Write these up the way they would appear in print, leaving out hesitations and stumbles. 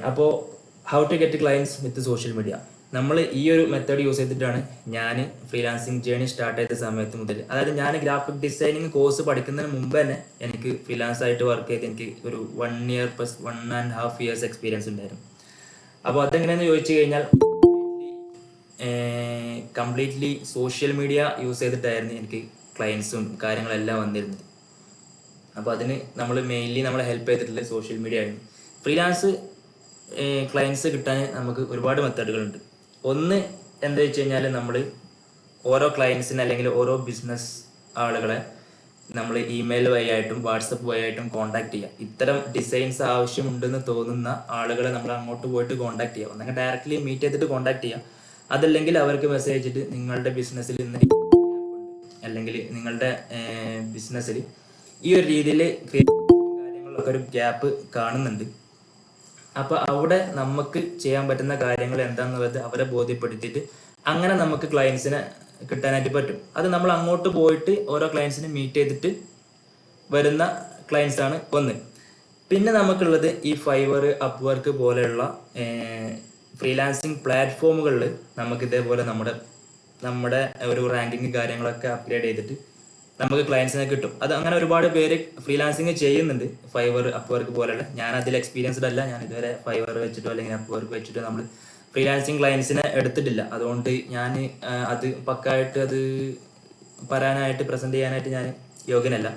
അപ്പോൾ how to get clients with social media, നമ്മൾ ഈ ഒരു മെത്തേഡ് യൂസ് ചെയ്തിട്ടാണ് ഞാൻ ഫ്രീലാൻസിങ് ജേണി സ്റ്റാർട്ട് ചെയ്ത സമയത്ത് മുതൽ, അതായത് ഞാൻ ഗ്രാഫിക് ഡിസൈനിങ് കോഴ്സ് പഠിക്കുന്നതിന് മുമ്പ് തന്നെ എനിക്ക് ഫ്രീലാൻസ് ആയിട്ട് വർക്ക് ചെയ്ത് എനിക്ക് ഒരു 1 year + 1.5 years എക്സ്പീരിയൻസ് ഉണ്ടായിരുന്നു. അപ്പോൾ അതെങ്ങനെയെന്ന് ചോദിച്ചു കഴിഞ്ഞാൽ കംപ്ലീറ്റ്ലി സോഷ്യൽ മീഡിയ യൂസ് ചെയ്തിട്ടായിരുന്നു എനിക്ക് ക്ലയൻസും കാര്യങ്ങളെല്ലാം വന്നിരുന്നത്. അപ്പോൾ അതിന് നമ്മൾ മെയിൻലി നമ്മളെ ഹെൽപ്പ് ചെയ്തിട്ടുള്ളത് സോഷ്യൽ മീഡിയ ആയിരുന്നു. ഫ്രീലാൻസ് ക്ലയൻസ് കിട്ടാൻ നമുക്ക് ഒരുപാട് മെത്തേഡുകളുണ്ട്. ഒന്ന് എന്താ വെച്ച് കഴിഞ്ഞാൽ നമ്മൾ ഓരോ ക്ലയൻസിന് അല്ലെങ്കിൽ ഓരോ ബിസിനസ് ആളുകളെ നമ്മൾ ഇമെയിൽ വഴിയായിട്ടും വാട്സപ്പ് വഴിയായിട്ടും കോൺടാക്ട് ചെയ്യുക. ഇത്തരം ഡിസൈൻസ് ആവശ്യമുണ്ടെന്ന് തോന്നുന്ന ആളുകളെ നമ്മൾ അങ്ങോട്ട് പോയിട്ട് കോൺടാക്ട് ചെയ്യുക. ഒന്നെങ്കിൽ ഡയറക്റ്റ്ലി മീറ്റ് ചെയ്തിട്ട് കോൺടാക്ട് ചെയ്യുക, അതല്ലെങ്കിൽ അവർക്ക് മെസ്സേജ് അയച്ചിട്ട് നിങ്ങളുടെ ബിസിനസ്സിൽ ഇന്ന് അല്ലെങ്കിൽ നിങ്ങളുടെ ബിസിനസ്സിൽ ഈ ഒരു രീതിയിൽ കാര്യങ്ങളിലൊക്കെ ഒരു ഗ്യാപ്പ് കാണുന്നുണ്ട്. അപ്പോൾ അവിടെ നമുക്ക് ചെയ്യാൻ പറ്റുന്ന കാര്യങ്ങൾ എന്താണെന്നുള്ളത് അവരെ ബോധ്യപ്പെടുത്തിയിട്ട് അങ്ങനെ നമുക്ക് ക്ലയൻസിനെ കിട്ടാനായിട്ട് പറ്റും. അത് നമ്മൾ അങ്ങോട്ട് പോയിട്ട് ഓരോ ക്ലയൻസിനെ മീറ്റ് ചെയ്തിട്ട് വരുന്ന ക്ലയൻസ് ആണ് ഒന്ന്. പിന്നെ നമുക്കുള്ളത് ഈ ഫൈവർ, അപ്വർക്ക് പോലെയുള്ള ഫ്രീലാൻസിങ് പ്ലാറ്റ്ഫോമുകളിൽ നമുക്ക് ഇതേപോലെ നമ്മുടെ ഒരു റാങ്കിങ് കാര്യങ്ങളൊക്കെ അപ്ഗ്രേഡ് ചെയ്തിട്ട് നമുക്ക് ക്ലയൻസിനെ കിട്ടും. അത് അങ്ങനെ ഒരുപാട് പേര് ഫ്രീലാൻസിങ് ചെയ്യുന്നുണ്ട്, ഫൈവർ, അപ്വർക്ക് പോലെയുള്ള. ഞാൻ അതിൽ എക്സ്പീരിയൻസ്ഡ് അല്ല. ഞാൻ ഇതുവരെ ഫൈവർ വെച്ചിട്ടോ അല്ലെങ്കിൽ അപ്വർക്ക് വെച്ചിട്ടോ നമ്മൾ ഫ്രീലാൻസിങ് ക്ലയൻസിനെ എടുത്തിട്ടില്ല. അതുകൊണ്ട് ഞാൻ അത് പക്കായിട്ട് അത് പറയാനായിട്ട് പ്രസന്റ് ചെയ്യാനായിട്ട് ഞാൻ യോഗ്യനല്ല.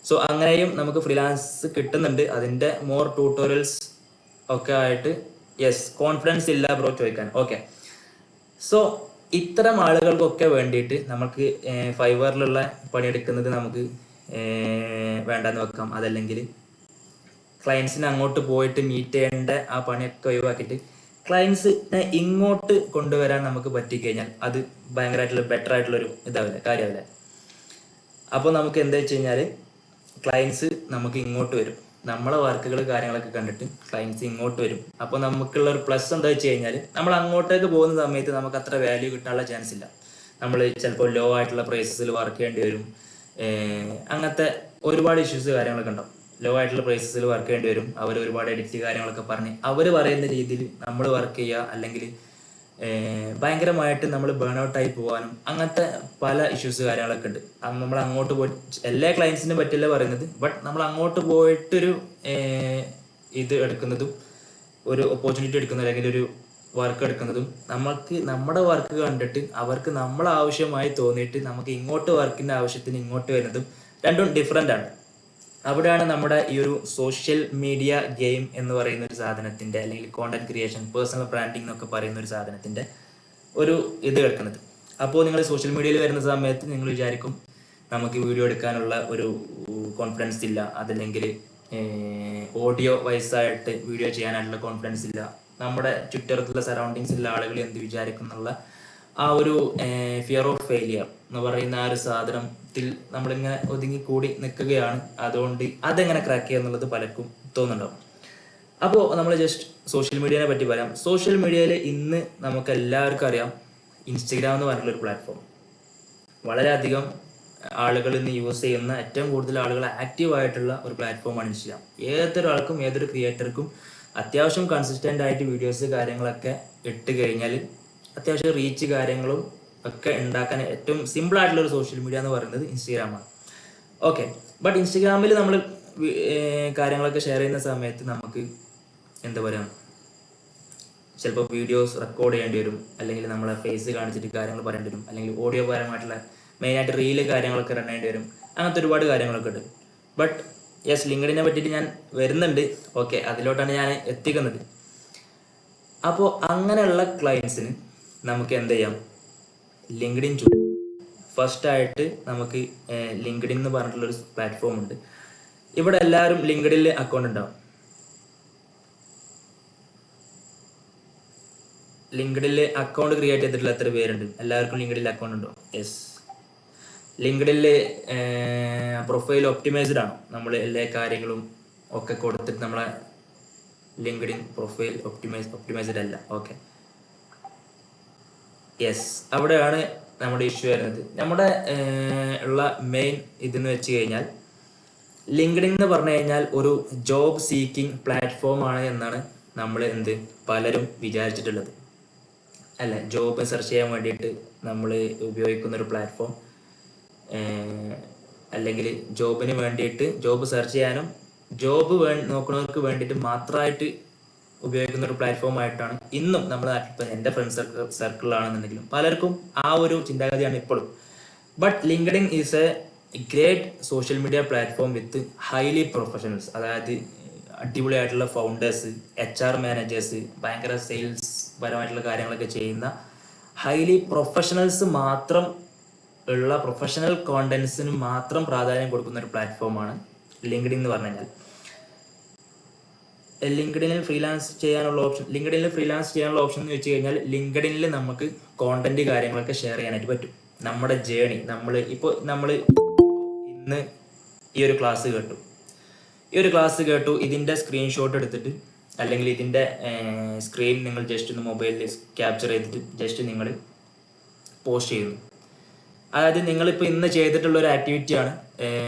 സോ അങ്ങനെയും നമുക്ക് ഫ്രീലാൻസ് കിട്ടുന്നുണ്ട്. അതിൻ്റെ മോർ ട്യൂട്ടോറിയൽസ് ഒക്കെ ആയിട്ട് കോൺഫിഡൻസ് ഇല്ല ബ്രോ ചോദിക്കാൻ. ഓക്കെ, സോ ഇത്തരം ആളുകൾക്കൊക്കെ വേണ്ടിയിട്ട് നമുക്ക് ഫൈവറിലുള്ള പണിയെടുക്കുന്നത് നമുക്ക് വേണ്ടെന്ന് വെക്കാം. അതല്ലെങ്കിൽ ക്ലയൻസിനെ അങ്ങോട്ട് പോയിട്ട് മീറ്റ് ചെയ്യേണ്ട ആ പണിയൊക്കെ ഒഴിവാക്കിയിട്ട് ക്ലയൻസിനെ ഇങ്ങോട്ട് കൊണ്ടുവരാൻ നമുക്ക് പറ്റിക്കഴിഞ്ഞാൽ അത് ഭയങ്കരമായിട്ടുള്ള ബെറ്റർ ആയിട്ടുള്ളൊരു കാര്യമല്ലേ. അപ്പോൾ നമുക്ക് എന്താ വെച്ച് കഴിഞ്ഞാൽ ക്ലയൻസ് നമുക്ക് ഇങ്ങോട്ട് വരും. നമ്മളെ വർക്കുകൾ കാര്യങ്ങളൊക്കെ കണ്ടിട്ട് ക്ലയൻസ് ഇങ്ങോട്ട് വരും. അപ്പോൾ നമുക്കുള്ള ഒരു പ്ലസ് എന്താ വെച്ച് കഴിഞ്ഞാൽ നമ്മൾ അങ്ങോട്ടേക്ക് പോകുന്ന സമയത്ത് നമുക്ക് അത്ര വാല്യൂ കിട്ടാനുള്ള ചാൻസ് ഇല്ല. നമ്മൾ ചിലപ്പോൾ ലോ ആയിട്ടുള്ള പ്രൈസസിൽ വർക്ക് ചെയ്യേണ്ടി വരും. അങ്ങനത്തെ ഒരുപാട് ഇഷ്യൂസ് കാര്യങ്ങളൊക്കെ ഉണ്ടാവും. ലോ ആയിട്ടുള്ള പ്രൈസസിൽ വർക്ക് ചെയ്യേണ്ടി വരും. അവർ ഒരുപാട് എഡിറ്റ് കാര്യങ്ങളൊക്കെ പറഞ്ഞ് അവർ പറയുന്ന രീതിയിൽ നമ്മൾ വർക്ക് ചെയ്യുക, അല്ലെങ്കിൽ ഭയങ്കരമായിട്ട് നമ്മൾ ബേൺ ഔട്ടായി പോകാനും അങ്ങനത്തെ പല ഇഷ്യൂസ് കാര്യങ്ങളൊക്കെ ഉണ്ട്. നമ്മൾ അങ്ങോട്ട് പോയി എല്ലാ ക്ലയൻസിനും പറ്റില്ല പറയുന്നത്, ബട്ട് നമ്മൾ അങ്ങോട്ട് പോയിട്ടൊരു ഇത് എടുക്കുന്നതും ഒരു ഓപ്പർച്യൂണിറ്റി എടുക്കുന്നതും അല്ലെങ്കിൽ ഒരു വർക്ക് എടുക്കുന്നതും നമുക്ക് നമ്മുടെ വർക്ക് കണ്ടിട്ട് അവർക്ക് നമ്മളെ ആവശ്യമായി തോന്നിയിട്ട് നമുക്ക് ഇങ്ങോട്ട് വർക്കിൻ്റെ ആവശ്യത്തിന് ഇങ്ങോട്ട് വരുന്നതും രണ്ടും ഡിഫറെൻ്റ് ആണ്. അവിടെയാണ് നമ്മുടെ ഈ ഒരു സോഷ്യൽ മീഡിയ ഗെയിം എന്ന് പറയുന്ന ഒരു സാധനത്തിൻ്റെ, അല്ലെങ്കിൽ കോണ്ടന്റ് ക്രിയേഷൻ, പേഴ്സണൽ ബ്രാൻഡിങ് എന്നൊക്കെ പറയുന്ന ഒരു സാധനത്തിൻ്റെ ഒരു ഇത് കിടക്കുന്നത്. അപ്പോൾ നിങ്ങൾ സോഷ്യൽ മീഡിയയിൽ വരുന്ന സമയത്ത് നിങ്ങൾ വിചാരിക്കും നമുക്ക് വീഡിയോ എടുക്കാനുള്ള ഒരു കോൺഫിഡൻസ് ഇല്ല, അതല്ലെങ്കിൽ ഓഡിയോ വൈസായിട്ട് വീഡിയോ ചെയ്യാനായിട്ടുള്ള കോൺഫിഡൻസ് ഇല്ല, നമ്മുടെ ചുറ്റത്തുള്ള സറൗണ്ടിങ്സിലുള്ള ആളുകൾ എന്ത് വിചാരിക്കും എന്നുള്ള ആ ഒരു ഫിയർ ഓഫ് ഫെയിലിയർ എന്ന് പറയുന്ന ആ ഒരു സാധനത്തിൽ നമ്മളിങ്ങനെ ഒതുങ്ങിക്കൂടി നിൽക്കുകയാണ്. അതുകൊണ്ട് അതെങ്ങനെ ക്രാക്ക് ചെയ്യുക എന്നുള്ളത് പലർക്കും തോന്നുന്നുണ്ടാവും. അപ്പോൾ നമ്മൾ ജസ്റ്റ് സോഷ്യൽ മീഡിയനെ പറ്റി പറയാം. സോഷ്യൽ മീഡിയയിൽ ഇന്ന് നമുക്ക് എല്ലാവർക്കും അറിയാം, ഇൻസ്റ്റഗ്രാം എന്ന് പറഞ്ഞിട്ടുള്ളൊരു പ്ലാറ്റ്ഫോം വളരെയധികം ആളുകൾ ഇന്ന് യൂസ് ചെയ്യുന്ന, ഏറ്റവും കൂടുതൽ ആളുകൾ ആക്റ്റീവ് ആയിട്ടുള്ള ഒരു പ്ലാറ്റ്ഫോമാണ് ഇൻസ്റ്റഗ്രാം. ഏതൊരാൾക്കും ഏതൊരു ക്രിയേറ്റർക്കും അത്യാവശ്യം കൺസിസ്റ്റൻ്റ് ആയിട്ട് വീഡിയോസ് കാര്യങ്ങളൊക്കെ ഇട്ട് കഴിഞ്ഞാൽ അത്യാവശ്യം റീച്ച് കാര്യങ്ങളും ഒക്കെ ഉണ്ടാക്കാൻ ഏറ്റവും സിമ്പിൾ ആയിട്ടുള്ള ഒരു സോഷ്യൽ മീഡിയ എന്ന് പറയുന്നത് ഇൻസ്റ്റഗ്രാമാണ്. ഓക്കെ, ബട്ട് ഇൻസ്റ്റഗ്രാമിൽ നമ്മൾ കാര്യങ്ങളൊക്കെ ഷെയർ ചെയ്യുന്ന സമയത്ത് നമുക്ക് എന്താ പറയുക, ചിലപ്പോൾ വീഡിയോസ് റെക്കോർഡ് ചെയ്യേണ്ടി വരും, അല്ലെങ്കിൽ നമ്മളെ ഫേസ് കാണിച്ചിട്ട് കാര്യങ്ങൾ പറയേണ്ടി വരും, അല്ലെങ്കിൽ ഓഡിയോ പരമായിട്ടുള്ള മെയിനായിട്ട് റീല് കാര്യങ്ങളൊക്കെ റൺ ചെയ്യേണ്ടി വരും. അങ്ങനത്തെ ഒരുപാട് കാര്യങ്ങളൊക്കെ ഉണ്ട്. ബട്ട് ലിങ്ക്ഡിനെ പറ്റിയിട്ട് ഞാൻ വരുന്നുണ്ട്. ഓക്കെ, അതിലോട്ടാണ് ഞാൻ എത്തിക്കുന്നത്. അപ്പോൾ അങ്ങനെയുള്ള ക്ലയൻസിന് നമുക്ക് എന്ത് ചെയ്യാം, ലിങ്ക്ഡിൻ ഫസ്റ്റ് ആയിട്ട് നമുക്ക് ലിങ്ക്ഡിൻ എന്ന് പറഞ്ഞിട്ടുള്ളൊരു പ്ലാറ്റ്ഫോം ഉണ്ട്. ഇവിടെ എല്ലാവരും ലിങ്ക്ഡിനിൽ അക്കൗണ്ട് ഉണ്ടാവും. ലിങ്ക്ഡിനിൽ അക്കൗണ്ട് ക്രിയേറ്റ് ചെയ്തിട്ടുള്ള എത്ര പേരുണ്ട്? എല്ലാവർക്കും ലിങ്ക്ഡിനിൽ അക്കൗണ്ട് ഉണ്ടോ? ലിങ്ക്ഡിനിൽ പ്രൊഫൈൽ ഒപ്റ്റിമൈസ്ഡ് ആണോ? നമ്മൾ എല്ലാ കാര്യങ്ങളും ഒക്കെ കൊടുത്തിട്ട് നമ്മളെ ലിങ്ക്ഡിൻ പ്രൊഫൈൽ ഒപ്റ്റിമൈസ്ഡ് അല്ല. ഓക്കെ, അവിടെയാണ് നമ്മുടെ ഇഷ്യൂ വരുന്നത്. നമ്മുടെ ഉള്ള മെയിൻ ഇതെന്ന് വെച്ച് കഴിഞ്ഞാൽ ലിങ്ക്ഡിൻ എന്ന് പറഞ്ഞു കഴിഞ്ഞാൽ ഒരു ജോബ് സീക്കിംഗ് പ്ലാറ്റ്ഫോം ആണ് എന്നാണ് നമ്മൾ പലരും വിചാരിച്ചിട്ടുള്ളത് അല്ല. ജോബ് സെർച്ച് ചെയ്യാൻ വേണ്ടിയിട്ട് നമ്മൾ ഉപയോഗിക്കുന്ന ഒരു പ്ലാറ്റ്ഫോം, അല്ലെങ്കിൽ ജോബിന് വേണ്ടിയിട്ട് ജോബ് സെർച്ച് ചെയ്യാനും ജോബ് നോക്കുന്നവർക്ക് വേണ്ടിയിട്ട് മാത്രമായിട്ട് ഉപയോഗിക്കുന്ന ഒരു പ്ലാറ്റ്ഫോം ആയിട്ടാണ് ഇന്നും നമ്മുടെ നാട്ടിൽ. ഇപ്പം എൻ്റെ ഫ്രണ്ട് സർക്കിളിലാണെന്നുണ്ടെങ്കിലും പലർക്കും ആ ഒരു ചിന്താഗതിയാണ് ഇപ്പോഴും. But LinkedIn is A great social media platform with highly professionals. അതായത് അടിപൊളിയായിട്ടുള്ള ഫൗണ്ടേഴ്സ്, HR മാനേജേഴ്സ്, ഭയങ്കര സെയിൽസ് പരമായിട്ടുള്ള കാര്യങ്ങളൊക്കെ ചെയ്യുന്ന ഹൈലി പ്രൊഫഷണൽസ് മാത്രം ഉള്ള പ്രൊഫഷണൽ കോണ്ടന്റ്സിന് മാത്രം പ്രാധാന്യം കൊടുക്കുന്ന ഒരു പ്ലാറ്റ്ഫോമാണ് ലിങ്ക്ഡിൻ എന്ന് പറഞ്ഞു കഴിഞ്ഞാൽ. ലിങ്ക്ഡിനിൽ ഫ്രീലാൻസ് ചെയ്യാനുള്ള ഓപ്ഷൻ എന്ന് വെച്ച് കഴിഞ്ഞാൽ ലിങ്ക്ഡിനിൽ നമുക്ക് കോണ്ടന്റ് കാര്യങ്ങളൊക്കെ ഷെയർ ചെയ്യാനായിട്ട് പറ്റും. നമ്മുടെ ജേണി, നമ്മൾ ഇന്ന് ഈ ഒരു ക്ലാസ് കേട്ടു, ഇതിൻ്റെ സ്ക്രീൻഷോട്ട് എടുത്തിട്ട് അല്ലെങ്കിൽ ഇതിൻ്റെ സ്ക്രീൻ നിങ്ങൾ ജസ്റ്റ് ഒന്ന് മൊബൈലിൽ ക്യാപ്ചർ ചെയ്തിട്ട് ജസ്റ്റ് നിങ്ങൾ പോസ്റ്റ് ചെയ്യുന്നു. അതായത് നിങ്ങളിപ്പോൾ ഇന്ന് ചെയ്തിട്ടുള്ള ഒരു ആക്ടിവിറ്റിയാണ്,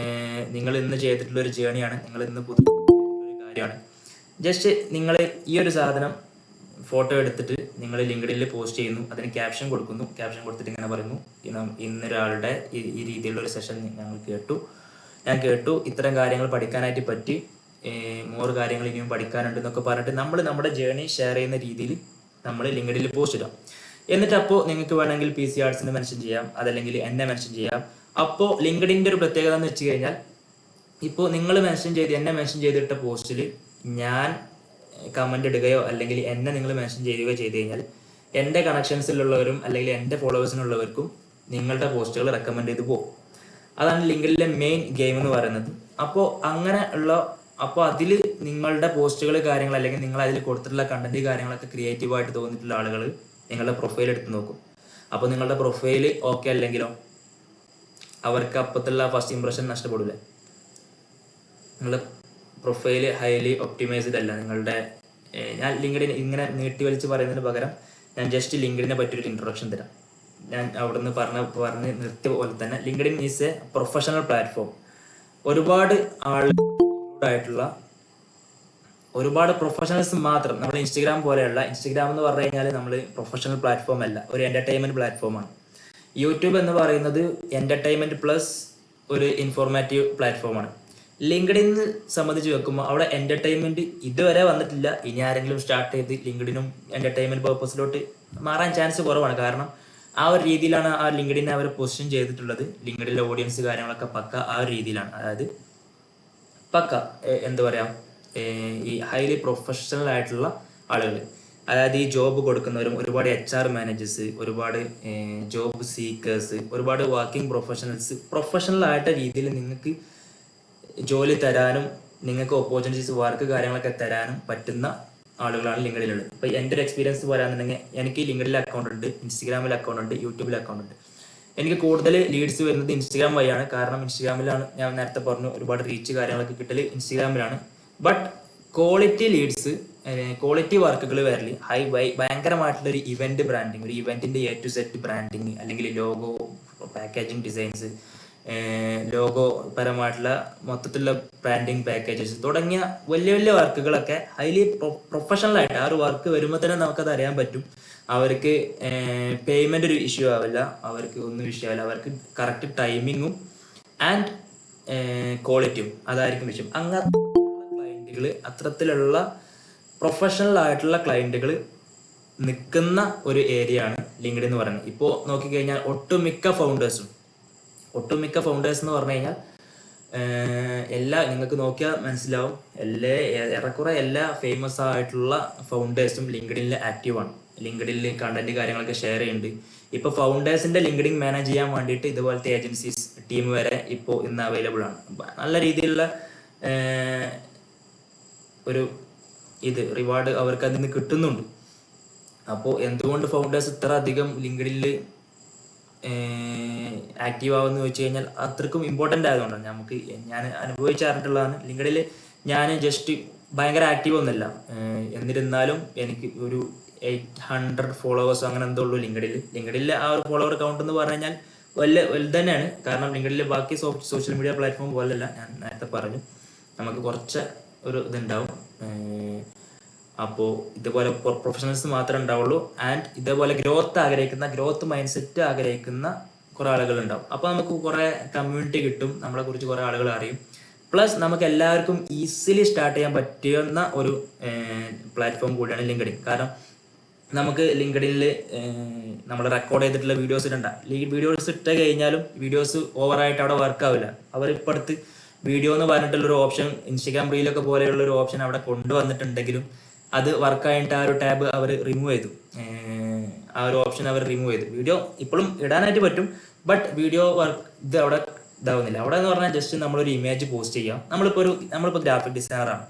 നിങ്ങൾ ഇന്ന് ചെയ്തിട്ടുള്ള ഒരു ജേണിയാണ്, നിങ്ങൾ ഇന്ന് പുതിയ ഒരു കാര്യമാണ്. ജസ്റ്റ് നിങ്ങൾ ഈ ഒരു സാധനം ഫോട്ടോ എടുത്തിട്ട് നിങ്ങൾ ലിങ്ക്ഡിനിൽ പോസ്റ്റ് ചെയ്യുന്നു, അതിന് ക്യാപ്ഷൻ കൊടുക്കുന്നു. ക്യാപ്ഷൻ കൊടുത്തിട്ട് ഇങ്ങനെ പറയുന്നു, ഇന്നൊരാളുടെ ഈ രീതിയിലുള്ള ഒരു സെഷൻ ഞാൻ കേട്ടു, ഇത്തരം കാര്യങ്ങൾ പഠിക്കാനായിട്ട് പറ്റി, മോർ കാര്യങ്ങൾ ഇനിയും പഠിക്കാനുണ്ട് എന്നൊക്കെ പറഞ്ഞിട്ട് നമ്മൾ നമ്മുടെ ജേണി ഷെയർ ചെയ്യുന്ന രീതിയിൽ നമ്മൾ ലിങ്ക്ഡിനിൽ പോസ്റ്റ് ഇടാം. എന്നിട്ട് അപ്പോൾ നിങ്ങൾക്ക് വേണമെങ്കിൽ PC ആർട്സിനെ മെൻഷൻ ചെയ്യാം, അതല്ലെങ്കിൽ എന്നെ മെൻഷൻ ചെയ്യാം. അപ്പോൾ ലിങ്ക്ഡിൻ്റെ ഒരു പ്രത്യേകത എന്ന് വെച്ച് കഴിഞ്ഞാൽ, ഇപ്പോൾ നിങ്ങൾ എന്നെ മെൻഷൻ ചെയ്തിട്ട പോസ്റ്റിൽ ഞാൻ കമൻ്റ് ഇടുകയോ അല്ലെങ്കിൽ എന്നെ നിങ്ങൾ മെൻഷൻ ചെയ്യുകയോ ചെയ്ത് കഴിഞ്ഞാൽ എൻ്റെ കണക്ഷൻസിലുള്ളവരും അല്ലെങ്കിൽ എൻ്റെ ഫോളോവേഴ്സിനുള്ളവർക്കും നിങ്ങളുടെ പോസ്റ്റുകൾ റെക്കമെൻഡ് ചെയ്ത് പോകും. അതാണ് ലിങ്ക്ഡിനിലെ മെയിൻ ഗെയിം എന്ന് പറയുന്നത്. അപ്പോൾ അതിൽ നിങ്ങളുടെ പോസ്റ്റുകൾ കാര്യങ്ങൾ അല്ലെങ്കിൽ നിങ്ങൾ അതിൽ കൊടുത്തിട്ടുള്ള കണ്ടന്റ് കാര്യങ്ങളൊക്കെ ക്രിയേറ്റീവായിട്ട് തോന്നിയിട്ടുള്ള ആളുകൾ നിങ്ങളുടെ പ്രൊഫൈൽ എടുത്ത് നോക്കും. അപ്പോൾ നിങ്ങളുടെ പ്രൊഫൈൽ ഓക്കെ അല്ലെങ്കിലോ അവർക്ക് അപ്പത്തുള്ള ഫസ്റ്റ് ഇംപ്രഷൻ നഷ്ടപ്പെടില്ല. നിങ്ങളുടെ പ്രൊഫൈൽ ഹൈലി ഒപ്റ്റിമൈസ്ഡ് അല്ല. ഞാൻ ലിങ്ക്ഡിൻ ഇങ്ങനെ നീട്ടി വലിച്ച് പറയുന്നതിന് പകരം ഞാൻ ജസ്റ്റ് ലിങ്ക്ഡിനെ പറ്റിയൊരു ഇൻട്രൊഡക്ഷൻ തരാം. ഞാൻ അവിടെ നിന്ന് പറഞ്ഞ് നിർത്തിയ പോലെ തന്നെ LinkedIn is A professional platform. ഒരുപാട് പ്രൊഫഷണൽസ് മാത്രം. നമ്മൾ ഇൻസ്റ്റഗ്രാം പോലെയുള്ള, ഇൻസ്റ്റഗ്രാം എന്ന് പറഞ്ഞു കഴിഞ്ഞാൽ നമ്മൾ പ്രൊഫഷണൽ പ്ലാറ്റ്ഫോം അല്ല, ഒരു എൻ്റർടൈൻമെൻറ്റ് പ്ലാറ്റ്ഫോമാണ്. യൂട്യൂബ് എന്ന് പറയുന്നത് എൻ്റർടൈൻമെൻറ്റ് പ്ലസ് ഒരു ഇൻഫോർമാറ്റീവ് പ്ലാറ്റ്ഫോമാണ്. ലിങ്ക്ഡിനെ സംബന്ധിച്ച് വെക്കുമ്പോൾ അവിടെ എൻ്റർടൈൻമെൻറ്റ് ഇതുവരെ വന്നിട്ടില്ല. ഇനി ആരെങ്കിലും സ്റ്റാർട്ട് ചെയ്ത് ലിങ്ക്ഡിനും എൻ്റർടൈൻമെൻറ്റ് പർപ്പസിലോട്ട് മാറാൻ ചാൻസ് കുറവാണ്. കാരണം ആ ഒരു രീതിയിലാണ് ആ ലിങ്ക്ഡിനെ അവർ പൊസിഷൻ ചെയ്തിട്ടുള്ളത്. ലിങ്ക്ഡിലെ ഓഡിയൻസ് കാര്യങ്ങളൊക്കെ പക്ക ആ ഒരു രീതിയിലാണ്. അതായത് പക്ക എന്താ പറയുക, ഈ ഹൈലി പ്രൊഫഷണൽ ആയിട്ടുള്ള ആളുകൾ, അതായത് ഈ ജോബ് കൊടുക്കുന്നവരും, ഒരുപാട് HR മാനേജേഴ്സ്, ഒരുപാട് ജോബ് സീക്കേഴ്സ്, ഒരുപാട് വർക്കിംഗ് പ്രൊഫഷണൽ ആയിട്ട് രീതിയിൽ നിങ്ങൾക്ക് ജോലി തരാനും നിങ്ങൾക്ക് ഓപ്പർച്യൂണിറ്റീസ് വർക്ക് കാര്യങ്ങളൊക്കെ തരാനും പറ്റുന്ന ആളുകളാണ് ലിങ്ക്ഡിനുള്ളത്. ഇപ്പോൾ എൻ്റെ ഒരു എക്സ്പീരിയൻസ് പറയാന്നുണ്ടെങ്കിൽ എനിക്ക് ലിങ്ക്ഡിനിൽ അക്കൗണ്ട് ഉണ്ട്, ഇൻസ്റ്റഗ്രാമിൽ അക്കൗണ്ട് ഉണ്ട്, യൂട്യൂബിൽ അക്കൗണ്ട് ഉണ്ട്. എനിക്ക് കൂടുതൽ ലീഡ്സ് വരുന്നത് ഇൻസ്റ്റഗ്രാം വഴിയാണ്. കാരണം ഇൻസ്റ്റഗ്രാമിലാണ് ഞാൻ നേരത്തെ പറഞ്ഞു ഒരുപാട് റീച്ച് കാര്യങ്ങളൊക്കെ കിട്ടൽ ഇൻസ്റ്റഗ്രാമിലാണ്. ബട്ട് ക്വാളിറ്റി വർക്കുകൾ വരല് ഭയങ്കരമായിട്ടുള്ളൊരു ഇവന്റ് ബ്രാൻഡിങ്, ഒരു ഇവന്റിന്റെ A to Z ബ്രാൻഡിങ്, അല്ലെങ്കിൽ ലോഗോ, പാക്കേജിങ് ഡിസൈൻസ്, ലോഗോ പരമായിട്ടുള്ള മൊത്തത്തിലുള്ള ബ്രാൻഡിങ് പാക്കേജസ് തുടങ്ങിയ വലിയ വലിയ വർക്കുകളൊക്കെ ഹൈലി പ്രൊഫഷണൽ ആയിട്ട് ആ ഒരു വർക്ക് വരുമ്പോൾ തന്നെ നമുക്കത് അറിയാൻ പറ്റും. അവർക്ക് പേയ്മെന്റ് ഒരു ഇഷ്യൂ ആവില്ല, അവർക്ക് ഒന്നും വിഷയമാവില്ല, അവർക്ക് കറക്റ്റ് ടൈമിങ്ങും ആൻഡ് ക്വാളിറ്റിയും അതായിരിക്കും വിഷയം. അങ്ങനത്തെ ക്ലയന്റുകൾ, അത്തരത്തിലുള്ള പ്രൊഫഷണൽ ആയിട്ടുള്ള ക്ലയന്റുകൾ നിൽക്കുന്ന ഒരു ഏരിയ ആണ് ലിങ്ക്ഡിൻ എന്ന് പറയുന്നത്. ഇപ്പോൾ നോക്കിക്കഴിഞ്ഞാൽ ഒട്ടുമിക്ക ഫൗണ്ടേഴ്സ് എന്ന് പറഞ്ഞു കഴിഞ്ഞാൽ നിങ്ങൾക്ക് നോക്കിയാൽ മനസ്സിലാവും, ഏറെക്കുറെ എല്ലാ ഫേമസ് ആയിട്ടുള്ള ഫൗണ്ടേഴ്സും ലിങ്ക്ഡിനിൽ ആക്റ്റീവാണ്. ലിങ്ക്ഡിനിൽ കണ്ടന്റ് കാര്യങ്ങളൊക്കെ ഷെയർ ചെയ്യുന്നുണ്ട്. ഇപ്പോൾ ഫൗണ്ടേഴ്സിന്റെ ലിങ്ക്ഡിൻ മാനേജ് ചെയ്യാൻ വേണ്ടിയിട്ട് ഇതുപോലത്തെ ഏജൻസീസ് ടീം വരെ ഇപ്പോൾ ഇന്ന് അവൈലബിൾ ആണ്. നല്ല രീതിയിലുള്ള ഒരു റിവാർഡ് അവർക്ക് അതിൽ നിന്ന് കിട്ടുന്നുണ്ട്. അപ്പോൾ എന്തുകൊണ്ട് ഫൗണ്ടേഴ്സ് ഇത്ര അധികം ലിങ്ക്ഡിനിൽ ആക്റ്റീവ് ആവുമെന്ന് ചോദിച്ചു കഴിഞ്ഞാൽ അത്രക്കും ഇമ്പോർട്ടൻ്റ് ആയതുകൊണ്ടാണ്. ഞാൻ അനുഭവിച്ചറിഞ്ഞിട്ടുള്ളതാണ്. ലിങ്ക്ഡിനിൽ ഞാൻ ജസ്റ്റ് ഭയങ്കര ആക്റ്റീവ് ഒന്നുമല്ല, എന്നിരുന്നാലും എനിക്ക് ഒരു 800 ഫോളോവേഴ്സ് അങ്ങനെ എന്തോ ഉള്ളൂ ലിങ്ക്ഡിനിൽ. ആ ഒരു ഫോളോവർ കൗണ്ട് എന്ന് പറഞ്ഞു കഴിഞ്ഞാൽ വലുത് തന്നെയാണ്. കാരണം ലിങ്ക്ഡിനിൽ ബാക്കി സോഷ്യൽ മീഡിയ പ്ലാറ്റ്ഫോം പോലല്ല. ഞാൻ നേരത്തെ പറഞ്ഞു നമുക്ക് കുറച്ച് ഒരു ഇതുണ്ടാവും. അപ്പോൾ ഇതുപോലെ പ്രൊഫഷണൽസ് മാത്രമേ ഉണ്ടാവുള്ളൂ. ആൻഡ് ഇതേപോലെ ഗ്രോത്ത് മൈൻഡ് സെറ്റ് ആഗ്രഹിക്കുന്ന കുറേ ആളുകൾ ഉണ്ടാവും. അപ്പോൾ നമുക്ക് കുറേ കമ്മ്യൂണിറ്റി കിട്ടും, നമ്മളെ കുറിച്ച് കുറേ ആളുകൾ അറിയും. പ്ലസ് നമുക്ക് എല്ലാവർക്കും ഈസിലി സ്റ്റാർട്ട് ചെയ്യാൻ പറ്റുന്ന ഒരു പ്ലാറ്റ്ഫോം കൂടിയാണ് ലിങ്ക്ഡിൻ. കാരണം നമുക്ക് ലിങ്ക്ഡിനിൽ നമ്മൾ റെക്കോർഡ് ചെയ്തിട്ടുള്ള വീഡിയോസ് ഇടണ്ട. വീഡിയോസ് ഇട്ട് കഴിഞ്ഞാലും വീഡിയോസ് ഓവറായിട്ട് അവിടെ വർക്ക് ആവില്ല. അവർ ഇപ്പോൾ അടുത്ത് വീഡിയോ എന്ന് പറഞ്ഞിട്ടുള്ളൊരു ഓപ്ഷൻ ഇൻസ്റ്റാഗ്രാം റീലൊക്കെ പോലെയുള്ളൊരു ഓപ്ഷൻ അവിടെ കൊണ്ടുവന്നിട്ടുണ്ടെങ്കിലും അത് വർക്കായിട്ട് ആ ഒരു ടാബ് അവർ റിമൂവ് ചെയ്തു. ആ ഒരു ഓപ്ഷൻ അവർ റിമൂവ് ചെയ്തു. വീഡിയോ ഇപ്പോഴും ഇടാനായിട്ട് പറ്റും, ബട്ട് വീഡിയോ വർക്ക് ഇത് അവിടെ ഇതാവുന്നില്ല. അവിടെ എന്ന് പറഞ്ഞാൽ ജസ്റ്റ് നമ്മളൊരു ഇമേജ് പോസ്റ്റ് ചെയ്യാം. നമ്മളിപ്പോൾ ഗ്രാഫിക് ഡിസൈനറാണ്,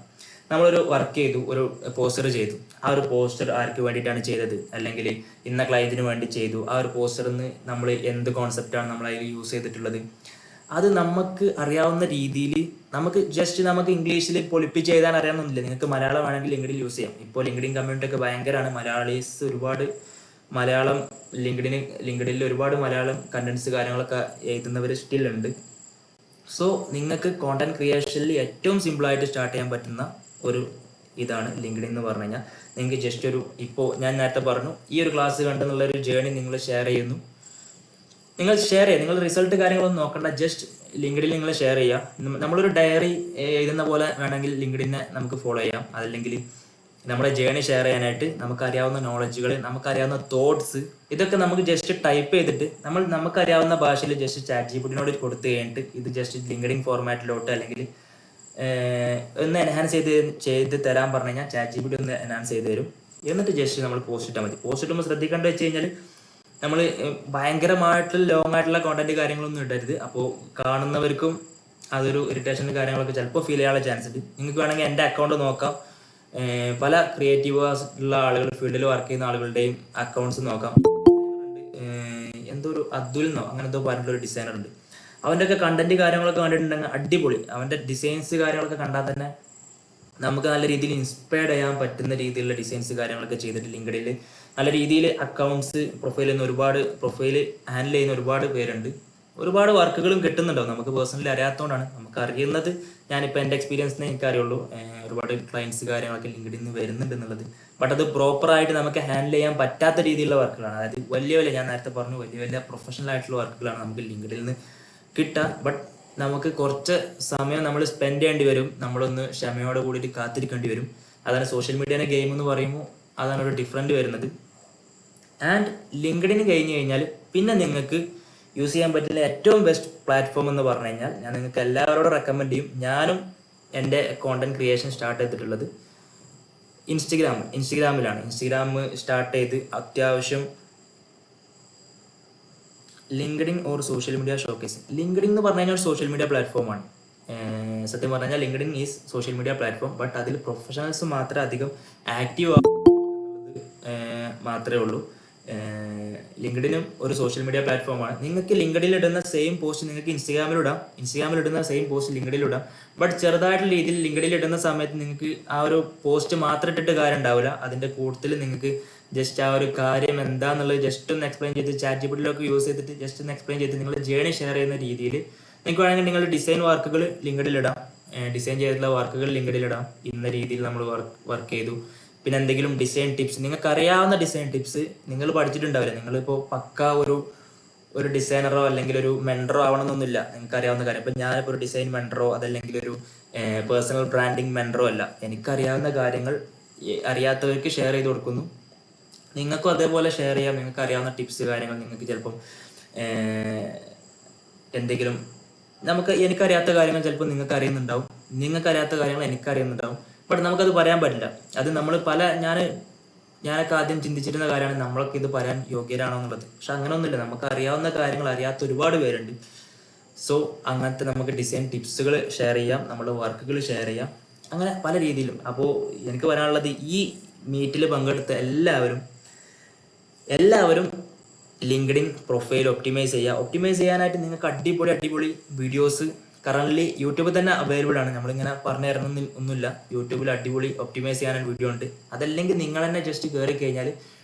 നമ്മളൊരു വർക്ക് ചെയ്തു, ഒരു പോസ്റ്റർ ചെയ്തു. ആ ഒരു പോസ്റ്റർ ആർക്ക് വേണ്ടിയിട്ടാണ് ചെയ്തത്, അല്ലെങ്കിൽ ഇന്ന ക്ലയന്റിന് വേണ്ടി ചെയ്തു. ആ ഒരു പോസ്റ്ററിൽ നിന്ന് നമ്മൾ എന്ത് കോൺസെപ്റ്റാണ് നമ്മൾ അതിൽ യൂസ് ചെയ്തിട്ടുള്ളത്, അത് നമുക്ക് അറിയാവുന്ന രീതിയിൽ നമുക്ക് ഇംഗ്ലീഷിൽ പൊളിപ്പിച്ച് എഴുതാൻ അറിയാമെന്നില്ല. നിങ്ങൾക്ക് മലയാളം വേണമെങ്കിൽ ലിങ്ക്ഡിൻ യൂസ് ചെയ്യാം. ഇപ്പോൾ ലിങ്ക്ഡിൻ കമ്മ്യൂണിറ്റി ഒക്കെ ഭയങ്കരമാണ്. മലയാളീസ് ഒരുപാട് മലയാളം ലിങ്ക്ഡിനിൽ ഒരുപാട് മലയാളം കണ്ടന്റ്സ് കാര്യങ്ങളൊക്കെ എഴുതുന്നവർ സ്റ്റിൽ ഉണ്ട്. സോ നിങ്ങൾക്ക് കോണ്ടന്റ് ക്രിയേഷനിൽ ഏറ്റവും സിമ്പിളായിട്ട് സ്റ്റാർട്ട് ചെയ്യാൻ പറ്റുന്ന ഒരു ഇതാണ് ലിങ്ക്ഡിൻ എന്ന് പറഞ്ഞു കഴിഞ്ഞാൽ. നിങ്ങൾക്ക് ജസ്റ്റ് ഇപ്പോൾ ഞാൻ നേരത്തെ പറഞ്ഞു, ഈ ഒരു ക്ലാസ് കണ്ടെന്നുള്ളൊരു ജേർണി നിങ്ങൾ ഷെയർ ചെയ്യുന്നു. നിങ്ങൾ റിസൾട്ട് കാര്യങ്ങളൊന്നും നോക്കണ്ട, ജസ്റ്റ് ലിങ്ക്ഡിൻ നിങ്ങൾ ഷെയർ ചെയ്യുക. നമ്മളൊരു ഡയറി എഴുതുന്ന പോലെ വേണമെങ്കിൽ ലിങ്ക്ഡിനെ നമുക്ക് ഫോളോ ചെയ്യാം. അതല്ലെങ്കിൽ നമ്മുടെ ജേർണി ഷെയർ ചെയ്യാനായിട്ട് നമുക്കറിയാവുന്ന നോളജുകൾ, നമുക്കറിയാവുന്ന തോട്ട്സ്, ഇതൊക്കെ നമുക്ക് ജസ്റ്റ് ടൈപ്പ് ചെയ്തിട്ട് നമുക്കറിയാവുന്ന ഭാഷയിൽ ജസ്റ്റ് ChatGPT കൊടുത്തു കഴിഞ്ഞിട്ട് ഇത് ജസ്റ്റ് ലിങ്ക്ഡിൻ ഫോർമാറ്റിലോട്ട് അല്ലെങ്കിൽ ഒന്ന് എൻഹാൻസ് ചെയ്ത് തരാൻ പറഞ്ഞു കഴിഞ്ഞാൽ ChatGPT ഒന്ന് എൻഹാൻസ് ചെയ്ത് തരും. എന്നിട്ട് ജസ്റ്റ് നമ്മൾ പോസ്റ്റ് ഇട്ടാൽ മതി. പോസ്റ്റ് ഇട്ടുമ്പോൾ ശ്രദ്ധിക്കേണ്ടത് വെച്ച് കഴിഞ്ഞാൽ നമ്മൾ ഭയങ്കരമായിട്ടുള്ള ലോങ് ആയിട്ടുള്ള കോണ്ടന്റ് കാര്യങ്ങളൊന്നും ഇടരുത്. അപ്പോൾ കാണുന്നവർക്കും അതൊരു ഇറിറ്റേഷൻ കാര്യങ്ങളൊക്കെ ചിലപ്പോൾ ഫീൽ ചെയ്യാനുള്ള ചാൻസ് ഉണ്ട്. നിങ്ങൾക്ക് വേണമെങ്കിൽ എൻ്റെ അക്കൗണ്ട് നോക്കാം. പല ക്രിയേറ്റീവ് ഉള്ള ആളുകൾ, ഫീൽഡിൽ വർക്ക് ചെയ്യുന്ന ആളുകളുടെയും അക്കൗണ്ട്സ് നോക്കാം. എന്തോ ഒരു അബ്ദുൽ അങ്ങനെ എന്തോ പറഞ്ഞിട്ടുള്ള ഡിസൈനർ ഉണ്ട്. അവൻ്റെ ഒക്കെ കണ്ടന്റ് കാര്യങ്ങളൊക്കെ കണ്ടിട്ടുണ്ടെങ്കിൽ അടിപൊളി. അവൻ്റെ ഡിസൈൻസ് കാര്യങ്ങളൊക്കെ കണ്ടാൽ തന്നെ നമുക്ക് നല്ല രീതിയിൽ ഇൻസ്പയർഡ് ചെയ്യാൻ പറ്റുന്ന രീതിയിലുള്ള ഡിസൈൻസ് കാര്യങ്ങളൊക്കെ ചെയ്തിട്ട് ലിങ്ക്ഡിനിൽ നല്ല രീതിയിൽ അക്കൗണ്ട്സ് പ്രൊഫൈൽ ഹാൻഡിൽ ചെയ്യുന്ന ഒരുപാട് പേരുണ്ട്. ഒരുപാട് വർക്കുകളും കിട്ടുന്നുണ്ടാവും. നമുക്ക് പേഴ്സണലി അറിയാത്തതുകൊണ്ടാണ്. നമുക്ക് അറിയുന്നത്, ഞാനിപ്പോൾ എൻ്റെ എക്സ്പീരിയൻസിനെ എനിക്കറിയുള്ളൂ. ഒരുപാട് ക്ലയൻസ് കാര്യങ്ങളൊക്കെ ലിങ്ക്ഡിനിൽ നിന്ന് വരുന്നുണ്ട് എന്നുള്ളത്. ബട്ട് അത് പ്രോപ്പറായിട്ട് നമുക്ക് ഹാൻഡിൽ ചെയ്യാൻ പറ്റാത്ത രീതിയിലുള്ള വർക്കുകളാണ്. അതായത് ഞാൻ നേരത്തെ പറഞ്ഞു, വലിയ പ്രൊഫഷണൽ ആയിട്ടുള്ള വർക്കുകളാണ് നമുക്ക് ലിങ്ക്ഡിനിൽ നിന്ന് കിട്ടുക. ബട്ട് നമുക്ക് കുറച്ച് സമയം നമ്മൾ സ്പെൻഡ് ചെയ്യേണ്ടി വരും. നമ്മളൊന്ന് ക്ഷമയോടെ കൂടിയിട്ട് കാത്തിരിക്കേണ്ടി വരും. അതാണ് സോഷ്യൽ മീഡിയയുടെ ഗെയിം എന്ന് പറയുമ്പോൾ അതാണ് ഒരു ഡിഫറൻറ്റ് വരുന്നത്. ആൻഡ് ലിങ്ക്ഡിൻ കഴിഞ്ഞ് കഴിഞ്ഞാൽ പിന്നെ നിങ്ങൾക്ക് യൂസ് ചെയ്യാൻ പറ്റുന്ന ഏറ്റവും ബെസ്റ്റ് പ്ലാറ്റ്ഫോം എന്ന് പറഞ്ഞു കഴിഞ്ഞാൽ ഞാൻ നിങ്ങൾക്ക് എല്ലാവരോടും റെക്കമെൻഡ് ചെയ്യും. ഞാനും എൻ്റെ കോണ്ടന്റ് ക്രിയേഷൻ സ്റ്റാർട്ട് ചെയ്തിട്ടുള്ളത് ഇൻസ്റ്റഗ്രാമിലാണ്. ഇൻസ്റ്റഗ്രാം സ്റ്റാർട്ട് ചെയ്ത് അത്യാവശ്യം LinkedIn or social media showcase. LinkedIn എന്ന് പറഞ്ഞു കഴിഞ്ഞാൽ ഒരു സോഷ്യൽ മീഡിയ പ്ലാറ്റ്ഫോമാണ്. സത്യം പറഞ്ഞു കഴിഞ്ഞാൽ LinkedIn is social media platform. But അതിൽ പ്രൊഫഷണൽസ് മാത്രമേ അധികം ആക്റ്റീവ് മാത്രമേ ഉള്ളൂ. ലിങ്ക്ഡിനും ഒരു സോഷ്യൽ മീഡിയ പ്ലാറ്റ്ഫോമാണ്. നിങ്ങൾക്ക് ലിങ്ക്ഡിനിൽ ഇടുന്ന സെയിം പോസ്റ്റ് നിങ്ങൾക്ക് ഇൻസ്റ്റാഗ്രാമിൽ ഇടുന്ന സെയിം പോസ്റ്റ് ലിങ്ക്ഡിനിൽ ഇടാം. ബട്ട് ചെറുതായിട്ടുള്ള രീതിയിൽ ലിങ്ക്ഡിനിൽ ഇടുന്ന സമയത്ത് നിങ്ങൾക്ക് ആ ഒരു പോസ്റ്റ് മാത്രം ഇട്ടിട്ട് കാര്യം ഉണ്ടാവില്ല. അതിൻ്റെ കൂടുതൽ നിങ്ങൾക്ക് ജസ്റ്റ് ആ ഒരു കാര്യം എന്താണെന്നുള്ളത് ജസ്റ്റ് ഒന്ന് എക്സ്പ്ലെയിൻ ചെയ്ത് ChatGPT യൂസ് ചെയ്തിട്ട് ജസ്റ്റ് ഒന്ന് എക്സ്പ്ലെയിൻ ചെയ്ത് നിങ്ങളുടെ ജേർണി ഷെയർ ചെയ്യുന്ന രീതിയിൽ നിങ്ങൾക്ക് വേണമെങ്കിൽ നിങ്ങളുടെ ഡിസൈൻ വർക്കുകൾ ലിങ്ക്ഡിനിൽ ഇടാം. ഡിസൈൻ ചെയ്തിട്ടുള്ള വർക്കുകൾ ലിങ്ക്ഡിനിൽ ഇടാം. ഇന്ന രീതിയിൽ നമ്മൾ വർക്ക് ചെയ്തു. പിന്നെ എന്തെങ്കിലും ഡിസൈൻ ടിപ്സ്, നിങ്ങൾക്ക് അറിയാവുന്ന ഡിസൈൻ ടിപ്സ് നിങ്ങൾ പഠിച്ചിട്ടുണ്ടാവില്ല. നിങ്ങളിപ്പോൾ പക്ക ഒരു ഡിസൈനറോ അല്ലെങ്കിൽ ഒരു മെൻറ്ററോ ആവണമെന്നൊന്നുമില്ല. നിങ്ങൾക്ക് അറിയാവുന്ന കാര്യം. ഇപ്പം ഞാനിപ്പോൾ ഒരു ഡിസൈൻ മെൻറ്ററോ അതല്ലെങ്കിൽ ഒരു പേഴ്സണൽ ബ്രാൻഡിങ് മെൻറ്ററോ അല്ല. എനിക്കറിയാവുന്ന കാര്യങ്ങൾ അറിയാത്തവർക്ക് ഷെയർ ചെയ്ത് കൊടുക്കുന്നു. നിങ്ങൾക്കും അതേപോലെ ഷെയർ ചെയ്യാം. നിങ്ങൾക്ക് അറിയാവുന്ന ടിപ്സ് കാര്യങ്ങൾ നിങ്ങൾക്ക് ചിലപ്പം എന്തെങ്കിലും എനിക്കറിയാത്ത കാര്യങ്ങൾ ചിലപ്പോൾ നിങ്ങൾക്ക് അറിയുന്നുണ്ടാവും. നിങ്ങൾക്കറിയാത്ത കാര്യങ്ങൾ എനിക്കറിയുന്നുണ്ടാവും. ബട്ട് നമുക്കത് പറയാൻ പറ്റില്ല. അത് നമ്മൾ ഞാനൊക്കെ ആദ്യം ചിന്തിച്ചിരുന്ന കാര്യമാണ്, നമ്മളൊക്കെ ഇത് പറയാൻ യോഗ്യരാണോ എന്നുള്ളത്. പക്ഷെ അങ്ങനെ ഒന്നുമില്ല. നമുക്ക് അറിയാവുന്ന കാര്യങ്ങൾ അറിയാത്ത ഒരുപാട് പേരുണ്ട്. സോ അങ്ങനത്തെ നമുക്ക് ഡിസൈൻ ടിപ്സുകൾ ഷെയർ ചെയ്യാം, നമ്മുടെ വർക്കുകൾ ഷെയർ ചെയ്യാം, അങ്ങനെ പല രീതിയിലും. അപ്പോൾ എനിക്ക് പറയാനുള്ളത്, ഈ മീറ്റിൽ പങ്കെടുത്ത എല്ലാവരും ലിങ്ക്ഡിൻ പ്രൊഫൈൽ ഒപ്റ്റിമൈസ് ചെയ്യാനായിട്ട് നിങ്ങൾക്ക് അടിപൊളി വീഡിയോസ് കറന്റ് യൂട്യൂബിൽ തന്നെ അവൈലബിൾ ആണ്. നമ്മളിങ്ങനെ പറഞ്ഞു തരണം ഒന്നുമില്ല. യൂട്യൂബിൽ അടിപൊളി ഒപ്റ്റിമൈസ് ചെയ്യാനൊരു വീഡിയോ ഉണ്ട്. അതല്ലെങ്കിൽ നിങ്ങൾ തന്നെ ജസ്റ്റ് കയറി കഴിഞ്ഞാൽ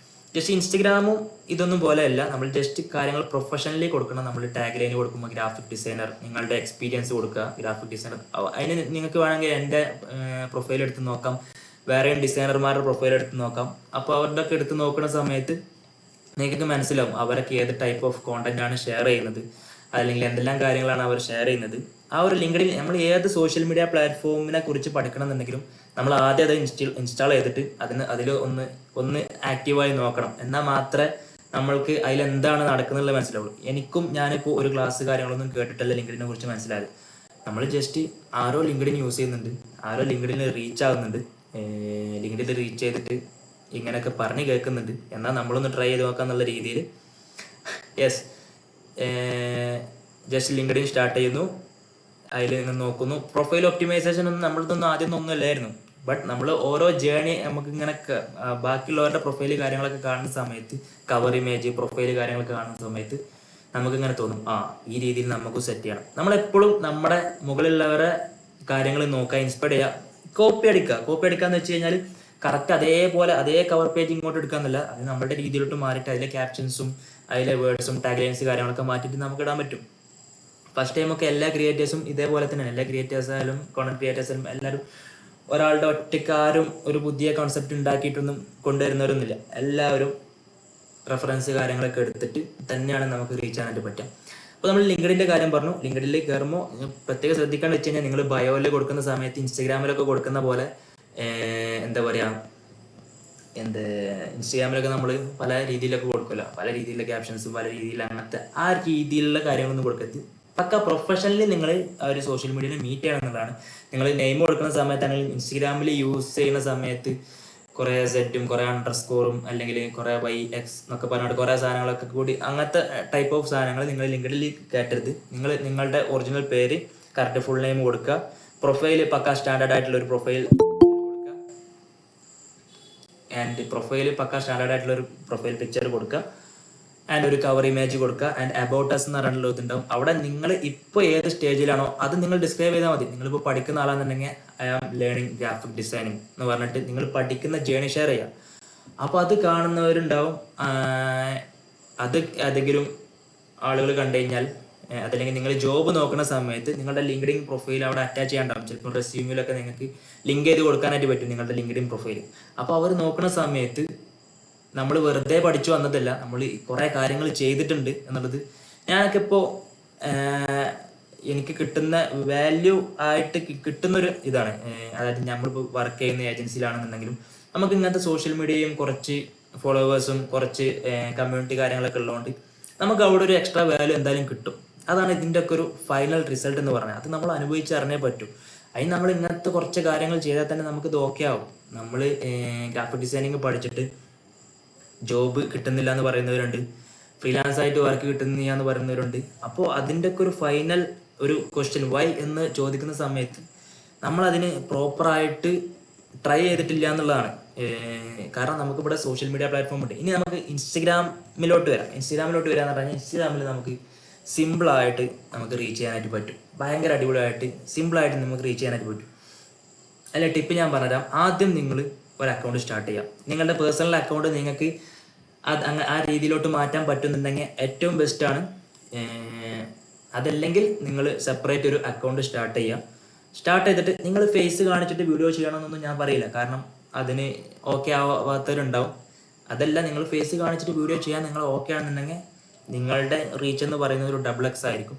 ജസ്റ്റ് ഇൻസ്റ്റഗ്രാമും ഇതൊന്നും പോലെയല്ല. നമ്മൾ ജസ്റ്റ് കാര്യങ്ങൾ പ്രൊഫഷണലി കൊടുക്കണം. നമ്മൾ ടാഗ് ലൈൻ കൊടുക്കുമ്പോൾ ഗ്രാഫിക് ഡിസൈനർ, നിങ്ങളുടെ എക്സ്പീരിയൻസ് കൊടുക്കുക. ഗ്രാഫിക് ഡിസൈനർ അതിന് നിങ്ങൾക്ക് വേണമെങ്കിൽ എൻ്റെ പ്രൊഫൈൽ എടുത്ത് നോക്കാം. വേറെയും ഡിസൈനർമാരുടെ പ്രൊഫൈൽ എടുത്ത് നോക്കാം. അപ്പോൾ അവരുടെ ഒക്കെ എടുത്ത് നോക്കുന്ന സമയത്ത് നിങ്ങൾക്ക് മനസ്സിലാവും അവരൊക്കെ ഏത് ടൈപ്പ് ഓഫ് കോണ്ടന്റ് ആണ് ഷെയർ ചെയ്യുന്നത്, അല്ലെങ്കിൽ എന്തെല്ലാം കാര്യങ്ങളാണ് അവർ ഷെയർ ചെയ്യുന്നത്. ആ ഒരു ലിങ്ക്ഡിൻ നമ്മൾ ഏത് സോഷ്യൽ മീഡിയ പ്ലാറ്റ്ഫോമിനെ കുറിച്ച് പഠിക്കണം എന്നുണ്ടെങ്കിലും നമ്മൾ ആദ്യം അത് ഇൻസ്റ്റാൾ ചെയ്തിട്ട് അതിൽ ഒന്ന് ആക്റ്റീവായി നോക്കണം. എന്നാൽ മാത്രമേ നമ്മൾക്ക് അതിലെന്താണ് നടക്കുന്നുള്ളത് മനസ്സിലാവുള്ളൂ. ഞാനിപ്പോൾ ഒരു ക്ലാസ് കാര്യങ്ങളൊന്നും കേട്ടിട്ടല്ല ലിങ്ക്ഡിനെ കുറിച്ച് മനസ്സിലായത്. നമ്മൾ ജസ്റ്റ് ആരോ ലിങ്ക്ഡിൻ യൂസ് ചെയ്യുന്നുണ്ട്, ആരോ ലിങ്ക്ഡിനിൽ റീച്ച് ആകുന്നുണ്ട്, ലിങ്ക്ഡിനിൽ റീച്ച് ചെയ്തിട്ട് ഇങ്ങനെയൊക്കെ പറഞ്ഞ് കേൾക്കുന്നുണ്ട്, എന്നാൽ നമ്മളൊന്ന് ട്രൈ ചെയ്ത് നോക്കാന്നുള്ള രീതിയിൽ യെസ് ജസ്റ്റ് ലിങ്ക്ഡിൻ സ്റ്റാർട്ട് ചെയ്യുന്നു. അതിൽ നിങ്ങൾ നോക്കുന്നു. പ്രൊഫൈൽ ഒപ്റ്റിമൈസേഷൻ ഒന്നും നമ്മളതൊന്നും ആദ്യം ഒന്നും അല്ലായിരുന്നു. ബട്ട് നമ്മൾ ഓരോ ജേണി നമുക്ക് ഇങ്ങനെ ബാക്കിയുള്ളവരുടെ പ്രൊഫൈൽ കാര്യങ്ങളൊക്കെ കാണുന്ന സമയത്ത്, കവർ ഇമേജ് പ്രൊഫൈൽ കാര്യങ്ങളൊക്കെ കാണുന്ന സമയത്ത് നമുക്കിങ്ങനെ തോന്നും, ഈ രീതിയിൽ നമുക്ക് സെറ്റ് ചെയ്യണം. നമ്മളെപ്പോഴും നമ്മുടെ മുകളിലുള്ളവരെ കാര്യങ്ങൾ നോക്കുക, ഇൻസ്പയർ ചെയ്യുക, കോപ്പി അടിക്കാന്ന് വെച്ച് കഴിഞ്ഞാൽ കറക്റ്റ് അതേപോലെ അതേ കവർ പേജ് ഇങ്ങോട്ട് എടുക്കാന്നല്ല, അത് നമ്മുടെ രീതിയിലോട്ട് മാറിയിട്ട് അതിലെ ക്യാപ്ഷൻസും അതിലെ വേർഡ്സും ടാഗ്ലൈൻസ് കാര്യങ്ങളൊക്കെ മാറ്റിയിട്ട് നമുക്ക് ഇടാൻ പറ്റും. ഫസ്റ്റ് ടൈമൊക്കെ എല്ലാ ക്രിയേറ്റേഴ്സും ഇതേപോലെ തന്നെയാണ്. എല്ലാ ക്രിയേറ്റേഴ്സ് ആയാലും കോണ്ടന്റ് ക്രിയേറ്റേഴ്സായാലും എല്ലാവരും ഒരാളുടെ ഒറ്റക്കാരും ഒരു പുതിയ കോൺസെപ്റ്റ് ഉണ്ടാക്കിയിട്ടൊന്നും കൊണ്ടുവരുന്നവരൊന്നുമില്ല. എല്ലാവരും റെഫറൻസ് കാര്യങ്ങളൊക്കെ എടുത്തിട്ട് തന്നെയാണ് നമുക്ക് റീച്ച് ചെയ്യാനായിട്ട് പറ്റുക. അപ്പോൾ നമ്മൾ ലിങ്ക്ഡിൻ്റെ കാര്യം പറഞ്ഞു. ലിങ്ക്ഡിനിൽ കയറുമ്പോൾ പ്രത്യേകം ശ്രദ്ധിക്കാന്ന് വെച്ച് കഴിഞ്ഞാൽ നിങ്ങൾ ബയോയിൽ കൊടുക്കുന്ന സമയത്ത് ഇൻസ്റ്റഗ്രാമിലൊക്കെ കൊടുക്കുന്ന പോലെ എന്താ പറയുക, ഇൻസ്റ്റഗ്രാമിലൊക്കെ നമ്മൾ പല രീതിയിലൊക്കെ കൊടുക്കുമല്ലോ, പല രീതിയിലുള്ള ക്യാപ്ഷൻസും പല രീതിയിൽ അങ്ങനത്തെ ആ രീതിയിലുള്ള കാര്യങ്ങളൊന്നും കൊടുക്കരുത്. പക്ക പ്രൊഫഷണലി നിങ്ങൾ ആ ഒരു സോഷ്യൽ മീഡിയയിൽ മീറ്റ് ചെയ്യണം എന്നുള്ളതാണ്. നിങ്ങൾ നെയിം കൊടുക്കുന്ന സമയത്താണെങ്കിൽ ഇൻസ്റ്റഗ്രാമിൽ യൂസ് ചെയ്യുന്ന സമയത്ത് കുറേ സെറ്റും കുറേ അണ്ടർസ്കോറും അല്ലെങ്കിൽ കുറേ YX എന്നൊക്കെ പറഞ്ഞിട്ട് കുറേ സാധനങ്ങളൊക്കെ കൂടി അങ്ങനത്തെ ടൈപ്പ് ഓഫ് സാധനങ്ങൾ നിങ്ങൾ ലിങ്ക്ഡിനിൽ കയറ്റരുത്. നിങ്ങളുടെ ഒറിജിനൽ പേര് കറക്റ്റ് ഫുൾ നെയിം കൊടുക്കുക. പ്രൊഫൈൽ പക്ക സ്റ്റാൻഡേർഡ് ആയിട്ടുള്ള ഒരു പ്രൊഫൈൽ പിക്ചർ കൊടുക്കുക. ആൻഡ് ഒരു കവർ ഇമേജ് കൊടുക്കുക. ആൻഡ് അബൌട്ട് അസ് എന്ന് പറഞ്ഞിട്ടുള്ള ഇതുണ്ടാവും. അവിടെ നിങ്ങൾ ഇപ്പോൾ ഏത് സ്റ്റേജിലാണോ അത് നിങ്ങൾ ഡിസ്ക്രൈബ് ചെയ്താൽ മതി. നിങ്ങളിപ്പോൾ പഠിക്കുന്ന ആളാണെന്നുണ്ടെങ്കിൽ I am learning graphic designing എന്ന് പറഞ്ഞിട്ട് നിങ്ങൾ പഠിക്കുന്ന ജേണി ഷെയർ ചെയ്യുക. അപ്പോൾ അത് കാണുന്നവരുണ്ടാവും. അത് ഏതെങ്കിലും ആളുകൾ കണ്ടു കഴിഞ്ഞാൽ അതല്ലെങ്കിൽ നിങ്ങൾ ജോബ് നോക്കുന്ന സമയത്ത് നിങ്ങളുടെ ലിങ്ക്ഡിൻ പ്രൊഫൈൽ അവിടെ അറ്റാച്ച് ചെയ്യാണ്ടാവും. ചിലപ്പോൾ റെസ്യൂമിലൊക്കെ നിങ്ങൾക്ക് ലിങ്ക് ചെയ്ത് കൊടുക്കാനായിട്ട് പറ്റും നിങ്ങളുടെ ലിങ്ക്ഡിൻ പ്രൊഫൈൽ. അപ്പോൾ അവർ നോക്കുന്ന സമയത്ത് നമ്മൾ വെറുതെ പഠിച്ചു വന്നതല്ല, നമ്മൾ കുറേ കാര്യങ്ങൾ ചെയ്തിട്ടുണ്ട് എന്നുള്ളത് ഞാനൊക്കെ ഇപ്പോൾ എനിക്ക് കിട്ടുന്ന വാല്യൂ ആയിട്ട് കിട്ടുന്നൊരു ഇതാണ്. അതായത് നമ്മളിപ്പോൾ വർക്ക് ചെയ്യുന്ന ഏജൻസിയിലാണെന്നുണ്ടെങ്കിലും നമുക്ക് ഇങ്ങനത്തെ സോഷ്യൽ മീഡിയയും കുറച്ച് ഫോളോവേഴ്സും കുറച്ച് കമ്മ്യൂണിറ്റി കാര്യങ്ങളൊക്കെ ഉള്ളതുകൊണ്ട് നമുക്ക് അവിടെ ഒരു എക്സ്ട്രാ വാല്യൂ എന്തായാലും കിട്ടും. അതാണ് ഇതിൻ്റെ ഒക്കെ ഒരു ഫൈനൽ റിസൾട്ട് എന്ന് പറഞ്ഞാൽ. അത് നമ്മൾ അനുഭവിച്ചറിഞ്ഞേ പറ്റൂ. അതിന് നമ്മൾ ഇങ്ങനത്തെ കുറച്ച് കാര്യങ്ങൾ ചെയ്താൽ തന്നെ നമുക്കിത് ഓക്കെ ആവും. നമ്മൾ ഗ്രാഫിക് ഡിസൈനിങ് പഠിച്ചിട്ട് ജോബ് കിട്ടുന്നില്ല എന്ന് പറയുന്നവരുണ്ട്, ഫ്രീലാൻസ് ആയിട്ട് വർക്ക് കിട്ടുന്നില്ല എന്ന് പറയുന്നവരുണ്ട്. അപ്പോൾ അതിൻ്റെ ഒക്കെ ഒരു ഫൈനൽ ഒരു ക്വസ്റ്റ്യൻ വൈ എന്ന് ചോദിക്കുന്ന സമയത്ത് നമ്മളതിന് പ്രോപ്പറായിട്ട് ട്രൈ ചെയ്തിട്ടില്ല എന്നുള്ളതാണ്. കാരണം നമുക്കിവിടെ സോഷ്യൽ മീഡിയ പ്ലാറ്റ്ഫോം ഉണ്ട്. ഇനി നമുക്ക് ഇൻസ്റ്റഗ്രാമിലോട്ട് വരാമെന്ന് പറഞ്ഞാൽ ഇൻസ്റ്റഗ്രാമിൽ നമുക്ക് സിമ്പിളായിട്ട് നമുക്ക് റീച്ച് ചെയ്യാനായിട്ട് പറ്റും. ഭയങ്കര അടിപൊളിയായിട്ട് സിമ്പിളായിട്ട് നമുക്ക് റീച്ച് ചെയ്യാനായിട്ട് പറ്റും. അല്ല ടിപ്പ് ഞാൻ പറഞ്ഞുതരാം. ആദ്യം നിങ്ങൾ ഒരു അക്കൗണ്ട് സ്റ്റാർട്ട് ചെയ്യാം. നിങ്ങളുടെ പേഴ്സണൽ അക്കൗണ്ട് നിങ്ങൾക്ക് ആ രീതിയിലോട്ട് മാറ്റാൻ പറ്റുന്നുണ്ടെങ്കിൽ ഏറ്റവും ബെസ്റ്റാണ്. അതല്ലെങ്കിൽ നിങ്ങൾ സെപ്പറേറ്റ് ഒരു അക്കൗണ്ട് സ്റ്റാർട്ട് ചെയ്തിട്ട് നിങ്ങൾ ഫേസ് കാണിച്ചിട്ട് വീഡിയോ ചെയ്യണമെന്നൊന്നും ഞാൻ പറയില്ല. കാരണം അതിന് ഓക്കെ ആവാത്തവരുണ്ടാവും. അതല്ല, നിങ്ങൾ ഫേസ് കാണിച്ചിട്ട് വീഡിയോ ചെയ്യാൻ നിങ്ങൾ ഓക്കെ ആണെന്നുണ്ടെങ്കിൽ നിങ്ങളുടെ റീച്ച് എന്ന് പറയുന്നത് ഒരു $X ആയിരിക്കും.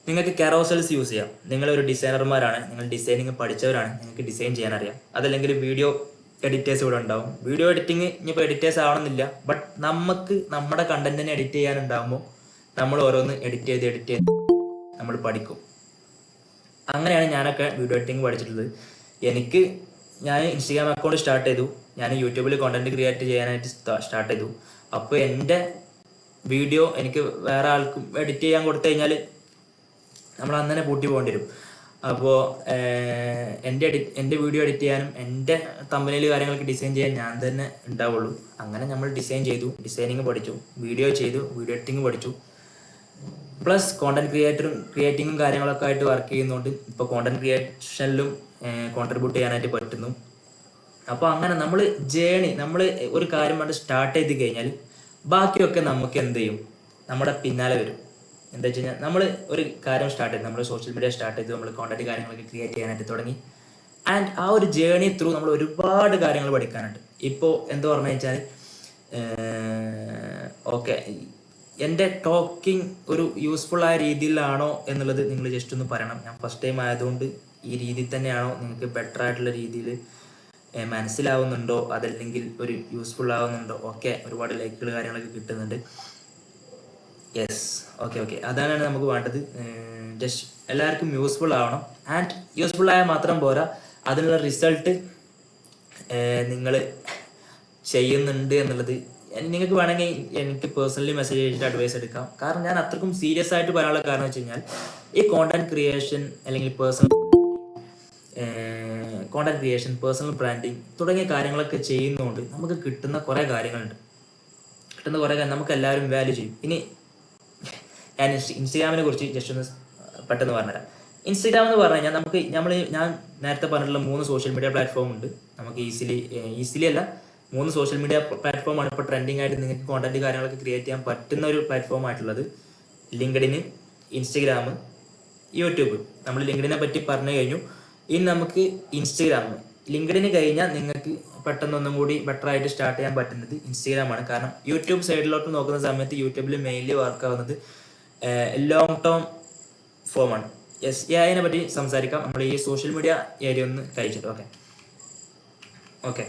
നിങ്ങൾക്ക് കാരോസൽസ് യൂസ് ചെയ്യാം. നിങ്ങളൊരു ഡിസൈനർമാരാണ്, നിങ്ങൾ ഡിസൈനിങ് പഠിച്ചവരാണ്, നിങ്ങൾക്ക് ഡിസൈൻ ചെയ്യാൻ അറിയാം. അതല്ലെങ്കിൽ വീഡിയോ എഡിറ്റേഴ്സ് ഇവിടെ ഉണ്ടാവും. വീഡിയോ എഡിറ്റിങ് ഇനിയിപ്പോൾ എഡിറ്റേഴ്സ് ആവണമെന്നില്ല, ബട്ട് നമുക്ക് നമ്മുടെ കണ്ടന്റിനെ എഡിറ്റ് ചെയ്യാനുണ്ടാകുമ്പോൾ നമ്മൾ ഓരോന്ന് എഡിറ്റ് ചെയ്ത് നമ്മൾ പഠിക്കും. അങ്ങനെയാണ് ഞാനൊക്കെ വീഡിയോ എഡിറ്റിംഗ് പഠിച്ചിട്ടുള്ളത്. ഞാൻ ഇൻസ്റ്റഗ്രാം അക്കൗണ്ട് സ്റ്റാർട്ട് ചെയ്തു, ഞാൻ യൂട്യൂബിൽ കോണ്ടന്റ് ക്രിയേറ്റ് ചെയ്യാനായിട്ട് സ്റ്റാർട്ട് ചെയ്തു. അപ്പോൾ എൻ്റെ വീഡിയോ എനിക്ക് വേറെ ആൾക്കും എഡിറ്റ് ചെയ്യാൻ കൊടുത്തു കഴിഞ്ഞാൽ നമ്മൾ അന്നേനെ പൂട്ടി പോകേണ്ടി വരും. അപ്പോൾ എൻ്റെ വീഡിയോ എഡിറ്റ് ചെയ്യാനും എൻ്റെ തമ്പനയിൽ കാര്യങ്ങളൊക്കെ ഡിസൈൻ ചെയ്യാൻ ഞാൻ തന്നെ ഉണ്ടാവുള്ളൂ. അങ്ങനെ നമ്മൾ ഡിസൈനിങ് പഠിച്ചു, വീഡിയോ എഡിറ്റിംഗ് പഠിച്ചു. പ്ലസ് കോണ്ടന്റ് ക്രിയേറ്റിങ്ങും കാര്യങ്ങളൊക്കെ ആയിട്ട് വർക്ക് ചെയ്യുന്നതുകൊണ്ട് ഇപ്പോൾ കോണ്ടന്റ് ക്രിയേഷനിലും കോൺട്രിബ്യൂട്ട് ചെയ്യാനായിട്ട് പറ്റുന്നു. അപ്പോൾ അങ്ങനെ നമ്മൾ ഒരു കാര്യം കൊണ്ട് സ്റ്റാർട്ട് ചെയ്ത് കഴിഞ്ഞാൽ ബാക്കിയൊക്കെ നമുക്ക് എന്ത് ചെയ്യും, നമ്മുടെ പിന്നാലെ വരും. എന്താ വെച്ച് കഴിഞ്ഞാൽ നമ്മൾ ഒരു കാര്യം സ്റ്റാർട്ട് ചെയ്തു, നമ്മൾ സോഷ്യൽ മീഡിയ സ്റ്റാർട്ട് ചെയ്തു, നമ്മൾ കോണ്ടന്റ് കാര്യങ്ങളൊക്കെ ക്രിയേറ്റ് ചെയ്യാനായിട്ട് തുടങ്ങി. ആൻഡ് ആ ഒരു ജേണി ത്രൂ നമ്മൾ ഒരുപാട് കാര്യങ്ങൾ പഠിക്കാനുണ്ട്. ഇപ്പോൾ എന്താ പറഞ്ഞു വെച്ചാൽ ഓക്കെ, എൻ്റെ ടോക്കിംഗ് ഒരു യൂസ്ഫുൾ ആയ രീതിയിലാണോ എന്നുള്ളത് നിങ്ങൾ ജസ്റ്റ് ഒന്ന് പറയണം. ഞാൻ ഫസ്റ്റ് ടൈം ആയതുകൊണ്ട് ഈ രീതിയിൽ തന്നെയാണോ, നിങ്ങൾക്ക് ബെറ്റർ ആയിട്ടുള്ള രീതിയിൽ മനസ്സിലാവുന്നുണ്ടോ, അതല്ലെങ്കിൽ ഒരു യൂസ്ഫുൾ ആവുന്നുണ്ടോ? ഓക്കെ, ഒരുപാട് ലൈക്കുകൾ കാര്യങ്ങളൊക്കെ കിട്ടുന്നുണ്ട്. യെസ്, ഓക്കെ, അതാണ് നമുക്ക് വേണ്ടത്. ജസ്റ്റ് എല്ലാവർക്കും യൂസ്ഫുൾ ആവണം. ആൻഡ് യൂസ്ഫുൾ ആയാൽ മാത്രം പോരാ, അതിനുള്ള റിസൾട്ട് നിങ്ങൾ ചെയ്യുന്നുണ്ട് എന്നുള്ളത് നിങ്ങൾക്ക് വേണമെങ്കിൽ എനിക്ക് പേഴ്സണലി മെസ്സേജ് ചെയ്തിട്ട് അഡ്വൈസ് എടുക്കാം. കാരണം ഞാൻ അത്രക്കും സീരിയസ് ആയിട്ട് പറയാനുള്ള കാരണം വെച്ച് കഴിഞ്ഞാൽ ഈ കോണ്ടന്റ് ക്രിയേഷൻ അല്ലെങ്കിൽ പേഴ്സണൽ പേഴ്സണൽ ബ്രാൻഡിങ് തുടങ്ങിയ കാര്യങ്ങളൊക്കെ ചെയ്യുന്നതുകൊണ്ട് നമുക്ക് കിട്ടുന്ന കുറേ കാര്യങ്ങളുണ്ട്. നമുക്ക് എല്ലാവരും വാല്യൂ ചെയ്യും. ഇനി ഞാൻ ഇൻസ്റ്റഗ്രാമിനെ കുറിച്ച് ജസ്റ്റ് ഒന്ന് പെട്ടെന്ന് പറഞ്ഞുതരാം. ഇൻസ്റ്റഗ്രാം എന്ന് പറഞ്ഞു കഴിഞ്ഞാൽ ഞാൻ നേരത്തെ പറഞ്ഞിട്ടുള്ള 3 സോഷ്യൽ മീഡിയ പ്ലാറ്റ്ഫോം ഉണ്ട്. നമുക്ക് ഈസിലി അല്ല, 3 സോഷ്യൽ മീഡിയ പ്ലാറ്റ്ഫോമാണ് ഇപ്പോൾ ട്രെൻഡിങ് ആയിട്ട് നിങ്ങൾക്ക് കോണ്ടന്റ് കാര്യങ്ങളൊക്കെ ക്രിയേറ്റ് ചെയ്യാൻ പറ്റുന്ന ഒരു പ്ലാറ്റ്ഫോം ആയിട്ടുള്ളത്. ലിങ്ക്ഡിന്, ഇൻസ്റ്റഗ്രാം, യൂട്യൂബ്. നമ്മൾ ലിങ്ക്ഡിനെ പറ്റി പറഞ്ഞു കഴിഞ്ഞു. ഇനി നമുക്ക് ഇൻസ്റ്റഗ്രാം. ലിങ്ക്ഡിന് കഴിഞ്ഞാൽ നിങ്ങൾക്ക് പെട്ടെന്ന് ഒന്നും കൂടി ബെറ്റർ ആയിട്ട് സ്റ്റാർട്ട് ചെയ്യാൻ പറ്റുന്നത് ഇൻസ്റ്റഗ്രാമാണ്. കാരണം യൂട്യൂബ് സൈഡിലോട്ട് നോക്കുന്ന സമയത്ത് യൂട്യൂബിൽ മെയിൻലി വർക്ക് ആവുന്നത് ലോങ് ടേം ഫോമാണ്. യെസ്, അതിനെ പറ്റി സംസാരിക്കാം. നമ്മൾ ഈ സോഷ്യൽ മീഡിയ ഏരിയ ഒന്ന് കഴിച്ചിട്ട്. ഓക്കെ,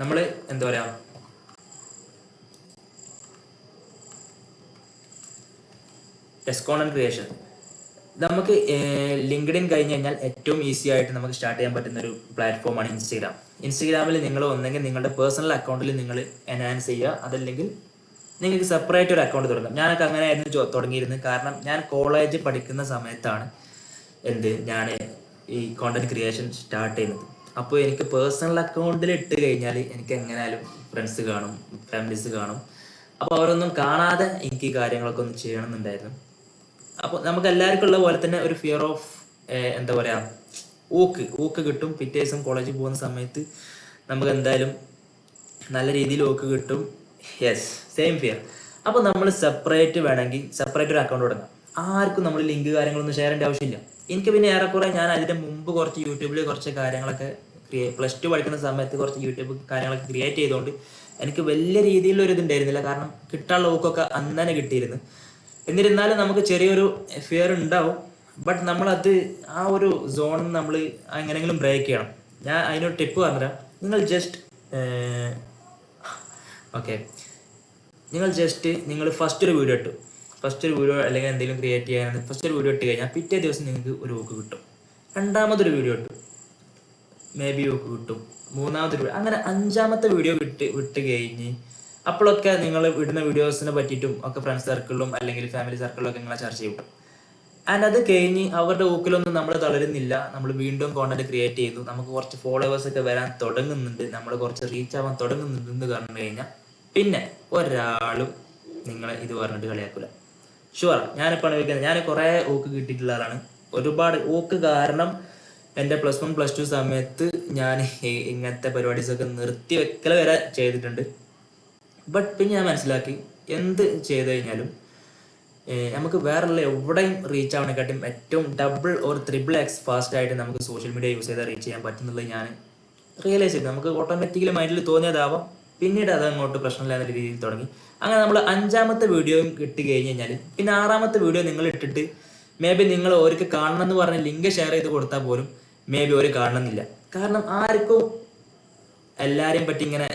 നമ്മൾ എന്താ പറയുക, കോണ്ടന്റ് ക്രിയേഷൻ നമുക്ക് ലിങ്ക്ഡിൻ കഴിഞ്ഞ് കഴിഞ്ഞാൽ ഏറ്റവും ഈസി ആയിട്ട് നമുക്ക് സ്റ്റാർട്ട് ചെയ്യാൻ പറ്റുന്ന ഒരു പ്ലാറ്റ്ഫോമാണ് ഇൻസ്റ്റഗ്രാം. ഇൻസ്റ്റഗ്രാമിൽ നിങ്ങൾ ഒന്നെങ്കിൽ നിങ്ങളുടെ പേഴ്സണൽ അക്കൗണ്ടിൽ നിങ്ങൾ എൻഹാൻസ് ചെയ്യുക, അതല്ലെങ്കിൽ നിങ്ങൾക്ക് സെപ്പറേറ്റ് ഒരു അക്കൗണ്ട് തുടങ്ങാം. ഞാനൊക്കെ അങ്ങനെയായിരുന്നു തുടങ്ങിയിരുന്നത്. കാരണം ഞാൻ കോളേജ് പഠിക്കുന്ന സമയത്താണ് ഞാൻ ഈ കോണ്ടന്റ് ക്രിയേഷൻ സ്റ്റാർട്ട് ചെയ്യുന്നത്. അപ്പോൾ എനിക്ക് പേഴ്സണൽ അക്കൗണ്ടിൽ ഇട്ട് കഴിഞ്ഞാൽ എനിക്ക് എങ്ങനെയാലും ഫ്രണ്ട്സ് കാണും, ഫാമിലീസ് കാണും. അപ്പോൾ അവരൊന്നും കാണാതെ എനിക്ക് ഈ കാര്യങ്ങളൊക്കെ ഒന്ന് ചെയ്യണമെന്നുണ്ടായിരുന്നു. അപ്പോൾ നമുക്ക് എല്ലാവർക്കും ഉള്ള പോലെ തന്നെ ഒരു ഫിയർ ഓഫ് എന്താ പറയുക, ഊക്ക് കിട്ടും. പിറ്റേ ദിവസം കോളേജിൽ പോകുന്ന സമയത്ത് നമുക്ക് എന്തായാലും നല്ല രീതിയിൽ ഊക്ക് കിട്ടും. Yes, same fear. അപ്പോൾ നമ്മൾ സെപ്പറേറ്റ് ഒരു അക്കൗണ്ട് തുടങ്ങാം. ആർക്കും നമ്മൾ ലിങ്ക് കാര്യങ്ങളൊന്നും ഷെയർ ചെയ്യേണ്ട ആവശ്യമില്ല. എനിക്ക് പിന്നെ ഏറെക്കുറെ ഞാൻ അതിൻ്റെ മുമ്പ് കുറച്ച് യൂട്യൂബിൽ കുറച്ച് കാര്യങ്ങളൊക്കെ +2 പഠിക്കുന്ന സമയത്ത് കുറച്ച് യൂട്യൂബ് കാര്യങ്ങളൊക്കെ ക്രിയേറ്റ് ചെയ്തുകൊണ്ട് എനിക്ക് വലിയ രീതിയിലൊരു ഇതുണ്ടായിരുന്നില്ല. കാരണം കിട്ടാനുള്ള ഊക്കൊക്കെ അന്ന് തന്നെ കിട്ടിയിരുന്നു. എന്നിരുന്നാലും നമുക്ക് ചെറിയൊരു ഫിയർ ഉണ്ടാവും. ബട്ട് നമ്മളത് ആ ഒരു സോണിൽ നമ്മൾ എങ്ങനെയെങ്കിലും ബ്രേക്ക് ചെയ്യണം. ഞാൻ അതിനൊരു ടിപ്പ് പറഞ്ഞുതരാം. നിങ്ങൾ ഫസ്റ്റ് ഒരു വീഡിയോ അല്ലെങ്കിൽ എന്തെങ്കിലും ക്രിയേറ്റ് ചെയ്യാൻ ഫസ്റ്റ് ഒരു വീഡിയോ ഇട്ട് കഴിഞ്ഞാൽ പിറ്റേ ദിവസം നിങ്ങൾക്ക് ഒരു ഊക്ക് കിട്ടും. രണ്ടാമതൊരു വീഡിയോ ഇട്ടു, മേ ബി ഊക്ക് കിട്ടും. മൂന്നാമത്തെ വീഡിയോ, അങ്ങനെ 5ാമത്തെ വീഡിയോ വിട്ട് കഴിഞ്ഞ് അപ്പോഴൊക്കെ നിങ്ങൾ ഇടുന്ന വീഡിയോസിനെ പറ്റിയിട്ടും ഒക്കെ ഫ്രണ്ട്സ് സർക്കിളിലും അല്ലെങ്കിൽ ഫാമിലി സർക്കിളിലും ഒക്കെ നിങ്ങളെ ചർച്ച ചെയ്യും. ആൻഡ് അത് കഴിഞ്ഞ് അവരുടെ ഊക്കിലൊന്നും നമ്മൾ തളരുന്നില്ല. നമ്മൾ വീണ്ടും കോണ്ടന്റ് ക്രിയേറ്റ് ചെയ്തു, നമുക്ക് കുറച്ച് ഫോളോവേഴ്സ് ഒക്കെ വരാൻ തുടങ്ങുന്നുണ്ട്, നമ്മൾ കുറച്ച് റീച്ച് ആവാൻ തുടങ്ങുന്നുണ്ട് എന്ന് പറഞ്ഞു കഴിഞ്ഞാൽ പിന്നെ ഒരാളും നിങ്ങളെ ഇത് പറഞ്ഞിട്ട് കളിയാക്കില്ല. ഷുവർ, ഞാനിപ്പോൾ ഞാൻ കുറേ ഊക്ക് കിട്ടിയിട്ടുള്ള ആളാണ്. ഒരുപാട് ഊക്ക് കാരണം എൻ്റെ +1 +2 സമയത്ത് ഞാൻ ഇങ്ങനത്തെ പരിപാടീസൊക്കെ നിർത്തി വെക്കൽ വരെ ചെയ്തിട്ടുണ്ട്. ബട്ട് പിന്നെ ഞാൻ മനസ്സിലാക്കി, എന്ത് ചെയ്ത് കഴിഞ്ഞാലും നമുക്ക് വേറെയുള്ള എവിടെയും റീച്ച് ആവണേക്കാട്ടും ഏറ്റവും ഡബിൾ ഓർ 3x ഫാസ്റ്റായിട്ട് നമുക്ക് സോഷ്യൽ മീഡിയ യൂസ് ചെയ്താൽ റീച്ച് ചെയ്യാൻ പറ്റുന്നുള്ളത് ഞാൻ റിയലൈസ് ചെയ്തു. നമുക്ക് ഓട്ടോമാറ്റിക്കലി മൈൻഡിൽ തോന്നിയതാവാം, പിന്നീട് അത് അങ്ങോട്ട് പ്രശ്നമില്ലാത്ത രീതിയിൽ തുടങ്ങി. അങ്ങനെ നമ്മൾ 5ാമത്തെ വീഡിയോയും ഇട്ട് കഴിഞ്ഞ് കഴിഞ്ഞാൽ പിന്നെ 6ാമത്തെ വീഡിയോ നിങ്ങൾ ഇട്ടിട്ട് മേ ബി നിങ്ങൾ ഓർക്ക് കാണണം എന്ന് പറഞ്ഞ് ലിങ്ക് ഷെയർ ചെയ്ത് കൊടുത്താൽ പോലും മേ ബി ഒരു കാണണമെന്നില്ല. കാരണം ആർക്കും എല്ലാവരെയും പറ്റി ഇങ്ങനെ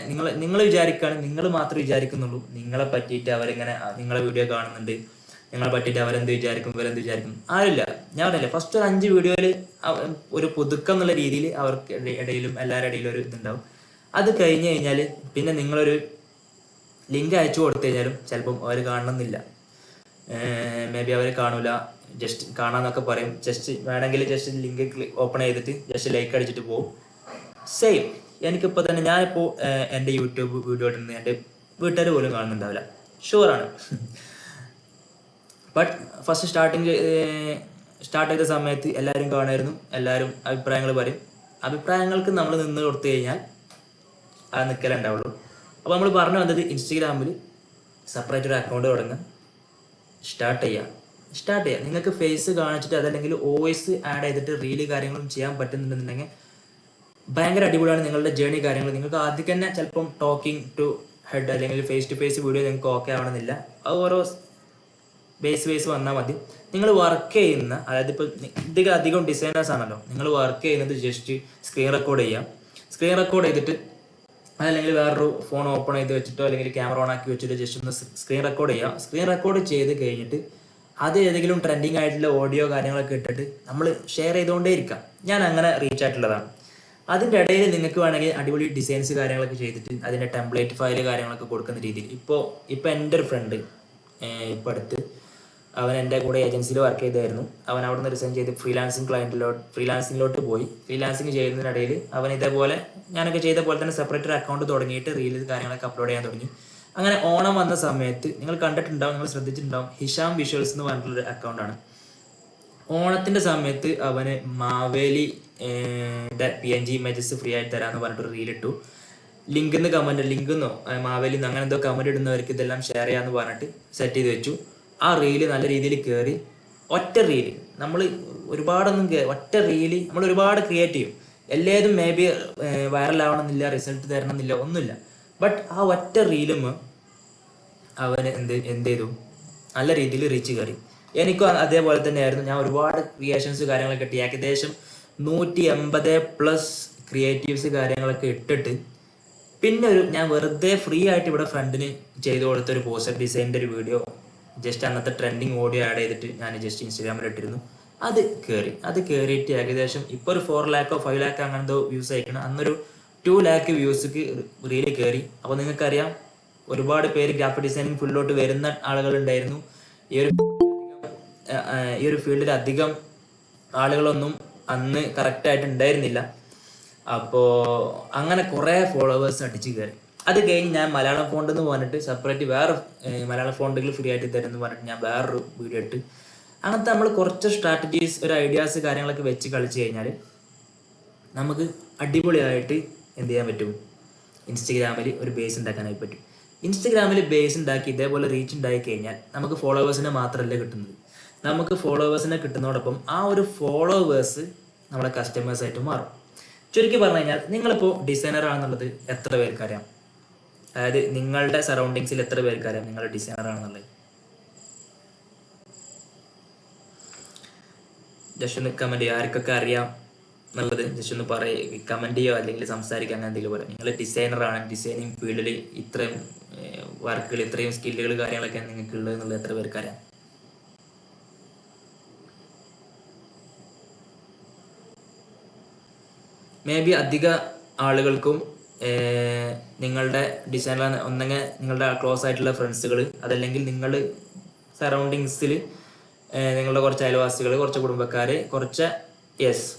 നിങ്ങൾ വിചാരിക്കുകയാണ്, നിങ്ങൾ മാത്രമേ വിചാരിക്കുന്നുള്ളൂ നിങ്ങളെ പറ്റിയിട്ട് അവരിങ്ങനെ നിങ്ങളെ വീഡിയോ കാണുന്നുണ്ട്, നിങ്ങളെ പറ്റിയിട്ട് ഇവരെന്ത് വിചാരിക്കും. ആരില്ല. ഞാൻ പറഞ്ഞില്ല, ഫസ്റ്റ് ഒരു 5 വീഡിയോയിൽ ഒരു പുതുക്കം എന്നുള്ള രീതിയിൽ അവർക്ക് ഇടയിലും എല്ലാവരുടെ ഇടയിലും ഒരു ഇതുണ്ടാവും. അത് കഴിഞ്ഞ് കഴിഞ്ഞാൽ പിന്നെ നിങ്ങളൊരു ലിങ്ക് അയച്ചു കൊടുത്തു കഴിഞ്ഞാലും ചിലപ്പം അവർ കാണണമെന്നില്ല. മേ ബി അവർ കാണൂല, ജസ്റ്റ് കാണാന്നൊക്കെ പറയും. വേണമെങ്കിൽ ലിങ്ക് ഓപ്പൺ ചെയ്തിട്ട് ലൈക്ക് അടിച്ചിട്ട് പോകും. സെയിം എനിക്കിപ്പോൾ തന്നെ ഞാനിപ്പോൾ എൻ്റെ യൂട്യൂബ് വീഡിയോ ഇടുന്നത് എൻ്റെ വീട്ടുകാർ പോലും കാണുന്നുണ്ടാവില്ല, ഷുവറാണ്. ബട്ട് ഫസ്റ്റ് സ്റ്റാർട്ട് ചെയ്ത സമയത്ത് എല്ലാവരും കാണുമായിരുന്നു, എല്ലാവരും അഭിപ്രായങ്ങൾ പറയും. അഭിപ്രായങ്ങൾക്ക് നമ്മൾ നിന്ന് കൊടുത്തു കഴിഞ്ഞാൽ അത് നിൽക്കലുണ്ടാവുള്ളൂ. അപ്പോൾ നമ്മൾ പറഞ്ഞു വന്നത് ഇൻസ്റ്റഗ്രാമിൽ സെപ്പറേറ്റ് ഒരു അക്കൗണ്ട് തുടങ്ങുക, സ്റ്റാർട്ട് ചെയ്യുക. സ്റ്റാർട്ട് ചെയ്യാം. നിങ്ങൾക്ക് ഫേസ് കാണിച്ചിട്ട് അതല്ലെങ്കിൽ വോയിസ് ആഡ് ചെയ്തിട്ട് റീല് കാര്യങ്ങളും ചെയ്യാൻ പറ്റുന്നുണ്ടെന്നുണ്ടെങ്കിൽ ഭയങ്കര അടിപൊളിയാണ് നിങ്ങളുടെ ജേണി കാര്യങ്ങൾ. നിങ്ങൾക്ക് ആദ്യം തന്നെ ചിലപ്പം ടോക്കിംഗ് ടു ഹെഡ് അല്ലെങ്കിൽ ഫേസ് ടു ഫേസ് വീഡിയോ നിങ്ങൾക്ക് ഓക്കെ ആവണമെന്നില്ല. അത് ഓരോ ബേസ് വന്നാൽ മതി. നിങ്ങൾ വർക്ക് ചെയ്യുന്ന, അതായത് ഇപ്പോൾ ഇത് അധികം ഡിസൈനേഴ്സ് ആണല്ലോ, നിങ്ങൾ വർക്ക് ചെയ്യുന്നത് ജസ്റ്റ് സ്ക്രീൻ റെക്കോർഡ് ചെയ്യാം. സ്ക്രീൻ റെക്കോർഡ് ചെയ്തിട്ട് അതല്ലെങ്കിൽ വേറൊരു ഫോൺ ഓപ്പൺ ചെയ്ത് വെച്ചിട്ടോ അല്ലെങ്കിൽ ക്യാമറ ഓൺ ആക്കി വെച്ചിട്ട് ജസ്റ്റ് ഒന്ന് സ്ക്രീൻ റെക്കോർഡ് ചെയ്യാം. സ്ക്രീൻ റെക്കോർഡ് ചെയ്ത് കഴിഞ്ഞിട്ട് അത് ഏതെങ്കിലും ട്രെൻഡിങ് ആയിട്ടുള്ള ഓഡിയോ കാര്യങ്ങളൊക്കെ ഇട്ടിട്ട് നമ്മൾ ഷെയർ ചെയ്തുകൊണ്ടേ ഇരിക്കാം. ഞാൻ അങ്ങനെ റീച്ച് ആയിട്ടുള്ളതാണ്. അതിൻ്റെ ഇടയിൽ നിങ്ങൾക്ക് വേണമെങ്കിൽ അടിപൊളി ഡിസൈൻസ് കാര്യങ്ങളൊക്കെ ചെയ്തിട്ട് അതിൻ്റെ ടെംപ്ലേറ്റ് ഫയൽ കാര്യങ്ങളൊക്കെ കൊടുക്കുന്ന രീതിയിൽ ഇപ്പോൾ എൻ്റെ ഒരു ഫ്രണ്ട് ഇപ്പം അടുത്ത് അവൻ എൻ്റെ കൂടെ ഏജൻസിയിൽ വർക്ക് ചെയ്തായിരുന്നു. അവൻ അവിടെ നിന്ന് റിസൈൻ ചെയ്ത് ഫ്രീലാൻസിങ്ങിലോട്ട് പോയി. ഫ്രീലാൻസിങ് ചെയ്യുന്നതിനിടയിൽ അവൻ ഇതേപോലെ ഞാനൊക്കെ ചെയ്ത പോലെ തന്നെ സെപ്പറേറ്റ് ഒരു അക്കൗണ്ട് തുടങ്ങിയിട്ട് റീൽസ് കാര്യങ്ങളൊക്കെ അപ്ലോഡ് ചെയ്യാൻ തുടങ്ങി. അങ്ങനെ ഓണം വന്ന സമയത്ത് നിങ്ങൾ കണ്ടിട്ടുണ്ടാവും, നിങ്ങൾ ശ്രദ്ധിച്ചിട്ടുണ്ടാവും, ഹിഷാം വിഷ്വൽസ് എന്ന് പറഞ്ഞിട്ടുള്ളൊരു അക്കൗണ്ടാണ്. ഓണത്തിൻ്റെ സമയത്ത് അവന് മാവേലി PNG ഇമേജസ് ഫ്രീ ആയിട്ട് തരാമെന്ന് പറഞ്ഞിട്ട് റീൽ ഇട്ടു. ലിങ്കെന്ന് കമൻറ്റ്, ലിങ്കെന്നോ മാവേലിന്നോ അങ്ങനെ എന്തോ കമൻറ്റ് ഇടുന്നവർക്ക് ഇതെല്ലാം ഷെയർ ചെയ്യാമെന്ന് പറഞ്ഞിട്ട് സെറ്റ് ചെയ്ത് വെച്ചു. ആ റീല് നല്ല രീതിയിൽ കയറി. ഒറ്റ റീല് നമ്മൾ ഒരുപാടൊന്നും ഒറ്റ റീല് നമ്മൾ ഒരുപാട് ക്രിയേറ്റ് ചെയ്യും. എല്ലാതും മേ ബി വൈറലാവണമെന്നില്ല, റിസൾട്ട് തരണമെന്നില്ല, ഒന്നുമില്ല. ബട്ട് ആ ഒറ്റ റീലും അവന് എന്ത് ചെയ്തു, നല്ല രീതിയിൽ റീച്ച് കയറി. എനിക്കും അതേപോലെ തന്നെയായിരുന്നു. ഞാൻ ഒരുപാട് ക്രിയേഷൻസ് കാര്യങ്ങളൊക്കെ ഇട്ട് ഏകദേശം 180+ ക്രിയേറ്റീവ്സ് കാര്യങ്ങളൊക്കെ ഇട്ടിട്ട് പിന്നെ ഞാൻ വെറുതെ ഫ്രീ ആയിട്ട് ഇവിടെ ഫ്രണ്ടിന് ചെയ്തു കൊടുത്തൊരു പോസ്റ്റർ ഡിസൈനിൻ്റെ ഒരു വീഡിയോ ജസ്റ്റ് അന്നത്തെ ട്രെൻഡിങ് ഓഡിയോ ആഡ് ചെയ്തിട്ട് ഞാൻ ജസ്റ്റ് ഇൻസ്റ്റാഗ്രാമിൽ ഇട്ടിരുന്നു. അത് കയറിയിട്ട് ഏകദേശം ഇപ്പോൾ ഒരു 4 lakhോ 5 lakh അങ്ങനത്തെ വ്യൂസ് അയക്കണം. അന്നൊരു 2 lakh വ്യൂസ്ക്ക് റീല് കയറി. അപ്പോൾ നിങ്ങൾക്കറിയാം ഒരുപാട് പേര് ഗ്രാഫിക് ഡിസൈനിങ് ഫീൽഡിലോട്ട് വരുന്ന ആളുകളുണ്ടായിരുന്നു. ഈ ഒരു ഫീൽഡിൽ അധികം ആളുകളൊന്നും അന്ന് കറക്റ്റായിട്ട് ഉണ്ടായിരുന്നില്ല. അപ്പോൾ അങ്ങനെ കുറേ ഫോളോവേഴ്സ് അടിച്ച് കയറി. അത് കഴിഞ്ഞ് ഞാൻ മലയാളം ഫോണ്ട് എന്ന് പറഞ്ഞിട്ട് സെപ്പറേറ്റ് വേറെ മലയാളം ഫോണ്ടുകൾ ഫ്രീ ആയിട്ട് തരുമെന്ന് പറഞ്ഞിട്ട് ഞാൻ വേറൊരു വീഡിയോ ഇട്ട്. അങ്ങനത്തെ നമ്മൾ കുറച്ച് സ്ട്രാറ്റജീസ്, ഒരു ഐഡിയാസ് കാര്യങ്ങളൊക്കെ വെച്ച് കളിച്ച് കഴിഞ്ഞാൽ നമുക്ക് അടിപൊളിയായിട്ട് എന്ത് ചെയ്യാൻ പറ്റും, ഇൻസ്റ്റഗ്രാമിൽ ഒരു ബേസ് ഉണ്ടാക്കാനായി പറ്റും. ഇൻസ്റ്റഗ്രാമിൽ ബേസ് ഉണ്ടാക്കി ഇതേപോലെ റീച്ച് ഉണ്ടായി കഴിഞ്ഞാൽ നമുക്ക് ഫോളോവേഴ്സിനെ മാത്രമല്ല കിട്ടുന്നത്, നമുക്ക് ഫോളോവേഴ്സിനെ കിട്ടുന്നതോടൊപ്പം ആ ഒരു ഫോളോവേഴ്സ് നമ്മുടെ കസ്റ്റമേഴ്സായിട്ട് മാറും. ചുരുക്കി പറഞ്ഞു കഴിഞ്ഞാൽ നിങ്ങളിപ്പോൾ ഡിസൈനർ ആണെന്നുള്ളത് എത്ര പേർക്കറിയാം? അതായത് നിങ്ങളുടെ സറൗണ്ടിങ്സിൽ എത്ര പേർക്കറിയാം നിങ്ങൾ ഡിസൈനർ ആണെന്നുള്ളത്? ജസ്റ്റ് ഒന്ന് കമൻറ്റ് ചെയ്യുക. ആർക്കൊക്കെ അറിയാം എന്നുള്ളത് ജസ്റ്റ് ഒന്ന് കമൻറ്റ് ചെയ്യുക, അല്ലെങ്കിൽ സംസാരിക്കുക, അങ്ങനെ എന്തെങ്കിലും പറയാം. നിങ്ങൾ ഡിസൈനറാണ്, ഡിസൈനിങ് ഫീൽഡിൽ ഇത്രയും വർക്കുകൾ, ഇത്രയും സ്കില്ലുകൾ കാര്യങ്ങളൊക്കെ നിങ്ങൾക്ക് ഉള്ളത് എന്നുള്ളത് എത്ര പേർക്കറിയാം? മേ ബി അധിക ആളുകൾക്കും നിങ്ങളുടെ ഡിസൈനർ ഒന്നെങ്കിൽ നിങ്ങളുടെ ക്ലോസ് ആയിട്ടുള്ള ഫ്രണ്ട്സുകൾ, അതല്ലെങ്കിൽ നിങ്ങൾ സറൗണ്ടിങ്സിൽ നിങ്ങളുടെ കുറച്ച് അയൽവാസികൾ, കുറച്ച് കുടുംബക്കാർ,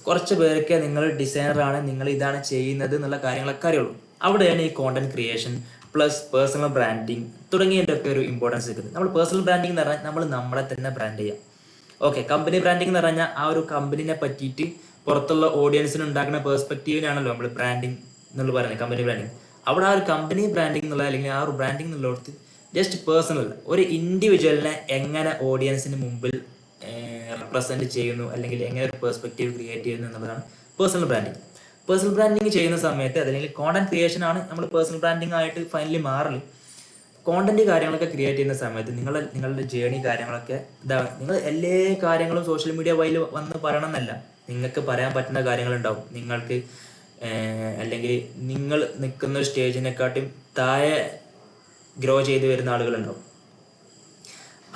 കുറച്ച് പേർക്ക് നിങ്ങൾ ഡിസൈനറാണ്, നിങ്ങൾ ഇതാണ് ചെയ്യുന്നത് എന്നുള്ള കാര്യങ്ങളൊക്കെ അറിയുള്ളൂ. അവിടെയാണ് ഈ content creation plus personal branding തുടങ്ങിയതിൻ്റെയൊക്കെ ഒരു ഇമ്പോർട്ടൻസ് കിട്ടുന്നത്. നമ്മൾ പേഴ്സണൽ ബ്രാൻഡിങ് എന്ന് പറഞ്ഞാൽ നമ്മൾ നമ്മളെ തന്നെ ബ്രാൻഡ് ചെയ്യാം. ഓക്കെ, കമ്പനി ബ്രാൻഡിങ് എന്ന് പറഞ്ഞാൽ ആ ഒരു കമ്പനിനെ പറ്റിയിട്ട് പുറത്തുള്ള ഓഡിയൻസിന് ഉണ്ടാക്കുന്ന പേഴ്സ്പെക്റ്റീവിനാണല്ലോ നമ്മൾ ബ്രാൻഡിങ് എന്നുള്ള പറയുന്നത്, കമ്പനി ബ്രാൻഡിങ്. അവിടെ ആ ഒരു കമ്പനി ബ്രാൻഡിങ് എന്നുള്ള അല്ലെങ്കിൽ ആ ഒരു ബ്രാൻഡിങ് എന്നുള്ളടത്ത് ജസ്റ്റ് പേഴ്സണൽ ഒരു ഇൻഡിവിജ്വലിനെ എങ്ങനെ ഓഡിയൻസിന് മുമ്പിൽ റെപ്രസെൻറ്റ് ചെയ്യുന്നു, അല്ലെങ്കിൽ എങ്ങനെ ഒരു പേഴ്സ്പെക്റ്റീവ് ക്രിയേറ്റ് ചെയ്യുന്നു എന്നുള്ളതാണ് പേഴ്സണൽ ബ്രാൻഡിങ്. പേഴ്സണൽ ബ്രാൻഡിങ് ചെയ്യുന്ന സമയത്ത് അതല്ലെങ്കിൽ കോണ്ടന്റ് ക്രിയേഷൻ ആണ് നമ്മൾ പേഴ്സണൽ ബ്രാൻഡിങ് ആയിട്ട് ഫൈനലി മാറല്. കോണ്ടന്റ് കാര്യങ്ങളൊക്കെ ക്രിയേറ്റ് ചെയ്യുന്ന സമയത്ത് നിങ്ങളുടെ ജേണി കാര്യങ്ങളൊക്കെ നിങ്ങൾ എല്ലാ കാര്യങ്ങളും സോഷ്യൽ മീഡിയ വഴി വന്ന് പറയണമെന്നല്ല. നിങ്ങൾക്ക് പറയാൻ പറ്റുന്ന കാര്യങ്ങളുണ്ടാവും. നിങ്ങൾക്ക് അല്ലെങ്കിൽ നിങ്ങൾ നിൽക്കുന്ന ഒരു സ്റ്റേജിനെക്കാട്ടും താഴെ ഗ്രോ ചെയ്ത് വരുന്ന ആളുകളുണ്ടാവും.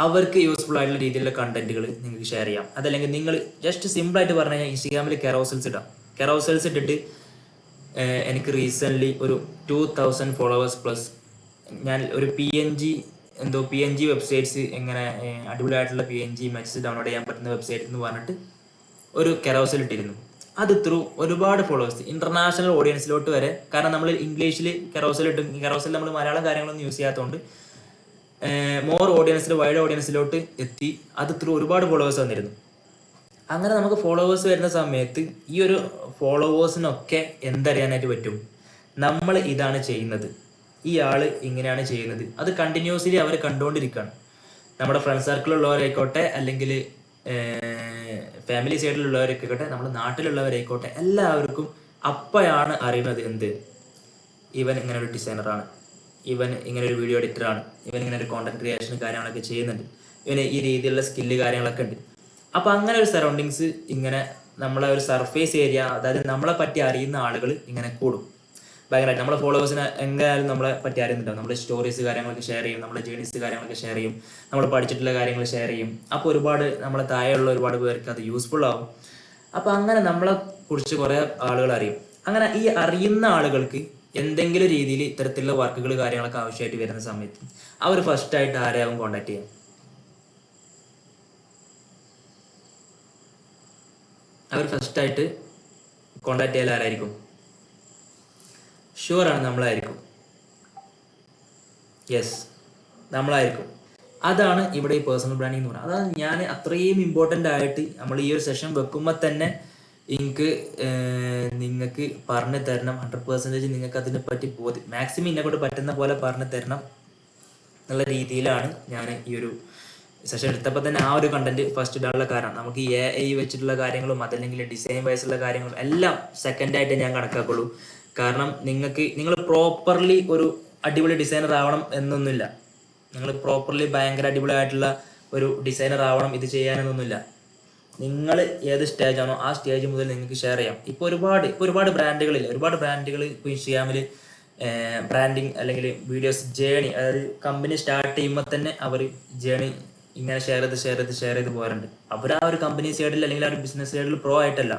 അവർക്ക് യൂസ്ഫുൾ ആയിട്ടുള്ള രീതിയിലുള്ള കണ്ടന്റുകൾ നിങ്ങൾക്ക് ഷെയർ ചെയ്യാം. അതല്ലെങ്കിൽ നിങ്ങൾ ജസ്റ്റ് സിമ്പിളായിട്ട് പറഞ്ഞു കഴിഞ്ഞാൽ ഇൻസ്റ്റാഗ്രാമിൽ കെറോസൽസ് ഇടാം. കെറോസൽസ് ഇട്ടിട്ട് എനിക്ക് റീസെൻ്റ്ലി ഒരു 2000 ഫോളോവേഴ്സ് പ്ലസ് ഞാൻ ഒരു PNG വെബ്സൈറ്റ്സ് എങ്ങനെ അടിപൊളിയായിട്ടുള്ള PNG ഇമേജസ് ഡൗൺലോഡ് ചെയ്യാൻ പറ്റുന്ന വെബ്സൈറ്റ് എന്ന് പറഞ്ഞിട്ട് ഒരു കെറോസൽ ഇട്ടിരുന്നു. അത് ത്രൂ ഒരുപാട് ഫോളോവേഴ്സ് ഇന്റർനാഷണൽ ഓഡിയൻസിലോട്ട് വരെ, കാരണം നമ്മൾ ഇംഗ്ലീഷിൽ കെറോസൽ നമ്മൾ മലയാളം കാര്യങ്ങളൊന്നും യൂസ് ചെയ്യാത്തതുകൊണ്ട് മോർ ഓഡിയൻസിൽ വൈഡ് ഓഡിയൻസിലോട്ട് എത്തി. അത് ത്രൂ ഒരുപാട് ഫോളോവേഴ്സ് വന്നിരുന്നു. അങ്ങനെ നമുക്ക് ഫോളോവേഴ്സ് വരുന്ന സമയത്ത് ഈ ഒരു ഫോളോവേഴ്സിനൊക്കെ എന്തറിയാനായിട്ട് പറ്റും, നമ്മൾ ഇതാണ് ചെയ്യുന്നത്, ഈ ആൾ ഇങ്ങനെയാണ് ചെയ്യുന്നത്, അത് കണ്ടിന്യൂസ്ലി അവർ കണ്ടുകൊണ്ടിരിക്കുകയാണ്. നമ്മുടെ ഫ്രണ്ട് സർക്കിളുള്ളവരായിക്കോട്ടെ, അല്ലെങ്കിൽ ഫാമിലി സൈഡിലുള്ളവരായിക്കോട്ടെ, നമ്മുടെ നാട്ടിലുള്ളവരായിക്കോട്ടെ, എല്ലാവർക്കും അപ്പോഴാണ് അറിയുന്നത് എന്ത്, ഇവൻ ഇങ്ങനെ ഒരു ഡിസൈനറാണ്, ഇവൻ ഇങ്ങനെ ഒരു വീഡിയോ എഡിറ്ററാണ്, ഇവൻ ഇങ്ങനെ ഒരു കോണ്ടന്റ് ക്രിയേഷൻ കാര്യങ്ങളൊക്കെ ചെയ്യുന്നുണ്ട്, ഇവന് ഈ രീതിയിലുള്ള സ്കില്ല് കാര്യങ്ങളൊക്കെ ഉണ്ട്. അപ്പോൾ അങ്ങനെ ഒരു സറൗണ്ടിങ്സ് ഇങ്ങനെ നമ്മളെ ഒരു സർഫേസ് ഏരിയ, അതായത് നമ്മളെ പറ്റി അറിയുന്ന ആളുകൾ ഇങ്ങനെ കൂടും ഭയങ്കരമായിട്ട്. നമ്മളെ ഫോളോവേഴ്സിനെ എങ്ങനെയായാലും നമ്മളെ പറ്റി അറിയുന്നുണ്ടാവും. നമ്മുടെ സ്റ്റോറീസ് കാര്യങ്ങളൊക്കെ ഷെയർ ചെയ്യും, നമ്മുടെ ജേണീസ് കാര്യങ്ങളൊക്കെ ഷെയർ ചെയ്യും, നമ്മൾ പഠിച്ചിട്ടുള്ള കാര്യങ്ങൾ ഷെയർ ചെയ്യും. അപ്പോൾ ഒരുപാട് നമ്മളെ താഴെയുള്ള ഒരുപാട് പേർക്ക് അത് യൂസ്ഫുൾ ആവും. അപ്പോൾ അങ്ങനെ നമ്മളെ കുറിച്ച് കുറേ ആളുകൾ അറിയും. അങ്ങനെ ഈ അറിയുന്ന ആളുകൾക്ക് എന്തെങ്കിലും രീതിയിൽ ഇത്തരത്തിലുള്ള വർക്കുകൾ കാര്യങ്ങളൊക്കെ ആവശ്യമായിട്ട് വരുന്ന സമയത്ത് അവർ ഫസ്റ്റായിട്ട് ആരെയാവും കോൺടാക്ട് ചെയ്യാം? അവർ ഫസ്റ്റായിട്ട് കോൺടാക്ട് ചെയ്യാൻ ആരായിരിക്കും? ഷുവറാണ്, നമ്മളായിരിക്കും. യെസ്, നമ്മളായിരിക്കും. അതാണ് ഇവിടെ ഈ പേഴ്സണൽ ബ്രാൻഡിങ് എന്ന് പറയുന്നത്. അതാണ് ഞാൻ അത്രയും ഇമ്പോർട്ടൻ്റ് ആയിട്ട് നമ്മൾ ഈ ഒരു സെഷൻ വെക്കുമ്പോൾ തന്നെ എനിക്ക് നിങ്ങൾക്ക് പറഞ്ഞു തരണം. 100% നിങ്ങൾക്ക് അതിനെ പറ്റി മാക്സിമം എന്നെ കൊണ്ട് പറ്റുന്ന പോലെ പറഞ്ഞു തരണം എന്നുള്ള രീതിയിലാണ് ഞാൻ ഈ ഒരു സെഷൻ എടുത്തപ്പോൾ തന്നെ ആ ഒരു കണ്ടന്റ് ഫസ്റ്റ് ഇടാനുള്ള കാരണം. നമുക്ക് ഈ AI വെച്ചിട്ടുള്ള കാര്യങ്ങളും അതല്ലെങ്കിൽ ഡിസൈൻ വൈസുള്ള കാര്യങ്ങളും എല്ലാം സെക്കൻഡായിട്ട് ഞാൻ കണക്കാക്കുള്ളൂ. കാരണം നിങ്ങൾ പ്രോപ്പർലി ഒരു അടിപൊളി ഡിസൈനർ ആവണം എന്നൊന്നുമില്ല. നിങ്ങൾ പ്രോപ്പർലി ഭയങ്കര അടിപൊളിയായിട്ടുള്ള ഒരു ഡിസൈനർ ആവണം ഇത് ചെയ്യാനൊന്നുമില്ല. നിങ്ങൾ ഏത് സ്റ്റേജാണോ ആ സ്റ്റേജ് മുതൽ നിങ്ങൾക്ക് ഷെയർ ചെയ്യാം. ഇപ്പോൾ ഒരുപാട് ബ്രാൻഡുകളിൽ ഇപ്പോൾ ഇൻസ്റ്റാഗ്രാമിൽ ബ്രാൻഡിങ് അല്ലെങ്കിൽ വീഡിയോസ് ജേണി, അതായത് കമ്പനി സ്റ്റാർട്ട് ചെയ്യുമ്പോൾ തന്നെ അവർ ജേണി ഇങ്ങനെ ഷെയർ ചെയ്ത് പോകാറുണ്ട്. അവർ ആ ഒരു കമ്പനി സൈഡിൽ അല്ലെങ്കിൽ ആ ഒരു ബിസിനസ് സൈഡിൽ പ്രോ ആയിട്ടല്ല,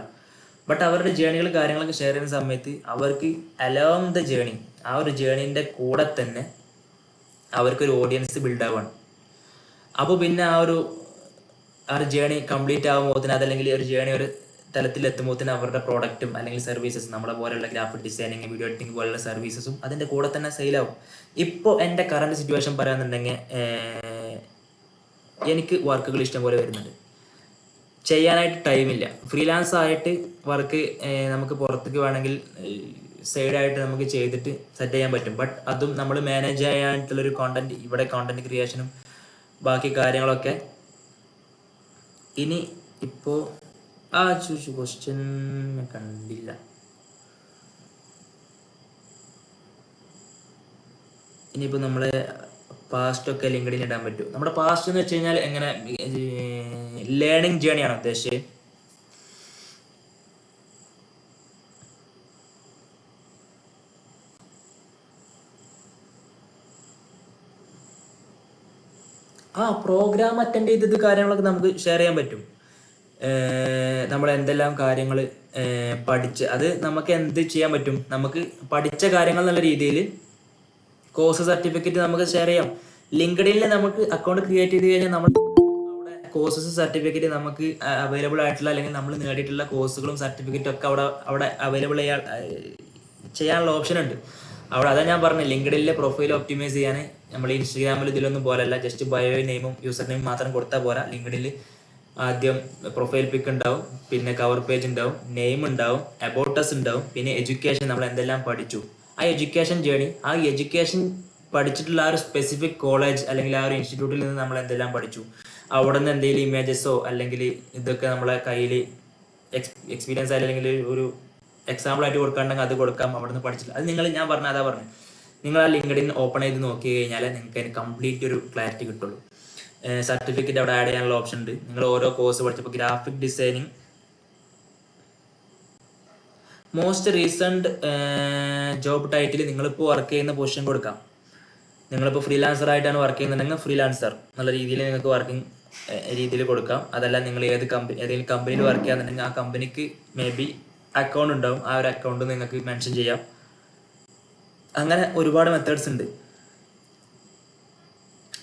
ബട്ട് അവരുടെ ജേണികൾ കാര്യങ്ങളൊക്കെ ഷെയർ ചെയ്യുന്ന സമയത്ത് അവർക്ക് അലോങ് ദ ജേണി, ആ ഒരു ജേണീൻ്റെ കൂടെ തന്നെ അവർക്കൊരു ഓഡിയൻസ് ബിൽഡ് ആവുകയാണ്. അപ്പോൾ പിന്നെ ആ ഒരു ജേണി കംപ്ലീറ്റ് ആകുമ്പോൾ അതല്ലെങ്കിൽ ഒരു ജേണി ഒരു തലത്തിലെത്തുമ്പോൾ അവരുടെ പ്രോഡക്റ്റും അല്ലെങ്കിൽ സർവീസസ്, നമ്മളെ പോലെയുള്ള ഗ്രാഫിക് ഡിസൈനിങ്, വീഡിയോ എഡിറ്റിംഗ് പോലുള്ള സർവീസസും അതിൻ്റെ കൂടെ തന്നെ സെയിലാവും. ഇപ്പോൾ എൻ്റെ കറണ്ട് സിറ്റുവേഷൻ പറയാന്നുണ്ടെങ്കിൽ എനിക്ക് വർക്കുകൾ ഇഷ്ടം പോലെ വരുന്നുണ്ട്, ചെയ്യാനായിട്ട് ടൈമില്ല. ഫ്രീലാൻസ് ആയിട്ട് വർക്ക് നമുക്ക് പുറത്തേക്ക് വേണമെങ്കിൽ സൈഡായിട്ട് നമുക്ക് ചെയ്തിട്ട് സെറ്റ് ചെയ്യാൻ പറ്റും. ബട്ട് അതും നമ്മൾ മാനേജ് ചെയ്യാനായിട്ടുള്ളൊരു ഇവിടെ കോണ്ടന്റ് ക്രിയേഷനും ബാക്കി കാര്യങ്ങളൊക്കെ. ഇനി ഇപ്പോൾ ക്വസ്റ്റ്യൻ കണ്ടില്ല. ഇനിയിപ്പോൾ നമ്മളെ പാസ്റ്റൊക്കെ ലിങ്ക്ഡിൻ ഇടാൻ പറ്റും. നമ്മുടെ പാസ്റ്റ് എന്ന് വെച്ച് കഴിഞ്ഞാൽ എങ്ങനെ ലേണിംഗ് ജേണിയാണ് ഉദ്ദേശിച്ചത്. പ്രോഗ്രാം അറ്റൻഡ് ചെയ്തത് കാര്യങ്ങളൊക്കെ നമുക്ക് ഷെയർ ചെയ്യാൻ പറ്റും. നമ്മൾ എന്തെല്ലാം കാര്യങ്ങൾ പഠിച്ച് അത് നമുക്ക് എന്ത് ചെയ്യാൻ പറ്റും, നമുക്ക് പഠിച്ച കാര്യങ്ങൾ എന്നുള്ള രീതിയിൽ കോഴ്സ് സർട്ടിഫിക്കറ്റ് നമുക്ക് ഷെയർ ചെയ്യാം. ലിങ്ക്ഡിനിൽ നമുക്ക് അക്കൗണ്ട് ക്രിയേറ്റ് ചെയ്ത് കഴിഞ്ഞാൽ നമ്മൾ അവിടെ കോഴ്സസ് സർട്ടിഫിക്കറ്റ് നമുക്ക് അവൈലബിൾ ആയിട്ടുള്ള അല്ലെങ്കിൽ നമ്മൾ നേടിയിട്ടുള്ള കോഴ്സുകളും സർട്ടിഫിക്കറ്റും ഒക്കെ അവിടെ അവൈലബിൾ ചെയ്യാനുള്ള ഓപ്ഷൻ ഉണ്ട് അവിടെ. അതാ ഞാൻ പറഞ്ഞത്, ലിങ്ക്ഡിനിലെ പ്രൊഫൈൽ ഒപ്റ്റിമൈസ് ചെയ്യാൻ നമ്മൾ ഇൻസ്റ്റാഗ്രാമിൽ ഇതിലൊന്നും പോലല്ല. ജസ്റ്റ് ബയോ നെയിമും യൂസർ നെയിം മാത്രം കൊടുത്താൽ പോരാ. ലിങ്ക്ഡിനിൽ ആദ്യം പ്രൊഫൈൽ പിക്ക് ഉണ്ടാവും, പിന്നെ കവർ പേജ് ഉണ്ടാവും, നെയിം ഉണ്ടാവും, അബൌട്ട് അസ് ഉണ്ടാവും, പിന്നെ എഡ്യൂക്കേഷൻ, നമ്മൾ എന്തെല്ലാം പഠിച്ചു ആ എഡ്യൂക്കേഷൻ ജേണി, ആ എഡ്യൂക്കേഷൻ പഠിച്ചിട്ടുള്ള ആ ഒരു സ്പെസിഫിക് കോളേജ് അല്ലെങ്കിൽ ആ ഒരു ഇൻസ്റ്റിറ്റ്യൂട്ടിൽ നിന്ന് നമ്മൾ എന്തെല്ലാം പഠിച്ചു, അവിടെ നിന്ന് എന്തെങ്കിലും ഇമേജസോ അല്ലെങ്കിൽ ഇതൊക്കെ നമ്മളെ കയ്യിൽ എക്സ്പീരിയൻസ് അല്ലെങ്കിൽ ഒരു എക്സാമ്പിൾ ആയിട്ട് കൊടുക്കാണ്ടെങ്കിൽ അത് കൊടുക്കാം. അവിടെ നിന്ന് പഠിച്ചില്ല അത് ഞാൻ അതാ പറഞ്ഞു. നിങ്ങൾ ആ ലിങ്ക്ഡിൻ ഓപ്പൺ ചെയ്ത് നോക്കി കഴിഞ്ഞാൽ നിങ്ങൾക്ക് അതിന് കംപ്ലീറ്റ് ഒരു ക്ലാരിറ്റി കിട്ടുള്ളൂ. സർട്ടിഫിക്കറ്റ് അവിടെ ആഡ് ചെയ്യാനുള്ള ഓപ്ഷൻ ഉണ്ട്. നിങ്ങൾ ഓരോ കോഴ്സ് പഠിച്ചപ്പോൾ graphic designing most recent job title നിങ്ങളിപ്പോൾ വർക്ക് ചെയ്യുന്ന പൊസിഷൻ കൊടുക്കാം. നിങ്ങളിപ്പോൾ ഫ്രീലാൻസർ ആയിട്ടാണ് വർക്ക് ചെയ്യുന്നുണ്ടെങ്കിൽ ഫ്രീലാൻസർ എന്നുള്ള രീതിയിൽ നിങ്ങൾക്ക് വർക്കിംഗ് രീതിയിൽ കൊടുക്കാം. അതല്ല നിങ്ങൾ ഏതെങ്കിലും കമ്പനിയിൽ വർക്ക് ചെയ്യാന്നുണ്ടെങ്കിൽ ആ കമ്പനിക്ക് മേ ബി അക്കൗണ്ട് ഉണ്ടാവും, ആ ഒരു അക്കൗണ്ട് നിങ്ങൾക്ക് മെൻഷൻ ചെയ്യാം. അങ്ങനെ ഒരുപാട് മെത്തേഡ്സ് ഉണ്ട്.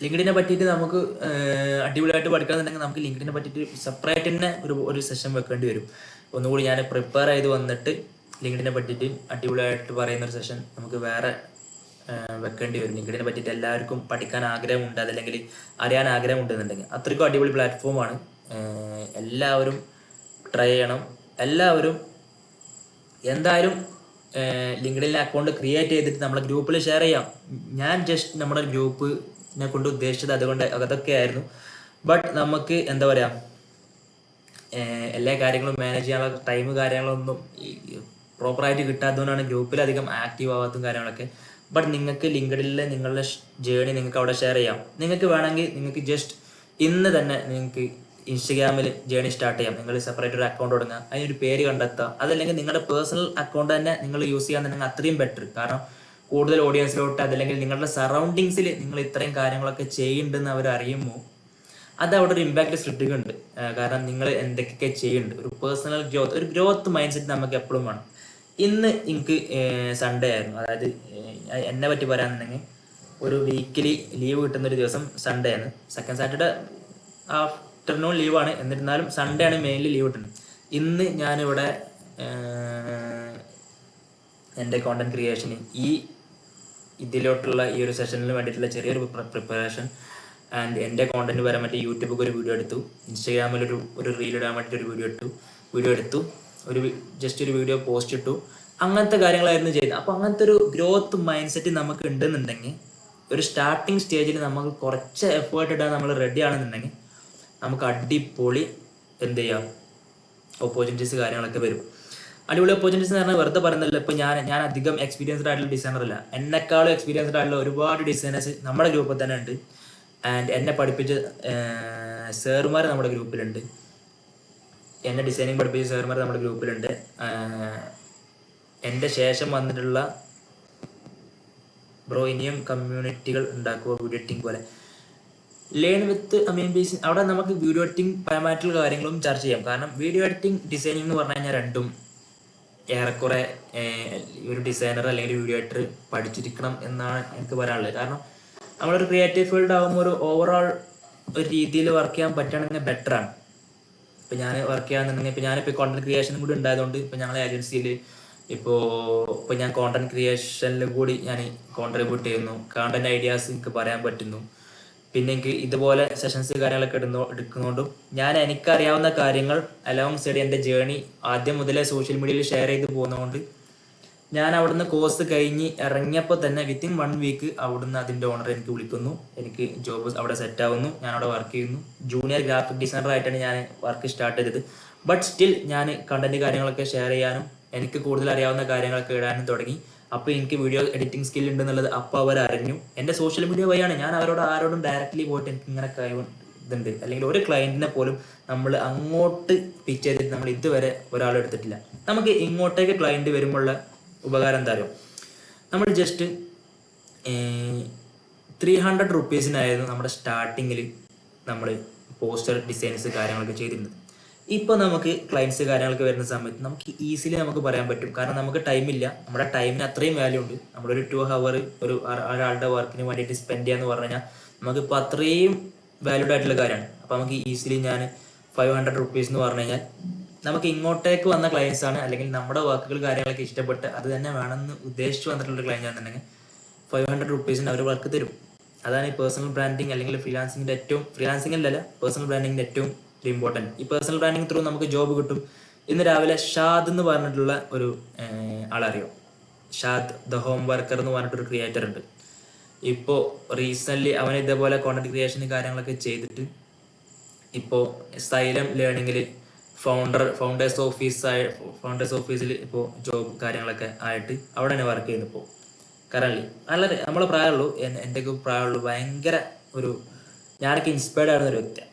ലിങ്ക്ഡിനെ പറ്റിയിട്ട് നമുക്ക് അടിപൊളിയായിട്ട് പഠിക്കണമെന്നുണ്ടെങ്കിൽ നമുക്ക് ലിങ്ക്ഡിനെ പറ്റിയിട്ട് സെപ്പറേറ്റ് തന്നെ ഒരു സെഷൻ വെക്കേണ്ടി വരും. ഒന്നുകൂടി ഞാൻ പ്രിപ്പയർ ചെയ്ത് വന്നിട്ട് ലിങ്ക്ഡിനെ പറ്റിയിട്ട് അടിപൊളിയായിട്ട് പറയുന്നൊരു സെഷൻ നമുക്ക് വേറെ വെക്കേണ്ടി വരും. ലിങ്ക്ഡിനെ പറ്റിയിട്ട് എല്ലാവർക്കും പഠിക്കാൻ ആഗ്രഹമുണ്ട്, അതല്ലെങ്കിൽ അറിയാൻ ആഗ്രഹമുണ്ടെന്നുണ്ടെങ്കിൽ അത്രയ്ക്കും അടിപൊളി പ്ലാറ്റ്ഫോമാണ്. എല്ലാവരും ട്രൈ ചെയ്യണം. എല്ലാവരും എന്തായാലും ലിങ്ക്ഡിനിലെ അക്കൗണ്ട് ക്രിയേറ്റ് ചെയ്തിട്ട് നമ്മളെ ഗ്രൂപ്പിൽ ഷെയർ ചെയ്യാം. ഞാൻ ജസ്റ്റ് നമ്മുടെ ഗ്രൂപ്പ് കൊണ്ട് ഉദ്ദേശിച്ചത് അതുകൊണ്ട് അതൊക്കെ ആയിരുന്നു. ബട്ട് നമുക്ക് എന്താ പറയുക, എല്ലാ കാര്യങ്ങളും മാനേജ് ചെയ്യാനുള്ള ടൈം കാര്യങ്ങളൊന്നും പ്രോപ്പറായിട്ട് കിട്ടാത്തതുകൊണ്ടാണ് ഗ്രൂപ്പിൽ അധികം ആക്റ്റീവ് ആവാത്തതും കാര്യങ്ങളൊക്കെ. ബട്ട് നിങ്ങൾക്ക് ലിങ്ക്ഡിനിൽ നിങ്ങളുടെ ജേണി നിങ്ങൾക്ക് അവിടെ ഷെയർ ചെയ്യാം. നിങ്ങൾക്ക് വേണമെങ്കിൽ നിങ്ങൾക്ക് ജസ്റ്റ് ഇന്ന് തന്നെ നിങ്ങൾക്ക് ഇൻസ്റ്റഗ്രാമിൽ ജേണി സ്റ്റാർട്ട് ചെയ്യാം. നിങ്ങൾ സെപ്പറേറ്റ് ഒരു അക്കൗണ്ട് തുടങ്ങുക, അതിനൊരു പേര് കണ്ടെത്തുക. അതല്ലെങ്കിൽ നിങ്ങളുടെ പേഴ്സണൽ അക്കൗണ്ട് തന്നെ നിങ്ങൾ യൂസ് ചെയ്യാന്നുണ്ടെങ്കിൽ അത്രയും ബെറ്റർ. കാരണം കൂടുതൽ ഓഡിയൻസിലോട്ട് അതല്ലെങ്കിൽ നിങ്ങളുടെ സറൗണ്ടിങ്സിൽ നിങ്ങൾ ഇത്രയും കാര്യങ്ങളൊക്കെ ചെയ്യുന്നുണ്ടെന്ന് അവർ അറിയുമ്പോൾ അത് അവിടെ ഒരു ഇമ്പാക്റ്റ് സൃഷ്ടിക്കുന്നുണ്ട്. കാരണം നിങ്ങൾ എന്തൊക്കെയൊക്കെ ചെയ്യുന്നുണ്ട്, ഒരു പേഴ്സണൽ ഗ്രോത്ത്, ഒരു ഗ്രോത്ത് മൈൻഡ് സെറ്റ് നമുക്ക് എപ്പോഴും വേണം. ഇന്ന് എനിക്ക് സൺഡേ ആയിരുന്നു. അതായത് എന്നെ പറ്റി പറയാന്നുണ്ടെങ്കിൽ ഒരു വീക്കിലി ലീവ് കിട്ടുന്ന ഒരു ദിവസം സൺഡേ ആണ്. സെക്കൻഡ് സാറ്റർഡേ ആഫ്റ്റർനൂൺ ലീവാണ്, എന്നിരുന്നാലും സൺഡേ ആണ് മെയിൻലി ലീവ് കിട്ടുന്നത്. ഇന്ന് ഞാനിവിടെ എൻ്റെ കോണ്ടന്റ് ക്രിയേഷന് ഇതിലോട്ടുള്ള ഈ ഒരു സെഷനിന് വേണ്ടിയിട്ടുള്ള ചെറിയൊരു പ്രിപ്പറേഷൻ ആൻഡ് എൻ്റെ കോണ്ടന്റ് വരാൻ വേണ്ടി യൂട്യൂബിൽ ഒരു വീഡിയോ എടുത്തു, ഇൻസ്റ്റാഗ്രാമിൽ ഒരു റീൽ ഇടാൻ വേണ്ടിയിട്ട് ഒരു വീഡിയോ എടുത്തു, ജസ്റ്റ് ഒരു വീഡിയോ പോസ്റ്റ് ഇട്ടു. അങ്ങനത്തെ കാര്യങ്ങളായിരുന്നു ചെയ്യുന്നത്. അപ്പോൾ അങ്ങനത്തെ ഒരു ഗ്രോത്ത് മൈൻഡ് സെറ്റ് നമുക്ക് ഉണ്ടെന്നുണ്ടെങ്കിൽ, ഒരു സ്റ്റാർട്ടിങ് സ്റ്റേജിൽ നമുക്ക് കുറച്ച് എഫേർട്ട് ഇടാൻ നമ്മൾ റെഡി ആണെന്നുണ്ടെങ്കിൽ നമുക്ക് അടിപൊളി എന്ത് ചെയ്യാം ഓപ്പർച്യൂണിറ്റീസ് കാര്യങ്ങളൊക്കെ വരും. അടിപൊളി ഓപ്പർച്യൂണിറ്റീസ് എന്ന് പറഞ്ഞാൽ വെറുതെ പറയുന്നില്ല. ഇപ്പോൾ ഞാൻ അധികം എക്സ്പീരിയൻസ്ഡ് ആയിട്ടുള്ള ഡിസൈനർ അല്ല. എന്നെക്കാളും എക്സ്പീരിയൻസ്ഡ് ആയിട്ടുള്ള ഒരുപാട് ഡിസൈനേഴ്സ് നമ്മുടെ ഗ്രൂപ്പിൽ തന്നെ ഉണ്ട്. ആൻഡ് എന്നെ പഠിപ്പിച്ച സാറുമാർ നമ്മുടെ ഗ്രൂപ്പിലുണ്ട്. എന്നെ ഡിസൈനിങ് പഠിപ്പിച്ച സാറുമാർ നമ്മുടെ ഗ്രൂപ്പിലുണ്ട്. എൻ്റെ ശേഷം വന്നിട്ടുള്ള ബ്രോ ഇനിയും കമ്മ്യൂണിറ്റികൾ ഉണ്ടാക്കുക വീഡിയോ എഡിറ്റിംഗ് പോലെ. ലേൺ വിത്ത് അമീൻ ബേസ്, അവിടെ നമുക്ക് വീഡിയോ എഡിറ്റിംഗ് പരമായിട്ടുള്ള കാര്യങ്ങളും ചർച്ച ചെയ്യാം. കാരണം വീഡിയോ എഡിറ്റിംഗ് ഡിസൈനിങ് എന്ന് പറഞ്ഞു കഴിഞ്ഞാൽ രണ്ടും ഏറെക്കുറെ ഒരു ഡിസൈനർ അല്ലെങ്കിൽ ഒരു വീഡിയോ എഡിറ്റർ പഠിച്ചിരിക്കണം എന്നാണ് എനിക്ക് പറയാനുള്ളത്. കാരണം നമ്മളൊരു ക്രിയേറ്റീവ് ഫീൽഡ് ആകുമ്പോൾ ഒരു ഓവറോൾ ഒരു രീതിയിൽ വർക്ക് ചെയ്യാൻ പറ്റുകയാണെങ്കിൽ ബെറ്ററാണ്. ഇപ്പം ഞാൻ വർക്ക് ചെയ്യാന്നുണ്ടെങ്കിൽ ഇപ്പോൾ ഞാനിപ്പോൾ കോണ്ടന്റ് ക്രിയേഷനും കൂടി ഉണ്ടായതുകൊണ്ട് ഇപ്പോൾ ഞങ്ങളെ ഏജൻസിയിൽ ഇപ്പോൾ ഞാൻ കോണ്ടന്റ് ക്രിയേഷനിൽ കൂടി ഞാൻ കോൺട്രിബ്യൂട്ട് ചെയ്യുന്നു. കോണ്ടന്റ് ഐഡിയാസ് എനിക്ക് പറയാൻ പറ്റുന്നു. പിന്നെ എനിക്ക് ഇതുപോലെ സെഷൻസ് കാര്യങ്ങളൊക്കെ എടുക്കുന്നതുകൊണ്ടും ഞാൻ എനിക്കറിയാവുന്ന കാര്യങ്ങൾ അലോങ് സൈഡ് എൻ്റെ ജേണി ആദ്യം മുതലേ സോഷ്യൽ മീഡിയയിൽ ഷെയർ ചെയ്ത് പോകുന്നതുകൊണ്ട് ഞാൻ അവിടുന്ന് കോഴ്സ് കഴിഞ്ഞ് ഇറങ്ങിയപ്പോൾ തന്നെ വിത്തിൻ 1 വീക്ക് അവിടുന്ന് അതിൻ്റെ ഓണർ എനിക്ക് വിളിക്കുന്നു. എനിക്ക് ജോബ് അവിടെ സെറ്റ് ആവുന്നു. ഞാൻ അവിടെ വർക്ക് ചെയ്യുന്നു. ജൂനിയർ ഗ്രാഫിക് ഡിസൈനർ ആയിട്ടാണ് ഞാൻ വർക്ക് സ്റ്റാർട്ട് ചെയ്തത്. ബട്ട് സ്റ്റിൽ ഞാൻ കണ്ടന്റ് കാര്യങ്ങളൊക്കെ ഷെയർ ചെയ്യാനും എനിക്ക് കൂടുതൽ അറിയാവുന്ന കാര്യങ്ങളൊക്കെ ഇടാനും തുടങ്ങി. അപ്പോൾ എനിക്ക് വീഡിയോ എഡിറ്റിംഗ് സ്കിൽ ഉണ്ടെന്നുള്ളത് അപ്പോൾ അവർ അറിഞ്ഞു. എൻ്റെ സോഷ്യൽ മീഡിയ വഴിയാണ്. ഞാൻ ആരോടും ഡയറക്റ്റ്ലി പോയിട്ട് എനിക്ക് ഇങ്ങനെ ഇതുണ്ട് അല്ലെങ്കിൽ ഒരു ക്ലയൻറ്റിനെ പോലും നമ്മൾ അങ്ങോട്ട് പിച്ച് ചെയ്തിട്ട് നമ്മൾ ഇതുവരെ ഒരാളെടുത്തിട്ടില്ല. നമുക്ക് ഇങ്ങോട്ടേക്ക് ക്ലയൻറ്റ് വരുമ്പോഴുള്ള ഉപകാരം എന്താ അറിയോ, നമ്മൾ ജസ്റ്റ് 300 റുപ്പീസിനായിരുന്നു നമ്മുടെ സ്റ്റാർട്ടിങ്ങിൽ നമ്മൾ പോസ്റ്റർ ഡിസൈൻസ് കാര്യങ്ങളൊക്കെ ചെയ്തിരുന്നത്. ഇപ്പോൾ നമുക്ക് ക്ലയൻസ് കാര്യങ്ങളൊക്കെ വരുന്ന സമയത്ത് നമുക്ക് ഈസിലി നമുക്ക് പറയാൻ പറ്റും. കാരണം നമുക്ക് ടൈമില്ല, നമ്മുടെ ടൈമിന് അത്രയും വാല്യൂ ഉണ്ട്. നമ്മളൊരു 2 hour ഒരാളുടെ വർക്കിന് വേണ്ടിയിട്ട് സ്പെൻഡ് ചെയ്യാന്ന് പറഞ്ഞു കഴിഞ്ഞാൽ നമുക്കിപ്പോൾ അത്രയും വാല്യൂഡ് ആയിട്ടുള്ള കാര്യമാണ്. അപ്പോൾ നമുക്ക് ഈസിലി ഞാൻ 500 റുപ്പീസ് എന്ന് പറഞ്ഞു കഴിഞ്ഞാൽ നമുക്ക് ഇങ്ങോട്ടേക്ക് വന്ന ക്ലയൻസ് ആണ്, അല്ലെങ്കിൽ നമ്മുടെ വർക്കുകൾ കാര്യങ്ങളൊക്കെ ഇഷ്ടപ്പെട്ട് അത് തന്നെ വേണമെന്ന് ഉദ്ദേശിച്ച് വന്നിട്ടുള്ള ക്ലയൻറ്റ് ആണെന്നുണ്ടെങ്കിൽ 500 റുപ്പീസിന് അവർ വർക്ക് തരും. അതാണ് ഈ പേഴ്സണൽ ബ്രാൻഡിങ് അല്ലെങ്കിൽ ഫ്രീലാൻസിങ്ങിൻ്റെ പേഴ്സണൽ ബ്രാൻഡിങ്ങിൻ്റെ ഏറ്റവും ഇമ്പോർട്ടൻറ്റ്. ഈ പേഴ്സണൽ ബ്രാൻഡിങ് ത്രൂ നമുക്ക് ജോബ് കിട്ടും. ഇന്ന് രാവിലെ ഷാദ് എന്ന് പറഞ്ഞിട്ടുള്ള ഒരു ആളറിയോ, ഷാദ് ദ ഹോം വർക്കർ എന്ന് പറഞ്ഞിട്ടൊരു ക്രിയേറ്റർ ഉണ്ട്. ഇപ്പോൾ റീസെൻ്റ്ലി അവൻ ഇതേപോലെ കോണ്ടന്റ് ക്രിയേഷൻ കാര്യങ്ങളൊക്കെ ചെയ്തിട്ട് ഇപ്പോൾ സൈലം ലേണിങ്ങിൽ ഫൗണ്ടേഴ്സ് ഓഫീസിൽ ഇപ്പോൾ ജോബ് കാര്യങ്ങളൊക്കെ ആയിട്ട് അവിടെ തന്നെ വർക്ക് ചെയ്യുന്നു. ഇപ്പോൾ കറൻലി വളരെ നമ്മളെ പ്രായമുള്ളൂ, എൻ്റെയൊക്കെ പ്രായമുള്ളൂ. ഭയങ്കര ഞാനൊക്കെ ഇൻസ്പയർഡ് ആയിരുന്ന ഒരു വ്യക്തിയാണ്.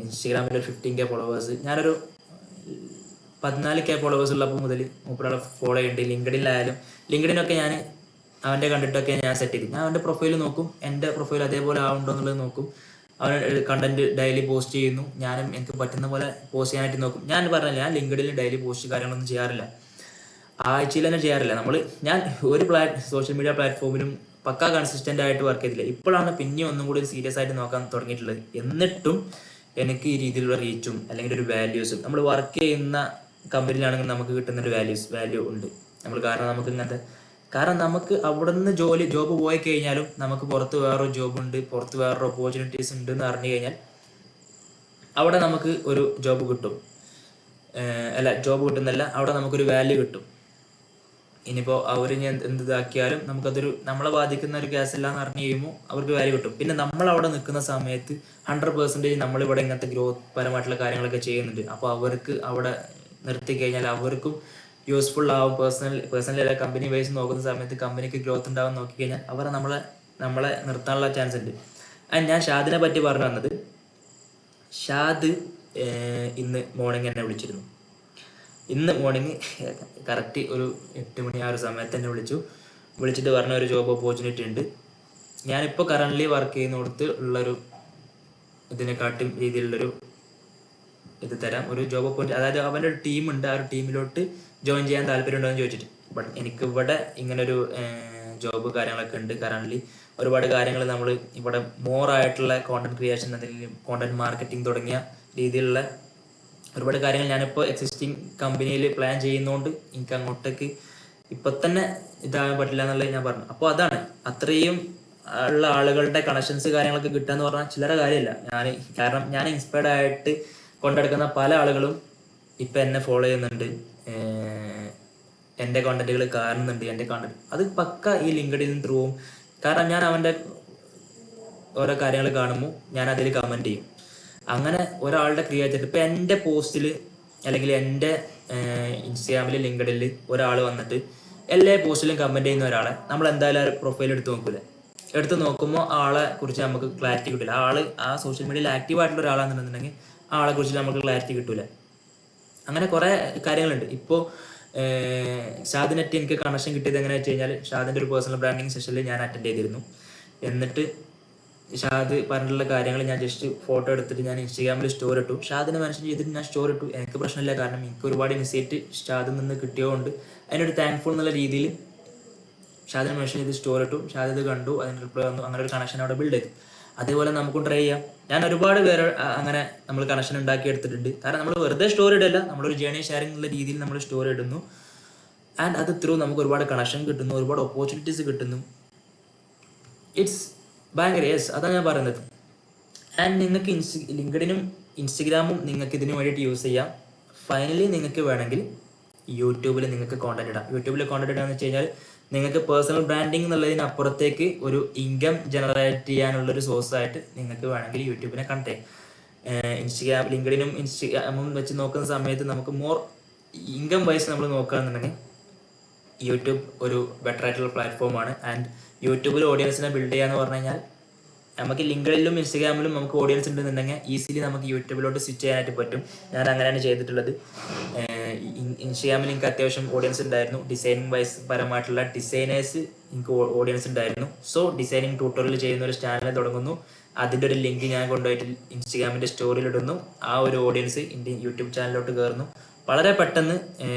ഇൻസ്റ്റഗ്രാമിൽ ഒരു 15K ഫോളോവേഴ്സ്, ഞാനൊരു 14K ഫോളോവേഴ്സ് ഉള്ളപ്പോൾ മുതൽ മൂപ്പരാളെ ഫോളോ ചെയ്യുന്നുണ്ട്. ലിങ്ക്ഡിനൊക്കെ ഞാൻ അവൻ്റെ കണ്ടിട്ടൊക്കെ ഞാൻ സെറ്റ് ചെയ്തു. ഞാൻ അവൻ്റെ പ്രൊഫൈൽ നോക്കും, എൻ്റെ പ്രൊഫൈൽ അതേപോലെ ആവുണ്ടോ എന്നുള്ളത് നോക്കും. അവൻ കണ്ടന്റ് ഡെയിലി പോസ്റ്റ് ചെയ്യുന്നു, ഞാനും എനിക്ക് പറ്റുന്ന പോലെ പോസ്റ്റ് ചെയ്യാനായിട്ട് നോക്കും. ഞാൻ പറഞ്ഞില്ല, ഞാൻ ലിങ്ക്ഡിനിൽ ഡെയിലി പോസ്റ്റ് കാര്യങ്ങളൊന്നും ചെയ്യാറില്ല, ആഴ്ചയിൽ തന്നെ ചെയ്യാറില്ല. ഞാൻ ഒരു സോഷ്യൽ മീഡിയ പ്ലാറ്റ്ഫോമിലും പക്കാ കൺസിസ്റ്റൻ്റ് ആയിട്ട് വർക്ക് ചെയ്തില്ല. ഇപ്പോഴാണ് പിന്നെ ഒന്നും കൂടി സീരിയസ് ആയിട്ട് നോക്കാൻ തുടങ്ങിയിട്ടുള്ളത്. എന്നിട്ടും എനിക്ക് ഈ രീതിയിലുള്ള റീച്ചും അല്ലെങ്കിൽ ഒരു വാല്യൂസും, നമ്മൾ വർക്ക് ചെയ്യുന്ന കമ്പനിയിലാണെങ്കിൽ നമുക്ക് കിട്ടുന്ന ഒരു വാല്യൂ ഉണ്ട് കാരണം നമുക്ക് അവിടെ നിന്ന് ജോബ് പോയി കഴിഞ്ഞാലും നമുക്ക് പുറത്ത് വേറൊരു ജോബ് ഉണ്ട്, പുറത്ത് വേറൊരു ഓപ്പർച്യൂണിറ്റീസ് ഉണ്ട് എന്ന് അറിഞ്ഞു കഴിഞ്ഞാൽ അവിടെ നമുക്ക് ഒരു ജോബ് കിട്ടുന്നല്ല, അവിടെ നമുക്കൊരു വാല്യൂ കിട്ടും. ഇനിയിപ്പോൾ അവർ ഇനി എന്ത് ഇതാക്കിയാലും നമുക്കതൊരു നമ്മളെ ബാധിക്കുന്ന ഒരു കേസ് അല്ല എന്ന് പറഞ്ഞു കഴിയുമ്പോൾ അവർക്ക് വാല്യൂ കിട്ടും. പിന്നെ നമ്മൾ അവിടെ നിൽക്കുന്ന സമയത്ത് 100% നമ്മളിവിടെ ഇങ്ങനത്തെ ഗ്രോത്ത് പരമായിട്ടുള്ള കാര്യങ്ങളൊക്കെ ചെയ്യുന്നുണ്ട്. അപ്പോൾ അവർക്ക് അവിടെ നിർത്തി കഴിഞ്ഞാൽ അവർക്കും യൂസ്ഫുൾ ആവും. പേഴ്സണലി അല്ല കമ്പനി വൈസ് നോക്കുന്ന സമയത്ത് കമ്പനിക്ക് ഗ്രോത്ത് ഉണ്ടാവും നോക്കിക്കഴിഞ്ഞാൽ അവർ നമ്മളെ നിർത്താനുള്ള ചാൻസ് ഉണ്ട്. ഞാൻ ഷാദിനെ പറ്റി പറഞ്ഞു വന്നത്, ഷാദ് ഇന്ന് മോർണിംഗ് എന്നെ വിളിച്ചിരുന്നു. ഇന്ന് മോർണിംഗ് കറക്റ്റ് ഒരു 8 മണി ആ ഒരു സമയത്ത് തന്നെ വിളിച്ചിട്ട് പറഞ്ഞ ഒരു ജോബ് ഓപ്പർച്യൂണിറ്റി ഉണ്ട്. ഞാനിപ്പോൾ കറൻ്റ്ലി വർക്ക് ചെയ്യുന്നിടത്ത് ഉള്ളൊരു ഇതിനെക്കാട്ടും രീതിയിലുള്ളൊരു ഇത് തരാം, ഒരു ജോബ് ഓപ്പർച്യൂണിറ്റി. അതായത് അവൻ്റെ ഒരു ടീമുണ്ട്, ആ ഒരു ടീമിലോട്ട് ജോയിൻ ചെയ്യാൻ താല്പര്യമുണ്ടോ എന്ന് ചോദിച്ചിട്ട്. ബട്ട് എനിക്ക് ഇവിടെ ഇങ്ങനൊരു ജോബ് കാര്യങ്ങളൊക്കെ ഉണ്ട്. കറൻ്റ്ലി ഒരുപാട് കാര്യങ്ങൾ നമ്മൾ ഇവിടെ മോറായിട്ടുള്ള കോണ്ടന്റ് ക്രിയേഷൻ, എന്തെങ്കിലും കോണ്ടന്റ് മാർക്കറ്റിംഗ് തുടങ്ങിയ രീതിയിലുള്ള ഒരുപാട് കാര്യങ്ങൾ ഞാനിപ്പോൾ എക്സിസ്റ്റിംഗ് കമ്പനിയിൽ പ്ലാൻ ചെയ്യുന്നതുകൊണ്ട് എനിക്ക് അങ്ങോട്ടേക്ക് ഇപ്പം തന്നെ ഇതാകാൻ പറ്റില്ല എന്നുള്ളത് ഞാൻ പറഞ്ഞു. അപ്പോൾ അതാണ്, അത്രയും ഉള്ള ആളുകളുടെ കണക്ഷൻസ് കാര്യങ്ങളൊക്കെ കിട്ടുക എന്ന് പറഞ്ഞാൽ ചില്ലറ കാര്യമില്ല. കാരണം ഞാൻ ഇൻസ്പയർഡ് ആയിട്ട് കൊണ്ടെടുക്കുന്ന പല ആളുകളും ഇപ്പം എന്നെ ഫോളോ ചെയ്യുന്നുണ്ട്, എൻ്റെ കോണ്ടന്റുകൾ കാണുന്നുണ്ട്. എൻ്റെ കോണ്ടന്റ് അത് പക്ക ഈ ലിങ്ക്ഡിൻ ത്രൂവും. കാരണം ഞാൻ അവൻ്റെ ഓരോ കാര്യങ്ങൾ കാണുമ്പോൾ ഞാൻ അതിൽ കമൻറ്റ് ചെയ്യും. അങ്ങനെ ഒരാളുടെ ക്രിയേറ്റർ ഇപ്പം എൻ്റെ പോസ്റ്റിൽ അല്ലെങ്കിൽ എൻ്റെ ഇൻസ്റ്റാഗ്രാമിൽ ലിങ്ക്ഡിനിൽ ഒരാൾ വന്നിട്ട് എല്ലാ പോസ്റ്റിലും കമൻറ്റ് ചെയ്യുന്ന ഒരാളെ നമ്മൾ എന്തായാലും ആ പ്രൊഫൈൽ എടുത്ത് നോക്കുമ്പോൾ ആളെ കുറിച്ച് നമുക്ക് ക്ലാരിറ്റി കിട്ടില്ല. ആ സോഷ്യൽ മീഡിയയിൽ ആക്റ്റീവ് ആയിട്ടുള്ള ഒരാളാണെന്നുണ്ടെങ്കിൽ ആളെ കുറിച്ച് നമുക്ക് ക്ലാരിറ്റി കിട്ടില്ല. അങ്ങനെ കുറേ കാര്യങ്ങളുണ്ട്. ഇപ്പോൾ ഷാദിനെറ്റ് എനിക്ക് കണക്ഷൻ കിട്ടിയത് എങ്ങനെയാണെന്ന് വെച്ച് കഴിഞ്ഞാൽ, ഷാദിൻ്റെ ഒരു പേഴ്സണൽ ബ്രാൻഡിങ് സെഷനിൽ ഞാൻ അറ്റൻഡ് ചെയ്തിരുന്നു. എന്നിട്ട് ഷാദ് പറഞ്ഞിട്ടുള്ള കാര്യങ്ങൾ ഞാൻ ജസ്റ്റ് ഫോട്ടോ എടുത്തിട്ട് ഞാൻ ഇൻസ്റ്റാഗ്രാമിൽ സ്റ്റോറി ഇട്ടു. ഷാദിനെ മെൻഷൻ ചെയ്തിട്ട് ഞാൻ സ്റ്റോറി ഇട്ടു. എനിക്ക് പ്രശ്നമില്ല, കാരണം എനിക്ക് ഒരുപാട് ഇൻസൈറ്റ് ഷാദിൽ നിന്ന് കിട്ടിയതുകൊണ്ട് അതിനൊരു താങ്ക്ഫുൾ എന്നുള്ള രീതിയിൽ ഷാദിനെ മെൻഷൻ ചെയ്ത് സ്റ്റോറി ഇട്ടു. ഷാദ് ഇത് കണ്ടു, അതിന് റിപ്ലൈ വന്നു. അങ്ങനെ ഒരു കണക്ഷൻ അവിടെ ബിൽഡ് ചെയ്തു. അതേപോലെ നമുക്കും ട്രൈ ചെയ്യാം. ഞാൻ ഒരുപാട് പേര് അങ്ങനെ നമ്മൾ കണക്ഷൻ ഉണ്ടാക്കി എടുത്തിട്ടുണ്ട്. കാരണം നമ്മൾ വെറുതെ സ്റ്റോറി ഇടല്ല, നമ്മളൊരു ജേണി ഷെയറിംഗ് എന്നുള്ള രീതിയിൽ നമ്മൾ സ്റ്റോറി ഇടുന്നു. ആൻഡ് അത് ത്രൂ നമുക്ക് ഒരുപാട് കണക്ഷൻ കിട്ടുന്നു, ഒരുപാട് ഓപ്പർച്യൂണിറ്റീസ് കിട്ടുന്നു. ഇറ്റ്സ് ഭയങ്കര അതാണ് ഞാൻ പറയുന്നത്. ആൻഡ് നിങ്ങൾക്ക് ലിങ്ക്ഡിനും ഇൻസ്റ്റഗ്രാമും നിങ്ങൾക്ക് ഇതിന് വേണ്ടിയിട്ട് യൂസ് ചെയ്യാം. ഫൈനലി നിങ്ങൾക്ക് വേണമെങ്കിൽ യൂട്യൂബിൽ നിങ്ങൾക്ക് കോണ്ടന്റ് ഇടാം. യൂട്യൂബിൽ കോണ്ടന്റ് ഇടാന്ന് വെച്ച് കഴിഞ്ഞാൽ നിങ്ങൾക്ക് പേഴ്സണൽ ബ്രാൻഡിങ് എന്നുള്ളതിനപ്പുറത്തേക്ക് ഒരു ഇൻകം ജനറേറ്റ് ചെയ്യാനുള്ളൊരു സോഴ്സായിട്ട് നിങ്ങൾക്ക് വേണമെങ്കിൽ യൂട്യൂബിനെ കണക്ട് ചെയ്യാം. ലിങ്ക്ഡിനും ഇൻസ്റ്റഗ്രാമും വെച്ച് നോക്കുന്ന സമയത്ത് നമുക്ക് മോർ ഇൻകം വൈസ് നമ്മൾ നോക്കുകയാണെന്നുണ്ടെങ്കിൽ യൂട്യൂബ് ഒരു ബെറ്റർ ആയിട്ടുള്ള പ്ലാറ്റ്ഫോമാണ്. ആൻഡ് യൂട്യൂബിൽ ഓഡിയൻസിനെ ബിൽഡ് ചെയ്യാന്ന് പറഞ്ഞു കഴിഞ്ഞാൽ നമുക്ക് ലിങ്ക്ഡിനിലും ഇൻസ്റ്റഗ്രാമിലും നമുക്ക് ഓഡിയൻസ് ഉണ്ടെന്നുണ്ടെങ്കിൽ ഈസിലി നമുക്ക് യൂട്യൂബിലോട്ട് സ്വിച്ച് ചെയ്യാനായിട്ട് പറ്റും. ഞാൻ അങ്ങനെയാണ് ചെയ്തിട്ടുള്ളത്. ഇൻസ്റ്റഗ്രാമിൽ എനിക്ക് അത്യാവശ്യം ഓഡിയൻസ് ഉണ്ടായിരുന്നു. ഡിസൈനിങ് വൈസ് പരമായിട്ടുള്ള ഡിസൈനേഴ്സ് എനിക്ക് ഓഡിയൻസ് ഉണ്ടായിരുന്നു. സോ ഡിസൈനിങ് ട്യൂട്ടോറിയൽ ചെയ്യുന്ന ഒരു ചാനൽ തുടങ്ങുന്നു. അതിൻ്റെ ഒരു ലിങ്ക് ഞാൻ കൊണ്ടുപോയിട്ട് ഇൻസ്റ്റഗ്രാമിൻ്റെ സ്റ്റോറിയിൽ ഇടുന്നു. ആ ഒരു ഓഡിയൻസ് എൻ്റെ യൂട്യൂബ് ചാനലിലോട്ട് കയറുന്നു. വളരെ പെട്ടെന്ന്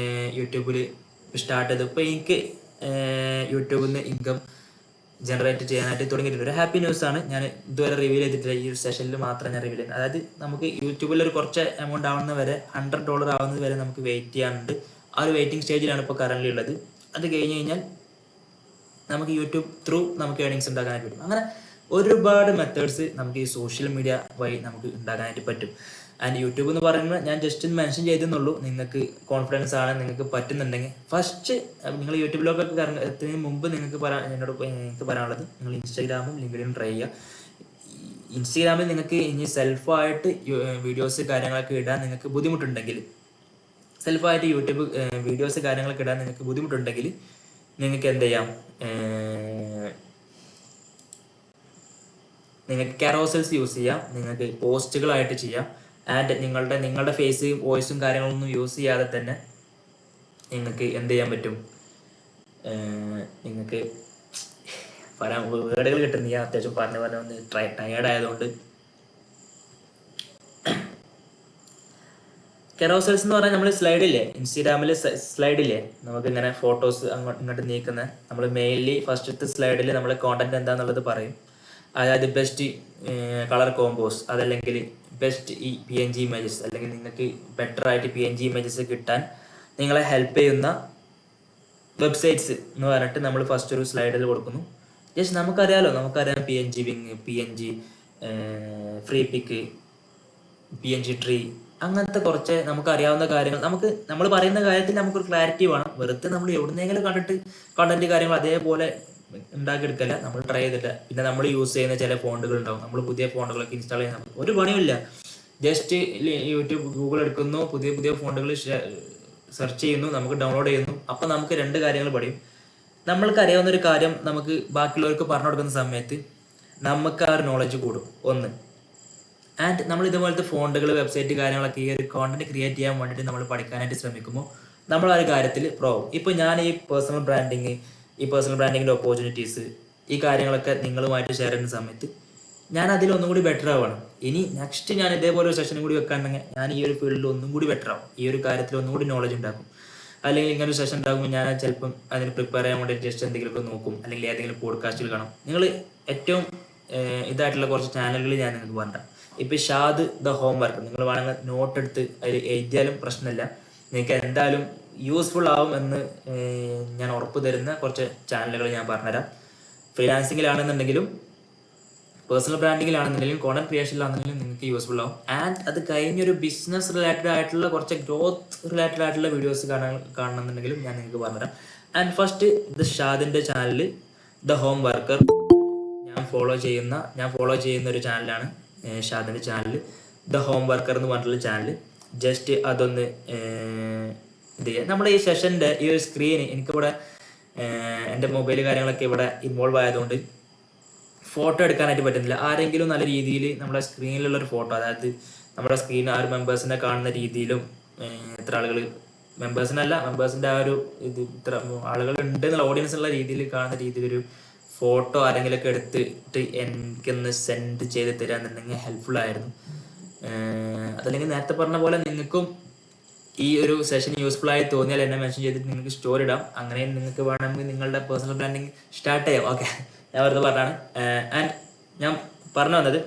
യൂട്യൂബിൽ സ്റ്റാർട്ട് ചെയ്തു. ഇപ്പോൾ എനിക്ക് യൂട്യൂബിൽ നിന്ന് ഇൻകം ജനറേറ്റ് ചെയ്യാനായിട്ട് തുടങ്ങിയിട്ടുണ്ട്. ഒരു ഹാപ്പി ന്യൂസ് ആണ്. ഞാൻ ഇതുവരെ റിവീൽ ചെയ്തിട്ടില്ല, ഈ ഒരു സെഷനിൽ മാത്രം ഞാൻ റിവീൽ ചെയ്യുന്നത്. അതായത് നമുക്ക് യൂട്യൂബിൽ ഒരു കുറച്ച് എമൗണ്ട് ആവുന്നത് വരെ $100 ആവുന്നത് വരെ നമുക്ക് വെയിറ്റ് ചെയ്യാനുണ്ട്. ആ ഒരു വെയിറ്റിംഗ് സ്റ്റേജിലാണ് ഇപ്പോൾ കറൻ്റ് ഉള്ളത്. അത് കഴിഞ്ഞ് കഴിഞ്ഞാൽ നമുക്ക് യൂട്യൂബ് ത്രൂ നമുക്ക് ഏർണിങ്സ് ഉണ്ടാക്കാനായിട്ട് പറ്റും. അങ്ങനെ ഒരുപാട് മെത്തേഡ്സ് നമുക്ക് ഈ സോഷ്യൽ മീഡിയ വഴി നമുക്ക് ഉണ്ടാക്കാനായിട്ട് പറ്റും. ആൻഡ് യൂട്യൂബ് എന്ന് പറയുമ്പോൾ ഞാൻ ജസ്റ്റ് മെൻഷൻ ചെയ്തെന്നുള്ളൂ. നിങ്ങൾക്ക് കോൺഫിഡൻസ് ആണ്, നിങ്ങൾക്ക് പറ്റുന്നുണ്ടെങ്കിൽ ഫസ്റ്റ് നിങ്ങൾ യൂട്യൂബിലൊക്കെ എത്തുന്നതിന് മുമ്പ് നിങ്ങൾക്ക് എനിക്ക് പറയാനുള്ളത്, നിങ്ങൾ ഇൻസ്റ്റാഗ്രാമും ലിങ്ക്ഡിനും ട്രൈ ചെയ്യുക. ഇൻസ്റ്റാഗ്രാമിൽ നിങ്ങൾക്ക് ഇനി സെൽഫായിട്ട് വീഡിയോസ് കാര്യങ്ങളൊക്കെ ഇടാൻ നിങ്ങൾക്ക് ബുദ്ധിമുട്ടുണ്ടെങ്കിൽ, സെൽഫായിട്ട് യൂട്യൂബ് വീഡിയോസ് കാര്യങ്ങളൊക്കെ ഇടാൻ നിങ്ങൾക്ക് ബുദ്ധിമുട്ടുണ്ടെങ്കിൽ നിങ്ങൾക്ക് എന്ത് ചെയ്യാം, നിങ്ങൾക്ക് കാരോസൽസ് യൂസ് ചെയ്യാം, നിങ്ങൾക്ക് പോസ്റ്റുകളായിട്ട് ചെയ്യാം. ആൻഡ് നിങ്ങളുടെ ഫേസും വോയിസും കാര്യങ്ങളൊന്നും യൂസ് ചെയ്യാതെ തന്നെ നിങ്ങൾക്ക് എന്ത് ചെയ്യാൻ പറ്റും, നിങ്ങൾക്ക് പറയാൻ വേർഡുകൾ കിട്ടുന്നില്ല. അത്യാവശ്യം പറഞ്ഞ് ടയേർഡ് ആയതുകൊണ്ട്. കെറോസൽസ് എന്ന് പറഞ്ഞാൽ നമ്മൾ സ്ലൈഡില്ലേ, ഇൻസ്റ്റാഗ്രാമിൽ സ്ലൈഡില്ലേ, നമുക്ക് ഇങ്ങനെ ഫോട്ടോസ് ഇങ്ങോട്ട് നീക്കുന്ന, നമ്മൾ മെയിൻലി ഫസ്റ്റത്തെ സ്ലൈഡിൽ നമ്മൾ കോണ്ടന്റ് എന്താണെന്നുള്ളത് പറയും. അതായത് ബെസ്റ്റ് കളർ കോമ്പോസ്, അതല്ലെങ്കിൽ ബെസ്റ്റ് ഈ PNG ഇമേജസ്, അല്ലെങ്കിൽ നിങ്ങൾക്ക് ബെറ്റർ ആയിട്ട് PNG ഇമേജസ് കിട്ടാൻ നിങ്ങളെ ഹെൽപ്പ് ചെയ്യുന്ന വെബ്സൈറ്റ്സ് എന്ന് പറഞ്ഞിട്ട് നമ്മൾ ഫസ്റ്റ് ഒരു സ്ലൈഡിൽ കൊടുക്കുന്നു. ജസ്റ്റ് നമുക്കറിയാം PNG വിങ്, PNG ഫ്രീ പിക്ക്, PNG ട്രീ, അങ്ങനത്തെ കുറച്ച് നമുക്ക് അറിയാവുന്ന കാര്യങ്ങൾ, നമ്മൾ പറയുന്ന കാര്യത്തിൽ നമുക്കൊരു ക്ലാരിറ്റി വേണം. വെറുതെ നമ്മൾ എവിടുന്നെങ്കിലും കണ്ടിട്ട് കണ്ടന്റ് കാര്യങ്ങൾ അതേപോലെ ഉണ്ടാക്കിയെടുക്കല്ല, നമ്മൾ ട്രൈ ചെയ്തില്ല. പിന്നെ നമ്മൾ യൂസ് ചെയ്യുന്ന ചില ഫോണ്ടുകൾ ഉണ്ടാവും, നമ്മൾ പുതിയ ഫോണ്ടുകളൊക്കെ ഇൻസ്റ്റാൾ ചെയ്യുന്ന ഒരു പണിയുമില്ല, ജസ്റ്റ് യൂട്യൂബ് ഗൂഗിൾ എടുക്കുന്നു, പുതിയ പുതിയ ഫോണ്ടുകൾ സെർച്ച് ചെയ്യുന്നു, നമുക്ക് ഡൗൺലോഡ് ചെയ്യുന്നു. അപ്പം നമുക്ക് രണ്ട് കാര്യങ്ങൾ പഠിക്കും. നമ്മൾക്ക് അറിയാവുന്ന ഒരു കാര്യം നമുക്ക് ബാക്കിയുള്ളവർക്ക് പറഞ്ഞു കൊടുക്കുന്ന സമയത്ത് നമുക്ക് ആ ഒരു നോളജ് കൂടും ഒന്ന്. ആൻഡ് നമ്മൾ ഇതുപോലത്തെ ഫോണ്ടുകൾ, വെബ്സൈറ്റ് കാര്യങ്ങളൊക്കെ ഈ ഒരു കോണ്ടന്റ് ക്രിയേറ്റ് ചെയ്യാൻ വേണ്ടിയിട്ട് നമ്മൾ പഠിക്കാനായിട്ട് ശ്രമിക്കുമ്പോൾ നമ്മൾ ആ ഒരു കാര്യത്തിൽ പ്രോവും. ഇപ്പോൾ ഞാൻ ഈ പേഴ്സണൽ ബ്രാൻഡിങ്ങിൻ്റെ ഓപ്പർച്യൂണിറ്റീസ്, ഈ കാര്യങ്ങളൊക്കെ നിങ്ങളുമായിട്ട് ഷെയർ ചെയ്യുന്ന സമയത്ത് ഞാൻ അതിൽ ഒന്നും കൂടി ബെറ്റർ ആവണം. ഇനി നെക്സ്റ്റ് ഞാൻ ഇതേപോലെ ഒരു സെഷനും കൂടി വെക്കാണെങ്കിൽ ഞാൻ ഈ ഒരു ഫീൽഡിൽ ഒന്നും കൂടി ബെറ്റർ ആവും, ഈ ഒരു കാര്യത്തിൽ ഒന്നും കൂടി നോളജ് ഉണ്ടാക്കും. അല്ലെങ്കിൽ ഇങ്ങനെ ഒരു സെഷൻ ഉണ്ടാകുമ്പോൾ ഞാൻ ചിലപ്പം അതിന് പ്രിപ്പയർ ചെയ്യാൻ വേണ്ടി ജസ്റ്റ് എന്തെങ്കിലുമൊക്കെ നോക്കും, അല്ലെങ്കിൽ ഏതെങ്കിലും പോഡ്കാസ്റ്റിൽ കാണും. നിങ്ങൾ ഏറ്റവും ഇതായിട്ടുള്ള കുറച്ച് ചാനലുകൾ ഞാൻ നിങ്ങൾക്ക് പറഞ്ഞിട്ടാണ്. ഇപ്പം ഷാദ് ദ ഹോം വർക്ക്, നിങ്ങൾ വേണമെങ്കിൽ നോട്ട് എടുത്ത് അതിൽ എഴുതിയാലും പ്രശ്നമില്ല, നിങ്ങൾക്ക് എന്തായാലും യൂസ്ഫുൾ ആവും എന്ന് ഞാൻ ഉറപ്പ് തരുന്ന കുറച്ച് ചാനലുകൾ ഞാൻ പറഞ്ഞുതരാം. ഫ്രീലാൻസിങ്ങിലാണെന്നുണ്ടെങ്കിലും പേഴ്സണൽ ബ്രാൻഡിങ്ങിലാണെന്നുണ്ടെങ്കിലും കോണ്ടന്റ് ക്രിയേഷനിലാണെന്നുണ്ടെങ്കിലും നിങ്ങൾക്ക് യൂസ്ഫുൾ ആവും. ആൻഡ് അത് കഴിഞ്ഞൊരു ബിസിനസ് റിലേറ്റഡ് ആയിട്ടുള്ള കുറച്ച് ഗ്രോത്ത് റിലേറ്റഡ് ആയിട്ടുള്ള വീഡിയോസ് കാണണമെന്നുണ്ടെങ്കിലും ഞാൻ നിങ്ങൾക്ക് പറഞ്ഞുതരാം. ആൻഡ് ഫസ്റ്റ് ഇത് ഷാദിൻ്റെ ചാനൽ ദ ഹോം വർക്കർ, ഞാൻ ഫോളോ ചെയ്യുന്ന ഒരു ചാനലാണ് ഷാദിൻ്റെ ചാനൽ ദ ഹോം വർക്കർ എന്ന് പറഞ്ഞിട്ടുള്ള ചാനൽ. ജസ്റ്റ് അതൊന്ന് ഇത് ചെയ്യുക. നമ്മുടെ ഈ സെഷൻ്റെ ഈ ഒരു സ്ക്രീന് എനിക്കിവിടെ എൻ്റെ മൊബൈൽ കാര്യങ്ങളൊക്കെ ഇവിടെ ഇൻവോൾവ് ആയതുകൊണ്ട് ഫോട്ടോ എടുക്കാനായിട്ട് പറ്റുന്നില്ല. ആരെങ്കിലും നല്ല രീതിയിൽ നമ്മുടെ സ്ക്രീനിലുള്ളൊരു ഫോട്ടോ, അതായത് നമ്മുടെ സ്ക്രീൻ ആ ഒരു മെമ്പേഴ്സിനെ കാണുന്ന രീതിയിലും, എത്ര ആളുകൾ മെമ്പേഴ്സിൻ്റെ ആ ഒരു ഇത് ഇത്ര ആളുകൾ ഉണ്ട് എന്നുള്ള ഓഡിയൻസ് ഉള്ള രീതിയിൽ കാണുന്ന രീതിയിലൊരു ഫോട്ടോ ആരെങ്കിലുമൊക്കെ എടുത്തിട്ട് എനിക്കൊന്ന് സെൻഡ് ചെയ്ത് തരാമെന്നുണ്ടെങ്കിൽ ഹെൽപ്ഫുൾ ആയിരുന്നു. അതല്ലെങ്കിൽ നേരത്തെ പറഞ്ഞ പോലെ നിങ്ങൾക്കും ഈ ഒരു സെഷൻ യൂസ്ഫുൾ ആയി തോന്നിയാൽ എന്നെ മെൻഷൻ ചെയ്തിട്ട് നിങ്ങൾക്ക് സ്റ്റോറി ഇടാം. അങ്ങനെ നിങ്ങൾക്ക് വേണമെങ്കിൽ നിങ്ങളുടെ പേഴ്സണൽ ബ്രാൻഡിങ് സ്റ്റാർട്ട് ചെയ്യാം. ഓക്കെ, ഞാൻ വെറുതെ പറഞ്ഞാണ്. ആൻഡ് ഞാൻ പറഞ്ഞു വന്നത്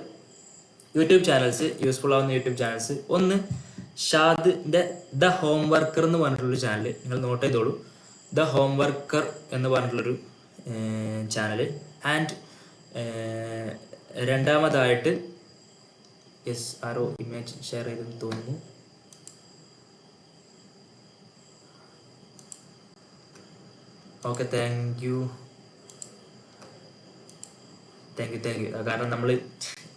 യൂട്യൂബ് ചാനൽസ്, യൂസ്ഫുൾ ആവുന്ന യൂട്യൂബ് ചാനൽസ്. ഒന്ന് ഷാദിൻ്റെ ദ ഹോം വർക്കർ എന്ന് പറഞ്ഞിട്ടുള്ളൊരു ചാനൽ, നിങ്ങൾ നോട്ട് ചെയ്തോളൂ. ദ ഹോം വർക്കർ എന്ന് പറഞ്ഞിട്ടുള്ളൊരു ചാനൽ. ആൻഡ് രണ്ടാമതായിട്ട് ആരോ ഇമേജ് ഷെയർ ചെയ്തെന്ന് തോന്നുന്നു. Okay, thank U. കാരണം നമ്മൾ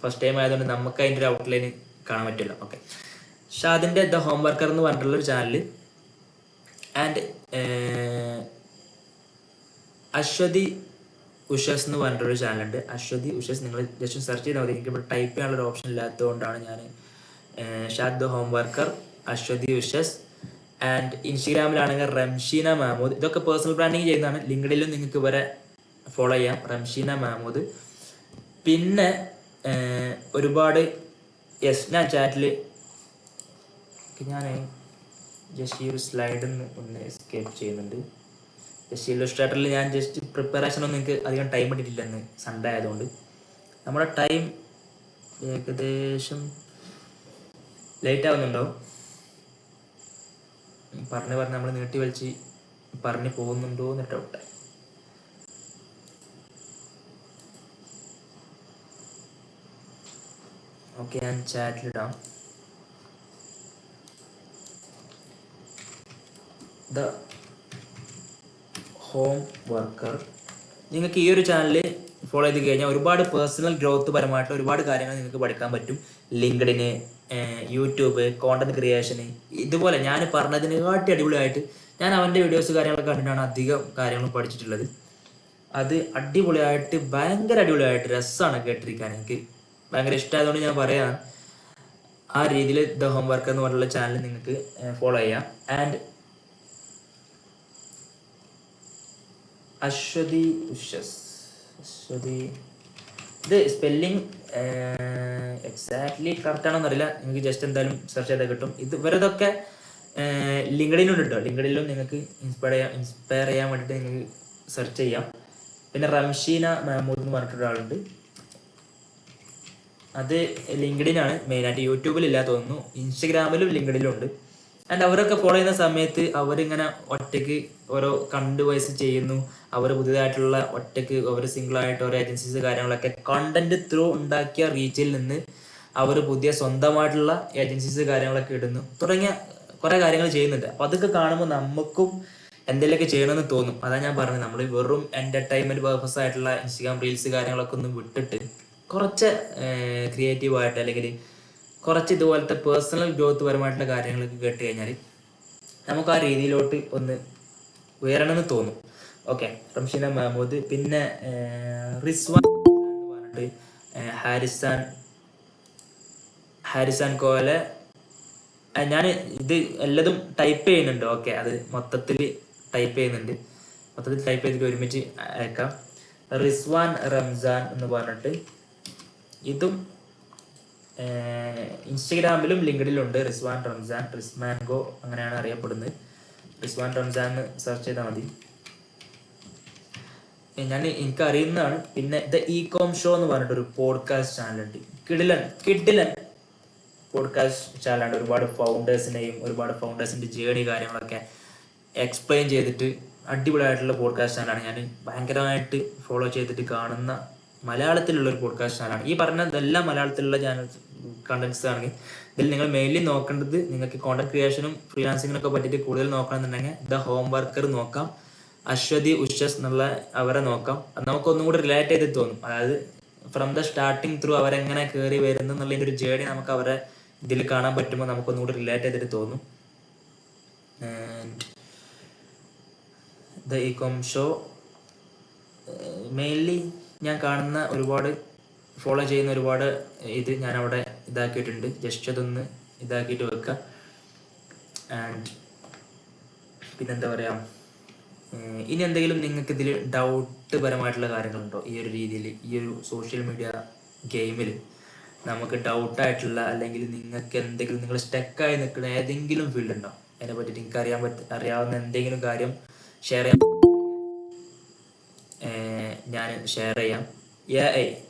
ഫസ്റ്റ് ടൈം ആയതുകൊണ്ട് നമുക്ക് അതിൻ്റെ ഒരു ഔട്ട്ലൈൻ കാണാൻ പറ്റില്ല. ഓക്കെ, ഷാദിൻ്റെ ദ ഹോം വർക്കർ എന്ന് പറഞ്ഞിട്ടുള്ളൊരു ചാനൽ. ആൻഡ് അശ്വതി ഉഷസ് എന്ന് പറഞ്ഞിട്ടൊരു ചാനലുണ്ട്. അശ്വതി ഉഷസ് നിങ്ങൾ ജസ്റ്റ് സെർച്ച് ചെയ്താൽ മതി. എനിക്ക് ഇവിടെ ടൈപ്പ് ചെയ്യാനുള്ളൊരു ഓപ്ഷൻ ഇല്ലാത്തതുകൊണ്ടാണ് ഞാൻ ഷാദ് the home worker, Aswathy Ushas. And ഇൻസ്റ്റഗ്രാമിലാണെങ്കിൽ റംഷീന മഹമൂദ്. ഇതൊക്കെ പേഴ്സണൽ ബ്രാൻഡിങ് ചെയ്യുന്നതാണ്. ലിങ്ക്ഡിലും നിങ്ങൾക്ക് ഇവരെ ഫോളോ ചെയ്യാം, റംഷീന മഹമൂദ്. പിന്നെ ഒരുപാട് ഞാൻ ചാറ്റിൽ ഞാൻ ജസ്റ്റ് ഈ ഒരു സ്ലൈഡിൽ ഒന്ന് എസ്കേപ്പ് ചെയ്യുന്നുണ്ട്. ജസ്റ്റ് ഇല്ലുസ്ട്രേറ്ററിൽ ഞാൻ ജസ്റ്റ് പ്രിപ്പറേഷൻ ഒന്നും എനിക്ക് അധികം ടൈം ഇട്ടിട്ടില്ലെന്ന്, സൺഡേ ആയതുകൊണ്ട്. നമ്മുടെ ടൈം ഏകദേശം ലേറ്റ് ആവുന്നുണ്ടാവും. പറഞ്ഞ് നമ്മൾ നീട്ടി വലിച്ച് പറഞ്ഞു പോകുന്നുണ്ടോ എന്ന് ഡൗട്ട്. ഓക്കെ, ഞാൻ ചാറ്റിലിടാം. The home worker. നിങ്ങൾക്ക് ഈ ഒരു ചാനൽ ഫോളോ ചെയ്ത് കഴിഞ്ഞാൽ ഒരുപാട് പേഴ്സണൽ ഗ്രോത്ത് പരമായിട്ട് ഒരുപാട് കാര്യങ്ങൾ നിങ്ങൾക്ക് പഠിക്കാൻ പറ്റും. ലിങ്ക്ഡിന്, യൂട്യൂബ്, കോണ്ടന്റ് ക്രിയേഷന്, ഇതുപോലെ ഞാൻ പറഞ്ഞതിനെക്കാട്ടി അടിപൊളിയായിട്ട് ഞാൻ അവൻ്റെ വീഡിയോസ് കാര്യങ്ങളൊക്കെ കണ്ടിട്ടാണ് അധികം കാര്യങ്ങൾ പഠിച്ചിട്ടുള്ളത്. അത് അടിപൊളിയായിട്ട്, ഭയങ്കര അടിപൊളിയായിട്ട് രസമാണ് കേട്ടിരിക്കാൻ. എനിക്ക് ഭയങ്കര ഇഷ്ടമായതുകൊണ്ട് ഞാൻ പറയാം, ആ രീതിയിൽ ദ ഹോം വർക്ക് എന്ന് പറഞ്ഞുള്ള ചാനൽ നിങ്ങൾക്ക് ഫോളോ ചെയ്യാം. ആൻഡ് അശ്വതി ഉഷസ്, ഇത് സ്പെല്ലിങ് എക്സാക്ട്ലി കറക്റ്റ് ആണോന്ന് അറിയില്ല, നിങ്ങൾക്ക് ജസ്റ്റ് എന്തായാലും സെർച്ച് ചെയ്താൽ കിട്ടും. ഇത് ഇവരതൊക്കെ ലിങ്ക്ഡിനുണ്ട് കേട്ടോ. ലിങ്ക്ഡിനും നിങ്ങൾക്ക് ഇൻസ്പയർ ചെയ്യാൻ വേണ്ടിയിട്ട് നിങ്ങൾക്ക് സെർച്ച് ചെയ്യാം. പിന്നെ റംഷീന മഹമൂദ് എന്ന് പറഞ്ഞിട്ടൊരു ആളുണ്ട്, അത് ലിങ്ക്ഡിനാണ് മെയിനായിട്ട്. യൂട്യൂബിലില്ല തോന്നുന്നു, ഇൻസ്റ്റഗ്രാമിലും ലിങ്ക്ഡിലും ഉണ്ട്. ആൻഡ് അവരൊക്കെ ഫോളോ ചെയ്യുന്ന സമയത്ത് അവരിങ്ങനെ ഒറ്റയ്ക്ക് ഓരോ കണ്ട് വൈസ് ചെയ്യുന്നു. അവർ പുതിയതായിട്ടുള്ള ഒറ്റയ്ക്ക് അവർ സിംഗിളായിട്ട് ഓരോ ഏജൻസീസ് കാര്യങ്ങളൊക്കെ കണ്ടന്റ് ത്രൂ ഉണ്ടാക്കിയ റീച്ചിൽ നിന്ന് അവർ പുതിയ സ്വന്തമായിട്ടുള്ള ഏജൻസീസ് കാര്യങ്ങളൊക്കെ ഇടുന്നു തുടങ്ങിയ കുറെ കാര്യങ്ങൾ ചെയ്യുന്നുണ്ട്. അപ്പൊ അതൊക്കെ കാണുമ്പോൾ നമുക്കും എന്തെങ്കിലുമൊക്കെ ചെയ്യണമെന്ന് തോന്നും. അതാണ് ഞാൻ പറഞ്ഞത്, നമ്മൾ വെറും എന്റർടൈൻമെന്റ് പർപ്പസ് ആയിട്ടുള്ള ഇൻസ്റ്റാഗ്രാം റീൽസ് കാര്യങ്ങളൊക്കെ ഒന്ന് വിട്ടിട്ട് കുറച്ച് ക്രിയേറ്റീവായിട്ട് അല്ലെങ്കിൽ കുറച്ച് ഇതുപോലത്തെ പേഴ്സണൽ ഗ്രോത്ത് പരമായിട്ടുള്ള കാര്യങ്ങളൊക്കെ കേട്ട് കഴിഞ്ഞാൽ നമുക്ക് ആ രീതിയിലോട്ട് ഒന്ന് ഉയരണമെന്ന് തോന്നും. ഓക്കെ, റംഷീന മഹമ്മൂദ്, പിന്നെ റിസ്വാൻ എന്ന് പറഞ്ഞിട്ട് ഹാരിസാൻ കോലെ. ഞാൻ ഇത് എല്ലാതും ടൈപ്പ് ചെയ്യുന്നുണ്ട്. ഓക്കെ, അത് മൊത്തത്തിൽ ടൈപ്പ് ചെയ്യുന്നുണ്ട്, മൊത്തത്തിൽ ടൈപ്പ് ചെയ്തിട്ട് ഒരുമിച്ച് അയക്കാം. റിസ്വാൻ റംസാൻ എന്ന് പറഞ്ഞിട്ട് ഇതും ഇൻസ്റ്റഗ്രാമിലും ലിങ്ക്ഡിലും ഉണ്ട്. റിസ്വാൻ റംസാൻ, റിസ്മാൻഗോ അങ്ങനെയാണ് അറിയപ്പെടുന്നത്. റിസ്വാൻ റംസാൻ എന്ന് സെർച്ച് ചെയ്താൽ മതി. എനിക്ക് അറിയുന്നതാണ്. പിന്നെ ദ ഇകോം ഷോ എന്ന് പറഞ്ഞിട്ടൊരു പോഡ്കാസ്റ്റ് ചാനലുണ്ട്. കിഡിലൻ പോഡ്കാസ്റ്റ് ചാനലാണ്. ഒരുപാട് ഫൗണ്ടേഴ്സിനെയും ഒരുപാട് ഫൗണ്ടേഴ്സിന്റെ ജേണി കാര്യങ്ങളൊക്കെ എക്സ്പ്ലെയിൻ ചെയ്തിട്ട് അടിപൊളിയായിട്ടുള്ള പോഡ്കാസ്റ്റ് ചാനലാണ്. ഞാൻ ഭയങ്കരമായിട്ട് ഫോളോ ചെയ്തിട്ട് കാണുന്ന മലയാളത്തിലുള്ള ഒരു പോഡ്കാസ്റ്റ് ചാനലാണ്. ഈ പറഞ്ഞതെല്ലാം മലയാളത്തിലുള്ള ചാനൽ കണ്ടന്റ്സ് ആണെങ്കിൽ ഇതിൽ നിങ്ങൾ മെയിൻലി നോക്കേണ്ടത്, നിങ്ങൾക്ക് കോണ്ടന്റ് ക്രിയേഷനും ഫ്രീലാൻസിങ്ങിനൊക്കെ പറ്റിയിട്ട് കൂടുതൽ നോക്കണമെന്നുണ്ടെങ്കിൽ ദ ഹോം വർക്കർ നോക്കാം, അശ്വതി ഉഷസ് എന്നുള്ള അവരെ നോക്കാം. അത് നമുക്കൊന്നും കൂടി റിലേറ്റ് ചെയ്ത് തോന്നും. അതായത് ഫ്രം ദ സ്റ്റാർട്ടിങ് ത്രൂ അവരെങ്ങനെ കയറി വരുന്നു എന്നുള്ളതിൻ്റെ ഒരു ജേണി നമുക്ക് അവരെ ഇതിൽ കാണാൻ പറ്റുമ്പോൾ നമുക്കൊന്നും കൂടി റിലേറ്റ് ചെയ്തിട്ട് തോന്നും. ദ ഇകോം ഷോ മെയിൻലി ഞാൻ കാണുന്ന ഒരുപാട് ഫോളോ ചെയ്യുന്ന ഒരുപാട് ഇത് ഞാൻ അവിടെ ഇതാക്കിയിട്ടുണ്ട്. ജസ്റ്റ് അതൊന്ന് ഇതാക്കിയിട്ട് വെക്കാം. ആൻഡ് പിന്നെന്താ പറയുക, ഇനി എന്തെങ്കിലും നിങ്ങൾക്ക് ഇതിൽ ഡൗട്ട് പരമായിട്ടുള്ള കാര്യങ്ങളുണ്ടോ? ഈ ഒരു രീതിയിൽ ഈ ഒരു സോഷ്യൽ മീഡിയ ഗെയിമിൽ നമുക്ക് ഡൗട്ടായിട്ടുള്ള, അല്ലെങ്കിൽ നിങ്ങൾക്ക് എന്തെങ്കിലും നിങ്ങൾ സ്റ്റക്കായി നിൽക്കുന്ന ഏതെങ്കിലും ഫീൽഡ് ഉണ്ടോ? അതിനെ പറ്റിയിട്ട് നിങ്ങൾക്ക് അറിയാവുന്ന എന്തെങ്കിലും കാര്യം ഷെയർ ചെയ്യാൻ ഞാൻ ഷെയർ ചെയ്യാം.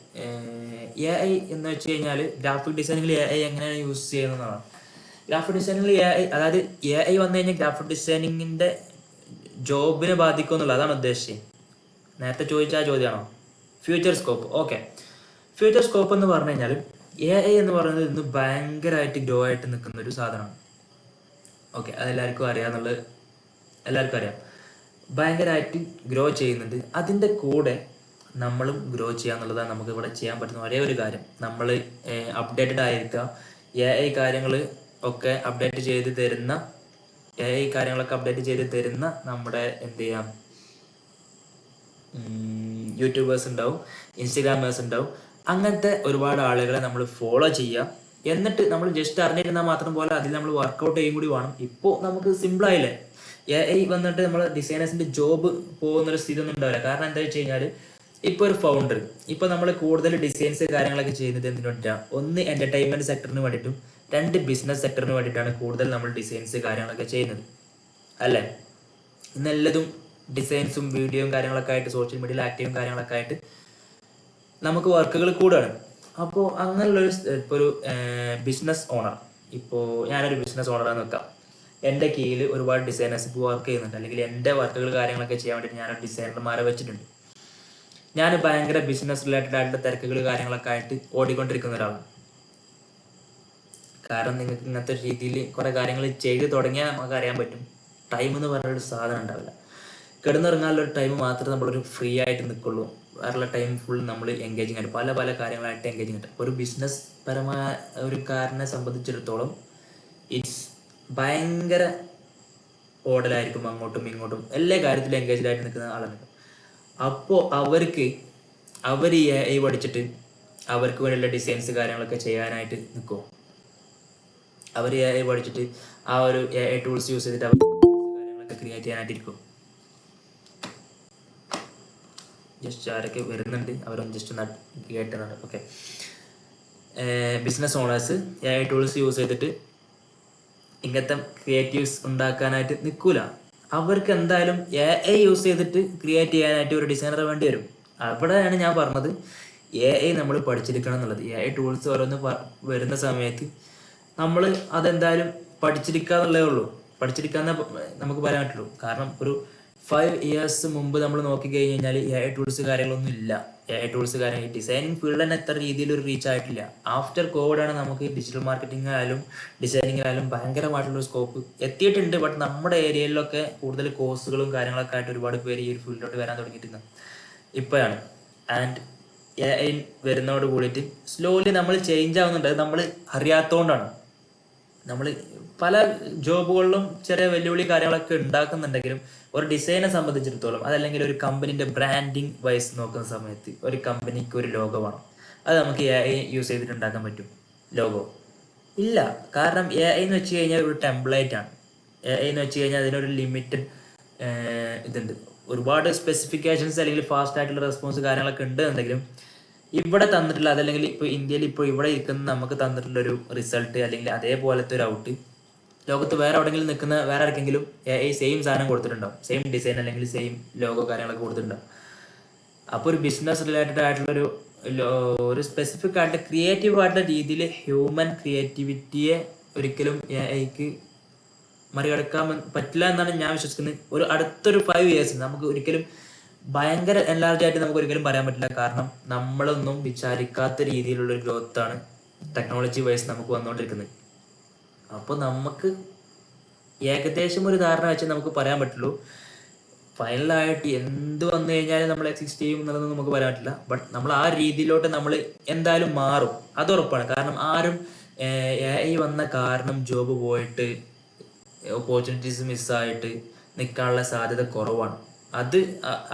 എ ഐ എന്ന് വെച്ച് കഴിഞ്ഞാൽ ഗ്രാഫിക് ഡിസൈനിങ്ങിൽ എ ഐ എങ്ങനെയാണ് യൂസ് ചെയ്യുന്നതാണ്. ഗ്രാഫിക് ഡിസൈനിങ്ങിൽ എ ഐ, അതായത് എ ഐ വന്നു കഴിഞ്ഞാൽ ഗ്രാഫിക് ഡിസൈനിങ്ങിന്റെ ജോബിനെ ബാധിക്കും എന്നുള്ളത്, അതാണ് ഉദ്ദേശിച്ചത്. നേരത്തെ ചോദിച്ച ആ ചോദ്യമാണോ? Future scope. Okay, future scope എന്ന് പറഞ്ഞു കഴിഞ്ഞാൽ എ ഐ എന്ന് പറയുന്നത് ഇന്ന് ഭയങ്കരമായിട്ട് ഗ്രോ ആയിട്ട് നിൽക്കുന്ന ഒരു സാധനമാണ്. ഓക്കെ, അതെല്ലാവർക്കും അറിയാമെന്നുള്ളത് എല്ലാവർക്കും അറിയാം. ഭയങ്കരമായിട്ട് ഗ്രോ ചെയ്യുന്നുണ്ട്. അതിൻ്റെ കൂടെ നമ്മളും ഗ്രോ ചെയ്യുക എന്നുള്ളതാണ് നമുക്ക് ഇവിടെ ചെയ്യാൻ പറ്റുന്ന ഒരേ ഒരു കാര്യം. നമ്മൾ അപ്ഡേറ്റഡ് ആയിരിക്കുക. എ ഐ കാര്യങ്ങൾ ഒക്കെ അപ്ഡേറ്റ് ചെയ്ത് തരുന്ന നമ്മുടെ എന്ത് ചെയ്യാം, യൂട്യൂബേഴ്സ് ഉണ്ടാവും, ഇൻസ്റ്റഗ്രാമേഴ്സ് ഉണ്ടാവും. അങ്ങനത്തെ ഒരുപാട് ആളുകളെ നമ്മൾ ഫോളോ ചെയ്യാം. എന്നിട്ട് നമ്മൾ ജസ്റ്റ് അറിഞ്ഞിരുന്നാൽ മാത്രം പോലെ അതിൽ നമ്മൾ വർക്കൗട്ട് ചെയ്യും കൂടി വേണം. ഇപ്പോൾ നമുക്ക് സിമ്പിളായില്ലേ, എ ഐ വന്നിട്ട് നമ്മൾ ഡിസൈനേഴ്സിന്റെ ജോബ് പോകുന്നൊരു സ്ഥിതി ഒന്നും ഉണ്ടാവില്ല. കാരണം എന്താ വെച്ച് കഴിഞ്ഞാൽ ഇപ്പോൾ ഒരു ഫൗണ്ടർ, ഇപ്പോൾ നമ്മൾ കൂടുതൽ ഡിസൈൻസ് കാര്യങ്ങളൊക്കെ ചെയ്യുന്നത് എന്തിനു വേണ്ടിയിട്ടാണ്? ഒന്ന് എന്റർടൈൻമെന്റ് സെക്ടറിന് വേണ്ടിയിട്ടും, രണ്ട് ബിസിനസ് സെക്ടറിന് വേണ്ടിയിട്ടാണ് കൂടുതൽ നമ്മൾ ഡിസൈൻസ് കാര്യങ്ങളൊക്കെ ചെയ്യുന്നത്, അല്ലേ? ഇന്നെല്ലതും ഡിസൈൻസും വീഡിയോയും കാര്യങ്ങളൊക്കെ ആയിട്ട് സോഷ്യൽ മീഡിയയിൽ ആക്റ്റീവും കാര്യങ്ങളൊക്കെ ആയിട്ട് നമുക്ക് വർക്കുകൾ കൂടുകയാണ്. അപ്പോൾ അങ്ങനെയുള്ളൊരു ഇപ്പോൾ ഒരു ബിസിനസ് ഓണർ, ഇപ്പോൾ ഞാനൊരു ബിസിനസ് ഓണറാന്ന് വെക്കാം, എൻ്റെ കീഴിൽ ഒരുപാട് ഡിസൈനേഴ്സ് ഇപ്പോൾ വർക്ക് ചെയ്യുന്നുണ്ട്, അല്ലെങ്കിൽ എൻ്റെ വർക്കുകൾ കാര്യങ്ങളൊക്കെ ചെയ്യാൻ വേണ്ടിയിട്ട് ഞാനൊരു ഡിസൈനർമാരെ വെച്ചിട്ടുണ്ട്. ഞാൻ ഭയങ്കര ബിസിനസ് റിലേറ്റഡ് ആയിട്ടുള്ള തിരക്കുകൾ കാര്യങ്ങളൊക്കെ ആയിട്ട് ഓടിക്കൊണ്ടിരിക്കുന്ന ഒരാളാണ്. കാരണം നിങ്ങൾക്ക് ഇങ്ങനത്തെ രീതിയിൽ കുറേ കാര്യങ്ങൾ ചെയ്ത് തുടങ്ങിയാൽ നമുക്ക് അറിയാൻ പറ്റും, ടൈം എന്ന് പറഞ്ഞൊരു സാധനം ഉണ്ടാവില്ല. കിടന്നിറങ്ങാനുള്ള ഒരു ടൈം മാത്രമേ നമ്മളൊരു ഫ്രീ ആയിട്ട് നിൽക്കുള്ളൂ. വേറെ ടൈം ഫുൾ നമ്മൾ എൻഗേജിങ് ആയിട്ട് പല പല കാര്യങ്ങളായിട്ട് എൻഗേജിങ് ആയിട്ട്. ഒരു ബിസിനസ് പരമായ ഒരു കാരനെ സംബന്ധിച്ചിടത്തോളം ഇറ്റ്സ് ഭയങ്കര ഓടലായിരിക്കും, അങ്ങോട്ടും ഇങ്ങോട്ടും എല്ലാ കാര്യത്തിലും എൻഗേജ്ഡ് ആയിട്ട് നിൽക്കുന്ന ആളാണ്. അപ്പോൾ അവർ എ ഐ പഠിച്ചിട്ട് അവർക്ക് വേണ്ടിയുള്ള ഡിസൈൻസ് കാര്യങ്ങളൊക്കെ ചെയ്യാനായിട്ട് നിൽക്കുമോ? അവർ എ ഐ പഠിച്ചിട്ട് ആ ഒരു എ ഐ ടൂൾസ് യൂസ് ചെയ്തിട്ട് അവർ കാര്യങ്ങളൊക്കെ ക്രിയേറ്റ് ചെയ്യാനായിട്ടിരിക്കും. ജസ്റ്റ് ആരൊക്കെ വരുന്നുണ്ട് അവരൊന്ന് ജസ്റ്റ് ഒന്ന് കേട്ടതാണ്. Okay, business owners A I tools use ചെയ്തിട്ട് ഇങ്ങനത്തെ ക്രിയേറ്റീവ്സ് ഉണ്ടാക്കാനായിട്ട് നിൽക്കൂല. അവർക്ക് എന്തായാലും എ ഐ യൂസ് ചെയ്തിട്ട് ക്രിയേറ്റ് ചെയ്യാനായിട്ട് ഒരു ഡിസൈനർ വേണ്ടി വരും. അവിടെയാണ് ഞാൻ പറഞ്ഞത് എ ഐ നമ്മൾ പഠിച്ചിരിക്കണം എന്നുള്ളത്. എ ഐ ടൂൾസ് ഓരോന്ന് വരുന്ന സമയത്ത് നമ്മൾ അതെന്തായാലും പഠിച്ചിരിക്കുക എന്നുള്ളതേ ഉള്ളൂ. പഠിച്ചിരിക്കാന്നേ നമുക്ക് പറയാൻ പറ്റുള്ളൂ. കാരണം ഒരു 5 years മുമ്പ് നമ്മൾ നോക്കി കഴിഞ്ഞ് കഴിഞ്ഞാൽ എ ഐ ടൂൾസ് കാര്യങ്ങളൊന്നും ഇല്ല. AI ടൂൾസ് കാര്യം ഈ ഡിസൈനിങ് ഫീൽഡ് തന്നെ എത്ര രീതിയിൽ ഒരു റീച്ച് ആയിട്ടില്ല. ആഫ്റ്റർ കോവിഡാണ് നമുക്ക് ഡിജിറ്റൽ മാർക്കറ്റിംഗ് ആയാലും ഡിസൈനിങ്ങിനായാലും ഭയങ്കരമായിട്ടുള്ള സ്കോപ്പ് എത്തിയിട്ടുണ്ട്. ബട്ട് നമ്മുടെ ഏരിയയിലൊക്കെ കൂടുതൽ കോഴ്സുകളും കാര്യങ്ങളൊക്കെ ആയിട്ട് ഒരുപാട് പേര് ഈ ഒരു ഫീൽഡിലോട്ട് വരാൻ തുടങ്ങിയിട്ടുണ്ട് ഇപ്പോഴാണ്. ആൻഡ് AI വരുന്നതോട് കൂടിയിട്ട് സ്ലോലി നമ്മൾ ചേഞ്ച് ആവുന്നുണ്ട്. അത് നമ്മൾ അറിയാത്തതുകൊണ്ടാണ്. നമ്മൾ പല ജോബുകളിലും ചെറിയ വെല്ലുവിളി കാര്യങ്ങളൊക്കെ ഉണ്ടാക്കുന്നുണ്ടെങ്കിലും ഒരു ഡിസൈനെ സംബന്ധിച്ചിടത്തോളം അതല്ലെങ്കിൽ ഒരു കമ്പനിന്റെ ബ്രാൻഡിങ് വൈസ് നോക്കുന്ന സമയത്ത് ഒരു കമ്പനിക്ക് ഒരു ലോഗോ വേണം. അത് നമുക്ക് AI യൂസ് ചെയ്തിട്ട് ഉണ്ടാക്കാൻ പറ്റും ലോഗോ? ഇല്ല. കാരണം AI എന്ന് വെച്ച് കഴിഞ്ഞാൽ ഒരു ടെംപ്ലേറ്റ് ആണ്. AI എന്ന് വെച്ച് കഴിഞ്ഞാൽ അതിനൊരു ലിമിറ്റഡ് ഇതുണ്ട്. ഒരുപാട് സ്പെസിഫിക്കേഷൻസ് അല്ലെങ്കിൽ ഫാസ്റ്റ് ആയിട്ടുള്ള റെസ്പോൺസ് കാര്യങ്ങളൊക്കെ ഉണ്ട് എന്നുണ്ടെങ്കിലും ഇവിടെ തന്നിട്ടുള്ള അതല്ലെങ്കിൽ ഇപ്പോൾ ഇന്ത്യയിൽ ഇപ്പോൾ ഇവിടെ ഇരിക്കുന്ന നമുക്ക് തന്നിട്ടുള്ള ഒരു റിസൾട്ട് അല്ലെങ്കിൽ അതേപോലത്തെ ഒരു ഔട്ട് ലോകത്ത് വേറെ എവിടെയെങ്കിലും നിൽക്കുന്ന വേറെ ആർക്കെങ്കിലും AI സെയിം സാധനം കൊടുത്തിട്ടുണ്ടാവും, സെയിം ഡിസൈൻ അല്ലെങ്കിൽ സെയിം ലോഗോ കാര്യങ്ങളൊക്കെ കൊടുത്തിട്ടുണ്ടാവും. അപ്പോൾ ഒരു ബിസിനസ് റിലേറ്റഡ് ആയിട്ടുള്ളൊരു ഒരു സ്പെസിഫിക് ആയിട്ട് ക്രിയേറ്റീവ് ആയിട്ടുള്ള രീതിയിൽ ഹ്യൂമൻ ക്രിയേറ്റിവിറ്റിയെ ഒരിക്കലും AIക്ക് മറികടക്കാൻ പറ്റില്ല എന്നാണ് ഞാൻ വിശ്വസിക്കുന്നത്. ഒരു അടുത്തൊരു 5 years നമുക്ക് ഒരിക്കലും ഭയങ്കര എൻലാർജ് ആയിട്ട് നമുക്ക് ഒരിക്കലും പറയാൻ പറ്റില്ല. കാരണം നമ്മളൊന്നും വിചാരിക്കാത്ത രീതിയിലുള്ള ഒരു ഗ്രോത്താണ് ടെക്നോളജി വൈസ് നമുക്ക് വന്നുകൊണ്ടിരിക്കുന്നത്. അപ്പോൾ നമുക്ക് ഏകദേശം ഒരു ധാരണ വെച്ച് നമുക്ക് പറയാൻ പറ്റുള്ളൂ. ഫൈനലായിട്ട് എന്ത് വന്നു കഴിഞ്ഞാലും നമ്മൾ എക്സിസ്റ്റ് ചെയ്യും എന്നുള്ളതൊന്നും നമുക്ക് പറയാൻ പറ്റില്ല. ബട്ട് നമ്മൾ ആ രീതിയിലോട്ട് നമ്മൾ എന്തായാലും മാറും, അത് ഉറപ്പാണ്. കാരണം ആരും AI വന്ന കാരണം ജോബ് പോയിട്ട് ഓപ്പർച്യൂണിറ്റീസ് മിസ്സായിട്ട് നിൽക്കാനുള്ള സാധ്യത കുറവാണ്. അത്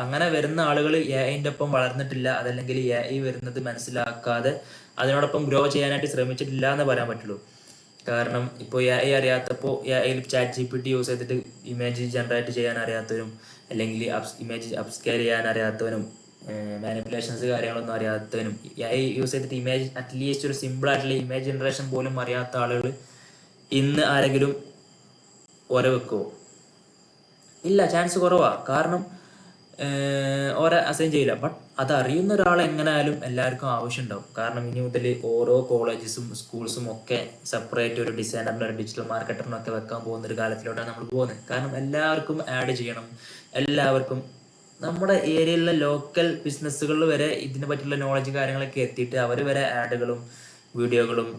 അങ്ങനെ വരുന്ന ആളുകൾ AI ഒപ്പം വളർന്നിട്ടില്ല, അതല്ലെങ്കിൽ AI വരുന്നത് മനസ്സിലാക്കാതെ അതിനോടൊപ്പം ഗ്രോ ചെയ്യാനായിട്ട് ശ്രമിച്ചിട്ടില്ല എന്ന് പറയാൻ പറ്റുള്ളൂ. കാരണം ഇപ്പോൾ AI അറിയാത്തപ്പോൾ AIയിൽ ChatGPT യൂസ് ചെയ്തിട്ട് ഇമേജ് ജനറേറ്റ് ചെയ്യാൻ അറിയാത്തവരും അല്ലെങ്കിൽ ഇമേജ് അപ്സ്കെയിൽ ചെയ്യാൻ അറിയാത്തവനും മാനിപ്പുലേഷൻസ് കാര്യങ്ങളൊന്നും അറിയാത്തവനും AI യൂസ് ചെയ്തിട്ട് ഇമേജ് അറ്റ്ലീസ്റ്റ് ഒരു സിമ്പിൾ ആയിട്ടുള്ള ഇമേജ് ജനറേഷൻ പോലും അറിയാത്ത ആളുകൾ ഇന്ന് ആരെങ്കിലും വെക്കുമോ? ഇല്ല, ചാൻസ് കുറവാണ്. കാരണം ഓരോ അസൈൻ ചെയ്യില്ല. ബട്ട് അത് അറിയുന്ന ഒരാൾ എങ്ങനെയായാലും എല്ലാവർക്കും ആവശ്യമുണ്ടാവും. കാരണം ഇനി മുതൽ ഓരോ കോളേജസും സ്കൂൾസും ഒക്കെ സെപ്പറേറ്റ് ഒരു ഡിസൈനറിനും ഒരു ഡിജിറ്റൽ മാർക്കറ്ററിനും ഒക്കെ വെക്കാൻ പോകുന്ന ഒരു കാലത്തിലോട്ടാണ് നമ്മൾ പോകുന്നത്. കാരണം എല്ലാവർക്കും ആഡ് ചെയ്യണം. എല്ലാവർക്കും നമ്മുടെ ഏരിയയിലുള്ള ലോക്കൽ ബിസിനസ്സുകളിൽ വരെ ഇതിനെ പറ്റിയുള്ള നോളജ് കാര്യങ്ങളൊക്കെ എത്തിയിട്ട് അവർ വരെ ആഡുകളും വീഡിയോകളും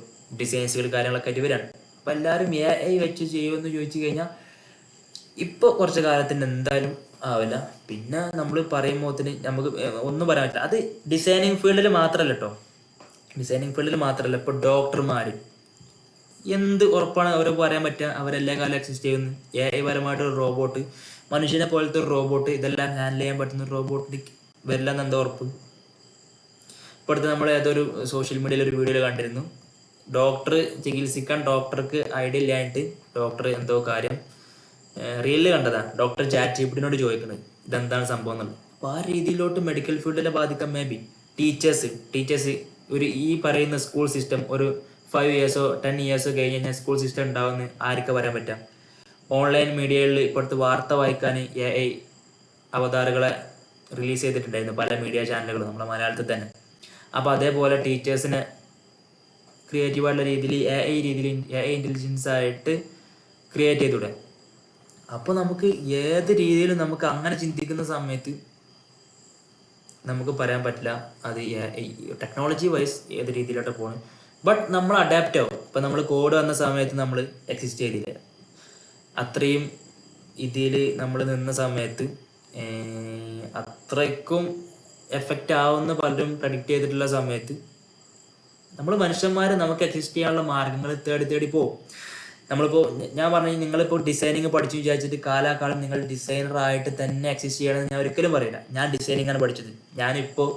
ഡിസൈൻസുകൾ കാര്യങ്ങളൊക്കെ ആയിട്ട് വരികയാണ്. അപ്പം എല്ലാവരും AI വെച്ച് ചെയ്യുമെന്ന് ചോദിച്ചു കഴിഞ്ഞാൽ ഇപ്പോൾ കുറച്ച് കാലത്തിന് എന്തായാലും ആവില്ല. പിന്നെ നമ്മൾ പറയുമ്പോഴത്തിന് നമുക്ക് ഒന്നും പറയാൻ പറ്റില്ല. അത് ഡിസൈനിങ് ഫീൽഡിൽ മാത്രമല്ല കേട്ടോ, ഡിസൈനിങ് ഫീൽഡിൽ മാത്രമല്ല. ഇപ്പോൾ ഡോക്ടർമാർ എന്ത് ഉറപ്പാണ് അവർ പറയാൻ പറ്റുക? അവരെല്ലാ കാലം എക്സിസ്റ്റ് ചെയ്യുന്നു. AI പരമായിട്ടൊരു റോബോട്ട്, മനുഷ്യനെ പോലത്തെ ഒരു റോബോട്ട്, ഇതെല്ലാം ഹാൻഡിൽ ചെയ്യാൻ പറ്റുന്ന ഒരു റോബോട്ട് വരില്ല എന്ന് എന്താ ഉറപ്പ്? ഇപ്പോഴത്തെ നമ്മൾ ഏതൊരു സോഷ്യൽ മീഡിയയിൽ ഒരു വീഡിയോയിൽ കണ്ടിരുന്നു, ഡോക്ടർ ചികിത്സിക്കാൻ ഡോക്ടർക്ക് ഐഡിയ ഇല്ലായിട്ട് ഡോക്ടർ എന്തോ കാര്യം റീലിൽ കണ്ടതാണ്, ഡോക്ടർ ChatGPTനോട് ചോദിക്കുന്നത് ഇതെന്താണ് സംഭവം എന്നുള്ളത്. അപ്പോൾ ആ രീതിയിലോട്ട് മെഡിക്കൽ ഫീൽഡിനെ ബാധിക്കാം. മേ ബി ടീച്ചേഴ്സ് ഒരു ഈ പറയുന്ന സ്കൂൾ സിസ്റ്റം ഒരു 5 years 10 years കഴിഞ്ഞ് കഴിഞ്ഞാൽ സ്കൂൾ സിസ്റ്റം ഉണ്ടാവുമെന്ന് ആർക്കാ പറയാൻ പറ്റാം? ഓൺലൈൻ മീഡിയകളിൽ ഇപ്പോഴത്തെ വാർത്ത വായിക്കാൻ AI അവതാരകളെ റിലീസ് ചെയ്തിട്ടുണ്ടായിരുന്നു പല മീഡിയ ചാനലുകളും നമ്മുടെ മലയാളത്തിൽ തന്നെ. അപ്പോൾ അതേപോലെ ടീച്ചേഴ്സിനെ ക്രിയേറ്റീവായിട്ടുള്ള രീതിയിൽ AI ഇൻ്റലിജൻസ് ആയിട്ട് ക്രിയേറ്റ് ചെയ്തൂടെ? അപ്പോൾ നമുക്ക് ഏത് രീതിയിലും നമുക്ക് അങ്ങനെ ചിന്തിക്കുന്ന സമയത്ത് നമുക്ക് പറയാൻ പറ്റില്ല അത് ടെക്നോളജി വൈസ് ഏത് രീതിയിലോട്ട് പോകണം. ബട്ട് നമ്മൾ അഡാപ്റ്റ് ആവും. ഇപ്പം നമ്മൾ കോഡ് വന്ന സമയത്ത് നമ്മൾ എക്സിസ്റ്റ് ചെയ്തില്ല. അത്രയും ഇതിൽ നമ്മൾ നിന്ന സമയത്ത് അത്രയ്ക്കും എഫക്റ്റ് ആവുമെന്ന് പലരും പ്രഡിക്റ്റ് ചെയ്തിട്ടുള്ള സമയത്ത് നമ്മൾ മനുഷ്യന്മാർ നമുക്ക് എക്സിസ്റ്റ് ചെയ്യാനുള്ള മാർഗങ്ങൾ തേടി പോകും. നമ്മളിപ്പോൾ ഞാൻ പറഞ്ഞു, നിങ്ങളിപ്പോൾ ഡിസൈനിങ് പഠിച്ചു വിചാരിച്ചിട്ട് കാലാകാലം നിങ്ങൾ ഡിസൈനറായിട്ട് തന്നെ എക്സിസ്റ്റ് ചെയ്യണമെന്ന് ഞാൻ ഒരിക്കലും പറയില്ല. ഞാൻ ഡിസൈനിങ്ങാണ് പഠിച്ചത്. ഞാനിപ്പോൾ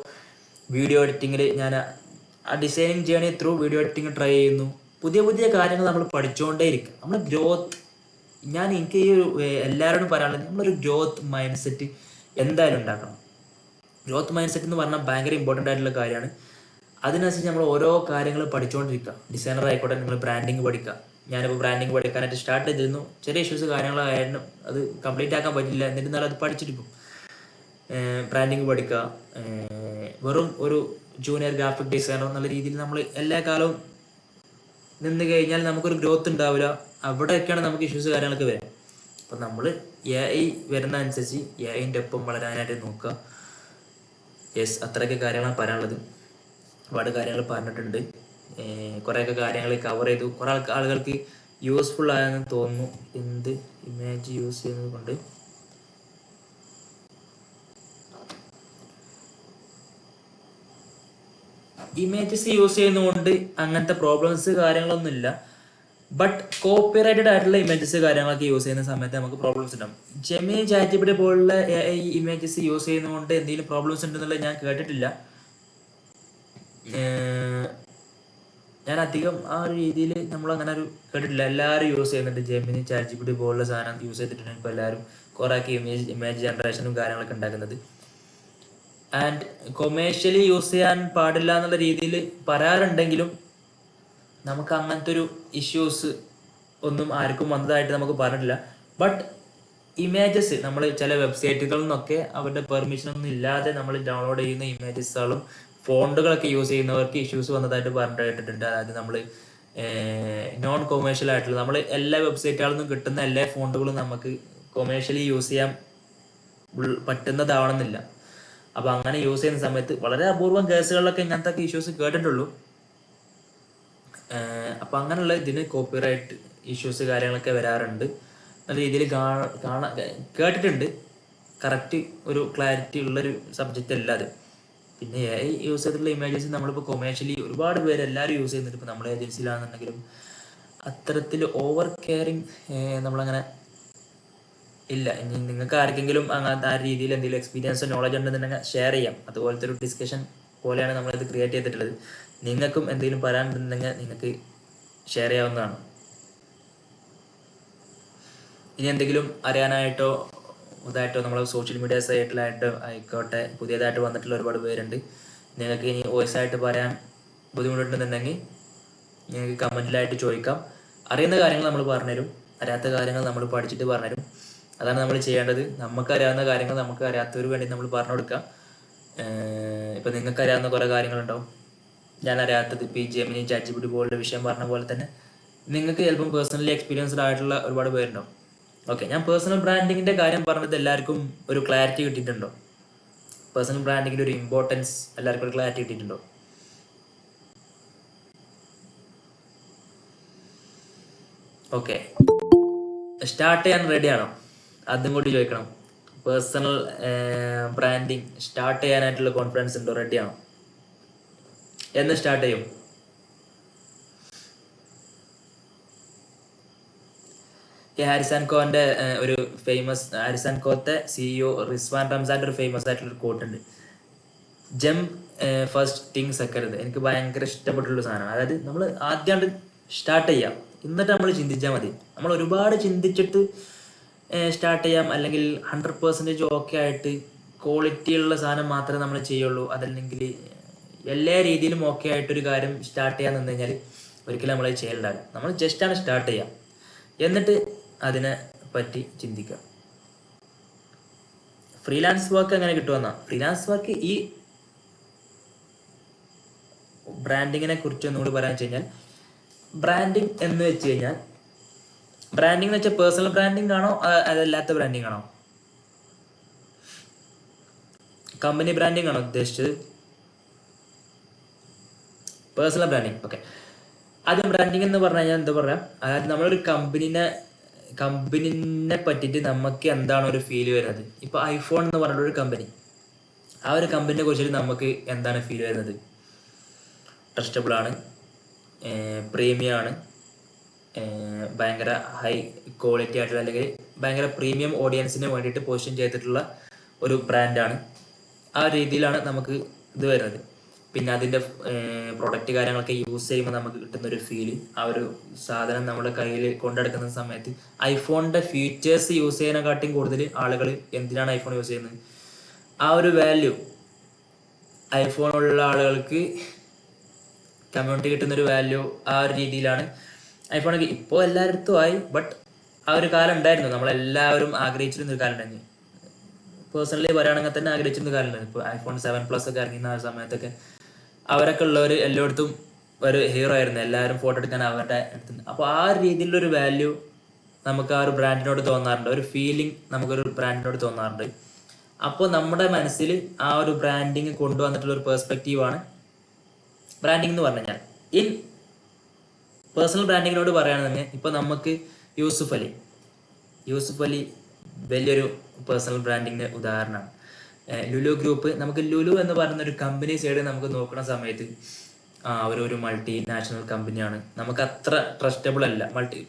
വീഡിയോ എഡിറ്റിങ്ങിൽ ഞാൻ ആ designing journey through video editing try ചെയ്യുന്നു. പുതിയ കാര്യങ്ങൾ നമ്മൾ പഠിച്ചുകൊണ്ടേയിരിക്കും. നമ്മൾ ഗ്രോത്ത്, എനിക്ക് ഈ എല്ലാവരോടും പറയാനുള്ളത് നമ്മളൊരു ഗ്രോത്ത് മൈൻഡ് സെറ്റ് എന്തായാലും ഉണ്ടാക്കണം. ഗ്രോത്ത് മൈൻഡ് സെറ്റ് എന്ന് പറഞ്ഞാൽ ഭയങ്കര ഇമ്പോർട്ടൻ്റ് ആയിട്ടുള്ള കാര്യമാണ്. അതിനനുസരിച്ച് നമ്മൾ ഓരോ കാര്യങ്ങൾ പഠിച്ചുകൊണ്ടിരിക്കുക. ഡിസൈനർ ആയിക്കോട്ടെ, നിങ്ങൾ ബ്രാൻഡിങ് പഠിക്കുക. ഞാനിപ്പോൾ ബ്രാൻഡിങ് പഠിക്കാനായിട്ട് സ്റ്റാർട്ട് ചെയ്തിരുന്നു. ചെറിയ ഇഷ്യൂസ് കാര്യങ്ങളായിരുന്നു, അത് കംപ്ലീറ്റ് ആക്കാൻ പറ്റില്ല. എന്നിരുന്നാലും അത് പഠിച്ചിരിക്കും. ബ്രാൻഡിങ് പഠിക്കുക. വെറും ഒരു ജൂനിയർ ഗ്രാഫിക് ഡിസൈനർ എന്നുള്ള രീതിയിൽ നമ്മൾ എല്ലാ കാലവും നിന്ന് കഴിഞ്ഞാൽ നമുക്കൊരു ഗ്രോത്ത് ഉണ്ടാവില്ല. അവിടെയൊക്കെയാണ് നമുക്ക് ഇഷ്യൂസ് കാര്യങ്ങളൊക്കെ വരിക. അപ്പം നമ്മൾ AI വരുന്ന അനുസരിച്ച് AI ഒപ്പം വളരാനായിട്ട് നോക്കുക. യെസ്, അത്രയൊക്കെ കാര്യങ്ങളാണ് പറയാനുള്ളത്. ഒരുപാട് കാര്യങ്ങൾ പറഞ്ഞിട്ടുണ്ട്. കുറേയൊക്കെ കാര്യങ്ങൾ കവർ ചെയ്തു. കുറേ ആളുകൾക്ക് യൂസ്ഫുൾ ആയെന്ന് തോന്നുന്നു. എന്ത് ഇമേജ് യൂസ് ചെയ്യുന്നത് കൊണ്ട് ഇമേജസ് യൂസ് ചെയ്യുന്നതുകൊണ്ട് അങ്ങനത്തെ പ്രോബ്ലംസ് കാര്യങ്ങളൊന്നും ഇല്ല. ബട്ട് കോപ്പിറൈറ്റഡ് ആയിട്ടുള്ള ഇമേജസ് കാര്യങ്ങളൊക്കെ യൂസ് ചെയ്യുന്ന സമയത്ത് നമുക്ക് പ്രോബ്ലംസ് ഉണ്ടാവും. ജെമിനി, ചാറ്റ്ജിപിടി പോലുള്ള ഇമേജസ് യൂസ് ചെയ്യുന്നതുകൊണ്ട് എന്തെങ്കിലും പ്രോബ്ലംസ് ഉണ്ടെന്നുള്ളത് ഞാൻ കേട്ടിട്ടില്ല. ഞാൻ അധികം ആ ഒരു രീതിയിൽ നമ്മളങ്ങനെ ഒരു കേട്ടിട്ടില്ല. എല്ലാവരും യൂസ് ചെയ്യുന്നുണ്ട്. ജെമിനി, ചാറ്റ്ജിപിടി പോലുള്ള സാധനം യൂസ് ചെയ്തിട്ടുണ്ട് ഇപ്പോൾ എല്ലാവരും. കുറേയൊക്കെ ഇമേജ് ജനറേഷനും കാര്യങ്ങളൊക്കെ ഉണ്ടാക്കുന്നത്. ആൻഡ് കൊമേഴ്ഷ്യലി യൂസ് ചെയ്യാൻ പാടില്ല എന്നുള്ള രീതിയിൽ പറയാറുണ്ടെങ്കിലും നമുക്ക് അങ്ങനത്തെ ഒരു ഇഷ്യൂസ് ഒന്നും ആർക്കും വന്നതായിട്ട് നമുക്ക് പറഞ്ഞിട്ടില്ല. ബട്ട് ഇമേജസ് നമ്മൾ ചില വെബ്സൈറ്റുകളിൽ നിന്നൊക്കെ അവരുടെ പെർമിഷൻ ഒന്നും ഇല്ലാതെ നമ്മൾ ഡൗൺലോഡ് ചെയ്യുന്ന ഇമേജസുകളും ഫോണ്ടുകളൊക്കെ യൂസ് ചെയ്യുന്നവർക്ക് ഇഷ്യൂസ് വന്നതായിട്ട് പറഞ്ഞിട്ട് കേട്ടിട്ടുണ്ട്. അതായത് നമ്മൾ നോൺ കൊമേഴ്ഷ്യൽ ആയിട്ടുള്ള നമ്മൾ എല്ലാ വെബ്സൈറ്റുകളിൽ നിന്നും കിട്ടുന്ന എല്ലാ ഫോണ്ടുകളും നമുക്ക് കൊമേഴ്ഷ്യലി യൂസ് ചെയ്യാൻ പറ്റുന്നതാവണമെന്നില്ല. അപ്പോൾ അങ്ങനെ യൂസ് ചെയ്യുന്ന സമയത്ത് വളരെ അപൂർവം കേസുകളിലൊക്കെ ഇങ്ങനത്തെ ഇഷ്യൂസ് കേട്ടിട്ടുള്ളൂ. അപ്പം അങ്ങനെയുള്ള ഇതിന് കോപ്പിറൈറ്റ് ഇഷ്യൂസ് കാര്യങ്ങളൊക്കെ വരാറുണ്ട്. നല്ല രീതിയിൽ കേട്ടിട്ടുണ്ട്. കറക്റ്റ് ഒരു ക്ലാരിറ്റി ഉള്ളൊരു സബ്ജക്റ്റ് അല്ല അത്. പിന്നെ AI യൂസ് ചെയ്തിട്ടുള്ള ഇമേജസ് നമ്മളിപ്പോൾ കൊമേഴ്ഷ്യലി ഒരുപാട് പേര് എല്ലാവരും യൂസ് ചെയ്യുന്നുണ്ട്. ഇപ്പോൾ നമ്മുടെ ഏജൻസിയിലാണെന്നുണ്ടെങ്കിലും അത്തരത്തിൽ ഓവർ കെയറിങ് നമ്മളങ്ങനെ ഇല്ല. ഇനി നിങ്ങൾക്ക് ആർക്കെങ്കിലും അങ്ങനത്തെ ആ രീതിയിൽ എന്തെങ്കിലും എക്സ്പീരിയൻസോ നോളജ് ഉണ്ടെന്നുണ്ടെങ്കിൽ ഷെയർ ചെയ്യാം. അതുപോലത്തെ ഒരു ഡിസ്കഷൻ പോലെയാണ് നമ്മളിത് ക്രിയേറ്റ് ചെയ്തിട്ടുള്ളത്. നിങ്ങൾക്കും എന്തെങ്കിലും പറയാനുണ്ടെന്നുണ്ടെങ്കിൽ നിങ്ങൾക്ക് ഷെയർ ചെയ്യാവുന്നതാണ്. ഇനി എന്തെങ്കിലും അറിയാനായിട്ടോ ഇതായിട്ടോ നമ്മളെ സോഷ്യൽ മീഡിയ സൈറ്റിലായിട്ടോ ആയിക്കോട്ടെ പുതിയതായിട്ട് വന്നിട്ടുള്ള ഒരുപാട് പേരുണ്ട്. നിങ്ങൾക്ക് ഇനി വോയിസ് ആയിട്ട് പറയാൻ ബുദ്ധിമുട്ടുണ്ടെന്നുണ്ടെങ്കിൽ നിങ്ങൾക്ക് കമൻറ്റിലായിട്ട് ചോദിക്കാം. അറിയുന്ന കാര്യങ്ങൾ നമ്മൾ പറഞ്ഞുതരും, അറിയാത്ത കാര്യങ്ങൾ നമ്മൾ പഠിച്ചിട്ട് പറഞ്ഞുതരും. അതാണ് നമ്മൾ ചെയ്യേണ്ടത്. നമുക്കറിയാവുന്ന കാര്യങ്ങൾ നമുക്ക് അറിയാത്തവർക്ക് വേണ്ടി നമ്മൾ പറഞ്ഞു കൊടുക്കാം. ഇപ്പം നിങ്ങൾക്ക് അറിയാവുന്ന കുറേ കാര്യങ്ങളുണ്ടാവും, ഞാൻ അറിയാത്തത്. ഇപ്പോൾ ഈ ജെമിനി, ചാറ്റ്ജിപിടി പോലുള്ള വിഷയം പറഞ്ഞ പോലെ തന്നെ നിങ്ങൾക്ക് ചിലപ്പം പേഴ്സണലി എക്സ്പീരിയൻസ്ഡ് ആയിട്ടുള്ള ഒരുപാട് പേരുണ്ടാവും. ഓക്കെ, ഞാൻ പേഴ്സണൽ ബ്രാൻഡിങ്ങിൻ്റെ കാര്യം പറഞ്ഞത് എല്ലാവർക്കും ഒരു ക്ലാരിറ്റി കിട്ടിയിട്ടുണ്ടോ? പേഴ്സണൽ ബ്രാൻഡിങ്ങിൻ്റെ ഒരു ഇമ്പോർട്ടൻസ് എല്ലാവർക്കും ഒരു ക്ലാരിറ്റി കിട്ടിയിട്ടുണ്ടോ? ഓക്കെ, സ്റ്റാർട്ട് ചെയ്യാൻ റെഡിയാണോ? അതും കൂടി ചോദിക്കണം. പേഴ്സണൽ ബ്രാൻഡിങ് സ്റ്റാർട്ട് ചെയ്യാനായിട്ടുള്ള കോൺഫിഡൻസ് ഉണ്ടോ? റെഡിയാണോ? എന്ന് സ്റ്റാർട്ട് ചെയ്യും? ഈ ഹാരിസ് ആൻഡ് കോന്റെ ഒരു ഫേമസ്, ഹാരിസ് ആൻഡ് കോത്തെ CEO റിസ്വാൻ റംസാന്റെ ഒരു ഫേമസ് ആയിട്ടുള്ള ഒരു കോട്ട് ഉണ്ട്, ജംപ് ഫസ്റ്റ് തിങ് സെക്കൻഡ്. എനിക്ക് ഭയങ്കര ഇഷ്ടപ്പെട്ടുള്ള സാധനമാണ്. അതായത് നമ്മൾ ആദ്യമായിട്ട് സ്റ്റാർട്ട് ചെയ്യാം, എന്നിട്ട് നമ്മൾ ചിന്തിച്ചാൽ മതി. നമ്മൾ ഒരുപാട് ചിന്തിച്ചിട്ട് സ്റ്റാർട്ട് ചെയ്യാം, അല്ലെങ്കിൽ 100% ഓക്കെ ആയിട്ട് ക്വാളിറ്റി ഉള്ള സാധനം മാത്രമേ നമ്മൾ ചെയ്യുള്ളൂ, അതല്ലെങ്കിൽ എല്ലാ രീതിയിലും ഓക്കെ ആയിട്ടൊരു കാര്യം സ്റ്റാർട്ട് ചെയ്യാൻ നിന്ന് കഴിഞ്ഞാൽ ഒരിക്കലും നമ്മളത് ചെയ്യലുണ്ടാവില്ല. നമ്മൾ ജസ്റ്റാണ് സ്റ്റാർട്ട് ചെയ്യാം, എന്നിട്ട് അതിനെ പറ്റി ചിന്തിക്കുക. ഫ്രീലാൻസ് വർക്ക് എങ്ങനെ കിട്ടുമെന്നാ? ഫ്രീലാൻസ് വർക്ക് ഈ ബ്രാൻഡിങ്ങിനെ കുറിച്ച് ഒന്നുകൂടി പറയാൻ വെച്ച് കഴിഞ്ഞാൽ, ബ്രാൻഡിങ് എന്ന് വെച്ച് കഴിഞ്ഞാൽ, ബ്രാൻഡിങ് എന്ന് വെച്ചാൽ പേഴ്സണൽ ബ്രാൻഡിങ് ആണോ അതല്ലാത്ത ബ്രാൻഡിങ് ആണോ? കമ്പനി ബ്രാൻഡിങ് ആണോ ഉദ്ദേശിച്ചത്? Personal branding. ഓക്കെ, ആദ്യം ബ്രാൻഡിങ് എന്ന് പറഞ്ഞു കഴിഞ്ഞാൽ എന്താ പറയാ, അതായത് നമ്മളൊരു കമ്പനിനെ പറ്റിയിട്ട് നമുക്ക് എന്താണ് ഒരു ഫീല് വരുന്നത്. ഇപ്പോൾ ഐഫോൺ എന്ന് പറഞ്ഞൊരു കമ്പനി, ആ ഒരു കമ്പനിയെ കുറിച്ചിട്ട് നമുക്ക് എന്താണ് ഫീൽ വരുന്നത്? ട്രസ്റ്റബിൾ ആണ്, പ്രീമിയം ആണ്, ഭയങ്കര ഹൈ ക്വാളിറ്റി ആയിട്ടുള്ള, അല്ലെങ്കിൽ ഭയങ്കര പ്രീമിയം ഓഡിയൻസിന് വേണ്ടിയിട്ട് പൊസിഷൻ ചെയ്തിട്ടുള്ള ഒരു ബ്രാൻഡാണ്. ആ രീതിയിലാണ് നമുക്ക് ഇത് വരുന്നത്. പിന്നെ അതിൻ്റെ പ്രൊഡക്റ്റ് കാര്യങ്ങളൊക്കെ യൂസ് ചെയ്യുമ്പോൾ നമുക്ക് കിട്ടുന്നൊരു ഫീല്, ആ ഒരു സാധനം നമ്മുടെ കയ്യിൽ കൊണ്ടെടുക്കുന്ന സമയത്ത് ഐഫോണിൻ്റെ ഫീച്ചേഴ്സ് യൂസ് ചെയ്യുന്നതിനെക്കാട്ടിയും കൂടുതൽ ആളുകൾ എന്തിനാണ് ഐഫോൺ യൂസ് ചെയ്യുന്നത്, ആ ഒരു വാല്യൂ ഐഫോണുള്ള ആളുകൾക്ക് കമ്മ്യൂണിറ്റി കിട്ടുന്നൊരു വാല്യൂ ആ ഒരു രീതിയിലാണ് ഐഫോണൊക്കെ. ഇപ്പോൾ എല്ലായിടത്തും ആയി, ബട്ട് ആ ഒരു കാലം ഉണ്ടായിരുന്നു, നമ്മളെല്ലാവരും ആഗ്രഹിച്ചിരുന്നൊരു കാലം ഉണ്ടായിരുന്നു. പേഴ്സണലി പറയുകയാണെങ്കിൽ തന്നെ ആഗ്രഹിച്ചിരുന്ന കാലം ഉണ്ടായിരുന്നു. ഇപ്പോൾ iPhone 7 Plus ഒക്കെ ഇറങ്ങുന്ന ആ സമയത്തൊക്കെ അവരൊക്കെ ഉള്ളവർ എല്ലായിടത്തും ഒരു ഹീറോ ആയിരുന്നു, എല്ലാവരും ഫോട്ടോ എടുക്കാൻ അവരുടെ അടുത്ത്. അപ്പോൾ ആ രീതിയിലുള്ളൊരു വാല്യൂ നമുക്ക് ആ ഒരു ബ്രാൻഡിനോട് തോന്നാറുണ്ട്, ഒരു ഫീലിംഗ് നമുക്കൊരു ബ്രാൻഡിനോട് തോന്നാറുണ്ട്. അപ്പോൾ നമ്മുടെ മനസ്സിൽ ആ ഒരു ബ്രാൻഡിങ് കൊണ്ടുവന്നിട്ടുള്ള ഒരു പെർസ്പെക്റ്റീവാണ് ബ്രാൻഡിങ് എന്ന് പറഞ്ഞു കഴിഞ്ഞാൽ. ഇൻ പേഴ്സണൽ ബ്രാൻഡിങ്ങിനോട് പറയുകയാണെന്നുണ്ടെങ്കിൽ ഇപ്പോൾ നമുക്ക് യൂസുഫ് അലി വലിയൊരു പേഴ്സണൽ ബ്രാൻഡിങ്ങിൻ്റെ ഉദാഹരണമാണ്. ലുലു ഗ്രൂപ്പ്, നമുക്ക് ലുലു എന്ന് പറയുന്ന ഒരു കമ്പനി സൈഡ് നമുക്ക് നോക്കുന്ന സമയത്ത് അവരൊരു മൾട്ടി നാഷണൽ കമ്പനിയാണ്, നമുക്ക് അത്ര ട്രസ്റ്റബിൾ അല്ല.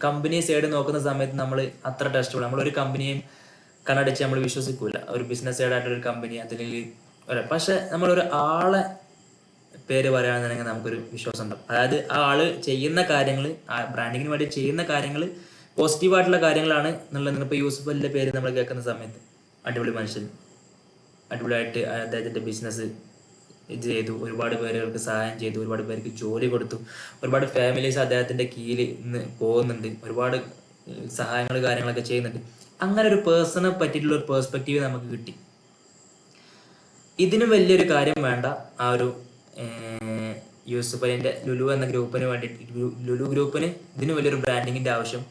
കമ്പനി സൈഡ് നോക്കുന്ന സമയത്ത് നമ്മൾ അത്ര ട്രസ്റ്റബിൾ, നമ്മളൊരു കമ്പനിയും കണ്ണടിച്ച് നമ്മൾ വിശ്വസിക്കൂല. ഒരു ബിസിനസ് സൈഡായിട്ടൊരു കമ്പനി അതിലേക്ക് പക്ഷെ നമ്മളൊരു ആളെ പേര് പറയുകയാണെന്നുണ്ടെങ്കിൽ നമുക്കൊരു വിശ്വാസം ഉണ്ടാവും. അതായത് ആ ആള് ചെയ്യുന്ന കാര്യങ്ങൾ, ആ ബ്രാൻഡിങ്ങിന് വേണ്ടി ചെയ്യുന്ന കാര്യങ്ങൾ പോസിറ്റീവായിട്ടുള്ള കാര്യങ്ങളാണ് എന്നുള്ളത്. ഇപ്പോൾ യൂസുഫ് അലിൻ്റെ പേര് നമ്മൾ കേൾക്കുന്ന സമയത്ത് അടിപൊളി മനുഷ്യൻ, അടിപൊളിയായിട്ട് അദ്ദേഹത്തിൻ്റെ ബിസിനസ് ഇത് ചെയ്തു, ഒരുപാട് പേർക്ക് സഹായം ചെയ്തു, ഒരുപാട് പേർക്ക് ജോലി കൊടുത്തു, ഒരുപാട് ഫാമിലീസ് അദ്ദേഹത്തിൻ്റെ കീഴിൽ ഇന്ന് പോകുന്നുണ്ട്, ഒരുപാട് സഹായങ്ങൾ കാര്യങ്ങളൊക്കെ ചെയ്യുന്നുണ്ട്. അങ്ങനെ ഒരു പേഴ്സണെ പറ്റിയിട്ടുള്ള ഒരു പേഴ്സ്പെക്റ്റീവ് നമുക്ക് കിട്ടി. ഇതിന് വലിയൊരു കാര്യം വേണ്ട. ആ ഒരു യൂസുഫ് അലിൻ്റെ ലുലു എന്ന ഗ്രൂപ്പിന് വേണ്ടിയിട്ട്, ലുലു ഗ്രൂപ്പിന് ഇതിന് വലിയൊരു ബ്രാൻഡിങ്ങിൻ്റെ ആവശ്യം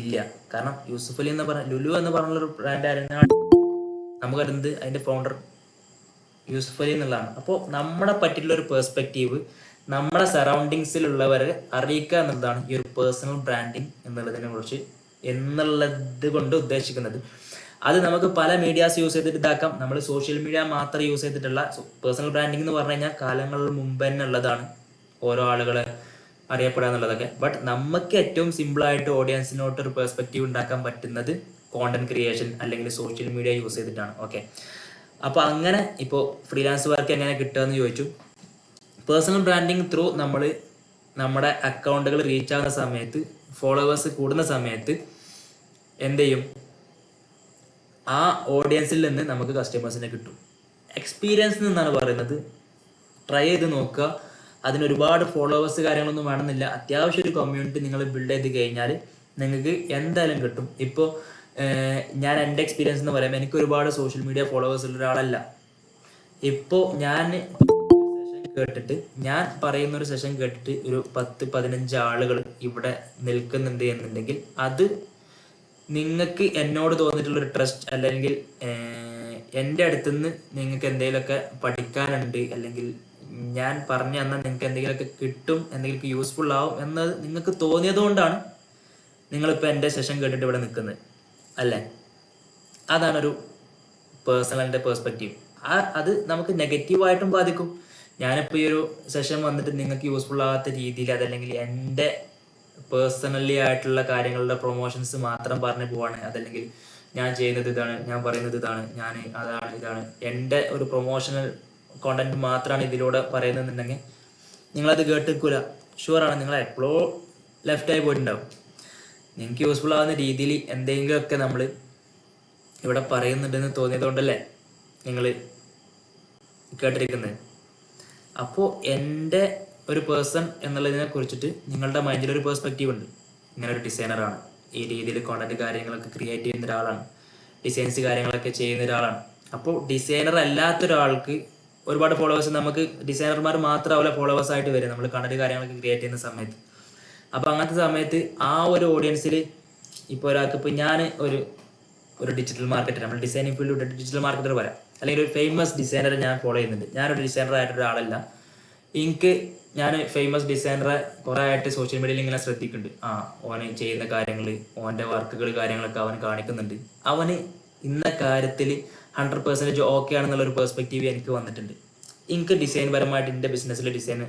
ഇല്ല. കാരണം യൂസുഫ് അലി എന്ന് പറഞ്ഞ ലുലു എന്ന് പറഞ്ഞൊരു ബ്രാൻഡ് ആയിരുന്നാണ് നമുക്കറിയുന്നത് അതിൻ്റെ ഫൗണ്ടർ യൂസുഫ് അലി എന്നുള്ളതാണ്. അപ്പോൾ നമ്മളെ പറ്റിയിട്ടുള്ള ഒരു പേഴ്സ്പെക്റ്റീവ് നമ്മുടെ സറൗണ്ടിങ്സിലുള്ളവരെ അറിയിക്കുക എന്നുള്ളതാണ് ഈ ഒരു പേഴ്സണൽ ബ്രാൻഡിങ് എന്നുള്ളതിനെ കുറിച്ച് എന്നുള്ളത് കൊണ്ട് ഉദ്ദേശിക്കുന്നത്. അത് നമുക്ക് പല മീഡിയാസ് യൂസ് ചെയ്തിട്ട് ഇതാക്കാം. നമ്മൾ സോഷ്യൽ മീഡിയ മാത്രം യൂസ് ചെയ്തിട്ടുള്ള പേഴ്സണൽ ബ്രാൻഡിങ് എന്ന് പറഞ്ഞു കഴിഞ്ഞാൽ കാലങ്ങൾ മുമ്പ് തന്നെ ഉള്ളതാണ്, ഓരോ ആളുകളെ അറിയപ്പെടുക എന്നുള്ളതൊക്കെ. ബട്ട് നമുക്ക് ഏറ്റവും സിമ്പിളായിട്ട് ഓഡിയൻസിനോട്ട് ഒരു പെർസ്പെക്റ്റീവ് ഉണ്ടാക്കാൻ പറ്റുന്നത് കോണ്ടന്റ് ക്രിയേഷൻ അല്ലെങ്കിൽ സോഷ്യൽ മീഡിയ യൂസ് ചെയ്തിട്ടാണ്. ഓക്കെ, അപ്പോൾ അങ്ങനെ ഇപ്പോൾ ഫ്രീലാൻസ് വർക്ക് എങ്ങനെ കിട്ടുക എന്ന് ചോദിച്ചു. പേഴ്സണൽ ബ്രാൻഡിങ് ത്രൂ നമ്മൾ നമ്മുടെ അക്കൗണ്ടുകൾ റീച്ച് ആകുന്ന സമയത്ത്, ഫോളോവേഴ്സ് കൂടുന്ന സമയത്ത് എന്ത് ചെയ്യും, ആ ഓഡിയൻസിൽ നിന്ന് നമുക്ക് കസ്റ്റമേഴ്സിനെ കിട്ടും. എക്സ്പീരിയൻസ് എന്നാണ് പറയുന്നത്. ട്രൈ ചെയ്ത് നോക്കുക. അതിനൊരുപാട് ഫോളോവേഴ്സ് കാര്യങ്ങളൊന്നും വേണമെന്നില്ല. അത്യാവശ്യം ഒരു കമ്മ്യൂണിറ്റി നിങ്ങൾ ബിൽഡ് ചെയ്ത് കഴിഞ്ഞാൽ നിങ്ങൾക്ക് എന്തായാലും കിട്ടും. ഇപ്പോൾ ഞാൻ എൻ്റെ എക്സ്പീരിയൻസ് എന്ന് പറയുമ്പോൾ എനിക്ക് ഒരുപാട് സോഷ്യൽ മീഡിയ ഫോളോവേഴ്സ് ഉള്ള ഒരാളല്ല. ഇപ്പോൾ ഞാൻ പറയുന്ന ഒരു സെഷൻ കേട്ടിട്ട് ഒരു 10-15 ആളുകൾ ഇവിടെ നിൽക്കുന്നുണ്ട് എന്നുണ്ടെങ്കിൽ അത് നിങ്ങൾക്ക് എന്നോട് തോന്നിയിട്ടുള്ളൊരു ട്രസ്റ്റ്, അല്ലെങ്കിൽ എൻ്റെ അടുത്തുനിന്ന് നിങ്ങൾക്ക് എന്തെങ്കിലുമൊക്കെ പഠിക്കാനുണ്ട്, അല്ലെങ്കിൽ ഞാൻ പറഞ്ഞു തന്നാൽ നിങ്ങൾക്ക് എന്തെങ്കിലുമൊക്കെ കിട്ടും, എന്തെങ്കിലും യൂസ്ഫുൾ ആവും എന്നത് നിങ്ങൾക്ക് തോന്നിയത് കൊണ്ടാണ് നിങ്ങളിപ്പോൾ എൻ്റെ സെഷൻ കേട്ടിട്ട് ഇവിടെ നിൽക്കുന്നത് അല്ലേ. അതാണൊരു പേഴ്സണലിൻ്റെ പേഴ്സ്പെക്റ്റീവ്. അത് നമുക്ക് നെഗറ്റീവായിട്ടും ബാധിക്കും. ഞാനിപ്പോൾ ഈ ഒരു സെഷൻ വന്നിട്ട് നിങ്ങൾക്ക് യൂസ്ഫുൾ ആവാത്ത രീതിയിൽ, അതല്ലെങ്കിൽ എൻ്റെ പേഴ്സണലി ആയിട്ടുള്ള കാര്യങ്ങളുടെ പ്രൊമോഷൻസ് മാത്രം പറഞ്ഞു പോവാണ്, അതല്ലെങ്കിൽ ഞാൻ ചെയ്യുന്നത് ഇതാണ്, ഞാൻ പറയുന്നത് ഇതാണ്, ഞാൻ അതാണ് ഇതാണ്, എൻ്റെ ഒരു പ്രൊമോഷണൽ കോണ്ടന്റ് മാത്രമാണ് ഇതിലൂടെ പറയുന്നതെന്നുണ്ടെങ്കിൽ നിങ്ങളത് കേട്ടിരിക്കൂല. ഷുവറാണ്, നിങ്ങൾ എപ്പോഴോ ലെഫ്റ്റായി പോയിട്ടുണ്ടാവും. നിങ്ങൾക്ക് യൂസ്ഫുൾ ആവുന്ന രീതിയിൽ എന്തെങ്കിലുമൊക്കെ നമ്മൾ ഇവിടെ പറയുന്നുണ്ടെന്ന് തോന്നിയത് കൊണ്ടല്ലേ നിങ്ങൾ കേട്ടിരിക്കുന്നത്. അപ്പോൾ എൻ്റെ ഒരു പേഴ്സൺ എന്നുള്ളതിനെ കുറിച്ചിട്ട് നിങ്ങളുടെ മൈൻഡിൽ ഒരു പേഴ്സ്പെക്റ്റീവ് ഉണ്ട്. ഇങ്ങനെ ഒരു ഡിസൈനറാണ്, ഈ രീതിയിൽ കോണ്ടന്റ് കാര്യങ്ങളൊക്കെ ക്രിയേറ്റ് ചെയ്യുന്ന ഒരാളാണ്, ഡിസൈൻസ് കാര്യങ്ങളൊക്കെ ചെയ്യുന്ന ഒരാളാണ്. അപ്പോൾ ഡിസൈനർ അല്ലാത്ത ഒരാൾക്ക് ഒരുപാട് ഫോളോവേഴ്സ്, നമുക്ക് ഡിസൈനർമാർ മാത്രമാവില്ല ഫോളോവേഴ്സ് ആയിട്ട് വരും നമ്മൾ കണ്ടന്റ് കാര്യങ്ങളൊക്കെ ക്രിയേറ്റ് ചെയ്യുന്ന സമയത്ത്. അപ്പോൾ അങ്ങനത്തെ സമയത്ത് ആ ഒരു ഓഡിയൻസിൽ ഇപ്പോൾ ഒരാൾക്ക്, ഇപ്പോൾ ഞാൻ ഒരു ഡിജിറ്റൽ മാർക്കറ്റർ, നമ്മൾ ഡിസൈനിങ് ഫീൽഡ് ഡിജിറ്റൽ മാർക്കറ്റർ പറയാം, അല്ലെങ്കിൽ ഒരു ഫേമസ് ഡിസൈനറെ ഞാൻ ഫോളോ ചെയ്യുന്നുണ്ട്. ഞാനൊരു ഡിസൈനർ ആയിട്ടൊരാളല്ല. ഞാൻ ഫേമസ് ഡിസൈനറെ കുറേ ആയിട്ട് സോഷ്യൽ മീഡിയയിൽ ഇങ്ങനെ ശ്രദ്ധിക്കുന്നുണ്ട്. ഓന് ചെയ്യുന്ന കാര്യങ്ങൾ, ഓൻ്റെ വർക്കുകൾ കാര്യങ്ങളൊക്കെ അവൻ കാണിക്കുന്നുണ്ട്. അവന് ഇന്ന കാര്യത്തിൽ 100% ഓക്കെ ആണെന്നുള്ളൊരു പെർസ്പെക്റ്റീവ് എനിക്ക് വന്നിട്ടുണ്ട്. എനിക്ക് ഡിസൈൻ പരമായിട്ട്, എൻ്റെ ബിസിനസ്സിൽ ഡിസൈൻ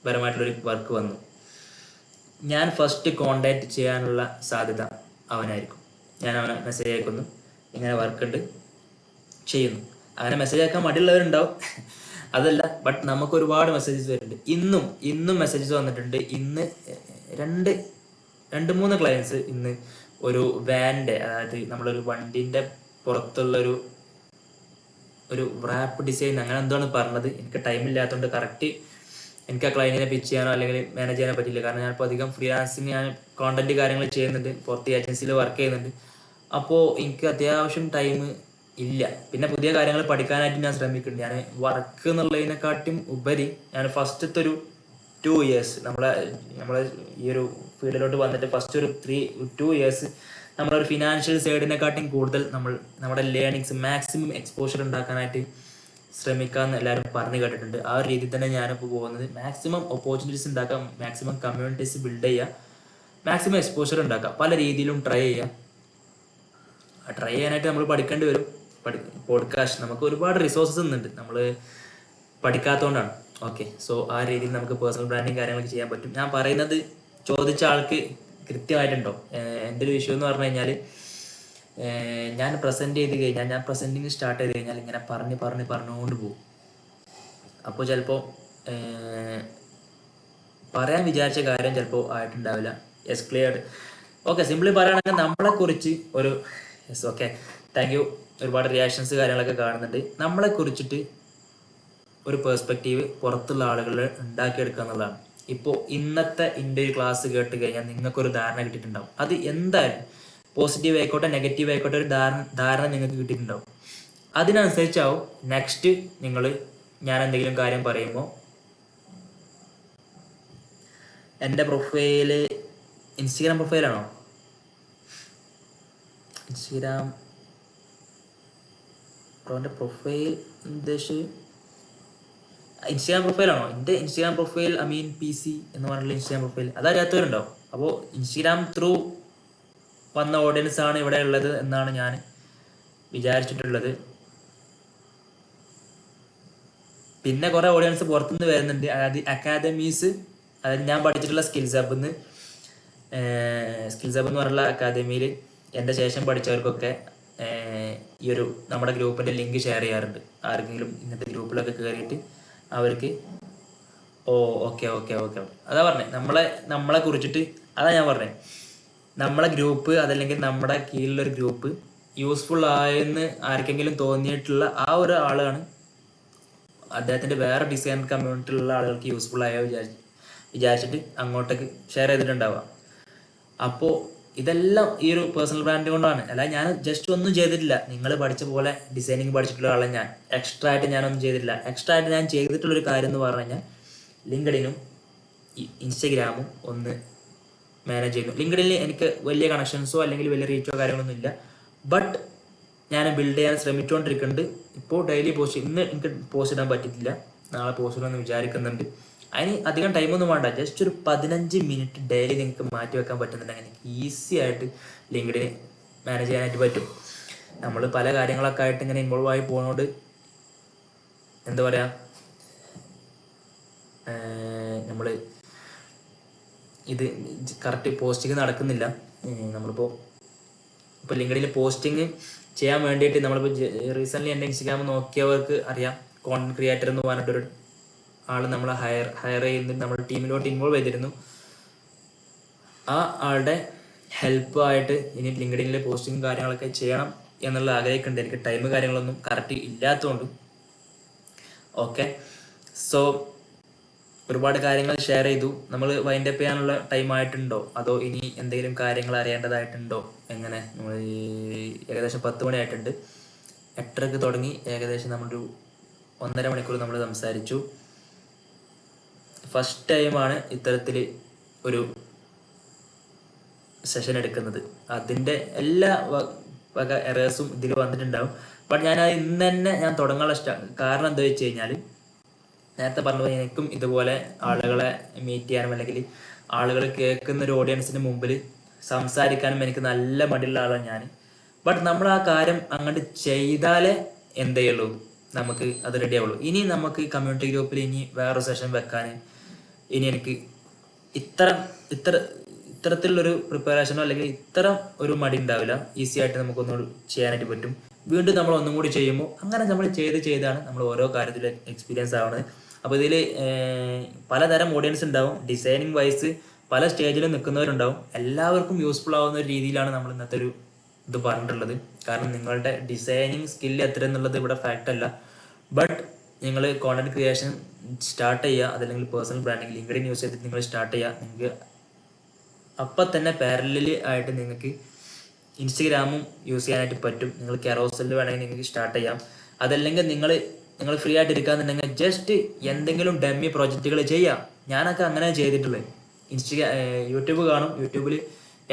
പരമായിട്ടുള്ളൊരു വർക്ക് വന്നു. ഞാൻ ഫസ്റ്റ് കോണ്ടാക്ട് ചെയ്യാനുള്ള സാധ്യത അവനായിരിക്കും. ഞാൻ അവനെ മെസ്സേജ് അയക്കുന്നു, ഇങ്ങനെ വർക്കുണ്ട്, ചെയ്യുന്നു. അങ്ങനെ മെസ്സേജ് അയക്കാൻ മടിയുള്ളവരുണ്ടാവും, അതല്ല. ബട്ട് നമുക്ക് ഒരുപാട് മെസ്സേജസ് വരുന്നുണ്ട്. ഇന്നും മെസ്സേജസ് വന്നിട്ടുണ്ട്. ഇന്ന് 2-3 ക്ലയൻസ് ഇന്ന് ഒരു വാൻ്റെ, അതായത് നമ്മളൊരു വണ്ടിൻ്റെ പുറത്തുള്ളൊരു റാപ്പ് ഡിസൈൻ അങ്ങനെ എന്താണ് പറഞ്ഞത്, എനിക്ക് ടൈമില്ലാത്തതുകൊണ്ട് കറക്റ്റ് എനിക്ക് ആ ക്ലയൻറ്റിനെ പിച്ച് ചെയ്യാനോ അല്ലെങ്കിൽ മാനേജ് ചെയ്യാനോ പറ്റില്ല. കാരണം ഞാനിപ്പോൾ അധികം ഫ്രീലാൻസിങ്, ഞാൻ കോണ്ടന്റ് കാര്യങ്ങൾ ചെയ്യുന്നുണ്ട്, പുറത്ത് ഏജൻസിയിൽ വർക്ക് ചെയ്യുന്നുണ്ട്. അപ്പോൾ എനിക്ക് അത്യാവശ്യം ടൈം ഇല്ല. പിന്നെ പുതിയ കാര്യങ്ങൾ പഠിക്കാനായിട്ട് ഞാൻ ശ്രമിക്കുന്നുണ്ട്. ഞാൻ വർക്ക് എന്നുള്ളതിനെക്കാട്ടും ഉപരി ഞാൻ ഫസ്റ്റത്തെ ഒരു 2 ഇയേഴ്സ് നമ്മളെ ഈ ഒരു ഫീൽഡിലോട്ട് വന്നിട്ട് ഫസ്റ്റ് ഒരു 2 ഇയേഴ്സ് നമ്മളൊരു ഫിനാൻഷ്യൽ സൈഡിനെക്കാട്ടും കൂടുതൽ നമ്മുടെ ലേണിങ്സ് മാക്സിമം എക്സ്പോഷർ ഉണ്ടാക്കാനായിട്ട് ശ്രമിക്കാമെന്ന് എല്ലാവരും പറഞ്ഞു കേട്ടിട്ടുണ്ട്. ആ ഒരു രീതിയിൽ തന്നെ ഞാനിപ്പോൾ പോകുന്നത്. മാക്സിമം ഓപ്പർച്യൂണിറ്റീസ് ഉണ്ടാക്കാം, മാക്സിമം കമ്മ്യൂണിറ്റീസ് ബിൽഡ് ചെയ്യുക, മാക്സിമം എക്സ്പോഷർ ഉണ്ടാക്കുക, പല രീതിയിലും ട്രൈ ചെയ്യുക. ട്രൈ ചെയ്യാനായിട്ട് നമ്മൾ പഠിക്കേണ്ടി വരും. പോഡ്കാസ്റ്റ് നമുക്ക് ഒരുപാട് റിസോഴ്സസ് ഉണ്ട്, നമ്മൾ പഠിക്കാത്തതുകൊണ്ടാണ്. ഓക്കെ, സോ ആ രീതിയിൽ നമുക്ക് പേഴ്സണൽ ബ്രാൻഡിങ് കാര്യങ്ങളൊക്കെ ചെയ്യാൻ പറ്റും. ഞാൻ പറയുന്നത് ചോദിച്ച ആൾക്ക് കൃത്യമായിട്ടുണ്ടോ? എൻ്റെ ഒരു വിഷയം എന്ന് പറഞ്ഞു കഴിഞ്ഞാൽ, ഞാൻ പ്രസൻറ്റ് ചെയ്ത് കഴിഞ്ഞാൽ, ഞാൻ പ്രസൻറ്റിങ് സ്റ്റാർട്ട് ചെയ്ത് കഴിഞ്ഞാൽ ഇങ്ങനെ പറഞ്ഞുകൊണ്ട് പോകും. അപ്പോൾ ചിലപ്പോൾ പറയാൻ വിചാരിച്ച കാര്യം ചിലപ്പോൾ ആയിട്ടുണ്ടാവില്ല. Yes, clear. ഓക്കെ, സിംപ്ലി പറയുകയാണെങ്കിൽ നമ്മളെക്കുറിച്ച് ഒരു യെസ്, ഓക്കെ, താങ്ക് യു. ഒരുപാട് റിയാക്ഷൻസ് കാര്യങ്ങളൊക്കെ കാണുന്നുണ്ട്. നമ്മളെ കുറിച്ചിട്ട് ഒരു പേഴ്സ്പെക്റ്റീവ് പുറത്തുള്ള ആളുകൾ ഉണ്ടാക്കിയെടുക്കുക എന്നുള്ളതാണ്. ഇപ്പോൾ ഇന്നത്തെ എൻ്റെ ഒരു ക്ലാസ് കേട്ട് കഴിഞ്ഞാൽ നിങ്ങൾക്കൊരു ധാരണ കിട്ടിയിട്ടുണ്ടാവും. അത് എന്തായാലും പോസിറ്റീവ് ആയിക്കോട്ടെ നെഗറ്റീവ് ആയിക്കോട്ടെ ഒരു ധാരണ നിങ്ങൾക്ക് കിട്ടിയിട്ടുണ്ടാവും. അതിനനുസരിച്ചാവും നെക്സ്റ്റ് ഞാൻ എന്തെങ്കിലും കാര്യം പറയുമ്പോൾ എൻ്റെ പ്രൊഫൈല് ഇൻസ്റ്റഗ്രാം പ്രൊഫൈലാണോ? ഇൻസ്റ്റഗ്രാം എൻ്റെ പ്രൊഫൈൽ ഉദ്ദേശിച്ച് ഇൻസ്റ്റഗ്രാം പ്രൊഫൈലാണോ? എൻ്റെ ഇൻസ്റ്റഗ്രാം പ്രൊഫൈൽ അമീൻ PC എന്ന് പറഞ്ഞിട്ടുള്ള ഇൻസ്റ്റഗ്രാം പ്രൊഫൈൽ അതറിയാത്തവരുണ്ടാവും. അപ്പോൾ ഇൻസ്റ്റഗ്രാം ത്രൂ വന്ന ഓഡിയൻസ് ആണ് ഇവിടെ ഉള്ളത് എന്നാണ് ഞാൻ വിചാരിച്ചിട്ടുള്ളത്. പിന്നെ കുറേ ഓഡിയൻസ് പുറത്തുനിന്ന് വരുന്നുണ്ട്. അതായത് അക്കാദമീസ്, അതായത് ഞാൻ പഠിച്ചിട്ടുള്ള സ്കിൽസ് ഹബ് എന്ന് പറഞ്ഞുള്ള അക്കാദമിയിൽ എൻ്റെ ശേഷം പഠിച്ചവർക്കൊക്കെ ഈ ഒരു നമ്മുടെ ഗ്രൂപ്പിൻ്റെ ലിങ്ക് ഷെയർ ചെയ്യാറുണ്ട്. ആർക്കെങ്കിലും ഇങ്ങനത്തെ ഗ്രൂപ്പിലൊക്കെ കയറിയിട്ട് അവർക്ക് ഓക്കെ അതാ പറഞ്ഞേ, നമ്മളെ കുറിച്ചിട്ട് അതാ ഞാൻ പറഞ്ഞേ, നമ്മളെ ഗ്രൂപ്പ് അതല്ലെങ്കിൽ നമ്മുടെ കീഴിലൊരു ഗ്രൂപ്പ് യൂസ്ഫുൾ ആയെന്ന് ആർക്കെങ്കിലും തോന്നിയിട്ടുള്ള ആ ഒരു ആളാണ് അദ്ദേഹത്തിൻ്റെ വേറെ ഡിസൈൻ കമ്മ്യൂണിറ്റിയിലുള്ള ആളുകൾക്ക് യൂസ്ഫുൾ ആയോ വിചാരിച്ചിട്ട് അങ്ങോട്ടേക്ക് ഷെയർ ചെയ്തിട്ടുണ്ടാവുക. അപ്പോൾ ഇതെല്ലാം ഈ ഒരു പേഴ്സണൽ ബ്രാൻഡ് കൊണ്ടാണ്. അല്ല, ഞാൻ ജസ്റ്റ് ഒന്നും ചെയ്തിട്ടില്ല. നിങ്ങൾ പഠിച്ച പോലെ ഡിസൈനിങ് പഠിച്ചിട്ടുള്ള ആളെ ഞാൻ എക്സ്ട്രാ ആയിട്ട് ഞാനൊന്നും ചെയ്തിട്ടില്ല. എക്സ്ട്രാ ആയിട്ട് ഞാൻ ചെയ്തിട്ടുള്ളൊരു കാര്യം എന്ന് പറഞ്ഞു കഴിഞ്ഞാൽ ലിങ്ക്ഡിനും ഇൻസ്റ്റഗ്രാമും ഒന്ന് മാനേജ് ചെയ്യുന്നു. ലിങ്ക്ഡിനിൽ എനിക്ക് വലിയ കണക്ഷൻസോ അല്ലെങ്കിൽ വലിയ റീച്ചോ കാര്യങ്ങളൊന്നും ഇല്ല. ബട്ട് ഞാൻ ബിൽഡ് ചെയ്യാൻ ശ്രമിച്ചുകൊണ്ടിരിക്കുന്നുണ്ട്. ഇപ്പോൾ ഡെയിലി പോസ്റ്റ്, ഇന്ന് എനിക്ക് പോസ്റ്റ് ഇടാൻ പറ്റിയിട്ടില്ല, നാളെ പോസ്റ്റ് ഇടാമെന്ന് വിചാരിക്കുന്നുണ്ട്. അതിന് അധികം ടൈമൊന്നും വേണ്ട, ജസ്റ്റ് ഒരു 15 മിനിറ്റ് ഡെയിലി നിങ്ങൾക്ക് മാറ്റി വെക്കാൻ പറ്റുന്നുണ്ടെങ്കിൽ ഈസി ആയിട്ട് ലിങ്ക്ഡിന് മാനേജ് ചെയ്യാനായിട്ട് പറ്റും. നമ്മൾ പല കാര്യങ്ങളൊക്കെ ആയിട്ട് ഇങ്ങനെ ഇൻവോൾവ് ആയി പോകുന്നതുകൊണ്ട് എന്താ പറയുക, നമ്മൾ ഇത് കറക്റ്റ് പോസ്റ്റിങ് നടക്കുന്നില്ല. നമ്മളിപ്പോൾ ലിങ്ക്ഡിനിൽ പോസ്റ്റിങ് ചെയ്യാൻ വേണ്ടിയിട്ട് നമ്മളിപ്പോൾ റീസെൻ്റ്ലി എൻ്റെ ഇൻസ്റ്റഗ്രാം നോക്കിയവർക്ക് അറിയാം, കോണ്ടന്റ് ക്രിയേറ്റർ എന്ന് പറഞ്ഞിട്ടൊരു ആൾ നമ്മളെ ഹയർ ചെയ്യുന്നത് നമ്മുടെ ടീമിലോട്ട് ഇൻവോൾവ് ചെയ്തിരുന്നു. ആ ആളുടെ ഹെൽപ്പായിട്ട് ഇനി ലിങ്ക്ഡിനിൽ പോസ്റ്റിങ് കാര്യങ്ങളൊക്കെ ചെയ്യണം എന്നുള്ള ആഗ്രഹിക്കുന്നുണ്ട്. എനിക്ക് ടൈം കാര്യങ്ങളൊന്നും കറക്റ്റ് ഇല്ലാത്തതുകൊണ്ട്. ഓക്കെ, സോ ഒരുപാട് കാര്യങ്ങൾ ഷെയർ ചെയ്തു. നമ്മൾ വൈൻഡ് അപ്പ് ചെയ്യാനുള്ള ടൈം ആയിട്ടുണ്ടോ, അതോ ഇനി എന്തെങ്കിലും കാര്യങ്ങൾ അറിയേണ്ടതായിട്ടുണ്ടോ? എങ്ങനെ? നമ്മൾ ഏകദേശം 10 മണിയായിട്ടുണ്ട്. 8:30 തുടങ്ങി, ഏകദേശം നമ്മളൊരു 1.5 മണിക്കൂർ നമ്മൾ സംസാരിച്ചു. ഫസ്റ്റ് ടൈമാണ് ഇത്തരത്തിൽ ഒരു സെഷൻ എടുക്കുന്നത്. അതിൻ്റെ എല്ലാ വക എറേഴ്സും ഇതിൽ വന്നിട്ടുണ്ടാവും. ബട്ട് ഞാനത് ഇന്ന് തന്നെ ഞാൻ തുടങ്ങാനുള്ള കാരണം എന്താ വെച്ച് കഴിഞ്ഞാൽ, നേരത്തെ പറഞ്ഞ എനിക്കും ഇതുപോലെ ആളുകളെ മീറ്റ് ചെയ്യാനും അല്ലെങ്കിൽ ആളുകൾ കേൾക്കുന്ന ഒരു ഓഡിയൻസിന് മുമ്പിൽ സംസാരിക്കാനും എനിക്ക് നല്ല മടിയുള്ള ആളാണ് ഞാൻ. ബട്ട് നമ്മൾ ആ കാര്യം അങ്ങോട്ട് ചെയ്താലേ എന്തേ ഉള്ളൂ, നമുക്ക് അത് റെഡി ആവുള്ളൂ. ഇനി നമുക്ക് കമ്മ്യൂണിറ്റി ഗ്രൂപ്പിൽ ഇനി വേറൊരു സെഷൻ വെക്കാൻ ഇനി എനിക്ക് ഇത്തരത്തിലുള്ളൊരു പ്രിപ്പറേഷനോ അല്ലെങ്കിൽ ഇത്തരം ഒരു മടി ഉണ്ടാവില്ല. ഈസി ആയിട്ട് നമുക്കൊന്നുകൂടി ചെയ്യാനായിട്ട് പറ്റും. വീണ്ടും നമ്മൾ ഒന്നും കൂടി ചെയ്യുമ്പോൾ അങ്ങനെ നമ്മൾ ചെയ്താണ് നമ്മൾ ഓരോ കാര്യത്തിലും എക്സ്പീരിയൻസ് ആവുന്നത്. അപ്പോൾ ഇതിൽ പലതരം ഓഡിയൻസ് ഉണ്ടാവും. ഡിസൈനിങ് വൈസ് പല സ്റ്റേജിലും നിൽക്കുന്നവരുണ്ടാവും. എല്ലാവർക്കും യൂസ്ഫുൾ ആവുന്ന ഒരു രീതിയിലാണ് നമ്മൾ ഇന്നത്തെ ഒരു ഇത് പറഞ്ഞിട്ടുള്ളത്. കാരണം നിങ്ങളുടെ ഡിസൈനിങ് സ്കില്ല് എത്ര എന്നുള്ളത് ഇവിടെ ഫാക്റ്റ് അല്ല. ബട്ട് നിങ്ങൾ കോണ്ടന്റ് ക്രിയേഷൻ സ്റ്റാർട്ട് ചെയ്യുക, അതല്ലെങ്കിൽ പേഴ്സണൽ ബ്രാൻഡിങ് ലിങ്ക്ഡിൻ യൂസ് ചെയ്തിട്ട് നിങ്ങൾ സ്റ്റാർട്ട് ചെയ്യുക. നിങ്ങൾക്ക് അപ്പം തന്നെ പാരലൽ ആയിട്ട് നിങ്ങൾക്ക് ഇൻസ്റ്റഗ്രാമും യൂസ് ചെയ്യാനായിട്ട് പറ്റും. നിങ്ങൾ കെറോസലിൽ വേണമെങ്കിൽ നിങ്ങൾക്ക് സ്റ്റാർട്ട് ചെയ്യാം. അതല്ലെങ്കിൽ നിങ്ങൾ ഫ്രീ ആയിട്ട് ഇരിക്കാന്നുണ്ടെങ്കിൽ ജസ്റ്റ് എന്തെങ്കിലും ഡമ്മി പ്രോജക്റ്റുകൾ ചെയ്യാം. ഞാനൊക്കെ അങ്ങനെ ചെയ്തിട്ടുള്ളത്. യൂട്യൂബ് കാണും, യൂട്യൂബിൽ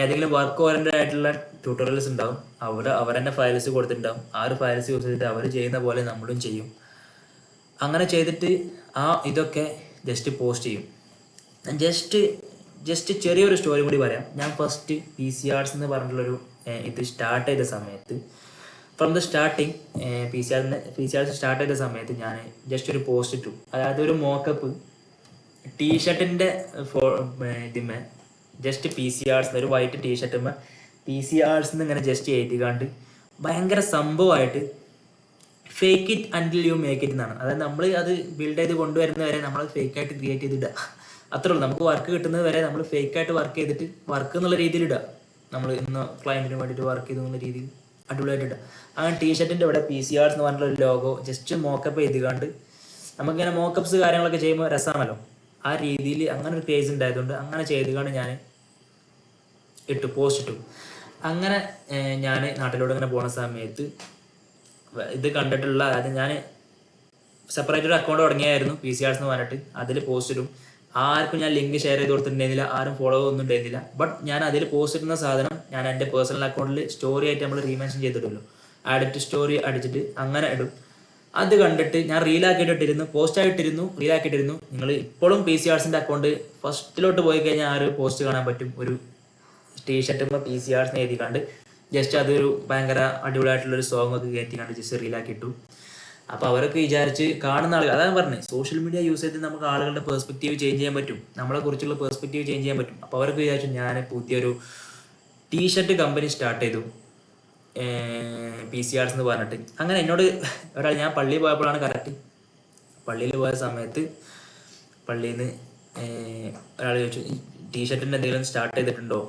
ഏതെങ്കിലും വർക്ക് ഓറിയന്റഡ് ആയിട്ടുള്ള ട്യൂട്ടോറിയൽസ് ഉണ്ടാവും, അവിടെ അവർ തന്നെ ഫയൽസ് കൊടുത്തിട്ടുണ്ടാവും. ആ ഒരു ഫയൽസ് യൂസ് ചെയ്തിട്ട് അവർ ചെയ്യുന്ന പോലെ നമ്മളും ചെയ്യും. അങ്ങനെ ചെയ്തിട്ട് ഇതൊക്കെ ജസ്റ്റ് പോസ്റ്റ് ചെയ്യും. ജസ്റ്റ് ചെറിയൊരു സ്റ്റോറി കൂടി പറയാം. ഞാൻ ഫസ്റ്റ് PCR എന്ന് പറഞ്ഞിട്ടുള്ളൊരു ഇത് സ്റ്റാർട്ട് ചെയ്ത സമയത്ത്, from the starting PCR start ചെയ്ത സമയത്ത് ഞാൻ ജസ്റ്റ് ഒരു പോസ്റ്റ് ഇട്ടു. അതായത് ഒരു മോക്കപ്പ് ടീഷർട്ടിൻ്റെ ഇതിന്മേ ജസ്റ്റ് PCR ഒരു വൈറ്റ് ടീഷർട്ടുമ്മ PCR ഇങ്ങനെ ജസ്റ്റ് എഴുതിക്കാണ്ട് ഭയങ്കര സംഭവമായിട്ട് fake it അൻറ്റിൽ you make it എന്നാണ്. അതായത് നമ്മൾ അത് ബിൽഡ് ചെയ്ത് കൊണ്ടുവരുന്നത് വരെ നമ്മൾ ഫേക്കായിട്ട് ക്രിയേറ്റ് ചെയ്തിടുക, അത്രേ ഉള്ളൂ. നമുക്ക് വർക്ക് കിട്ടുന്നത് വരെ നമ്മൾ ഫേക്കായിട്ട് വർക്ക് ചെയ്തിട്ട് വർക്ക് എന്നുള്ള രീതിയിൽ ഇടുക. നമ്മൾ ഇന്ന് ക്ലയൻറ്റിന് വേണ്ടിയിട്ട് വർക്ക് ചെയ്തു എന്നുള്ള രീതിയിൽ അടിപൊളിയായിട്ട് ഇടുക. അങ്ങനെ ടീഷർട്ടിൻ്റെ ഇവിടെ PCR എന്ന് പറഞ്ഞിട്ടുള്ള ഒരു ലോഗോ ജസ്റ്റ് മോക്കപ്പ് ചെയ്തുകൊണ്ട്, നമുക്കിങ്ങനെ മോക്കപ്സ് കാര്യങ്ങളൊക്കെ ചെയ്യുമ്പോൾ രസമാണല്ലോ, ആ രീതിയിൽ അങ്ങനെ ഒരു ക്രേസ് ഉണ്ടായതുകൊണ്ട് അങ്ങനെ ചെയ്തുകൊണ്ട് ഞാൻ പോസ്റ്റ് ഇട്ടു. അങ്ങനെ ഞാൻ നാട്ടിലൂടെ ഇങ്ങനെ പോണ സമയത്ത് ഇത് കണ്ടിട്ടുള്ള, അതായത് ഞാൻ സെപ്പറേറ്റ് ഒരു അക്കൗണ്ട് തുടങ്ങിയായിരുന്നു PCR എന്ന് പറഞ്ഞിട്ട്, അതിൽ പോസ്റ്റ് ഇടും. ആർക്കും ഞാൻ ലിങ്ക് ഷെയർ ചെയ്ത് കൊടുത്തിട്ടുണ്ടായിരുന്നില്ല, ആരും ഫോളോ ഒന്നും ഉണ്ടായിരുന്നില്ല. ബട്ട് ഞാൻ അതിൽ പോസ്റ്റ് ഇടുന്ന സാധനം ഞാൻ എൻ്റെ പേഴ്സണൽ അക്കൗണ്ടിൽ സ്റ്റോറി ആയിട്ട് നമ്മൾ റീമെൻഷൻ ചെയ്തിട്ടുള്ളൂ, ആഡിറ്റ് സ്റ്റോറി അടിച്ചിട്ട് അങ്ങനെ ഇടും. അത് കണ്ടിട്ട് ഞാൻ റീലാക്കിയിട്ടിരുന്നു, പോസ്റ്റായിട്ടിരുന്നു, റീലാക്കിയിട്ടിരുന്നു. നിങ്ങൾ ഇപ്പോഴും PCRസിൻ്റെ അക്കൗണ്ട് ഫസ്റ്റിലോട്ട് പോയി കഴിഞ്ഞാൽ ആ ഒരു പോസ്റ്റ് കാണാൻ പറ്റും. ഒരു ടീഷർട്ടുമ്പോൾ PCR എഴുതി കണ്ട് ജസ്റ്റ് അതൊരു ഭയങ്കര അടിപൊളിയായിട്ടുള്ളൊരു സോങ് ഒക്കെ കയറ്റി കണ്ട് ജസ്റ്റ് റീലാക്കിയിട്ടു. അപ്പോൾ അവരൊക്കെ വിചാരിച്ച് കാണുന്ന ആളുകൾ, അതാണ് പറഞ്ഞത്, സോഷ്യൽ മീഡിയ യൂസ് ചെയ്ത് നമുക്ക് ആളുകളുടെ പെർസ്പെക്റ്റീവ് ചേഞ്ച് ചെയ്യാൻ പറ്റും, നമ്മളെ കുറിച്ചുള്ള പെർസ്പെക്റ്റീവ് ചേഞ്ച് ചെയ്യാൻ പറ്റും. അപ്പോൾ അവരൊക്കെ വിചാരിച്ചു ഞാൻ പുതിയൊരു ടീഷർട്ട് കമ്പനി സ്റ്റാർട്ട് ചെയ്തു, PCRs എന്ന് പറഞ്ഞിട്ട്. അങ്ങനെ എന്നോട് ഒരാൾ, ഞാൻ പള്ളിയിൽ പോയപ്പോഴാണ് കറക്റ്റ്, പള്ളിയിൽ പോയ സമയത്ത് പള്ളിയിൽ നിന്ന് ഒരാൾ ചോദിച്ചു ടീഷർട്ടിൻ്റെ എന്തെങ്കിലും സ്റ്റാർട്ട് ചെയ്തിട്ടുണ്ടോ.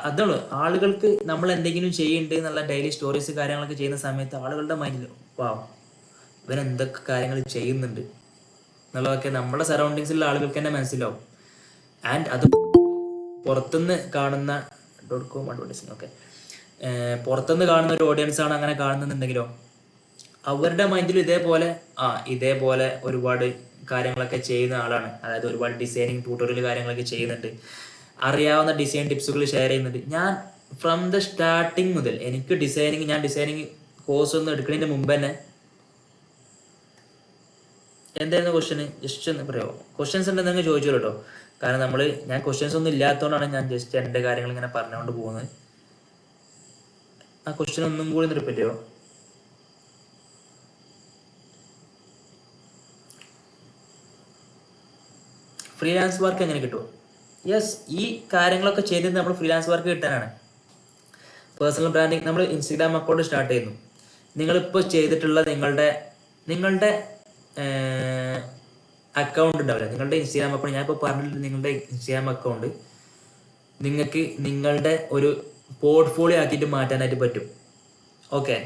അതാണ് ആളുകൾക്ക് നമ്മൾ എന്തെങ്കിലും ചെയ്യുന്നുണ്ട് എന്നുള്ള ഡെയിലി സ്റ്റോറീസ് കാര്യങ്ങളൊക്കെ ചെയ്യുന്ന സമയത്ത് ആളുകളുടെ മൈൻഡിൽ വാവ് ഇവൻ എന്തൊക്കെ കാര്യങ്ങൾ ചെയ്യുന്നുണ്ട് എന്നുള്ളതൊക്കെ നമ്മുടെ സറൗണ്ടിങ്സിലുള്ള ആളുകൾക്ക് തന്നെ മനസ്സിലാവും. ആൻഡ് അത് പുറത്തുനിന്ന് കാണുന്ന .com അഡ്വർടൈസിങ് ഒക്കെ പുറത്തുനിന്ന് കാണുന്ന ഒരു ഓഡിയൻസാണ് അങ്ങനെ കാണുന്നുണ്ടെങ്കിലോ അവരുടെ മൈൻഡിൽ ഇതേപോലെ ഒരുപാട് കാര്യങ്ങളൊക്കെ ചെയ്യുന്ന ആളാണ്. അതായത് ഒരുപാട് ഡിസൈനിങ് ട്യൂട്ടോറിയൽ കാര്യങ്ങളൊക്കെ ചെയ്യുന്നുണ്ട്, അറിയാവുന്ന ഡിസൈൻ ടിപ്സുകൾ ഷെയർ ചെയ്യുന്നുണ്ട്. ഞാൻ ഫ്രം ദ സ്റ്റാർട്ടിങ് മുതൽ എനിക്ക് ഞാൻ ഡിസൈനിങ് കോഴ്സ് ഒന്നും എടുക്കുന്നതിന് മുമ്പ് തന്നെ എന്തായിരുന്നു ക്വസ്റ്റ്യൻ, ജസ്റ്റ് ഒന്ന് പറയുമോ? ക്വസ്റ്റ്യൻസ് ഉണ്ടെന്ന് ചോദിച്ചു കേട്ടോ. കാരണം ഞാൻ ക്വസ്റ്റ്യൻസ് ഒന്നും ഇല്ലാത്തതുകൊണ്ടാണ് ഞാൻ ജസ്റ്റ് എൻ്റെ കാര്യങ്ങൾ ഇങ്ങനെ പറഞ്ഞുകൊണ്ട് പോകുന്നത്. ആ ക്വസ്റ്റ്യൻ ഒന്നും കൂടി റിപ്പീറ്റ് ചെയ്യോ? ഫ്രീലാൻസ് വർക്ക് എങ്ങനെ കിട്ടുമോ? യെസ്, ഈ കാര്യങ്ങളൊക്കെ ചെയ്തിട്ട് നമ്മൾ ഫ്രീലാൻസ് വർക്ക് കിട്ടാനാണ്. പേഴ്സണൽ ബ്രാൻഡിങ്, നമ്മൾ ഇൻസ്റ്റഗ്രാം അക്കൗണ്ട് സ്റ്റാർട്ട് ചെയ്യുന്നു. നിങ്ങളിപ്പോൾ ചെയ്തിട്ടുള്ള നിങ്ങളുടെ അക്കൗണ്ട് ഉണ്ടാവില്ല, നിങ്ങളുടെ ഇൻസ്റ്റഗ്രാം അക്കൗണ്ട്, ഞാനിപ്പോൾ പറഞ്ഞിട്ട് നിങ്ങളുടെ ഇൻസ്റ്റഗ്രാം അക്കൗണ്ട് നിങ്ങൾക്ക് നിങ്ങളുടെ ഒരു പോർട്ട്ഫോളിയോ ആക്കിയിട്ട് മാറ്റാനായിട്ട് പറ്റും. ഓക്കെ,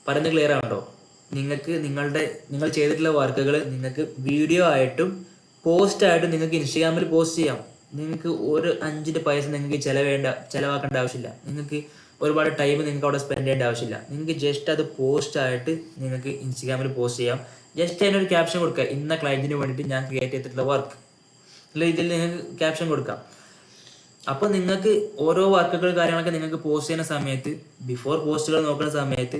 പറയുന്നത് ക്ലിയർ ആണല്ലോ? നിങ്ങൾ ചെയ്തിട്ടുള്ള വർക്കുകൾ നിങ്ങൾക്ക് വീഡിയോ ആയിട്ടും പോസ്റ്റായിട്ടും നിങ്ങൾക്ക് ഇൻസ്റ്റഗ്രാമിൽ പോസ്റ്റ് ചെയ്യാം. നിങ്ങൾക്ക് ഒരു 5 പൈസ നിങ്ങൾക്ക് ചിലവാക്കേണ്ട ആവശ്യമില്ല. നിങ്ങൾക്ക് ഒരുപാട് ടൈം നിങ്ങൾക്ക് അവിടെ സ്പെൻഡ് ചെയ്യേണ്ട ആവശ്യമില്ല. നിങ്ങൾക്ക് ജസ്റ്റ് അത് പോസ്റ്റായിട്ട് നിങ്ങൾക്ക് ഇൻസ്റ്റഗ്രാമിൽ പോസ്റ്റ് ചെയ്യാം. ജസ്റ്റ് അതിനൊരു ക്യാപ്ഷൻ കൊടുക്കുക, ഇന്ന ക്ലയൻറ്റിന് വേണ്ടിയിട്ട് ഞാൻ ക്രിയേറ്റ് ചെയ്തിട്ടുള്ള വർക്ക്, അല്ല ഇതിൽ നിങ്ങൾക്ക് ക്യാപ്ഷൻ കൊടുക്കാം. അപ്പോൾ നിങ്ങൾക്ക് ഓരോ വർക്കുകൾ കാര്യങ്ങളൊക്കെ നിങ്ങൾക്ക് പോസ്റ്റ് ചെയ്യുന്ന സമയത്ത്, ബിഫോർ പോസ്റ്റുകൾ നോക്കുന്ന സമയത്ത്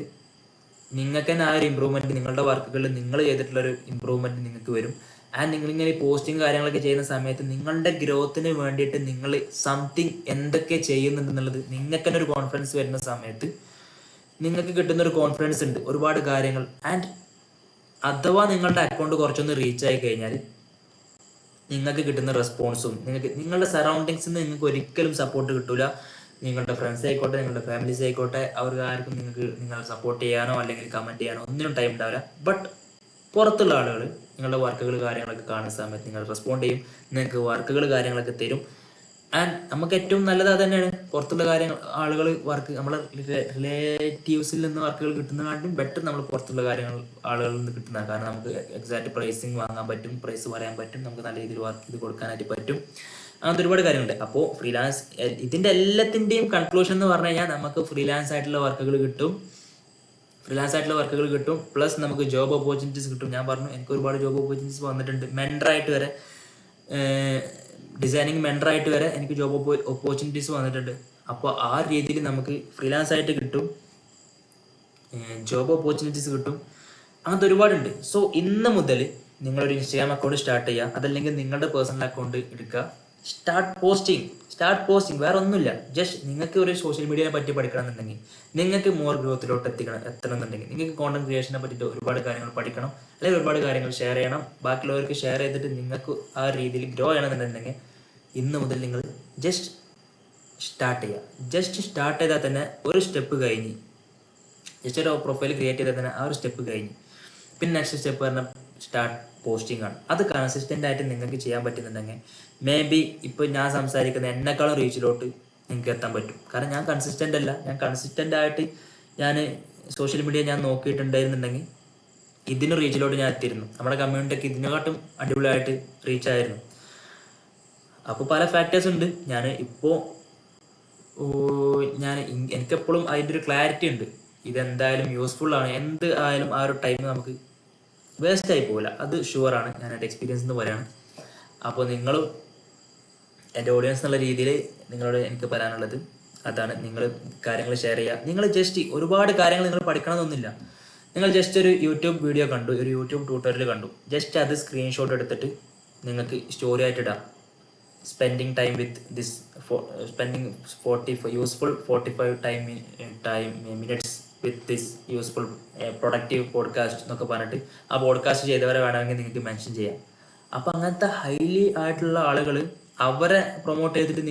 നിങ്ങൾക്ക് തന്നെ ആ ഒരു ഇമ്പ്രൂവ്മെൻറ്റ്, നിങ്ങളുടെ വർക്കുകളിൽ നിങ്ങൾ ചെയ്തിട്ടുള്ളൊരു ഇമ്പ്രൂവ്മെൻറ്റ് നിങ്ങൾക്ക് വരും. ആൻഡ് നിങ്ങളിങ്ങനെ പോസ്റ്റിങ് കാര്യങ്ങളൊക്കെ ചെയ്യുന്ന സമയത്ത് നിങ്ങളുടെ ഗ്രോത്തിന് വേണ്ടിയിട്ട് നിങ്ങൾ സംതിങ് എന്തൊക്കെ ചെയ്യുന്നുണ്ടെന്നുള്ളത് നിങ്ങൾക്ക് തന്നെ ഒരു കോൺഫിഡൻസ് വരുന്ന സമയത്ത് നിങ്ങൾക്ക് കിട്ടുന്ന ഒരു കോൺഫിഡൻസ് ഉണ്ട് ഒരുപാട് കാര്യങ്ങൾ. ആൻഡ് അഥവാ നിങ്ങളുടെ അക്കൗണ്ട് കുറച്ചൊന്ന് റീച്ച് ആയി കഴിഞ്ഞാൽ നിങ്ങൾക്ക് കിട്ടുന്ന റെസ്പോൺസും, നിങ്ങളുടെ സറൗണ്ടിങ്സിൽ നിന്ന് നിങ്ങൾക്ക് ഒരിക്കലും സപ്പോർട്ട് കിട്ടൂല. നിങ്ങളുടെ ഫ്രണ്ട്സ് ആയിക്കോട്ടെ, നിങ്ങളുടെ ഫാമിലീസ് ആയിക്കോട്ടെ, അവർക്ക് ആർക്കും നിങ്ങൾ സപ്പോർട്ട് ചെയ്യാനോ അല്ലെങ്കിൽ കമൻറ്റ് ചെയ്യാനോ ഒന്നിനും ടൈം ഉണ്ടാവില്ല. ബട്ട് പുറത്തുള്ള ആളുകൾ നിങ്ങളുടെ വർക്കുകൾ കാര്യങ്ങളൊക്കെ കാണുന്ന സമയത്ത് നിങ്ങൾ റെസ്പോണ്ട് ചെയ്യും, നിങ്ങൾക്ക് വർക്കുകൾ കാര്യങ്ങളൊക്കെ തരും. ആൻഡ് നമുക്ക് ഏറ്റവും നല്ലത് അത് തന്നെയാണ്. പുറത്തുള്ള ആളുകൾ വർക്ക് നമ്മളെ റിലേറ്റീവ്സിൽ നിന്ന് വർക്കുകൾ കിട്ടുന്നതിനായിട്ടും ബെറ്റർ നമ്മൾ പുറത്തുള്ള ആളുകളിൽ നിന്ന് കിട്ടുന്നതാണ്. കാരണം നമുക്ക് എക്സാക്ട് പ്രൈസിങ് വാങ്ങാൻ പറ്റും, പ്രൈസ് പറയാൻ പറ്റും, നമുക്ക് നല്ല രീതിയിൽ വർക്ക് ചെയ്ത് കൊടുക്കാനായിട്ട് പറ്റും. അങ്ങനത്തെ ഒരുപാട് കാര്യങ്ങളുണ്ട്. അപ്പോൾ ഫ്രീലാൻസ്, ഇതിൻ്റെ എല്ലാത്തിൻ്റെയും കൺക്ലൂഷൻ എന്ന് പറഞ്ഞു കഴിഞ്ഞാൽ നമുക്ക് ഫ്രീലാൻസ് ആയിട്ടുള്ള വർക്കുകൾ കിട്ടും, പ്ലസ് നമുക്ക് ജോബ് ഓപ്പർച്യൂണിറ്റീസ് കിട്ടും. ഞാൻ പറഞ്ഞു എനിക്ക് ഒരുപാട് ജോബ് ഓപ്പർച്യൂണിറ്റീസ് വന്നിട്ടുണ്ട്. മെൻറ്ററായിട്ട് വരെ ഡിസൈനിങ് മെൻറ്ററായിട്ട് വരെ എനിക്ക് ജോബ് ഓപ്പർച്യൂണിറ്റീസ് വന്നിട്ടുണ്ട്. അപ്പോൾ ആ രീതിയിൽ നമുക്ക് ഫ്രീലാൻസ് ആയിട്ട് കിട്ടും, ജോബ് ഓപ്പർച്യൂണിറ്റീസ് കിട്ടും, അങ്ങനത്തെ ഒരുപാടുണ്ട്. സോ ഇന്ന് മുതൽ നിങ്ങളൊരു ഇൻസ്റ്റാഗ്രാം അക്കൗണ്ട് സ്റ്റാർട്ട് ചെയ്യുക, അതല്ലെങ്കിൽ നിങ്ങളുടെ പേഴ്സണൽ അക്കൗണ്ട് എടുക്കുക, സ്റ്റാർട്ട് പോസ്റ്റിംഗ്. വേറെ ഒന്നുമില്ല, ജസ്റ്റ് നിങ്ങൾക്ക് ഒരു സോഷ്യൽ മീഡിയയെ പറ്റി പഠിക്കണം എന്നുണ്ടെങ്കിൽ, നിങ്ങൾക്ക് മോർ ഗ്രോത്തിലോട്ട് എത്തണം എന്നുണ്ടെങ്കിൽ, നിങ്ങൾക്ക് കോണ്ടന്റ് ക്രിയേഷനെ പറ്റിയിട്ട് ഒരുപാട് കാര്യങ്ങൾ പഠിക്കണം, അല്ലെങ്കിൽ ഒരുപാട് കാര്യങ്ങൾ ഷെയർ ചെയ്യണം, ബാക്കിയുള്ളവർക്ക് ഷെയർ ചെയ്തിട്ട് നിങ്ങൾക്ക് ആ രീതിയിൽ ഗ്രോ ചെയ്യണമെന്നുണ്ടെങ്കിൽ ഇന്ന് മുതൽ നിങ്ങൾ ജസ്റ്റ് സ്റ്റാർട്ട് ചെയ്യുക. ജസ്റ്റ് സ്റ്റാർട്ട് ചെയ്താൽ തന്നെ ഒരു സ്റ്റെപ്പ് കഴിഞ്ഞ്, ജസ്റ്റ് ഒരു പ്രൊഫൈൽ ക്രിയേറ്റ് ചെയ്താൽ തന്നെ ആ ഒരു സ്റ്റെപ്പ് കഴിഞ്ഞ്. പിന്നെ നെക്സ്റ്റ് സ്റ്റെപ്പ് പറഞ്ഞാൽ സ്റ്റാർട്ട് പോസ്റ്റിംഗ് ആണ്. അത് കൺസിസ്റ്റൻ്റ് ആയിട്ട് നിങ്ങൾക്ക് ചെയ്യാൻ പറ്റുന്നുണ്ടെങ്കിൽ മേ ബി ഇപ്പോൾ ഞാൻ സംസാരിക്കുന്ന എന്നെക്കാളും റീച്ചിലോട്ട് നിങ്ങൾക്ക് എത്താൻ പറ്റും. കാരണം ഞാൻ കൺസിസ്റ്റൻ്റ് ആയിട്ട് ഞാൻ സോഷ്യൽ മീഡിയ ഞാൻ നോക്കിയിട്ടുണ്ടായിരുന്നുണ്ടെങ്കിൽ ഇതിന് റീച്ചിലോട്ട് ഞാൻ എത്തിയിരുന്നു. നമ്മുടെ കമ്മ്യൂണിറ്റിക്ക് ഇതിനെക്കാട്ടും അടിപൊളിയായിട്ട് റീച്ച് ആയിരുന്നു. അപ്പോൾ പല ഫാക്ടേഴ്സ് ഉണ്ട്. എനിക്കെപ്പോഴും അതിൻ്റെ ഒരു ക്ലാരിറ്റി ഉണ്ട്, ഇതെന്തായാലും യൂസ്ഫുൾ ആണ്, എന്ത് ആയാലും ആ ഒരു ടൈം നമുക്ക് വേസ്റ്റ് ആയി പോകില്ല, അത് ഷുവറാണ്. ഞാൻ എൻ്റെ എക്സ്പീരിയൻസ് എന്ന് പറയാണ്. അപ്പോൾ നിങ്ങളും എൻ്റെ ഓഡിയൻസ് എന്നുള്ള രീതിയിൽ നിങ്ങളോട് എനിക്ക് പറയാനുള്ളത് അതാണ്. നിങ്ങൾ കാര്യങ്ങൾ ഷെയർ ചെയ്യുക. നിങ്ങൾ ജസ്റ്റ് ഒരുപാട് കാര്യങ്ങൾ നിങ്ങൾ പഠിക്കണമെന്നൊന്നുമില്ല. നിങ്ങൾ ജസ്റ്റ് ഒരു യൂട്യൂബ് വീഡിയോ കണ്ടു, ഒരു യൂട്യൂബ് ട്യൂട്ടോറിയൽ കണ്ടു, ജസ്റ്റ് അത് സ്ക്രീൻഷോട്ട് എടുത്തിട്ട് നിങ്ങൾക്ക് സ്റ്റോറി ആയിട്ട് ഇടാം. Spending time with this spending 45 minutes with this useful productive podcast എന്നൊക്കെ പറഞ്ഞിട്ട് ആ പോഡ്കാസ്റ്റ് ചെയ്തവരെ വേണമെങ്കിൽ നിങ്ങൾക്ക് മെൻഷൻ ചെയ്യാം. അപ്പം അങ്ങനത്തെ ഹൈലി ആയിട്ടുള്ള ആളുകൾ അവരെ പ്രൊമോട്ട് ചെയ്തിട്ട്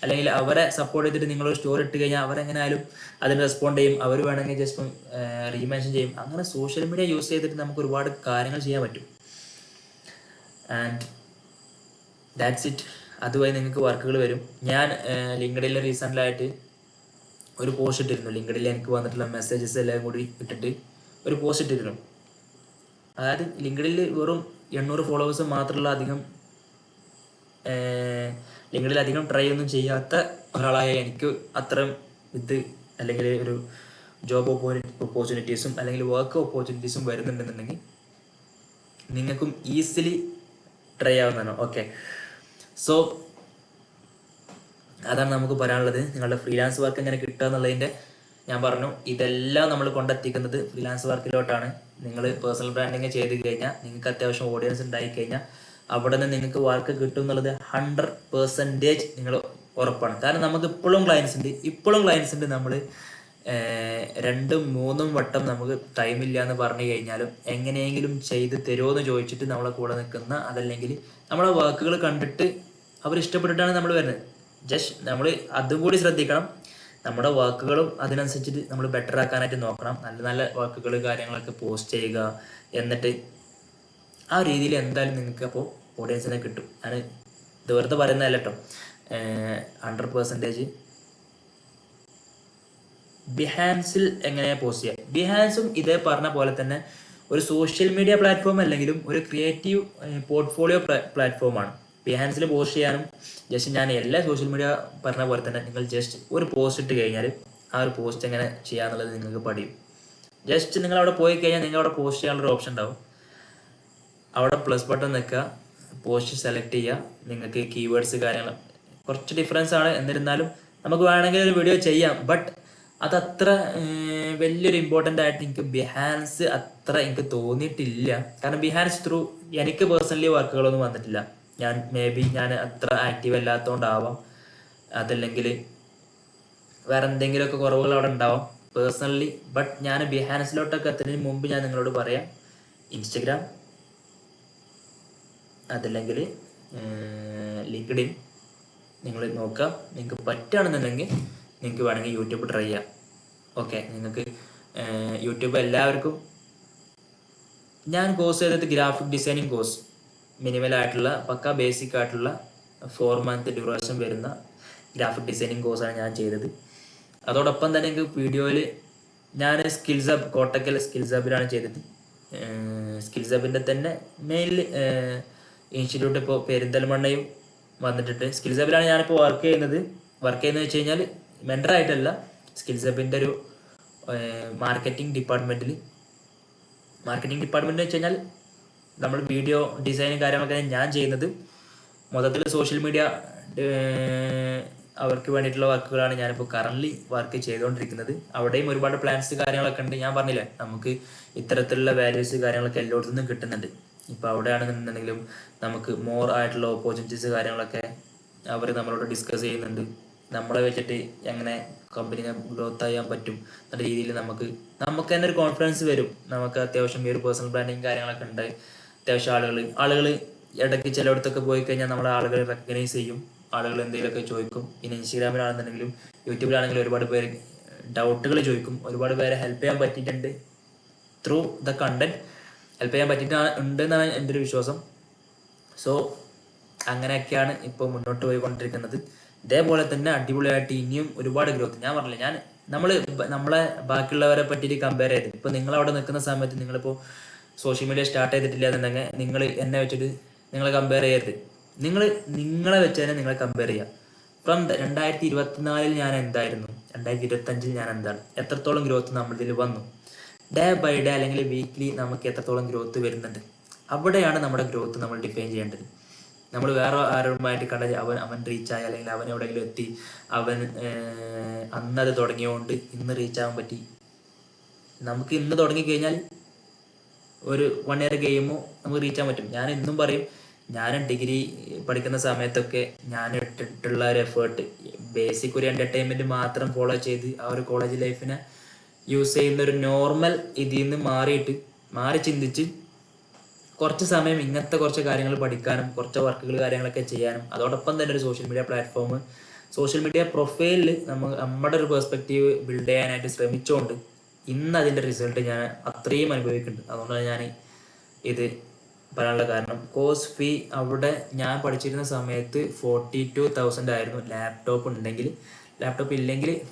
അല്ലെങ്കിൽ അവരെ സപ്പോർട്ട് ചെയ്തിട്ട് നിങ്ങളൊരു സ്റ്റോറി ഇട്ട് കഴിഞ്ഞാൽ അവരെങ്ങനെയായാലും അതിന് റെസ്പോണ്ട് ചെയ്യും. അവർ വേണമെങ്കിൽ ജസ്റ്റ് റീമെൻഷൻ ചെയ്യും. അങ്ങനെ സോഷ്യൽ മീഡിയ യൂസ് ചെയ്തിട്ട് നമുക്ക് ഒരുപാട് കാര്യങ്ങൾ ചെയ്യാൻ പറ്റും. And that's it. അതുവഴി നിങ്ങൾക്ക് വർക്കുകൾ വരും. ഞാൻ ലിങ്ക്ഡിനിൽ റീസെൻ്റായിട്ട് ഒരു പോസ്റ്റ് ഇട്ടിരുന്നു. ലിങ്ക്ഡിനിൽ എനിക്ക് വന്നിട്ടുള്ള മെസ്സേജസ് എല്ലാം കൂടി ഇട്ടിട്ട് ഒരു പോസ്റ്റ് ഇട്ടിരുന്നു. അതായത് ലിങ്ക്ഡിനിൽ വെറും 800 ഫോളോവേഴ്സ് മാത്രമുള്ള ലിങ്ക്ഡിനിൽ അധികം ട്രൈ ഒന്നും ചെയ്യാത്ത ഒരാളായ എനിക്ക് അത്തരം അല്ലെങ്കിൽ ഒരു ജോബ് ഓപ്പർച്യൂണിറ്റീസും അല്ലെങ്കിൽ വർക്ക് ഓപ്പർച്യൂണിറ്റീസും വരുന്നുണ്ടെന്നുണ്ടെങ്കിൽ നിങ്ങൾക്കും ഈസിലി ട്രൈ ആവുന്നതാണ്. ഓക്കെ, സോ അതാണ് നമുക്ക് പറയാനുള്ളത്. നിങ്ങളുടെ ഫ്രീലാൻസ് വർക്ക് എങ്ങനെ കിട്ടുക എന്നുള്ളതിൻ്റെ ഞാൻ പറഞ്ഞു. ഇതെല്ലാം നമ്മൾ കൊണ്ടെത്തിക്കുന്നത് ഫ്രീലാൻസ് വർക്കിലോട്ടാണ്. നിങ്ങൾ പേഴ്സണൽ ബ്രാൻഡിങ് ചെയ്ത് കഴിഞ്ഞാൽ, നിങ്ങൾക്ക് അത്യാവശ്യം ഓഡിയൻസ് ഉണ്ടായി കഴിഞ്ഞാൽ അവിടെ നിന്ന് നിങ്ങൾക്ക് വർക്ക് കിട്ടും എന്നുള്ളത് 100% നിങ്ങൾ ഉറപ്പാണ്. കാരണം നമുക്ക് ഇപ്പോഴും ക്ലയൻസ് ഉണ്ട്. നമ്മൾ 2-3 വട്ടം നമുക്ക് ടൈമില്ല എന്ന് പറഞ്ഞു കഴിഞ്ഞാലും എങ്ങനെയെങ്കിലും ചെയ്ത് തരുമോ എന്ന് ചോദിച്ചിട്ട് നമ്മളെ കൂടെ നിൽക്കുന്ന, അതല്ലെങ്കിൽ നമ്മളെ വർക്കുകൾ കണ്ടിട്ട് അവർ ഇഷ്ടപ്പെട്ടിട്ടാണ് നമ്മൾ വരുന്നത്. ജസ്റ്റ് നമ്മൾ അതും കൂടി ശ്രദ്ധിക്കണം. നമ്മുടെ വർക്കുകളും അതിനനുസരിച്ചിട്ട് നമ്മൾ ബെറ്റർ ആക്കാനായിട്ട് നോക്കണം. നല്ല നല്ല വർക്കുകൾ കാര്യങ്ങളൊക്കെ പോസ്റ്റ് ചെയ്യുക. എന്നിട്ട് ആ രീതിയിൽ എന്തായാലും നിങ്ങൾക്ക് അപ്പോൾ ഓഡിയൻസിനെ കിട്ടും. ഞാൻ ഇത് വെറുതെ പറയുന്നതല്ല കേട്ടോ. 100% ബിഹാൻസിൽ എങ്ങനെയാണ് പോസ്റ്റ് ചെയ്യുക? ബിഹാൻസും ഇതേ പറഞ്ഞ പോലെ തന്നെ ഒരു സോഷ്യൽ മീഡിയ പ്ലാറ്റ്ഫോം അല്ലെങ്കിലും ഒരു ക്രിയേറ്റീവ് പോർട്ട്ഫോളിയോ പ്ലാറ്റ്ഫോമാണ്. ബിഹാൻസിൽ പോസ്റ്റ് ചെയ്യാനും ജസ്റ്റ് ഞാൻ എല്ലാ സോഷ്യൽ മീഡിയ പറഞ്ഞ പോലെ തന്നെ നിങ്ങൾ ജസ്റ്റ് ഒരു പോസ്റ്റ് ഇട്ട് കഴിഞ്ഞാൽ ആ ഒരു പോസ്റ്റ് എങ്ങനെ ചെയ്യാന്നുള്ളത് നിങ്ങൾക്ക് പഠിയും. ജസ്റ്റ് നിങ്ങൾ അവിടെ പോയി കഴിഞ്ഞാൽ നിങ്ങൾ അവിടെ പോസ്റ്റ് ചെയ്യാനുള്ളൊരു ഓപ്ഷൻ ഉണ്ടാവും. അവിടെ പ്ലസ് ബട്ടൺ നിൽക്കുക, പോസ്റ്റ് സെലക്ട് ചെയ്യുക. നിങ്ങൾക്ക് കീവേഡ്സ് കാര്യങ്ങൾ കുറച്ച് ഡിഫറൻസ് ആണ്. എന്നിരുന്നാലും നമുക്ക് വേണമെങ്കിൽ ഒരു വീഡിയോ ചെയ്യാം. ബട്ട് അതത്ര വലിയൊരു ഇമ്പോർട്ടൻ്റ് ആയിട്ട് എനിക്ക് ബിഹാൻസ് അത്ര എനിക്ക് തോന്നിയിട്ടില്ല. കാരണം ബിഹാൻസ് ത്രൂ എനിക്ക് പേഴ്സണലി വർക്കുകളൊന്നും വന്നിട്ടില്ല. ഞാൻ അത്ര ആക്റ്റീവ് അല്ലാത്തതുകൊണ്ടാവാം, അതല്ലെങ്കിൽ വേറെ എന്തെങ്കിലുമൊക്കെ കുറവുകൾ അവിടെ ഉണ്ടാവാം പേഴ്സണലി. ബട്ട് ഞാൻ ബിഹാൻസിലോട്ടൊക്കെ എത്തുന്നതിന് മുമ്പ് ഞാൻ നിങ്ങളോട് പറയാം, ഇൻസ്റ്റഗ്രാം അതല്ലെങ്കിൽ ലിങ്ക്ഡിൻ നിങ്ങൾ നോക്കുക. നിങ്ങൾക്ക് പറ്റുകയാണെന്നുണ്ടെങ്കിൽ നിങ്ങൾക്ക് വേണമെങ്കിൽ യൂട്യൂബ് ട്രൈ ചെയ്യാം. ഓക്കെ, നിങ്ങൾക്ക് യൂട്യൂബ് എല്ലാവർക്കും ഞാൻ കോഴ്സ് ചെയ്തത് ഗ്രാഫിക് ഡിസൈനിങ് കോഴ്സ്, മിനിമലായിട്ടുള്ള പക്ക ബേസിക് ആയിട്ടുള്ള 4 മന്ത് ഡ്യൂറേഷൻ വരുന്ന ഗ്രാഫിക് ഡിസൈനിങ് കോഴ്സാണ് ഞാൻ ചെയ്തത്. അതോടൊപ്പം തന്നെ എനിക്ക് വീഡിയോയിൽ ഞാൻ കോട്ടക്കൽ സ്കിൽസ് ഹബിലാണ് ചെയ്തത്. സ്കിൽസ് ഹബിൻ്റെ തന്നെ മെയിൻലി ഇൻസ്റ്റിറ്റ്യൂട്ട് ഇപ്പോൾ പെരിന്തൽമണ്ണയും വന്നിട്ടുണ്ട്. സ്കിൽസ് ഹബിലാണ് ഞാനിപ്പോൾ വർക്ക് ചെയ്യുന്നത് വെച്ച് കഴിഞ്ഞാൽ മെൻറ്ററായിട്ടല്ല, സ്കിൽസ് ഹബിൻ്റെ ഒരു മാർക്കറ്റിംഗ് ഡിപ്പാർട്ട്മെൻറ്റ് വെച്ച് കഴിഞ്ഞാൽ നമ്മൾ വീഡിയോ ഡിസൈനും കാര്യങ്ങളൊക്കെ ഞാൻ ചെയ്യുന്നത്. മൊത്തത്തിൽ സോഷ്യൽ മീഡിയ അവർക്ക് വേണ്ടിയിട്ടുള്ള വർക്കുകളാണ് ഞാനിപ്പോൾ കറൻ്റ് വർക്ക് ചെയ്തുകൊണ്ടിരിക്കുന്നത്. അവിടെയും ഒരുപാട് പ്ലാൻസ് കാര്യങ്ങളൊക്കെ ഉണ്ട്. ഞാൻ പറഞ്ഞില്ലേ, നമുക്ക് ഇത്തരത്തിലുള്ള വാല്യൂസ് കാര്യങ്ങളൊക്കെ എല്ലായിടത്തു നിന്നും കിട്ടുന്നുണ്ട്. ഇപ്പോൾ അവിടെയാണെന്നുണ്ടെങ്കിലും നമുക്ക് മോർ ആയിട്ടുള്ള ഓപ്പർച്യൂണിറ്റീസ് കാര്യങ്ങളൊക്കെ അവർ നമ്മളോട് ഡിസ്കസ് ചെയ്യുന്നുണ്ട്. നമ്മളെ വെച്ചിട്ട് എങ്ങനെ കമ്പനിനെ ഗ്രോത്ത് ചെയ്യാൻ പറ്റും എന്ന രീതിയിൽ നമുക്ക് തന്നെ ഒരു കോൺഫിഡൻസ് വരും. നമുക്ക് അത്യാവശ്യം ഈ ഒരു പേഴ്സണൽ ബ്രാൻഡിങ് കാര്യങ്ങളൊക്കെ ഉണ്ട്. അത്യാവശ്യം ആളുകൾ ഇടയ്ക്ക് ചിലയിടത്തൊക്കെ പോയി കഴിഞ്ഞാൽ നമ്മളെ ആളുകൾ റെക്കഗ്നൈസ് ചെയ്യും. ആളുകൾ എന്തെങ്കിലുമൊക്കെ ചോദിക്കും. പിന്നെ ഇൻസ്റ്റാഗ്രാമിലാണെന്നുണ്ടെങ്കിലും യൂട്യൂബിലാണെങ്കിലും ഒരുപാട് പേര് ഡൗട്ടുകൾ ചോദിക്കും. ഒരുപാട് പേരെ ഹെൽപ്പ് ചെയ്യാൻ പറ്റിയിട്ടുണ്ട്. ത്രൂ ദ കണ്ടന്റ് ഹെൽപ്പ് ചെയ്യാൻ പറ്റിയിട്ടുണ്ട് എന്നാണ് എൻ്റെ ഒരു വിശ്വാസം. സോ അങ്ങനെയൊക്കെയാണ് ഇപ്പോൾ മുന്നോട്ട് പോയിക്കൊണ്ടിരിക്കുന്നത്. ഇതേപോലെ തന്നെ അടിപൊളിയായിട്ട് ഇനിയും ഒരുപാട് ഗ്രോത്ത്. ഞാൻ പറഞ്ഞില്ല, നമ്മളെ ബാക്കിയുള്ളവരെ പറ്റിയിട്ട് കമ്പയർ ചെയ്ത്, ഇപ്പോൾ നിങ്ങളവിടെ നിൽക്കുന്ന സമയത്ത് നിങ്ങളിപ്പോൾ സോഷ്യൽ മീഡിയ സ്റ്റാർട്ട് ചെയ്തിട്ടില്ല എന്നുണ്ടെങ്കിൽ നിങ്ങൾ എന്നെ വെച്ചിട്ട് നിങ്ങൾ കമ്പയർ ചെയ്യരുത്. നിങ്ങളെ വെച്ച് തന്നെ നിങ്ങളെ കമ്പയർ ചെയ്യുക. ഫ്രം 2024 ഞാൻ എന്തായിരുന്നു, 2025 ഞാൻ എന്താണ്, എത്രത്തോളം ഗ്രോത്ത് നമ്മളിൽ വന്നു, ഡേ ബൈ ഡേ അല്ലെങ്കിൽ വീക്ക്ലി നമുക്ക് എത്രത്തോളം ഗ്രോത്ത് വരുന്നുണ്ട്, അവിടെയാണ് നമ്മുടെ ഗ്രോത്ത് നമ്മൾ ഡിഫൈൻ ചെയ്യേണ്ടത്. നമ്മൾ വേറെ ആരുമായിട്ട് കണ്ട അവൻ റീച്ചായി അല്ലെങ്കിൽ അവൻ എവിടെയെങ്കിലും എത്തി, അവൻ അന്നത് തുടങ്ങിയോണ്ട് ഇന്ന് റീച്ചാകാൻ പറ്റി. നമുക്ക് ഇന്ന് തുടങ്ങിക്കഴിഞ്ഞാൽ ഒരു 1 ഇയർ കഴിയുമ്പോൾ നമുക്ക് റീച്ചാൻ പറ്റും. ഞാൻ എന്നും പറയും, ഞാൻ ഡിഗ്രി പഠിക്കുന്ന സമയത്തൊക്കെ ഞാൻ ഇട്ടിട്ടുള്ള ഒരു എഫേർട്ട്, ബേസിക് ഒരു എൻ്റർടൈൻമെൻറ്റ് മാത്രം ഫോളോ ചെയ്ത് ആ ഒരു കോളേജ് ലൈഫിനെ യൂസ് ചെയ്യുന്ന ഒരു നോർമൽ ഇതിൽ നിന്ന് മാറി ചിന്തിച്ച് കുറച്ച് സമയം ഇങ്ങനത്തെ കുറച്ച് കാര്യങ്ങൾ പഠിക്കാനും കുറച്ച് വർക്കുകൾ കാര്യങ്ങളൊക്കെ ചെയ്യാനും അതോടൊപ്പം തന്നെ ഒരു social media platform, social media പ്രൊഫൈലിൽ നമ്മുടെ ഒരു പെർസ്പെക്റ്റീവ് ബിൽഡ് ചെയ്യാനായിട്ട് ശ്രമിച്ചുകൊണ്ട് ഇന്ന് അതിൻ്റെ റിസൾട്ട് ഞാൻ അത്രയും അനുഭവിക്കുന്നുണ്ട്. അതുകൊണ്ടാണ് ഞാൻ ഇത് പറയാനുള്ള കാരണം. കോഴ്സ് ഫീ അവിടെ ഞാൻ പഠിച്ചിരുന്ന സമയത്ത് 42,000 ആയിരുന്നു. ലാപ്ടോപ്പ് ഇല്ലെങ്കിൽ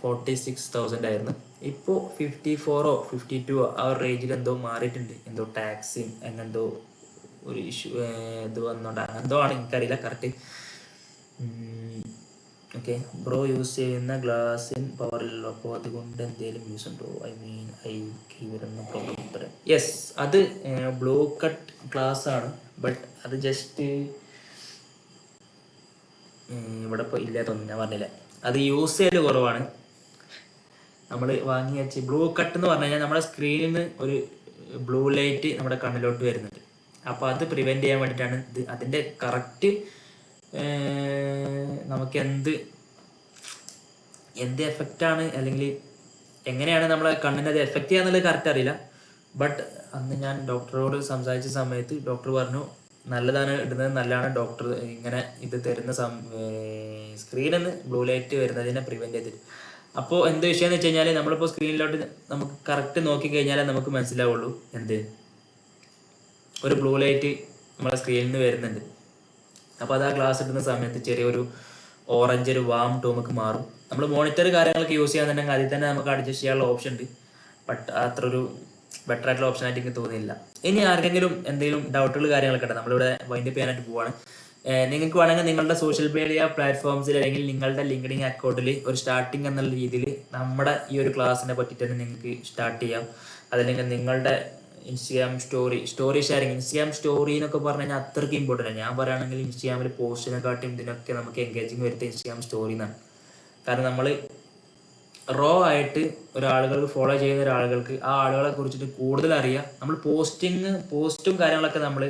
46,000 ആയിരുന്നു. ഇപ്പോൾ 54 52 ആ ഒരു റേഞ്ചിൽ എന്തോ മാറിയിട്ടുണ്ട്. എന്തോ ടാക്സും എങ്ങെന്തോ ഒരു ഇഷ്യൂ ഇത് വന്നോണ്ട് എന്തോ ആണ്, എനിക്കറിയില്ല കറക്റ്റ്. ഓക്കെ, ബ്രോ യൂസ് ചെയ്യുന്ന ഗ്ലാസിൻ പവറിലല്ലോ, അപ്പോൾ അതുകൊണ്ട് എന്തെങ്കിലും യൂസ് ഉണ്ടോ? ഐ വരുന്ന പ്രോബ്ലം പറയാം. യെസ്, അത് ബ്ലൂ കട്ട് ഗ്ലാസ് ആണ്. ബട്ട് അത് ജസ്റ്റ് ഇവിടെ ഇപ്പോൾ ഇല്ല തോന്നുന്നു, ഞാൻ പറഞ്ഞില്ല. അത് യൂസ് ചെയ്യൽ കുറവാണ്. നമ്മൾ വാങ്ങി വെച്ച് ബ്ലൂ കട്ട് എന്ന് പറഞ്ഞു കഴിഞ്ഞാൽ നമ്മുടെ സ്ക്രീനിൽ നിന്ന് ഒരു ബ്ലൂ ലൈറ്റ് നമ്മുടെ കണ്ണിലോട്ട് വരുന്നുണ്ട്. അപ്പോൾ അത് പ്രിവെൻറ്റ് ചെയ്യാൻ വേണ്ടിയിട്ടാണ് ഇത്. അതിൻ്റെ കറക്റ്റ് നമുക്ക് എന്ത് എഫക്റ്റാണ് അല്ലെങ്കിൽ എങ്ങനെയാണ് നമ്മളെ കണ്ണിനെ അത് എഫക്റ്റ് ചെയ്യാന്നുള്ളത് കറക്റ്റ് അറിയില്ല. ബട്ട് അന്ന് ഞാൻ ഡോക്ടറോട് സംസാരിച്ച സമയത്ത് ഡോക്ടർ പറഞ്ഞു നല്ലതാണ് ഇടുന്നത്, നല്ലതാണ് ഡോക്ടർ ഇങ്ങനെ ഇത് തരുന്ന സ്ക്രീനിൽ നിന്ന് ബ്ലൂ ലൈറ്റ് വരുന്നതിനെ പ്രിവെൻറ്റ് ചെയ്തിട്ട്. അപ്പോൾ എന്ത് വിഷയമെന്ന് വെച്ച് കഴിഞ്ഞാൽ നമ്മളിപ്പോൾ സ്ക്രീനിലോട്ട് നമുക്ക് കറക്റ്റ് നോക്കിക്കഴിഞ്ഞാലേ നമുക്ക് മനസ്സിലാവുള്ളൂ ഒരു ബ്ലൂ ലൈറ്റ് നമ്മളെ സ്ക്രീനിൽ നിന്ന് വരുന്നുണ്ട്. അപ്പോൾ അത് ആ ഗ്ലാസ് ഇടുന്ന സമയത്ത് ചെറിയൊരു ഓറഞ്ച് ഒരു വാം ടോമൊക്കെ മാറും. നമ്മൾ മോണിറ്റർ കാര്യങ്ങളൊക്കെ യൂസ് ചെയ്യാന്നുണ്ടെങ്കിൽ അതിൽ തന്നെ നമുക്ക് അഡ്ജസ്റ്റ് ചെയ്യാനുള്ള ഓപ്ഷൻ ഉണ്ട്. ബട്ട് അത്ര ഒരു ബെറ്റർ ആയിട്ടുള്ള ഓപ്ഷൻ ആയിട്ട് എനിക്ക് തോന്നിയില്ല. ഇനി ആർക്കെങ്കിലും എന്തെങ്കിലും ഡൗട്ടുകൾ കാര്യങ്ങളൊക്കെ ഉണ്ട്, നമ്മളിവിടെ വൈൻഡപ്പ് ചെയ്യാനായിട്ട് പോവാണ്. നിങ്ങൾക്ക് വേണമെങ്കിൽ നിങ്ങളുടെ സോഷ്യൽ മീഡിയ പ്ലാറ്റ്ഫോംസിൽ അല്ലെങ്കിൽ നിങ്ങളുടെ ലിങ്ക്ഡിൻ അക്കൗണ്ടിൽ ഒരു സ്റ്റാർട്ടിങ് എന്നുള്ള രീതിയിൽ നമ്മുടെ ഈ ഒരു ക്ലാസ്സിനെ പറ്റിയിട്ട് തന്നെ നിങ്ങൾക്ക് സ്റ്റാർട്ട് ചെയ്യാം. അതല്ലെങ്കിൽ നിങ്ങളുടെ Instagram story sharing, Instagram story എന്നൊക്കെ പറഞ്ഞു കഴിഞ്ഞാൽ അത്രയ്ക്ക് ഇമ്പോർട്ടൻ്റ് ആണ്. ഞാൻ പറയുകയാണെങ്കിൽ ഇൻസ്റ്റാഗ്രാമിൽ പോസ്റ്റിനെക്കാട്ടും ഇതിനൊക്കെ നമുക്ക് എൻഗേജിങ് വരുത്ത ഇൻസ്റ്റാഗ്രാം സ്റ്റോറി എന്നാണ്. കാരണം നമ്മൾ റോ ആയിട്ട് ഒരാളുകൾക്ക് ഫോളോ ചെയ്യുന്ന ഒരാളുകൾക്ക് ആ ആളുകളെ കുറിച്ചിട്ട് കൂടുതൽ അറിയാം. നമ്മൾ പോസ്റ്റും കാര്യങ്ങളൊക്കെ നമ്മൾ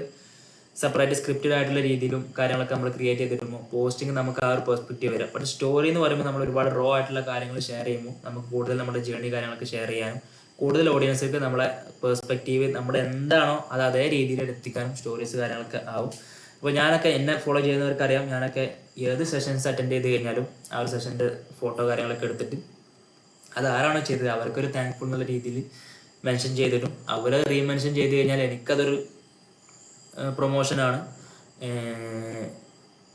സെപ്പറേറ്റ് സ്ക്രിപ്റ്റഡ് ആയിട്ടുള്ള രീതിയിലും കാര്യങ്ങളൊക്കെ നമ്മൾ ക്രിയേറ്റ് ചെയ്തിടുമ്പോൾ പോസ്റ്റിംഗ് നമുക്ക് ആ ഒരു പെർസ്പെക്റ്റീവ് വരാം. പക്ഷേ സ്റ്റോറി എന്ന് പറയുമ്പോൾ നമ്മൾ ഒരുപാട് റോ ആയിട്ടുള്ള കാര്യങ്ങൾ ഷെയർ ചെയ്യുമ്പോൾ നമുക്ക് കൂടുതൽ നമ്മുടെ ജേർണി കാര്യങ്ങളൊക്കെ ഷെയർ ചെയ്യാനും കൂടുതൽ ഓഡിയൻസിലേക്ക് നമ്മളെ പെർസ്പെക്റ്റീവ് നമ്മുടെ എന്താണോ അത് അതേ രീതിയിൽ എത്തിക്കാനും സ്റ്റോറീസ് കാര്യങ്ങളൊക്കെ ആവും. അപ്പോൾ ഞാനൊക്കെ എന്നെ ഫോളോ ചെയ്യുന്നവർക്കറിയാം, ഞാനൊക്കെ ഏത് സെഷൻസ് അറ്റൻഡ് ചെയ്ത് കഴിഞ്ഞാലും ആ ഒരു സെഷൻ്റെ ഫോട്ടോ കാര്യങ്ങളൊക്കെ എടുത്തിട്ട് അത് ആരാണോ ചെയ്തത് അവർക്കൊരു താങ്ക്ഫുൾ എന്നുള്ള രീതിയിൽ മെൻഷൻ ചെയ്തിട്ടും അവരെ റീമെൻഷൻ ചെയ്ത് കഴിഞ്ഞാൽ എനിക്കതൊരു പ്രൊമോഷനാണ്.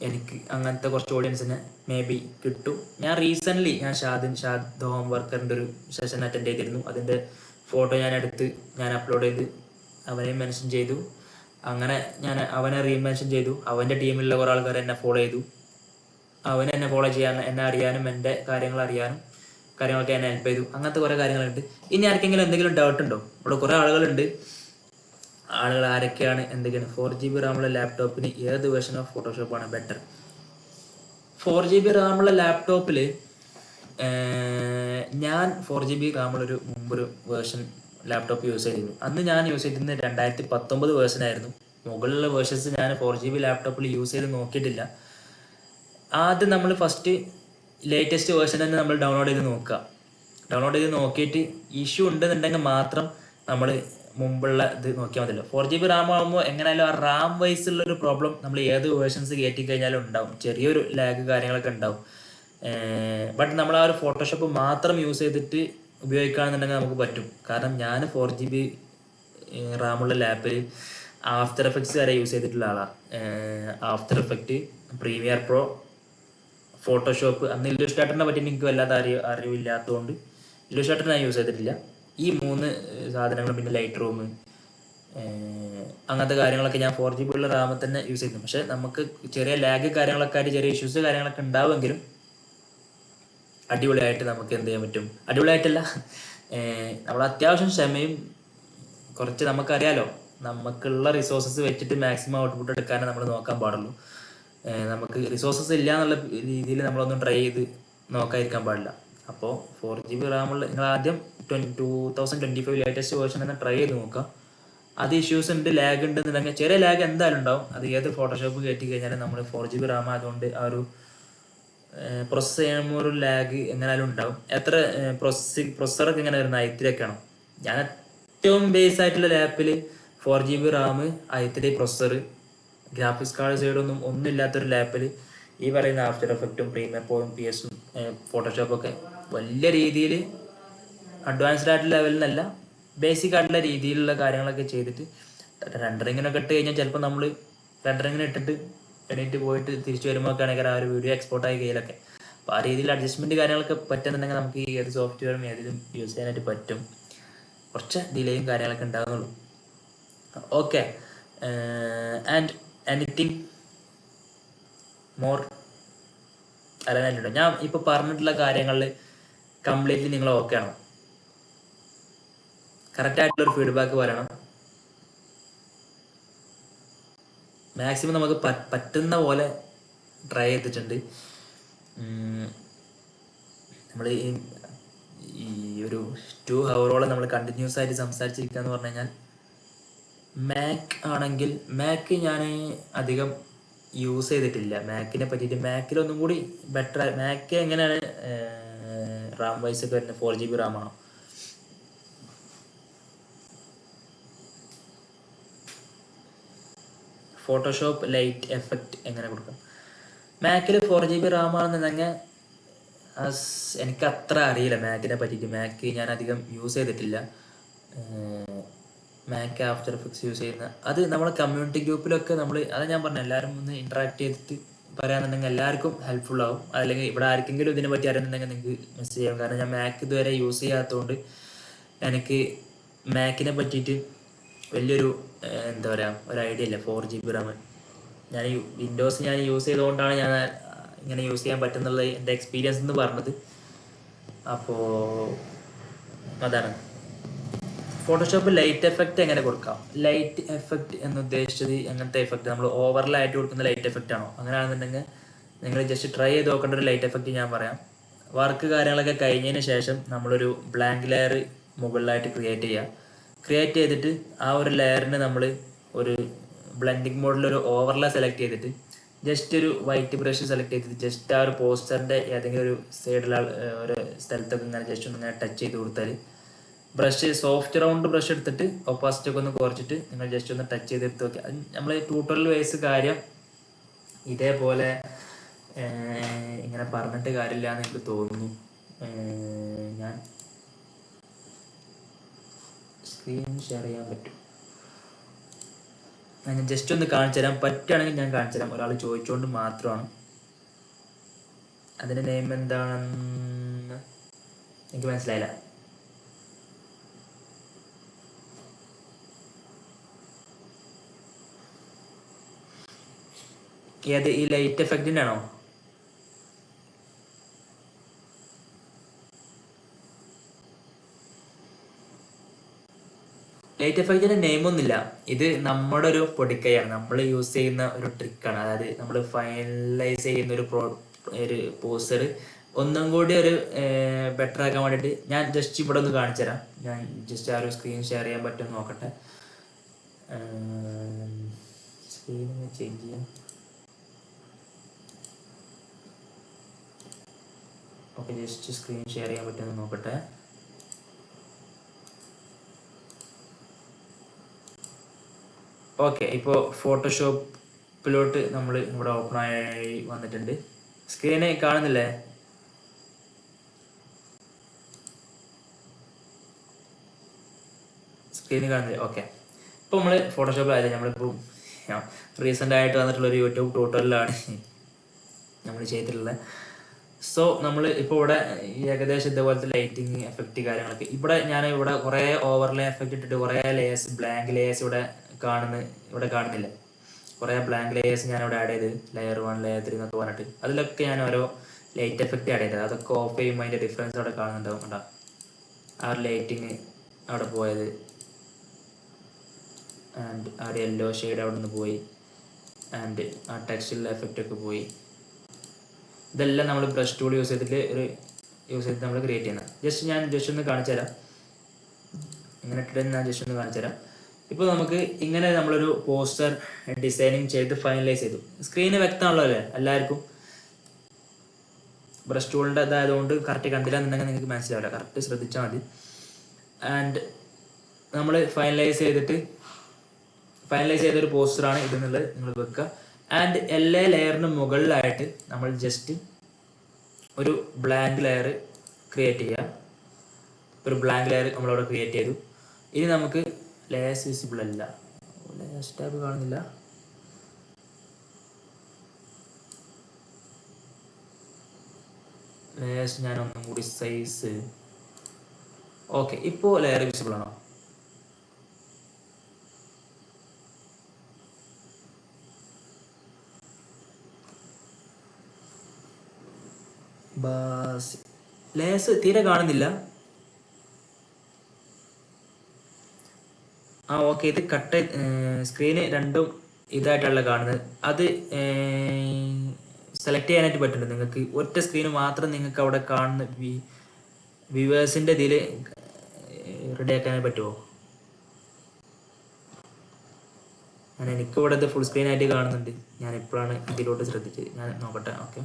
എനിക്ക് അങ്ങനത്തെ കുറച്ച് ഓഡിയൻസിനെ മേ ബി കിട്ടും. ഞാൻ റീസെൻ്റ്ലി ഷാദ് ഹോം വർക്കറിൻ്റെ ഒരു സെഷൻ അറ്റൻഡ് ചെയ്തിരുന്നു. അതിൻ്റെ ഫോട്ടോ ഞാൻ എടുത്ത് ഞാൻ അപ്ലോഡ് ചെയ്ത് അവനെയും മെൻഷൻ ചെയ്തു. അങ്ങനെ ഞാൻ അവനെ റീമെൻഷൻ ചെയ്തു. അവൻ്റെ ടീമിലുള്ള കുറേ ആൾക്കാർ എന്നെ ഫോളോ ചെയ്തു. എന്നെ ഫോളോ ചെയ്യാൻ, എന്നെ അറിയാനും എൻ്റെ കാര്യങ്ങൾ അറിയാനും കാര്യങ്ങളൊക്കെ എന്നെ ഹെൽപ്പ് ചെയ്തു. അങ്ങനത്തെ കുറേ കാര്യങ്ങളുണ്ട്. ഇനി ആർക്കെങ്കിലും എന്തെങ്കിലും ഡൗട്ട് ഉണ്ടോ? ഇവിടെ കുറേ ആളുകളുണ്ട്. ആളുകൾ ആരൊക്കെയാണ് എന്തൊക്കെയാണ് 4 GB റാമുള്ള ലാപ്ടോപ്പിന് ഏത് വേർഷൻ ഓഫ് ഫോട്ടോഷോപ്പാണ് ബെറ്റർ? 4 GB റാമുള്ള ലാപ്ടോപ്പിൽ ഞാൻ 4 GB റാമുള്ളൊരു മുമ്പൊരു വേർഷൻ ലാപ്ടോപ്പ് യൂസ് ചെയ്തിരുന്നു. അന്ന് ഞാൻ യൂസ് ചെയ്തിരുന്നത് 2019 വേർഷൻ ആയിരുന്നു. മുകളിലുള്ള വേർഷൻസ് ഞാൻ 4 GB ലാപ്ടോപ്പിൽ യൂസ് ചെയ്ത് നോക്കിയിട്ടില്ല. ആദ്യം നമ്മൾ ഫസ്റ്റ് ലേറ്റസ്റ്റ് വേർഷൻ തന്നെ നമ്മൾ ഡൗൺലോഡ് ചെയ്ത് നോക്കുക. ഡൗൺലോഡ് ചെയ്ത് നോക്കിയിട്ട് ഇഷ്യൂ ഉണ്ടെന്നുണ്ടെങ്കിൽ മാത്രം നമ്മൾ മുമ്പുള്ള ഇത് നോക്കിയാൽ മതിയല്ലോ. 4 GB റാം ആകുമ്പോൾ എങ്ങനെയായാലും ആ റാം വൈസ് ഉള്ളൊരു പ്രോബ്ലം നമ്മൾ ഏത് വേർഷൻസ് കയറ്റി കഴിഞ്ഞാലും ഉണ്ടാവും. ചെറിയൊരു ലാഗ് കാര്യങ്ങളൊക്കെ ഉണ്ടാവും. ബട്ട് നമ്മൾ ആ ഒരു ഫോട്ടോഷോപ്പ് മാത്രം യൂസ് ചെയ്തിട്ട് ഉപയോഗിക്കുകയാണെന്നുണ്ടെങ്കിൽ നമുക്ക് പറ്റും. കാരണം ഞാൻ 4 GB റാമുള്ള ലാപ്പിൽ ആഫ്റ്റർ എഫക്ട്സ് വരെ യൂസ് ചെയ്തിട്ടുള്ള ആളാണ്. After effect, premier pro, Photoshop. അന്ന് ഇല്ലുസ്ട്രേറ്ററിനെ പറ്റി എനിക്ക് വല്ലാതെ അറിവില്ലാത്തതുകൊണ്ട് ഇല്ലുസ്ട്രേറ്റർ ഞാൻ യൂസ് ചെയ്തിട്ടില്ല. ഈ 3 സാധനങ്ങൾ, പിന്നെ ലൈറ്റ് റൂം, അങ്ങനത്തെ കാര്യങ്ങളൊക്കെ ഞാൻ 4 GB ഉള്ള റാമിൽ തന്നെ യൂസ് ചെയ്തു. പക്ഷെ നമുക്ക് ചെറിയ ലാഗ് കാര്യങ്ങളൊക്കെ ആയിട്ട് ചെറിയ ഇഷ്യൂസ് കാര്യങ്ങളൊക്കെ ഉണ്ടാവുമെങ്കിലും അടിപൊളിയായിട്ട് നമുക്ക് എന്ത് ചെയ്യാൻ പറ്റും, അടിപൊളിയായിട്ടല്ല, നമ്മൾ അത്യാവശ്യം ക്ഷമയും കുറച്ച്, നമുക്കറിയാലോ നമുക്കുള്ള റിസോഴ്സസ് വെച്ചിട്ട് മാക്സിമം ഔട്ട്പുട്ട് എടുക്കാനേ നമ്മൾ നോക്കാൻ പാടുള്ളൂ. നമുക്ക് റിസോഴ്സസ് ഇല്ല എന്നുള്ള രീതിയിൽ നമ്മളൊന്നും ട്രൈ ചെയ്ത് നോക്കാതിരിക്കാൻ പാടില്ല. അപ്പോൾ 4 GB റാമുള്ള നിങ്ങൾ ആദ്യം 2025 ലേറ്റസ്റ്റ് വേർഷൻ തന്നെ ട്രൈ ചെയ്ത് നോക്കാം. അത് ഇഷ്യൂസ് ഉണ്ട്, ലാഗ് ഉണ്ടെന്നുണ്ടെങ്കിൽ, ചെറിയ ലാഗ് എന്തായാലും ഉണ്ടാവും. അത് ഏത് ഫോട്ടോഷോപ്പ് കയറ്റി കഴിഞ്ഞാലും നമ്മൾ 4 GB റാം ആയതുകൊണ്ട് ആ ഒരു പ്രോസസ്സ് ചെയ്യുമ്പോൾ ഒരു ലാഗ് എങ്ങനെയാലും ഉണ്ടാവും. എത്ര പ്രൊസസ്സറൊക്കെ എങ്ങനെ വരുന്നത് i3 ഒക്കെയാണോ? ഞാൻ ഏറ്റവും ബേസ് ആയിട്ടുള്ള ലാപ്പിൽ 4 GB RAM, i3 processor, graphics card സൈഡൊന്നും ഒന്നും ഇല്ലാത്തൊരു ലാപ്പിൽ ഈ പറയുന്ന ആഫ്റ്റർ എഫക്റ്റും പ്രീമിയർ പ്രോയും PS-ഉം ഫോട്ടോഷോപ്പൊക്കെ വലിയ രീതിയിൽ അഡ്വാൻസ്ഡ് ആയിട്ടുള്ള ലെവലിൽ നിന്നല്ല, ബേസിക് ആയിട്ടുള്ള രീതിയിലുള്ള കാര്യങ്ങളൊക്കെ ചെയ്തിട്ട് റെൻഡറിങ്ങിനൊക്കെ ഇട്ട് കഴിഞ്ഞാൽ ചിലപ്പോൾ നമ്മൾ റെൻഡറിങ്ങിന് ഇട്ടിട്ട് എണീറ്റ് പോയിട്ട് തിരിച്ചു വരുമ്പോൾ ആണെങ്കിൽ ആ ഒരു വീഡിയോ എക്സ്പോർട്ട് ആയി കയ്യിലൊക്കെ. അപ്പോൾ ആ രീതിയിൽ അഡ്ജസ്റ്റ്മെൻറ്റ് കാര്യങ്ങളൊക്കെ പറ്റുന്നുണ്ടെങ്കിൽ നമുക്ക് ഈ ഏത് സോഫ്റ്റ്വെയറും ഏതിലും യൂസ് ചെയ്യാനായിട്ട് പറ്റും. കുറച്ച് ഡിലേയും കാര്യങ്ങളൊക്കെ ഉണ്ടാകുന്നുള്ളൂ. ഓക്കെ, ആൻഡ് എനിത്തിങ് മോർ അറിയാനായിട്ടുണ്ടോ? ഞാൻ ഇപ്പോൾ പറഞ്ഞിട്ടുള്ള കാര്യങ്ങളിൽ കംപ്ലീറ്റ്ലി നിങ്ങൾ ഓക്കെ ആണോ? കറക്റ്റായിട്ടുള്ളൊരു ഫീഡ്ബാക്ക് പറയണം. മാക്സിമം നമുക്ക് പറ്റുന്ന പോലെ ട്രൈ ചെയ്തിട്ടുണ്ട്. നമ്മൾ ഈ ഒരു 2 ഹവറോളം നമ്മൾ കണ്ടിന്യൂസ് ആയിട്ട് സംസാരിച്ചിരിക്കുക എന്ന് പറഞ്ഞു കഴിഞ്ഞാൽ, മാക് ആണെങ്കിൽ മാക് ഞാൻ അധികം യൂസ് ചെയ്തിട്ടില്ല. മാക്കിനെ പറ്റിയിട്ട് മാക്കിലൊന്നും കൂടി ബെറ്റർ. മാക് എങ്ങനെയാണ് റാം വൈസ് ഒക്കെ വരുന്നത്? 4 GB റാമാണോ? ഫോട്ടോഷോപ്പ് ലൈറ്റ് എഫക്റ്റ് എങ്ങനെ കൊടുക്കാം? മാക്കിൽ 4 GB റാമാണെന്നുണ്ടെങ്കിൽ എനിക്ക് അത്ര അറിയില്ല മാക്കിനെ പറ്റിയിട്ട്. മാക്ക് ഞാൻ അധികം യൂസ് ചെയ്തിട്ടില്ല. മാക്ക് ആഫ്റ്റർ എഫക്ട്സ് യൂസ് ചെയ്യുന്ന അത് നമ്മളെ കമ്മ്യൂണിറ്റി ഗ്രൂപ്പിലൊക്കെ നമ്മൾ, അത് ഞാൻ പറഞ്ഞു, എല്ലാവരും ഒന്ന് ഇൻട്രാക്ട് ചെയ്തിട്ട് പറയാന്നുണ്ടെങ്കിൽ എല്ലാവർക്കും ഹെൽപ്ഫുൾ ആവും. അല്ലെങ്കിൽ ഇവിടെ ആർക്കെങ്കിലും ഇതിനെ പറ്റി അറിയുന്നുണ്ടെങ്കിൽ നിങ്ങൾക്ക് മെസ്സേജ് ചെയ്യാം. കാരണം ഞാൻ മാക്ക് ഇതുവരെ യൂസ് ചെയ്യാത്തതുകൊണ്ട് എനിക്ക് മാക്കിനെ പറ്റിയിട്ട് വലിയൊരു എന്താ പറയുക, ഒരു ഐഡിയ ഇല്ല. 4 GB റാം ഞാൻ വിൻഡോസ് ഞാൻ യൂസ് ചെയ്തുകൊണ്ടാണ് ഞാൻ ഇങ്ങനെ യൂസ് ചെയ്യാൻ പറ്റുന്നുള്ളത് എൻ്റെ എക്സ്പീരിയൻസ് എന്ന് പറഞ്ഞത്. അപ്പോൾ അതാണ്. ഫോട്ടോഷോപ്പ് ലൈറ്റ് എഫക്റ്റ് എങ്ങനെ കൊടുക്കാം? ലൈറ്റ് എഫക്റ്റ് എന്ന് ഉദ്ദേശിച്ചത് എങ്ങനത്തെ എഫക്റ്റ്? നമ്മൾ ഓവറിലായിട്ട് കൊടുക്കുന്ന ലൈറ്റ് എഫക്റ്റ് ആണോ? അങ്ങനെയാണെന്നുണ്ടെങ്കിൽ നിങ്ങൾ ജസ്റ്റ് ട്രൈ ചെയ്ത് നോക്കേണ്ട ഒരു ലൈറ്റ് എഫക്റ്റ് ഞാൻ പറയാം. വർക്ക് കാര്യങ്ങളൊക്കെ കഴിഞ്ഞതിന് ശേഷം നമ്മളൊരു ബ്ലാങ്ക് ലെയർ മുകളിലായിട്ട് ക്രിയേറ്റ് ചെയ്യുക. ക്രിയേറ്റ് ചെയ്തിട്ട് ആ ഒരു ലെയറിന് നമ്മൾ ഒരു ബ്ലെൻഡിങ് മോഡിലൊരു ഓവർലേ സെലക്ട് ചെയ്തിട്ട് ജസ്റ്റ് ഒരു വൈറ്റ് ബ്രഷ് സെലക്ട് ചെയ്തിട്ട് ജസ്റ്റ് ആ ഒരു പോസ്റ്ററിൻ്റെ ഏതെങ്കിലും ഒരു സൈഡിൽ ഒരു സ്ഥലത്തൊക്കെ ഇങ്ങനെ ജസ്റ്റ് ഒന്ന് ഇങ്ങനെ ടച്ച് ചെയ്ത് കൊടുത്താൽ, ബ്രഷ് സോഫ്റ്റ് റൗണ്ട് ബ്രഷ് എടുത്തിട്ട് ഒപ്പാസിറ്റി ഒക്കെ ഒന്ന് കുറച്ചിട്ട് നിങ്ങൾ ജസ്റ്റ് ഒന്ന് ടച്ച് ചെയ്തെടുത്ത് നോക്കി. നമ്മൾ ട്യൂട്ടോറിയൽ വൈസ് കാര്യം ഇതേപോലെ ഇങ്ങനെ പറഞ്ഞിട്ട് കാര്യമില്ല എന്ന് എനിക്ക് തോന്നുന്നു. ഞാൻ സ്ക്രീൻ ഷെയർ ചെയ്യാൻ പറ്റും, ഞാൻ ജസ്റ്റ് ഒന്ന് കാണിച്ചു തരാം. പറ്റുകയാണെങ്കിൽ ഞാൻ കാണിച്ചു തരാം. ഒരാൾ ചോദിച്ചുകൊണ്ട് മാത്രമാണ്. അതിൻ്റെ നെയിം എന്താണെന്ന് എനിക്ക് മനസ്സിലായില്ല. ഏത്, ഈ ലൈറ്റ് എഫക്റ്റിൻ്റെ ആണോ? ലൈറ്റ് എഫക്റ്റിന്റെ നെയിമൊന്നുമില്ല. ഇത് നമ്മുടെ ഒരു പൊടിക്കൈയാണ്, നമ്മൾ യൂസ് ചെയ്യുന്ന ഒരു ട്രിക്കാണ്. അതായത് നമ്മൾ ഫൈനലൈസ് ചെയ്യുന്ന ഒരു പോസ്റ്റർ ഒന്നും കൂടി ഒരു ബെറ്റർ ആക്കാൻ വേണ്ടിയിട്ട് ഞാൻ ജസ്റ്റ് ഇവിടെ ഒന്ന് കാണിച്ചു തരാം. ഞാൻ ജസ്റ്റ് ആ ഒരു സ്ക്രീൻ ഷെയർ ചെയ്യാൻ പറ്റുമെന്ന് നോക്കട്ടെ. സ്ക്രീൻ ചേഞ്ച് ചെയ്യാം. ഓക്കെ, ജസ്റ്റ് സ്ക്രീൻ ഷെയർ ചെയ്യാൻ പറ്റുമെന്ന് നോക്കട്ടെ. ഓക്കെ, ഇപ്പോൾ ഫോട്ടോഷോപ്പിലോട്ട് നമ്മൾ ഇവിടെ ഓപ്പൺ ആയി വന്നിട്ടുണ്ട്. സ്ക്രീന് കാണുന്നില്ലേ? സ്ക്രീന് കാണുന്നില്ലേ? ഓക്കെ, ഇപ്പോൾ നമ്മൾ ഫോട്ടോഷോപ്പിലായത് നമ്മളിപ്പോൾ റീസെൻ്റ് ആയിട്ട് വന്നിട്ടുള്ളൊരു യൂട്യൂബ് ട്യൂട്ടോറിയലാണ് നമ്മൾ ചെയ്തിട്ടുള്ളത്. സോ നമ്മൾ ഇപ്പോൾ ഇവിടെ ഏകദേശം ഇതേപോലത്തെ ലൈറ്റിങ് എഫക്റ്റ് കാര്യങ്ങളൊക്കെ ഞാൻ ഇവിടെ കുറേ ഓവർലേ എഫക്റ്റ് ഇട്ടിട്ട് കുറേ ലേയേഴ്സ്, ബ്ലാങ്ക് ലേയേഴ്സ് ഇവിടെ കാണുന്നില്ല. കുറേ ബ്ലാങ്ക് ലേയേഴ്സ് ഞാൻ ഇവിടെ ആഡ് ചെയ്ത് ലെയർ 1 ലെയർ 3 എന്നൊക്കെ പറഞ്ഞിട്ട് അതിലൊക്കെ ഞാൻ ഓരോ ലൈറ്റ് എഫക്റ്റ് ആഡ് ചെയ്തത്. അതൊക്കെ ഓഫ് ചെയ്യുമ്പോൾ അതിൻ്റെ ഡിഫറൻസ് അവിടെ കാണുന്നുണ്ടാവും. കേട്ടോ, ആ ഒരു ലൈറ്റിങ് അവിടെ പോയത്, ആൻഡ് ആ ഒരു യെല്ലോ ഷെയ്ഡ് അവിടെ നിന്ന് പോയി, ആൻഡ് ആ ടെക്സ്ചറിലെ എഫക്റ്റ് ഒക്കെ പോയി. ഇതെല്ലാം നമ്മൾ ബ്രഷ് ടൂൾ യൂസ് ചെയ്തിട്ട് നമ്മൾ ക്രിയേറ്റ് ചെയ്യുന്നത്. ഞാൻ ജസ്റ്റ് ഒന്ന് കാണിച്ചു തരാം. ഇങ്ങനെ ഇട്ടിട്ട് ഞാൻ ജസ്റ്റ് ഒന്ന് കാണിച്ചു തരാം. ഇപ്പോൾ നമുക്ക് ഇങ്ങനെ നമ്മളൊരു പോസ്റ്റർ ഡിസൈനിങ് ചെയ്ത് ഫൈനലൈസ് ചെയ്തു. സ്ക്രീന് വ്യക്തമാണല്ലോ അല്ലേ എല്ലാവർക്കും? ബ്രഷ് ടൂളിൻ്റെ ഇതായതുകൊണ്ട് കറക്റ്റ് കണ്ടില്ല എന്നുണ്ടെങ്കിൽ നിങ്ങൾക്ക് മനസ്സിലാവില്ല. കറക്റ്റ് ശ്രദ്ധിച്ചാൽ മതി. ആൻഡ് നമ്മൾ ഫൈനലൈസ് ചെയ്തൊരു പോസ്റ്ററാണ് ഇതെന്നുള്ളത് നിങ്ങൾ വെക്കുക. ആൻഡ് എല്ലാ ലെയറിനും മുകളിലായിട്ട് നമ്മൾ ജസ്റ്റ് ഒരു ബ്ലാങ്ക് ലെയർ ക്രിയേറ്റ് ചെയ്യുക. ഒരു ബ്ലാങ്ക് ലെയർ നമ്മളവിടെ ക്രിയേറ്റ് ചെയ്തു. ഇനി നമുക്ക് ലേയേഴ്സ് വിസിബിൾ അല്ല, ലേയേഴ്സ് ടാബ് കാണുന്നില്ല. ലേയേഴ്സ് ഞാൻ ഒന്നും കൂടി സൈസ്. ഓക്കെ, ഇപ്പോൾ ലെയർ വിസിബിൾ ആണോ? ലേയേഴ്സ് തീരെ കാണുന്നില്ല. ഓക്കെ, ഇത് കട്ട് സ്ക്രീന് രണ്ടും ഇതായിട്ടാണല്ലോ കാണുന്നത്. അത് സെലക്ട് ചെയ്യാനായിട്ട് പറ്റുന്നുണ്ട് നിങ്ങൾക്ക്. ഒറ്റ സ്ക്രീന് മാത്രം നിങ്ങൾക്ക് അവിടെ കാണുന്ന വ്യൂവേഴ്സിൻ്റെ ഇതിൽ റെഡി ആക്കാനായിട്ട് പറ്റുമോ? എനിക്കിവിടെ ഇത് ഫുൾ സ്ക്രീൻ ആയിട്ട് കാണുന്നുണ്ട്. ഞാൻ ഇപ്പോഴാണ് ഇതിലോട്ട് ശ്രദ്ധിച്ചത്. ഞാൻ നോക്കട്ടെ. ഓക്കെ,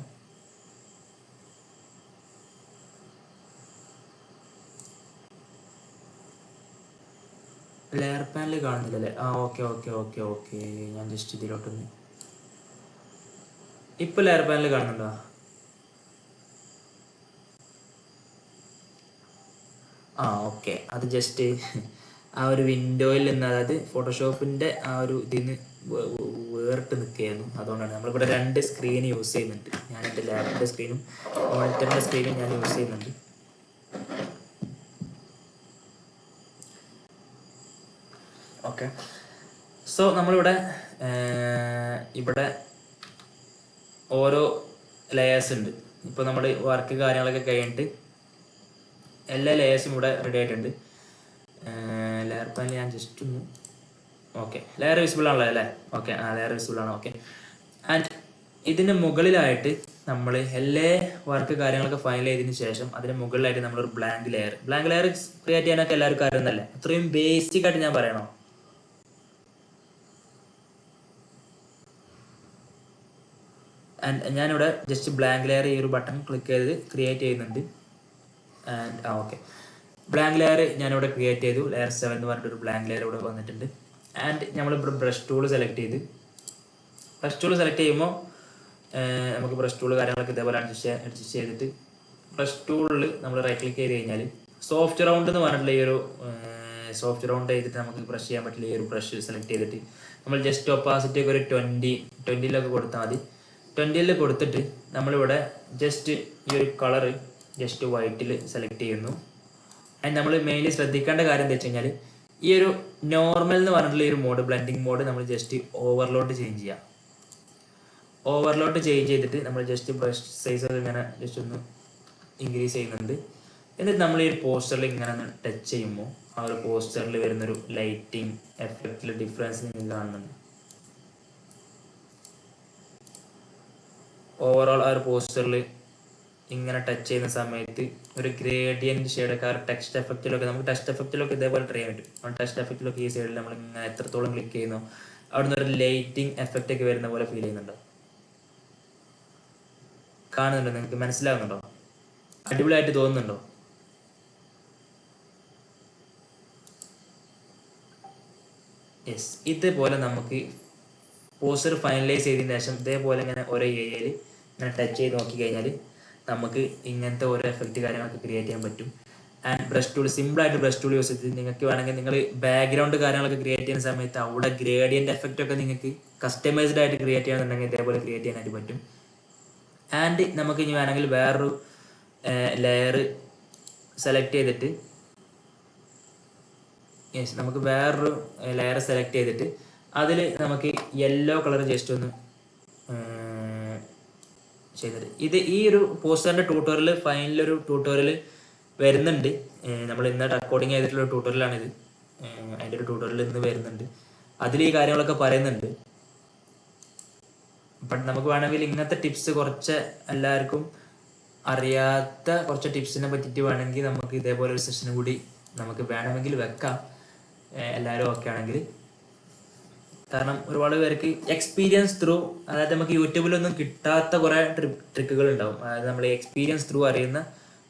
ലെയർ പാനൽ കാണുന്നില്ലല്ലേ? ഓക്കെ, ഞാൻ ജസ്റ്റ് ഇതിലോട്ടൊന്ന്. ഇപ്പൊ ലെയർ പാനൽ കാണുന്നുണ്ടോ? ഓക്കെ, അത് ജസ്റ്റ് ആ ഒരു വിൻഡോയിൽ നിന്ന്, അതായത് ഫോട്ടോഷോപ്പിന്റെ ആ ഒരു ഇതിന് വേറിട്ട് നിൽക്കുകയായിരുന്നു. അതുകൊണ്ടാണ് നമ്മളിവിടെ 2 സ്ക്രീൻ യൂസ് ചെയ്യുന്നുണ്ട്. ഞാൻ എൻ്റെ ലാപ്പിൻ്റെ സ്ക്രീനും മോണിറ്ററിൻ്റെ സ്ക്രീനും ഞാൻ യൂസ് ചെയ്യുന്നുണ്ട്. ഓക്കെ, സോ നമ്മളിവിടെ ഓരോ ലെയേഴ്സ് ഉണ്ട്. ഇപ്പോൾ നമ്മൾ വർക്ക് കാര്യങ്ങളൊക്കെ കഴിഞ്ഞിട്ട് എല്ലാ ലെയേഴ്സും ഇവിടെ റെഡി ആയിട്ടുണ്ട്. ലെയർ പാനൽ ഞാൻ ജസ്റ്റ് ഒന്ന്. ഓക്കെ, ലെയർ വിസിബിൾ ആണല്ലോ അല്ലേ? ഓക്കെ, ലെയർ വിസിബിൾ ആണ്. ഓക്കെ, ആൻഡ് ഇതിന് മുകളിലായിട്ട് നമ്മൾ എല്ലാ വർക്ക് കാര്യങ്ങളൊക്കെ ഫൈനൽ ചെയ്തതിന് ശേഷം അതിന് മുകളിലായിട്ട് നമ്മളൊരു ബ്ലാങ്ക് ലെയർ ക്രിയേറ്റ് ചെയ്യാനൊക്കെ എല്ലാവർക്കും അറിയുന്നല്ലേ? അത്രയും ബേസിക് ആയിട്ട് ഞാൻ പറയണോ? ആൻഡ് ഞാനിവിടെ ജസ്റ്റ് ബ്ലാങ്ക് ലെയർ ഈ ഒരു ബട്ടൺ ക്ലിക്ക് ചെയ്ത് ക്രിയേറ്റ് ചെയ്യുന്നുണ്ട്. ആൻഡ് ഓക്കെ, ബ്ലാങ്ക് ലെയർ ഞാനിവിടെ ക്രിയേറ്റ് ചെയ്തു. ലെയർ 7 എന്ന് പറഞ്ഞിട്ടൊരു ബ്ലാങ്ക് ലെയർ ഇവിടെ വന്നിട്ടുണ്ട്. ആൻഡ് നമ്മളിവിടെ ബ്രഷ് ടൂൾ സെലക്ട് ചെയ്യുമ്പോൾ നമുക്ക് ബ്രഷ് ടൂൾ കാര്യങ്ങളൊക്കെ ഇതേപോലെ അഡ്ജസ്റ്റ് ചെയ്തിട്ട് ബ്രഷ് ടൂളിൽ നമ്മൾ റൈറ്റ് ക്ലിക്ക് ചെയ്ത് കഴിഞ്ഞാൽ സോഫ്റ്റ് റൗണ്ട് എന്ന് പറഞ്ഞിട്ടുള്ള ഈ ഒരു സോഫ്റ്റ് റൗണ്ട് ചെയ്തിട്ട് നമുക്ക് ബ്രഷ് ചെയ്യാൻ പറ്റില്ല. ഈ ഒരു ബ്രഷ് സെലക്ട് ചെയ്തിട്ട് നമ്മൾ ജസ്റ്റ് ഒപ്പാസിറ്റി ഒക്കെ ഒരു 20-യിലൊക്കെ കൊടുത്താൽ മതി. 20-യിൽ കൊടുത്തിട്ട് നമ്മളിവിടെ ജസ്റ്റ് ഈ ഒരു കളറ് ജസ്റ്റ് വൈറ്റിൽ സെലക്ട് ചെയ്യുന്നു. ആൻഡ് നമ്മൾ മെയിൻലി ശ്രദ്ധിക്കേണ്ട കാര്യം എന്താ വെച്ച് കഴിഞ്ഞാൽ ഈ ഒരു നോർമൽ എന്ന് പറഞ്ഞിട്ടുള്ള ഈ ഒരു മോഡ്, ബ്ലെൻഡിങ് മോഡ് നമ്മൾ ജസ്റ്റ് ഓവർലോഡ് ചേഞ്ച് ചെയ്യാം. ഓവർലോഡ് ചേഞ്ച് ചെയ്തിട്ട് നമ്മൾ ജസ്റ്റ് ബ്രഷ് സൈസ് ഇങ്ങനെ ജസ്റ്റ് ഒന്ന് ഇൻക്രീസ് ചെയ്യുന്നുണ്ട്. എന്നിട്ട് നമ്മൾ ഈ പോസ്റ്ററിൽ ഇങ്ങനെ ഒന്ന് ടച്ച് ചെയ്യുമ്പോൾ ആ ഒരു പോസ്റ്ററിൽ വരുന്നൊരു ലൈറ്റിംഗ് എഫക്റ്റിൽ ഡിഫറൻസ് നിങ്ങൾ കാണുന്നുണ്ട്. ഓവറോൾ ആ ഒരു പോസ്റ്ററിൽ ഇങ്ങനെ ടച്ച് ചെയ്യുന്ന സമയത്ത് ഒരു ഗ്രേഡിയൻറ്റ് ഷെയ്ഡൊക്കെ ആ ഒരു ടെക്സ്റ്റ് എഫക്റ്റിലൊക്കെ നമുക്ക് ടെക്സ്റ്റ് എഫക്റ്റിലൊക്കെ ഇതേപോലെ ട്രൈ ചെയ്യാൻ പറ്റും. ആ ടെക്സ്റ്റ് എഫക്റ്റിലൊക്കെ ഈ സൈഡിൽ നമ്മൾ ഇങ്ങനെ എത്രത്തോളം ക്ലിക്ക് ചെയ്യുന്നു അവിടുന്ന് ഒരു ലൈറ്റിംഗ് എഫക്റ്റ് ഒക്കെ വരുന്ന പോലെ ഫീൽ ചെയ്യുന്നുണ്ടോ? കാണുന്നുണ്ടോ? നിങ്ങൾക്ക് മനസ്സിലാവുന്നുണ്ടോ? അടിപൊളിയായിട്ട് തോന്നുന്നുണ്ടോ? യെസ്. ഇതേപോലെ നമുക്ക് പോസ്റ്റർ ഫൈനലൈസ് ചെയ്തതിന് ശേഷം ഇതേപോലെ ഇങ്ങനെ ഓരോ ഏരിയയിൽ ഇങ്ങനെ ടച്ച് ചെയ്ത് നോക്കി കഴിഞ്ഞാൽ നമുക്ക് ഇങ്ങനത്തെ ഓരോ എഫക്റ്റ് കാര്യങ്ങളൊക്കെ ക്രിയേറ്റ് ചെയ്യാൻ പറ്റും. ആൻഡ് ബ്രഷ് ടൂൾ, സിമ്പിളായിട്ട് ബ്രഷ് ടൂൾ യൂസ് ചെയ്ത് നിങ്ങൾക്ക് വേണമെങ്കിൽ നിങ്ങൾ ബാക്ക്ഗ്രൗണ്ട് കാര്യങ്ങളൊക്കെ ക്രിയേറ്റ് ചെയ്യുന്ന സമയത്ത് അവിടെ ഗ്രേഡിയൻ്റ് എഫക്റ്റ് ഒക്കെ നിങ്ങൾക്ക് കസ്റ്റമൈസ്ഡ് ആയിട്ട് ക്രിയേറ്റ് ചെയ്യാന്നുണ്ടെങ്കിൽ ഇതേപോലെ ക്രിയേറ്റ് ചെയ്യാനായിട്ട് പറ്റും. ആൻഡ് നമുക്ക് ഇനി വേണമെങ്കിൽ വേറൊരു ലെയർ സെലക്ട് ചെയ്തിട്ട് നമുക്ക് വേറൊരു ലെയർ സെലക്ട് ചെയ്തിട്ട് അതിൽ നമുക്ക് യെല്ലോ കളർ ജസ്റ്റ് ഒന്ന് ചെയ്തിട്ട് ഈ ഒരു പോസ്റ്ററിൻ്റെ ട്യൂട്ടോറിയൽ ഫൈനലൊരു ട്യൂട്ടോറിയൽ വരുന്നുണ്ട്. നമ്മൾ ഇന്ന് റെക്കോർഡിങ് ചെയ്തിട്ടുള്ള ട്യൂട്ടോറിയലാണിത്. അതിൻ്റെ ഒരു ട്യൂട്ടോറിയൽ ഇന്ന് വരുന്നുണ്ട്. അതിൽ ഈ കാര്യങ്ങളൊക്കെ പറയുന്നുണ്ട്. ബട്ട് നമുക്ക് വേണമെങ്കിൽ ഇങ്ങനത്തെ ടിപ്സ് കുറച്ച് എല്ലാവർക്കും അറിയാത്ത കുറച്ച് ടിപ്സിനെ പറ്റിയിട്ട് വേണമെങ്കിൽ നമുക്ക് ഇതേപോലെ ഒരു സെഷനും കൂടി നമുക്ക് വേണമെങ്കിൽ വെക്കാം, എല്ലാവരും ഓക്കെ ആണെങ്കിൽ. കാരണം ഒരുപാട് പേർക്ക് എക്സ്പീരിയൻസ് ത്രൂ, അതായത് നമുക്ക് യൂട്യൂബിലൊന്നും കിട്ടാത്ത കുറേ ട്രിക്കുകൾ ഉണ്ടാവും. അതായത് നമ്മൾ എക്സ്പീരിയൻസ് ത്രൂ അറിയുന്ന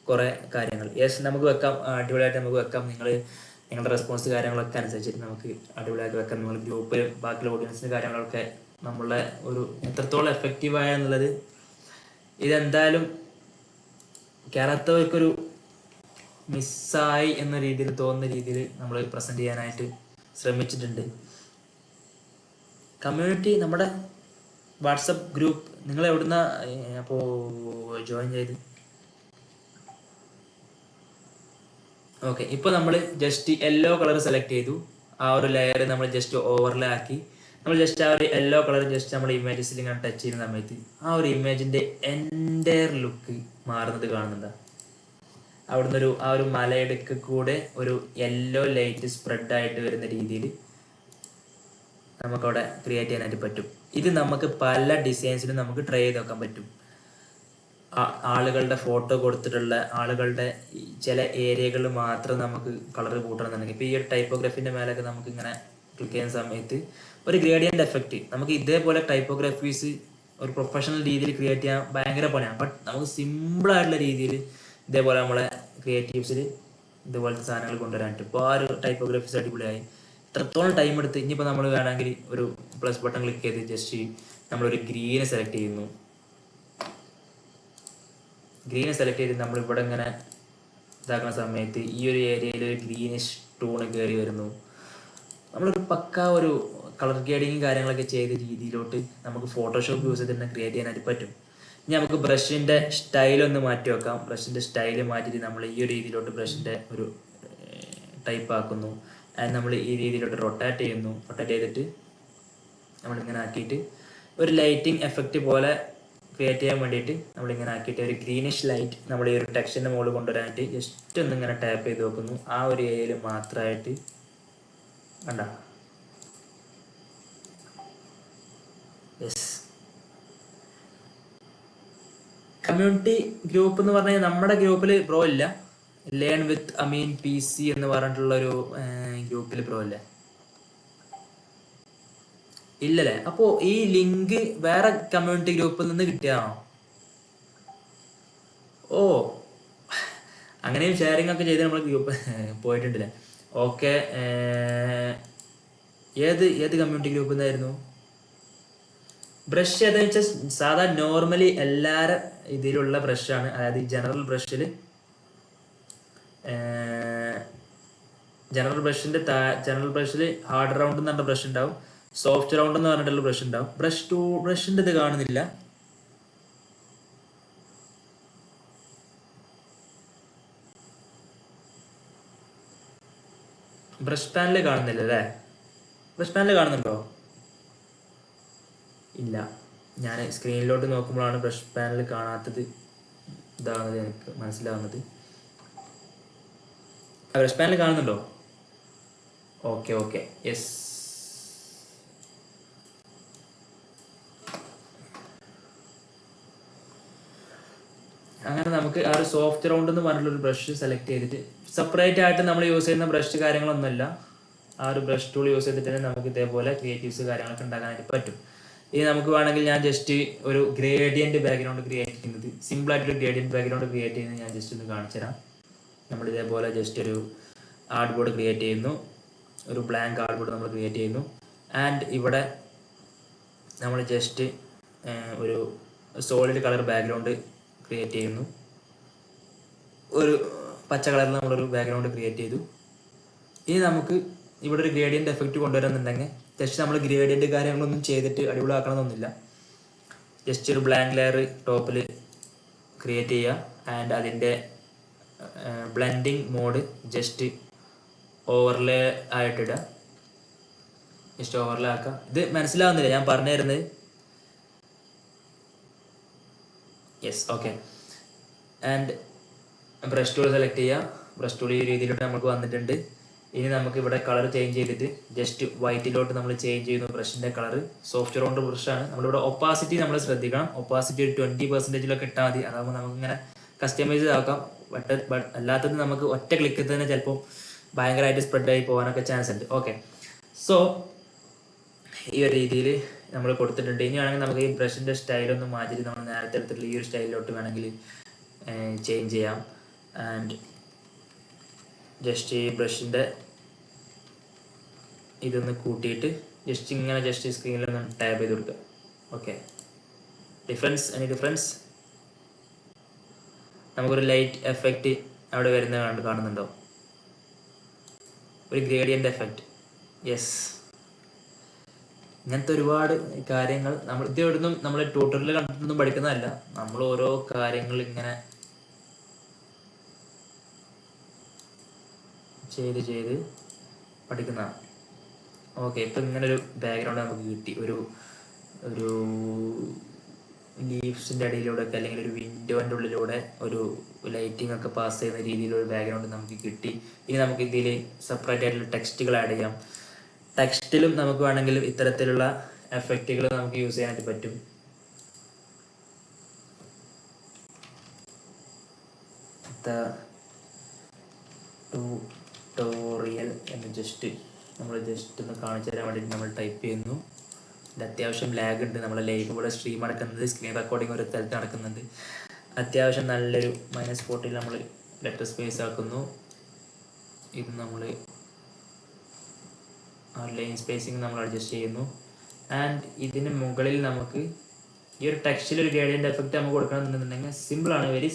കുറേ കാര്യങ്ങൾ. നമുക്ക് വെക്കാം, അടിപൊളിയായിട്ട് നമുക്ക് വെക്കാം. നിങ്ങളുടെ റെസ്പോൺസ് കാര്യങ്ങളൊക്കെ അനുസരിച്ചിട്ട് നമുക്ക് അടിപൊളിയായിട്ട് വെക്കാം. നിങ്ങൾ ഗ്രൂപ്പിൽ ബാക്കിയുള്ള ഓഡിയൻസിൻ്റെ കാര്യങ്ങളൊക്കെ നമ്മളെ ഒരു എത്രത്തോളം എഫക്റ്റീവായ എന്നുള്ളത് ഇതെന്തായാലും കേരളത്തോർക്കൊരു മിസ്സായി എന്ന രീതിയിൽ തോന്നുന്ന രീതിയിൽ നമ്മൾ പ്രസൻറ്റ് ചെയ്യാനായിട്ട് ശ്രമിച്ചിട്ടുണ്ട്. കമ്മ്യൂണിറ്റി, നമ്മുടെ വാട്സപ്പ് ഗ്രൂപ്പ് നിങ്ങൾ എവിടുന്ന അപ്പോൾ ജോയിൻ ചെയ്ത്? ഓക്കെ, ഇപ്പോൾ നമ്മൾ ജസ്റ്റ് യെല്ലോ കളർ സെലക്ട് ചെയ്തു. ആ ഒരു ലെയർ നമ്മൾ ജസ്റ്റ് ഓവർലേ ആക്കി. നമ്മൾ ജസ്റ്റ് ആ ഒരു യെല്ലോ കളർ ജസ്റ്റ് നമ്മൾ ഇമേജസിൽ ഇങ്ങനെ ടച്ച് ചെയ്യുന്ന സമയത്ത് ആ ഒരു ഇമേജിൻ്റെ എൻ്റയർ ലുക്ക് മാറുന്നത് കാണുന്നുണ്ടോ? അവിടുന്ന് ആ ഒരു മലയിടുക്ക് കൂടെ ഒരു യെല്ലോ ലൈറ്റ് സ്പ്രെഡായിട്ട് വരുന്ന രീതിയിൽ നമുക്കവിടെ ക്രിയേറ്റ് ചെയ്യാനായിട്ട് പറ്റും. ഇത് നമുക്ക് പല ഡിസൈൻസിലും നമുക്ക് ട്രൈ ചെയ്ത് നോക്കാൻ പറ്റും. ആളുകളുടെ ഫോട്ടോ കൊടുത്തിട്ടുള്ള ആളുകളുടെ ചില ഏരിയകളിൽ മാത്രം നമുക്ക് കളർ കൂട്ടണമെന്നുണ്ടെങ്കിൽ ഇപ്പോൾ ഈ ഒരു ടൈപ്പോഗ്രഫിൻ്റെ മേലൊക്കെ നമുക്ക് ഇങ്ങനെ ക്ലിക്ക് ചെയ്യുന്ന സമയത്ത് ഒരു ഗ്രേഡിയൻ്റ് എഫക്റ്റ് നമുക്ക് ഇതേപോലെ ടൈപ്പോഗ്രഫീസ് ഒരു പ്രൊഫഷണൽ രീതിയിൽ ക്രിയേറ്റ് ചെയ്യാൻ ഭയങ്കര പണിയാണ്. ബട്ട് നമുക്ക് സിമ്പിളായിട്ടുള്ള രീതിയിൽ ഇതേപോലെ നമ്മളെ ക്രിയേറ്റീവ്സിൽ ഇതുപോലത്തെ സാധനങ്ങൾ കൊണ്ടുവരാൻ പറ്റും. ഇപ്പോൾ ആ ഒരു ടൈപ്പോഗ്രഫീസ് അടിപൊളിയായി. ഇത്രത്തോളം ടൈം എടുത്ത് ഇനിയിപ്പോൾ നമ്മൾ വേണമെങ്കിൽ ഒരു പ്ലസ് ബട്ടൺ ക്ലിക്ക് ചെയ്ത് ജസ്റ്റ് നമ്മളൊരു ഗ്രീനെ സെലക്ട് ചെയ്യുന്നു. ഗ്രീനെ സെലക്ട് ചെയ്ത് നമ്മളിവിടെ ഇങ്ങനെ ഇതാക്കുന്ന സമയത്ത് ഈ ഒരു ഏരിയയിൽ ഒരു ഗ്രീനിഷ് ടൂണ് കയറി വരുന്നു. നമ്മളൊരു പക്ക ഒരു കളർ ഗ്രേഡിങ്ങും കാര്യങ്ങളൊക്കെ ചെയ്ത രീതിയിലോട്ട് നമുക്ക് ഫോട്ടോഷോപ്പ് യൂസ് ചെയ്ത് തന്നെ ക്രിയേറ്റ് ചെയ്യാനായിട്ട് പറ്റും. ഇനി നമുക്ക് ബ്രഷിൻ്റെ സ്റ്റൈലൊന്ന് മാറ്റി വെക്കാം. ബ്രഷിൻ്റെ സ്റ്റൈല് മാറ്റിയിട്ട് നമ്മൾ ഈ ഒരു രീതിയിലോട്ട് ബ്രഷിൻ്റെ ഒരു ടൈപ്പ് ആക്കുന്നു. ആൻഡ് നമ്മൾ ഈ രീതിയിലോട്ട് റൊട്ടേറ്റ് ചെയ്യുന്നു. റൊട്ടേറ്റ് ചെയ്തിട്ട് നമ്മളിങ്ങനെ ആക്കിയിട്ട് ഒരു ലൈറ്റിംഗ് എഫക്റ്റ് പോലെ ക്രിയേറ്റ് ചെയ്യാൻ വേണ്ടിയിട്ട് നമ്മളിങ്ങനെ ആക്കിയിട്ട് ഒരു ഗ്രീനിഷ് ലൈറ്റ് നമ്മൾ ഈ ഒരു ടെക്സ്റ്റിൻ്റെ മുകളിൽ കൊണ്ടുവരാനായിട്ട് ജസ്റ്റ് ഒന്നിങ്ങനെ ടാപ്പ് ചെയ്ത് വെക്കുന്നു. ആ ഒരു ഏരിയയിൽ മാത്രമായിട്ട് കണ്ട. യെസ്, കമ്മ്യൂണിറ്റി ഗ്രൂപ്പ് എന്ന് പറഞ്ഞാൽ നമ്മുടെ ഗ്രൂപ്പിൽ ബ്രോ ഇല്ല. ലേൺ വിത്ത് അമീൻ PC എന്ന് പറഞ്ഞിട്ടുള്ളൊരു ഗ്രൂപ്പിൽ ബ്രോ ഇല്ല ഇല്ലല്ലേ? അപ്പോൾ ഈ ലിങ്ക് വേറെ കമ്മ്യൂണിറ്റി ഗ്രൂപ്പിൽ നിന്ന് കിട്ടിയതാണോ? ഓ, അങ്ങനെയും ഷെയറിംഗ് ഒക്കെ ചെയ്ത് നമ്മൾ ഗ്രൂപ്പ് പോയിട്ടുണ്ടല്ലേ? ഓക്കെ, ഏത് കമ്മ്യൂണിറ്റി ഗ്രൂപ്പിൽ നിന്നായിരുന്നു? ബ്രഷ് ഏതാണെന്ന് വെച്ചാൽ സാധാ നോർമലി എല്ലാവരും ഇതിലുള്ള ബ്രഷാണ്. അതായത് ഈ ജനറൽ ബ്രഷിൽ ജനറൽ ബ്രഷിൽ ഹാർഡ് റൗണ്ട് എന്ന് പറഞ്ഞ ബ്രഷ് ഉണ്ടാവും, സോഫ്റ്റ് റൗണ്ട് എന്ന് പറഞ്ഞിട്ടുള്ള ബ്രഷ് ഉണ്ടാവും. ബ്രഷിൻ്റെ ഇത് കാണുന്നില്ല. ബ്രഷ് പാനൽ കാണുന്നില്ല അല്ലേ? ബ്രഷ് പാനൽ കാണുന്നുണ്ടോ? ഇല്ല, ഞാൻ സ്ക്രീനിലോട്ട് നോക്കുമ്പോഴാണ് ബ്രഷ് പാനൽ കാണാത്തത് ഇതാകുന്നത് എനിക്ക് മനസ്സിലാവുന്നത്. ബ്രഷ് പാനൽ കാണുന്നുണ്ടോ? Okay yes. അങ്ങനെ നമുക്ക് ആ ഒരു സോഫ്റ്റ് റൗണ്ട് എന്ന് പറഞ്ഞിട്ടുള്ള ഒരു ബ്രഷ് സെലക്ട് ചെയ്തിട്ട് സെപ്പറേറ്റ് ആയിട്ട് നമ്മൾ യൂസ് ചെയ്യുന്ന ബ്രഷ് കാര്യങ്ങളൊന്നുമല്ല, ആ ഒരു ബ്രഷ് ടൂൾ യൂസ് ചെയ്തിട്ട് തന്നെ നമുക്ക് ഇതേപോലെ ക്രിയേറ്റീവ്സ് കാര്യങ്ങളൊക്കെ ഉണ്ടാക്കാനായിട്ട് പറ്റും. ഇനി നമുക്ക് വേണമെങ്കിൽ ഞാൻ ജസ്റ്റ് ഒരു ഗ്രേഡിയന്റ് ബാക്ക്ഗ്രൗണ്ട് ക്രിയേറ്റ് ചെയ്യുന്നത്, സിമ്പിൾ ആയിട്ടൊരു ഗ്രേഡിയന്റ് ബാക്ക്ഗ്രൗണ്ട് ക്രിയേറ്റ് ചെയ്യുന്നത് ഞാൻ ജസ്റ്റ് ഒന്ന് കാണിച്ചു തരാം. നമ്മൾ ഇതേപോലെ ജസ്റ്റ് ഒരു ആർട്ട് ബോർഡ് ക്രിയേറ്റ് ചെയ്യുന്നു, ഒരു ബ്ലാങ്ക് ആർട്ട് ബോർഡ് നമ്മൾ ക്രിയേറ്റ് ചെയ്യുന്നു. ആൻഡ് ഇവിടെ നമ്മൾ ജസ്റ്റ് ഒരു സോളിഡ് കളർ ബാക്ക്ഗ്രൗണ്ട് ക്രിയേറ്റ് ചെയ്യുന്നു. ഒരു പച്ച കളറിൽ നമ്മളൊരു ബാക്ക്ഗ്രൗണ്ട് ക്രിയേറ്റ് ചെയ്തു. ഇനി നമുക്ക് ഇവിടെ ഒരു ഗ്രേഡിയൻ്റ് എഫക്റ്റ് കൊണ്ടുവരുന്നുണ്ടെങ്കിൽ ജസ്റ്റ് നമ്മൾ ഗ്രേഡിയൻ്റ് കാര്യങ്ങളൊന്നും ചെയ്തിട്ട് അടിപൊളിയാക്കണമെന്നൊന്നുമില്ല. ജസ്റ്റ് ഒരു ബ്ലാങ്ക് ലെയർ ടോപ്പിൽ ക്രിയേറ്റ് ചെയ്യുക. ആൻഡ് അതിൻ്റെ ബ്ലെൻഡിങ് മോഡ് ജസ്റ്റ് ഓവർലേ ആയിട്ടിടുക. ജസ്റ്റ് ഓവർലേ ആക്കുക. ഇത് മനസ്സിലാവുന്നില്ല ഞാൻ പറഞ്ഞു തരുന്നത്? Yes, okay. And brush tool select ചെയ്യുക. ബ്രഷ് ടൂൾ ഈ രീതിയിലോട്ട് നമുക്ക് വന്നിട്ടുണ്ട്. ഇനി നമുക്ക് ഇവിടെ കളർ ചേഞ്ച് ചെയ്തിട്ട് ജസ്റ്റ് വൈറ്റിലോട്ട് നമ്മൾ ചേഞ്ച് ചെയ്യുന്നു ബ്രഷിൻ്റെ കളർ. സോഫ്റ്റ് റൗണ്ട് ബ്രഷാണ്. നമ്മളിവിടെ ഒപ്പാസിറ്റി നമ്മൾ ശ്രദ്ധിക്കണം. ഒപ്പാസിറ്റി ഒരു 20% ഇട്ടാൽ മതി. അതാകുമ്പോൾ നമുക്കിങ്ങനെ കസ്റ്റമൈസ് ആക്കാം. ബട്ട് അല്ലാത്തത് നമുക്ക് ഒറ്റ ക്ലിക്കിൽ തന്നെ ചിലപ്പോൾ ഭയങ്കരമായിട്ട് സ്പ്രെഡായി പോകാനൊക്കെ ചാൻസ് ഉണ്ട്. ഓക്കെ, സോ ഈ ഒരു രീതിയിൽ നമ്മൾ കൊടുത്തിട്ടുണ്ട്. ഇനി വേണമെങ്കിൽ നമുക്ക് ഈ ബ്രഷിൻ്റെ സ്റ്റൈലൊന്ന് മാറ്റിയിട്ട് നമ്മൾ നേരത്തെ എടുത്തിട്ടുള്ള ഈ ഒരു സ്റ്റൈലിലോട്ട് വേണമെങ്കിൽ ചേഞ്ച് ചെയ്യാം. ആൻഡ് ജസ്റ്റ് ഈ ബ്രഷിൻ്റെ ഇതൊന്ന് കൂട്ടിയിട്ട് ജസ്റ്റ് ഇങ്ങനെ ജസ്റ്റ് സ്ക്രീനിലൊന്ന് ടാപ്പ് ചെയ്ത് കൊടുക്കുക. Okay, any difference? നമുക്കൊരു ലൈറ്റ് എഫക്റ്റ് അവിടെ വരുന്നത് കാണുന്നുണ്ടോ? ഒരു ഗ്രേഡിയൻ്റ് എഫക്റ്റ്. യെസ്, ഇങ്ങനത്തെ ഒരുപാട് കാര്യങ്ങൾ നമ്മൾ ഇതെവിടുന്നും നമ്മൾ ട്യൂട്ടോറിയൽ കണ്ടിട്ടൊന്നും പഠിക്കുന്നതല്ല. നമ്മൾ ഓരോ കാര്യങ്ങൾ ഇങ്ങനെ ചെയ്ത് പഠിക്കുന്നതാണ്. ഓക്കെ, ഇപ്പം ഇങ്ങനെ ഒരു ബാക്ക്ഗ്രൗണ്ട് നമുക്ക് കിട്ടി. ഒരു ലീവ്സിൻ്റെ അടിയിലൂടെ ഒക്കെ അല്ലെങ്കിൽ ഒരു വിൻഡോൻ്റെ ഉള്ളിലൂടെ ഒരു ലൈറ്റിംഗ് ഒക്കെ പാസ് ചെയ്യുന്ന രീതിയിലൊരു ബാക്ക്ഗ്രൗണ്ട് നമുക്ക് കിട്ടി. ഇനി നമുക്ക് ഇതിൽ സെപ്പറേറ്റ് ആയിട്ടുള്ള ടെക്സ്റ്റുകൾ ആഡ് ചെയ്യാം. ടെക്സ്റ്റിലും നമുക്ക് വേണമെങ്കിൽ ഇത്തരത്തിലുള്ള എഫക്റ്റുകൾ നമുക്ക് യൂസ് ചെയ്യാനായിട്ട് പറ്റും. ട്യൂട്ടോറിയൽ എന്ന് നമ്മൾ ജസ്റ്റ് ഒന്ന് കാണിച്ചു തരാൻ വേണ്ടിയിട്ട് നമ്മൾ ടൈപ്പ് ചെയ്യുന്നു. ഇത് അത്യാവശ്യം ലാഗ് ഉണ്ട്. നമ്മൾ ലൈവ് ഇവിടെ സ്ട്രീം നടക്കുന്നത്, സ്ക്രീൻ റെക്കോർഡിങ് ഒരു സ്ഥലത്ത് നടക്കുന്നുണ്ട്. അത്യാവശ്യം നല്ലൊരു -40 നമ്മൾ ലെറ്റർ സ്പേസ് ആക്കുന്നു. ഇത് നമ്മൾ ലൈൻ സ്പേസിങ് നമ്മൾ അഡ്ജസ്റ്റ് ചെയ്യുന്നു. ആൻഡ് ഇതിന് മുകളിൽ നമുക്ക് ഈ ഒരു ടെക്സ്റ്റിൽ ഒരു ഗ്രേഡിയൻ്റ് എഫക്റ്റ് നമുക്ക് കൊടുക്കണമെന്നുണ്ടെങ്കിൽ സിമ്പിളാണ്, വെരി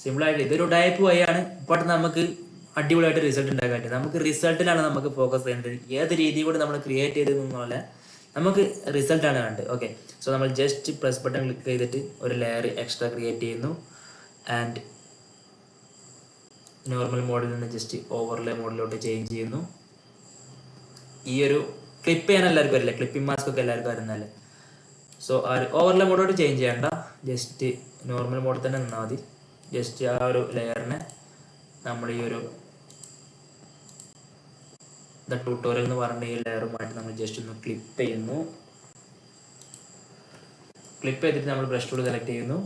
സിമ്പിളായിട്ട് ഇതൊരു ടൈപ്പ് വഴിയാണ്. ബട്ട് നമുക്ക് അടിപൊളിയായിട്ട് റിസൾട്ട് ഉണ്ടാക്കാൻ പറ്റും. നമുക്ക് റിസൾട്ടിലാണ് നമുക്ക് ഫോക്കസ് ചെയ്യേണ്ടത്. ഏത് രീതി കൂടി നമ്മൾ ക്രിയേറ്റ് ചെയ്തതെന്നല്ല, നമുക്ക് റിസൾട്ടാണ് വേണ്ടത്. ഓക്കെ, സോ നമ്മൾ ജസ്റ്റ് പ്ലസ് ബട്ടൺ ക്ലിക്ക് ചെയ്തിട്ട് ഒരു ലെയർ എക്സ്ട്രാ ക്രിയേറ്റ് ചെയ്യുന്നു. ആൻഡ് നോർമൽ മോഡിൽ നിന്ന് ജസ്റ്റ് ഓവർലേ മോഡിലോട്ട് ചേഞ്ച് ചെയ്യുന്നു. ഈ ഒരു ക്ലിപ്പ് ചെയ്യാൻ എല്ലാവർക്കും അറിയില്ല, ക്ലിപ്പിംഗ് മാസ്ക് ഒക്കെ എല്ലാവർക്കും അറിയുന്നതല്ലേ. സോ ആ ഒരു ഓവർലേ മോഡോട്ട് ചേഞ്ച് ചെയ്യണ്ട, ജസ്റ്റ് നോർമൽ മോഡിൽ തന്നെ നിന്നാൽ മതി. ജസ്റ്റ് ആ ഒരു ലെയറിനെ നമ്മൾ ഈ ഒരു ട്യൂട്ടോറിയൽ എന്ന് പറഞ്ഞ ഈ ലെയറുമായിട്ട് നമ്മൾ ജസ്റ്റ് ഒന്ന് ക്ലിപ്പ് ചെയ്യുന്നു. ക്ലിപ്പ് ചെയ്തിട്ട് നമ്മൾ ബ്രഷ് ടൂൾ സെലക്ട് ചെയ്യുന്നു.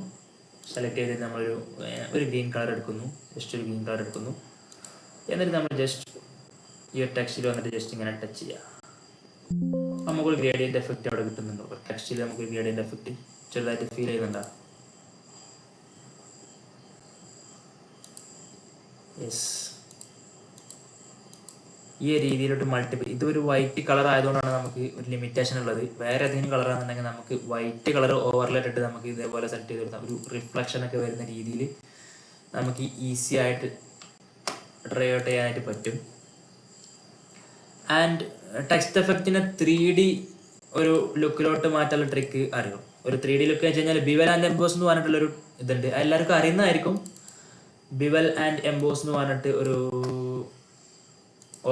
സെലക്ട് ചെയ്തിട്ട് നമ്മളൊരു ഗ്രീൻ കളർ എടുക്കുന്നു. ജസ്റ്റ് ഒരു ഗ്രീൻ കളർ എടുക്കുന്നു. എന്നിട്ട് നമ്മൾ ജസ്റ്റ് ഈ ഒരു ടെക്സ്റ്റിൽ വന്നിട്ട് ജസ്റ്റ് ഇങ്ങനെ ടച്ച് ചെയ്യുക. നമുക്കൊരു ഗ്രേഡിയൻ്റ് എഫക്റ്റ് അവിടെ കിട്ടുന്നുണ്ടോ? ടെക്സ്റ്റിൽ നമുക്കൊരു ഗ്രേഡിയൻ്റ് എഫക്റ്റ് ചെറുതായിട്ട് ഫീൽ ചെയ്യുന്നുണ്ടോ? യെസ്, ഈ രീതിയിലോട്ട് മൾട്ടിപ്പിൾ, ഇതൊരു വൈറ്റ് കളർ ആയതുകൊണ്ടാണ് നമുക്ക് ഒരു ലിമിറ്റേഷൻ ഉള്ളത്. വേറെ ഏതെങ്കിലും കളർ ആണെന്നുണ്ടെങ്കിൽ നമുക്ക് വൈറ്റ് കളർ ഓവർലേ ഇട്ടിട്ട് നമുക്ക് ഇതേപോലെ സെലക്ട് ചെയ്ത് കൊടുത്താൽ ഒരു റിഫ്ലക്ഷൻ ഒക്കെ വരുന്ന രീതിയിൽ നമുക്ക് ഈസി ആയിട്ട് ട്രൈ ഔട്ട് ചെയ്യാനായിട്ട് പറ്റും. ആൻഡ് ടെക്സ്റ്റ് എഫക്റ്റിനെ 3D ഒരു ലുക്കിലോട്ട് മാറ്റാനുള്ള ട്രിക്ക് അറിയാം. ഒരു 3D ലുക്ക് വെച്ച് കഴിഞ്ഞാൽ ബിവൽ ആൻഡ് എംബോസ് എന്ന് പറഞ്ഞിട്ടുള്ളൊരു ഇതുണ്ട്, എല്ലാവർക്കും അറിയുന്നതായിരിക്കും. ബിവൽ ആൻഡ് എംബോസ് എന്ന് പറഞ്ഞിട്ട് ഒരു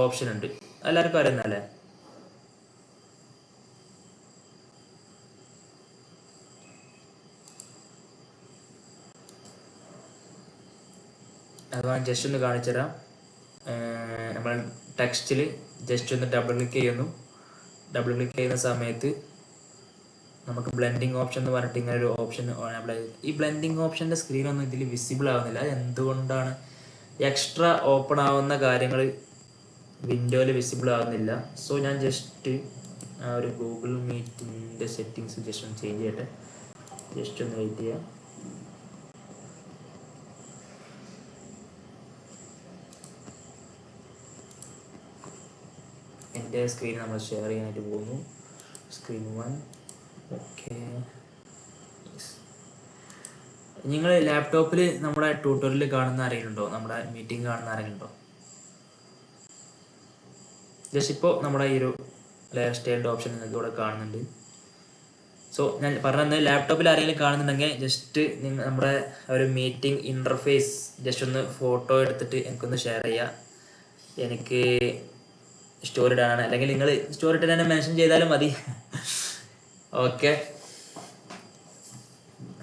ഓപ്ഷൻ ഉണ്ട്, എല്ലാവർക്കും അറിയുന്നല്ലേ. അത് ഞാൻ ജസ്റ്റ് ഒന്ന് കാണിച്ചു തരാം. നമ്മൾ ടെക്സ്റ്റിൽ ജസ്റ്റ് ഒന്ന് ഡബിൾ ക്ലിക്ക് ചെയ്യുന്നു. ഡബിൾ ക്ലിക്ക് ചെയ്യുന്ന സമയത്ത് നമുക്ക് ബ്ലെൻഡിങ് ഓപ്ഷൻ എന്ന് പറഞ്ഞിട്ട് ഇങ്ങനെ ഒരു ഓപ്ഷൻ അപ്ലൈ ചെയ്ത്, ഈ ബ്ലെൻഡിങ് ഓപ്ഷൻ്റെ സ്ക്രീനൊന്നും ഇതിൽ വിസിബിൾ ആവുന്നില്ല. അത് എന്തുകൊണ്ടാണ്? എക്സ്ട്രാ ഓപ്പൺ ആവുന്ന കാര്യങ്ങൾ വിൻഡോയിൽ വിസിബിൾ ആവുന്നില്ല. സോ ഞാൻ ജസ്റ്റ് ആ ഒരു ഗൂഗിൾ മീറ്റിൻ്റെ സെറ്റിങ്സ് ജസ്റ്റ് ഒന്ന് ചേഞ്ച് ചെയ്യട്ടെ. ജസ്റ്റ് ഒന്ന് വെയിറ്റ് ചെയ്യാം. എൻ്റെ സ്ക്രീൻ നമ്മൾ ഷെയർ ചെയ്യാനായിട്ട് പോകുന്നു. സ്ക്രീൻ 1. ഓക്കെ, നിങ്ങൾ ലാപ്ടോപ്പിൽ നമ്മുടെ ട്യൂട്ടോറിയൽ കാണുന്ന ആരെങ്കിലും ഉണ്ടോ? നമ്മുടെ മീറ്റിംഗ് കാണുന്ന ആരെങ്കിലും ഉണ്ടോ? ജസ്റ്റ് ഇപ്പോൾ നമ്മുടെ ഈ ഒരു ലൈഫ് സ്റ്റൈലിൻ്റെ ഓപ്ഷൻ നിങ്ങൾക്ക് ഇവിടെ കാണുന്നുണ്ട്. സോ ഞാൻ പറഞ്ഞത് ലാപ്ടോപ്പിൽ ആരെങ്കിലും കാണുന്നുണ്ടെങ്കിൽ ജസ്റ്റ് നമ്മുടെ ഒരു മീറ്റിംഗ് ഇൻ്റർഫേസ് ജസ്റ്റ് ഒന്ന് ഫോട്ടോ എടുത്തിട്ട് എനിക്കൊന്ന് ഷെയർ ചെയ്യുക. എനിക്ക് സ്റ്റോറി ഇടാനാണ്, അല്ലെങ്കിൽ നിങ്ങൾ സ്റ്റോറി ഇട്ട് തന്നെ മെൻഷൻ ചെയ്താലും മതി. ഓക്കെ,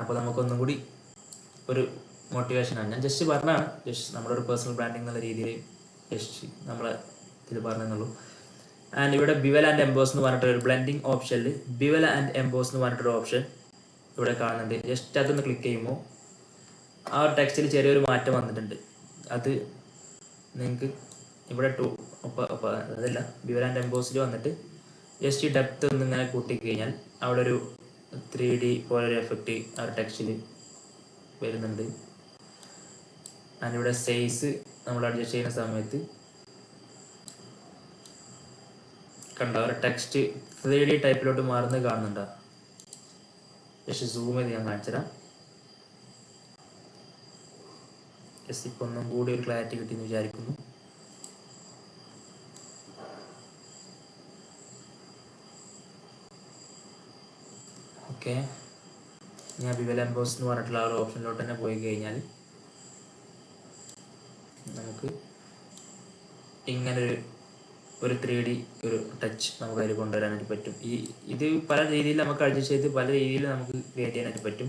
അപ്പോൾ നമുക്കൊന്നും കൂടി ഒരു മോട്ടിവേഷനാണ്. ഞാൻ ജസ്റ്റ് പറഞ്ഞാണ്, ജസ്റ്റ് നമ്മുടെ ഒരു പേഴ്സണൽ ബ്രാൻഡിങ് എന്നുള്ള രീതിയിൽ ജസ്റ്റ് നമ്മൾ ഇത് പറഞ്ഞെന്നുള്ളൂ. ആൻഡ് ഇവിടെ ബിവൽ ആൻഡ് എംബോസ് എന്ന് പറഞ്ഞിട്ട് ഒരു ബ്ലെൻഡിങ് ഓപ്ഷനിൽ ബിവൽ ആൻഡ് എംബോസ് എന്ന് പറഞ്ഞിട്ടൊരു ഓപ്ഷൻ ഇവിടെ കാണുന്നുണ്ട്. ജസ്റ്റ് അതൊന്ന് ക്ലിക്ക് ചെയ്യുമ്പോൾ ആ ഒരു ടെക്സ്റ്റിൽ ചെറിയൊരു മാറ്റം വന്നിട്ടുണ്ട്. അത് നിങ്ങൾക്ക് ഇവിടെ അതല്ല, ബിവൽ ആൻഡ് എംബോസിൽ വന്നിട്ട് ജസ്റ്റ് ഈ ഡെപ്ത് ഒന്ന് ഇങ്ങനെ കൂട്ടിക്കഴിഞ്ഞാൽ അവിടെ ഒരു 3D പോലൊരു എഫക്റ്റ് ആ ഒരു ടെക്സ്റ്റിൽ വരുന്നുണ്ട്. ആൻഡ് ഇവിടെ സൈസ് നമ്മൾ അഡ്ജസ്റ്റ് ചെയ്യുന്ന സമയത്ത് കണ്ടോ ഒരു ടെക്സ്റ്റ് 3D ടൈപ്പിലോട്ട് മാറുന്നത് കാണുന്നുണ്ടോ? ജസ്റ്റ് സൂം ചെയ്ത് ഞാൻ കാണിച്ചുതരാം. ജസ്റ്റ് ഇപ്പം ഒന്നും കൂടി ഒരു ക്ലാരിറ്റി കിട്ടിയെന്ന് വിചാരിക്കുന്നു. ഓക്കെ, ഞാൻ ബിവൽ എംബോസ് എന്ന് പറഞ്ഞിട്ടുള്ള ആ ഒരു ഓപ്ഷനിലോട്ട് തന്നെ പോയി കഴിഞ്ഞാൽ നമുക്ക് ഇങ്ങനൊരു 3D ഒരു ടച്ച് നമുക്ക് അതിൽ കൊണ്ടുവരാനായിട്ട് പറ്റും. ഇത് പല രീതിയിൽ നമുക്ക് അഡ്ജസ്റ്റ് ചെയ്ത് പല രീതിയിൽ നമുക്ക് ക്രിയേറ്റ് ചെയ്യാനായിട്ട് പറ്റും.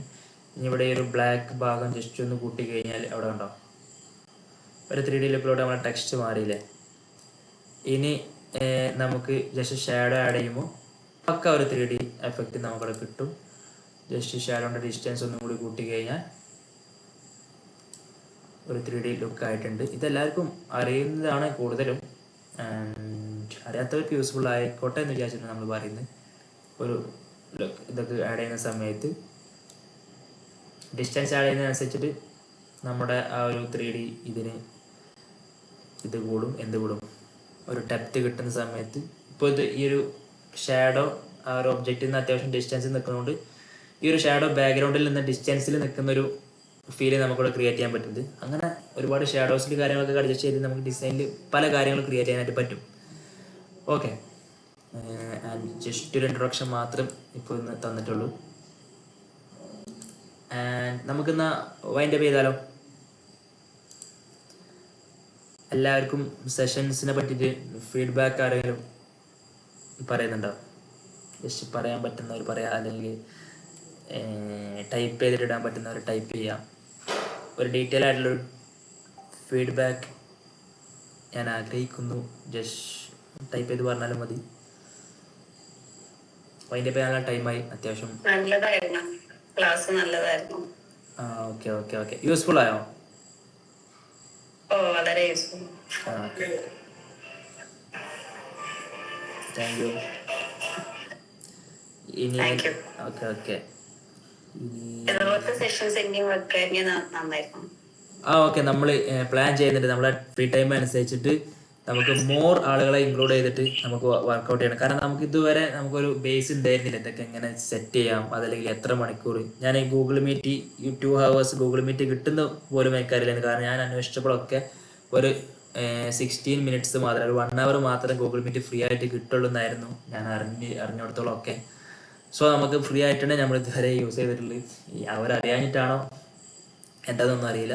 ഇനി ഇവിടെ ഒരു ബ്ലാക്ക് ഭാഗം ജസ്റ്റ് ഒന്ന് കൂട്ടി കഴിഞ്ഞാൽ അവിടെ ഉണ്ടോ ഒരു 3D ലുക്കിലോട്ട് നമ്മളെ ടെക്സ്റ്റ് മാറിയില്ലേ. ഇനി നമുക്ക് ജസ്റ്റ് ഷാഡോ ആഡ് ചെയ്യുമ്പോൾ പക്ക ഒരു 3D എഫക്റ്റ് നമുക്കവിടെ കിട്ടും. ജസ്റ്റ് ഷാഡോൻ്റെ ഡിസ്റ്റൻസ് ഒന്നും കൂടി കൂട്ടി കഴിഞ്ഞാൽ ഒരു 3D ലുക്ക് ആയിട്ടുണ്ട്. ഇതെല്ലാവർക്കും അറിയുന്നതാണ് കൂടുതലും, അറിയാത്തവർക്ക് യൂസ്ഫുൾ ആയിക്കോട്ടെ എന്ന് വിചാരിച്ചിട്ടാണ് നമ്മൾ പറയുന്നത്. ഒരു ലുക്ക് ഇതൊക്കെ ആഡ് ചെയ്യുന്ന സമയത്ത് ഡിസ്റ്റൻസ് ആഡ് ചെയ്യുന്നതിനനുസരിച്ചിട്ട് നമ്മുടെ ആ ഒരു 3D ഇതിന് ഇത് കൂടും. എന്ത് കൂടും? ഒരു ഡെപ്ത് കിട്ടുന്ന സമയത്ത്. ഇപ്പോൾ ഇത് ഈ ഒരു ഷാഡോ ആ ഒരു ഒബ്ജക്റ്റിൽ നിന്ന് അത്യാവശ്യം ഡിസ്റ്റൻസിൽ നിൽക്കുന്നതുകൊണ്ട് ഈ ഒരു ഷാഡോ ബാക്ക്ഗ്രൗണ്ടിൽ നിന്ന് ഡിസ്റ്റൻസിൽ നിൽക്കുന്നൊരു ഫീല് നമുക്കിവിടെ ക്രിയേറ്റ് ചെയ്യാൻ പറ്റുന്നത്. അങ്ങനെ ഒരുപാട് ഷാഡോസിൽ കാര്യങ്ങളൊക്കെ അഡ്ജസ്റ്റ് ചെയ്ത് നമുക്ക് ഡിസൈനിൽ പല കാര്യങ്ങളും ക്രിയേറ്റ് ചെയ്യാനായിട്ട് പറ്റും. ഓക്കെ, ആൻഡ് ജസ്റ്റ് ഒരു ഇൻട്രൊഡക്ഷൻ മാത്രം ഇപ്പോൾ ഇന്ന് തന്നിട്ടുള്ളൂ. ആൻഡ് നമുക്കിന്ന് വൈൻഡ് അപ്പ് ചെയ്താലോ? എല്ലാവർക്കും സെഷൻസിനെ പറ്റിയിട്ട് ഫീഡ്ബാക്ക് ആരെങ്കിലും പറയുന്നുണ്ടോ? ജസ്റ്റ് പറയാൻ പറ്റുന്നവർ പറയാം, അല്ലെങ്കിൽ ടൈപ്പ് ചെയ്തിട്ടിടാൻ പറ്റുന്നവർ ടൈപ്പ് ചെയ്യാം. ഒരു ഡീറ്റെയിൽ ആയിട്ടുള്ളൊരു ഫീഡ്ബാക്ക് ഞാൻ ആഗ്രഹിക്കുന്നു. ജസ്റ്റ് ടൈപ്പ് ചെയ്ത് പറഞ്ഞാലും മതി. അതിൻ്റെ പേര് നല്ല ടൈമായി. അത്യാവശ്യം നല്ലതായിരുന്നു, ക്ലാസ് നല്ലതായിരുന്നു. ഓക്കെ ഓക്കെ ഓക്കെ, യൂസ്ഫുൾ ആയോ? ഓ, വളരെ യൂസ്ഫുൾ. Thank you. ഇനി ഓക്കെ ഓക്കെ, ഓക്കെ നമ്മൾ പ്ലാൻ ചെയ്യുന്നുണ്ട്. നമ്മുടെ ഫ്രീ ടൈം അനുസരിച്ചിട്ട് നമുക്ക് മോർ ആളുകളെ ഇൻക്ലൂഡ് ചെയ്തിട്ട് നമുക്ക് വർക്കൗട്ട് ചെയ്യണം. കാരണം നമുക്ക് ഇതുവരെ നമുക്കൊരു ബേസ് ഉണ്ടായിരുന്നില്ല, ഇതൊക്കെ എങ്ങനെ സെറ്റ് ചെയ്യാം, അതല്ലെങ്കിൽ എത്ര മണിക്കൂർ. ഞാൻ ഈ Google Meet 2 hours Google Meet കിട്ടുന്ന പോലും എനിക്കറിയില്ലായിരുന്നു. കാരണം ഞാൻ അന്വേഷിച്ചപ്പോഴൊക്കെ ഒരു 16 minutes മാത്രം, ഒരു 1 hour മാത്രം ഗൂഗിൾ മീറ്റ് ഫ്രീ ആയിട്ട് കിട്ടുള്ളൂ എന്നായിരുന്നു ഞാൻ അറിഞ്ഞിടത്തോളം ഒക്കെ. സോ നമുക്ക് ഫ്രീ ആയിട്ടാണ് നമ്മൾ ഇതുവരെ യൂസ് ചെയ്തിട്ടുള്ളത്. അവരറിയാഞ്ഞിട്ടാണോ എന്താണെന്നൊന്നും അറിയില്ല.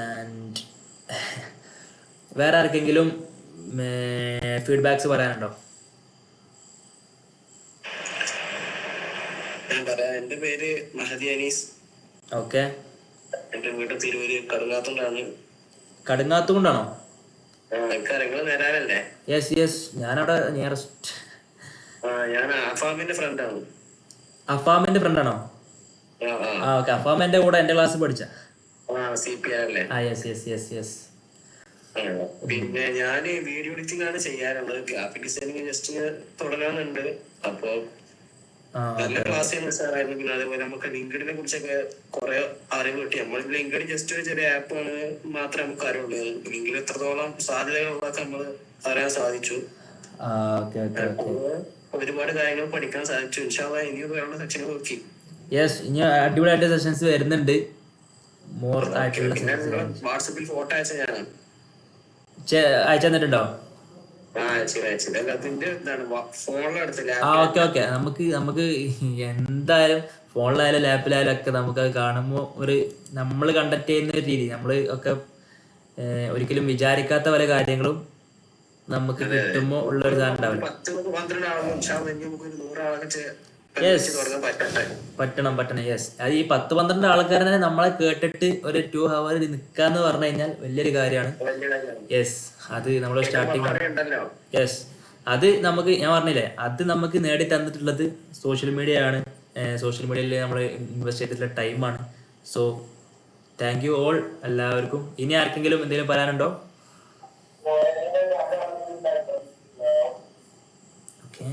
ആൻഡ് വേറെ ആർക്കെങ്കിലും ഫീഡ്ബാക്സ് പറയാനുണ്ടോ? എന്റെ പേര് മഹദി അനീസ്. ഓക്കെ, എന്റെ വീട് തിരൂര് കടുങ്ങാത്തുകൊണ്ടാണ്. കടുങ്ങാത്തുകൊണ്ടാണോ? കാര്യങ്ങൾ നേരാനല്ലേ? യെസ് യെസ്, ഞാനവിടെ നിയറസ്റ്റ്. ഞാൻ ആഫാമിന്റെ ഫ്രണ്ടാണ്. അഫാമിന്റെ ഫ്രണ്ടാണോ? ഓക്കെ, അഫാം എൻ്റെ കൂടെ എൻ്റെ ക്ലാസ്സിൽ പഠിച്ച. CPR അല്ലേ? Yes yes yes yes. പിന്നെ ഞാൻ വീഡിയോ എഡിറ്റിംഗ് ആണ് ചെയ്യാറുള്ളത്. ഗ്രാഫിക് ഡിസൈനിങ് ജസ്റ്റ് തുടങ്ങാനുണ്ട്. അപ്പൊ നല്ല ക്ലാസ് ചെയ്യുന്ന സാറായിരുന്നു. പിന്നെ അതേപോലെ നമുക്ക് ലിങ്ക്ഡിനെ കുറിച്ചൊക്കെ കുറെ അറിവ് കിട്ടി. നമ്മൾ ലിങ്ക്ഡിൻ ജസ്റ്റ് ഒരു ചെറിയ ആപ്പാണ് മാത്രമേ നമുക്ക് അറിവുള്ളൂ. ലിങ്കിൽ എത്രത്തോളം സാധ്യതകളുള്ളതൊക്കെ നമ്മൾ അറിയാൻ സാധിച്ചു. ഒരുപാട് കാര്യങ്ങൾ പഠിക്കാൻ സാധിച്ചു. ഇൻഷാ അല്ലാഹ് ഇനിയും വേണ്ട സെക്ഷനെ നോക്കി. യെസ്, ഇനി അടിപൊളിയായിട്ട് സെഷൻസ് വരുന്നുണ്ട്. മോർ ആയിട്ടുള്ള വാട്സപ്പിൽ ഫോട്ടോ അയച്ച ഞാനാണ്. അയച്ചു തന്നിട്ടുണ്ടോ? ഓക്കെ. നമുക്ക് എന്തായാലും ഫോണിലായാലും ലാപ്പിലായാലും ഒക്കെ നമുക്ക് അത് കാണുമ്പോൾ ഒരു നമ്മൾ കണ്ടക്ട് ചെയ്യുന്ന ഒരു രീതി, നമ്മൾ ഒക്കെ ഒരിക്കലും വിചാരിക്കാത്ത പല കാര്യങ്ങളും നമുക്ക് കിട്ടുമ്പോൾ ഉള്ളൊരു സാധനം ഉണ്ടാവില്ല. പറ്റണം. യെസ്, അത് ഈ 10-12 ആൾക്കാർ തന്നെ നമ്മളെ കേട്ടിട്ട് ഒരു 2 hour നിൽക്കാന്ന് പറഞ്ഞു കഴിഞ്ഞാൽ വലിയൊരു കാര്യമാണ്. യെസ്, അത് നമ്മൾ സ്റ്റാർട്ടിങ്. യെസ്, അത് നമുക്ക്, ഞാൻ പറഞ്ഞില്ലേ, അത് നമുക്ക് നേടി തന്നിട്ടുള്ളത് സോഷ്യൽ മീഡിയ ആണ്. സോഷ്യൽ മീഡിയയിൽ നമ്മൾ ഇൻവെസ്റ്റ് ചെയ്തിട്ടുള്ള ടൈമാണ്. സോ താങ്ക് യു ഓൾ എല്ലാവർക്കും. ഇനി ആർക്കെങ്കിലും എന്തെങ്കിലും പറയാനുണ്ടോ? ഓക്കെ,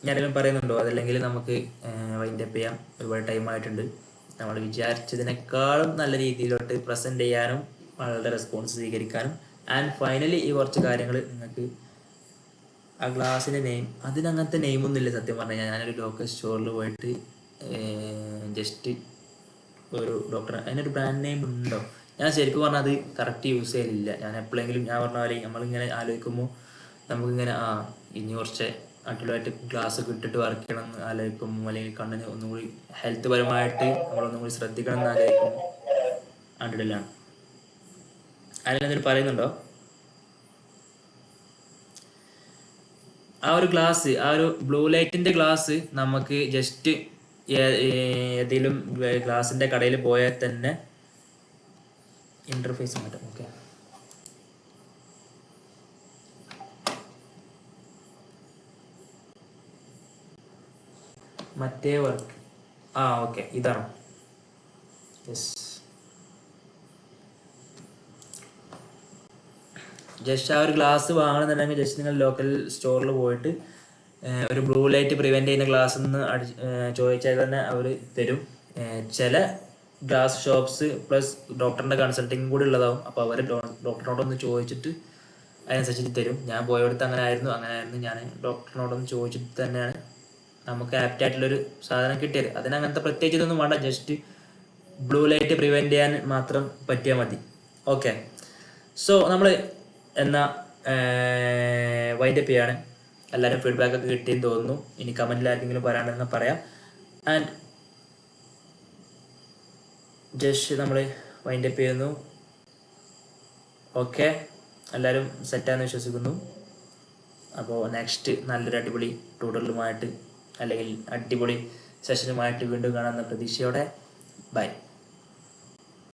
ഞാനെങ്കിലും പറയുന്നുണ്ടോ? അതല്ലെങ്കിൽ നമുക്ക് വൈൻഡ് അപ്പ് ചെയ്യാം. ഒരുപാട് ടൈം ആയിട്ടുണ്ട്. നമ്മൾ വിചാരിച്ചതിനേക്കാളും നല്ല രീതിയിലോട്ട് പ്രസൻറ്റ് ചെയ്യാനും വളരെ റെസ്പോൺസ് സ്വീകരിക്കാനും ആൻഡ് ഫൈനലി ഈ കുറച്ച് കാര്യങ്ങൾ നിങ്ങൾക്ക് ആ ഗ്ലാസിൻ്റെ നെയിം, അതിനങ്ങനത്തെ നെയിമൊന്നുമില്ല സത്യം പറഞ്ഞു കഴിഞ്ഞാൽ. ഞാനൊരു ലോക്കൽ സ്റ്റോറിൽ പോയിട്ട് ജസ്റ്റ് ഒരു ഡോക്ടർ, അതിനൊരു ബ്രാൻഡ് നെയിം ഉണ്ടോ? ഞാൻ ശരിക്കും പറഞ്ഞാൽ അത് കറക്റ്റ് യൂസ് ചെയ്യലില്ല. ഞാൻ എപ്പോഴെങ്കിലും, ഞാൻ പറഞ്ഞ പോലെ നമ്മളിങ്ങനെ ആലോചിക്കുമ്പോൾ നമുക്കിങ്ങനെ ഇനി കുറച്ച് അടിപൊളിയായിട്ട് ഗ്ലാസ് ഒക്കെ ഇട്ടിട്ട് വർക്ക് ചെയ്യണം എന്ന് ആലോചിക്കും, അല്ലെങ്കിൽ കണ്ണിന് ഒന്നുകൂടി ഹെൽത്ത് പരമായിട്ട് നമ്മളൊന്നും കൂടി ശ്രദ്ധിക്കണം എന്ന് ആലോചിക്കും. അടിപൊളിയാണ്. അതിലെന്തെങ്കിലും പറയുന്നുണ്ടോ? ആ ഒരു ഗ്ലാസ്, ആ ഒരു ബ്ലൂ ലൈറ്റിൻ്റെ ഗ്ലാസ് നമുക്ക് ജസ്റ്റ് ഏതെങ്കിലും ഗ്ലാസിൻ്റെ കടയിൽ പോയാൽ തന്നെ ഇൻ്റർഫേസ് മാറ്റാം. ഓക്കെ, മറ്റേ വർക്ക് ഓക്കെ, ഇതാണ്. യെസ്, ജസ്റ്റ് ആ ഒരു ഗ്ലാസ് വാങ്ങണമെന്നുണ്ടെങ്കിൽ ജസ്റ്റ് നിങ്ങൾ ലോക്കൽ സ്റ്റോറിൽ പോയിട്ട് ഒരു ബ്ലൂ ലൈറ്റ് പ്രിവെൻറ്റ് ചെയ്യുന്ന ഗ്ലാസ് എന്ന് ചോദിച്ചാൽ തന്നെ അവർ തരും. ചില ഗ്ലാസ് ഷോപ്സ് പ്ലസ് ഡോക്ടറിൻ്റെ കൺസൾട്ടിങ് കൂടി ഉള്ളതാവും. അപ്പോൾ അവർ ഡോക്ടറിനോടൊന്ന് ചോദിച്ചിട്ട് അതിനനുസരിച്ചിട്ട് തരും. ഞാൻ പോയടുത്ത് അങ്ങനെ ആയിരുന്നു. ഞാൻ ഡോക്ടറിനോടൊന്ന് ചോദിച്ചിട്ട് തന്നെയാണ് നമുക്ക് ആപ്റ്റായിട്ടുള്ളൊരു സാധനം കിട്ടിയത്. അതിനങ്ങനത്തെ പ്രത്യേകിച്ച് ഇതൊന്നും വേണ്ട, ജസ്റ്റ് ബ്ലൂ ലൈറ്റ് പ്രിവെൻറ്റ് ചെയ്യാൻ മാത്രം പറ്റിയാൽ മതി. ഓക്കെ, സോ നമ്മൾ എന്നാൽ വൈൻഡപ്പ് ചെയ്യാണ്. എല്ലാവരും ഫീഡ്ബാക്ക് ഒക്കെ കിട്ടിയെന്ന് തോന്നുന്നു. ഇനി കമൻറ്റിൽ ആർക്കെങ്കിലും പറയാണ്ടെന്ന് പറയാം. ആൻഡ് ജസ്റ്റ് നമ്മൾ വൈൻഡപ്പ് ചെയ്യുന്നു. ഓക്കെ, എല്ലാവരും സെറ്റാന്ന് വിശ്വസിക്കുന്നു. അപ്പോൾ നെക്സ്റ്റ് നല്ലൊരു അടിപൊളി ട്യൂട്ടോറിയലുമായിട്ട് അല്ലെങ്കിൽ അടിപൊളി സെഷനുമായിട്ട് വീണ്ടും കാണാമെന്ന പ്രതീക്ഷയോടെ ബൈ.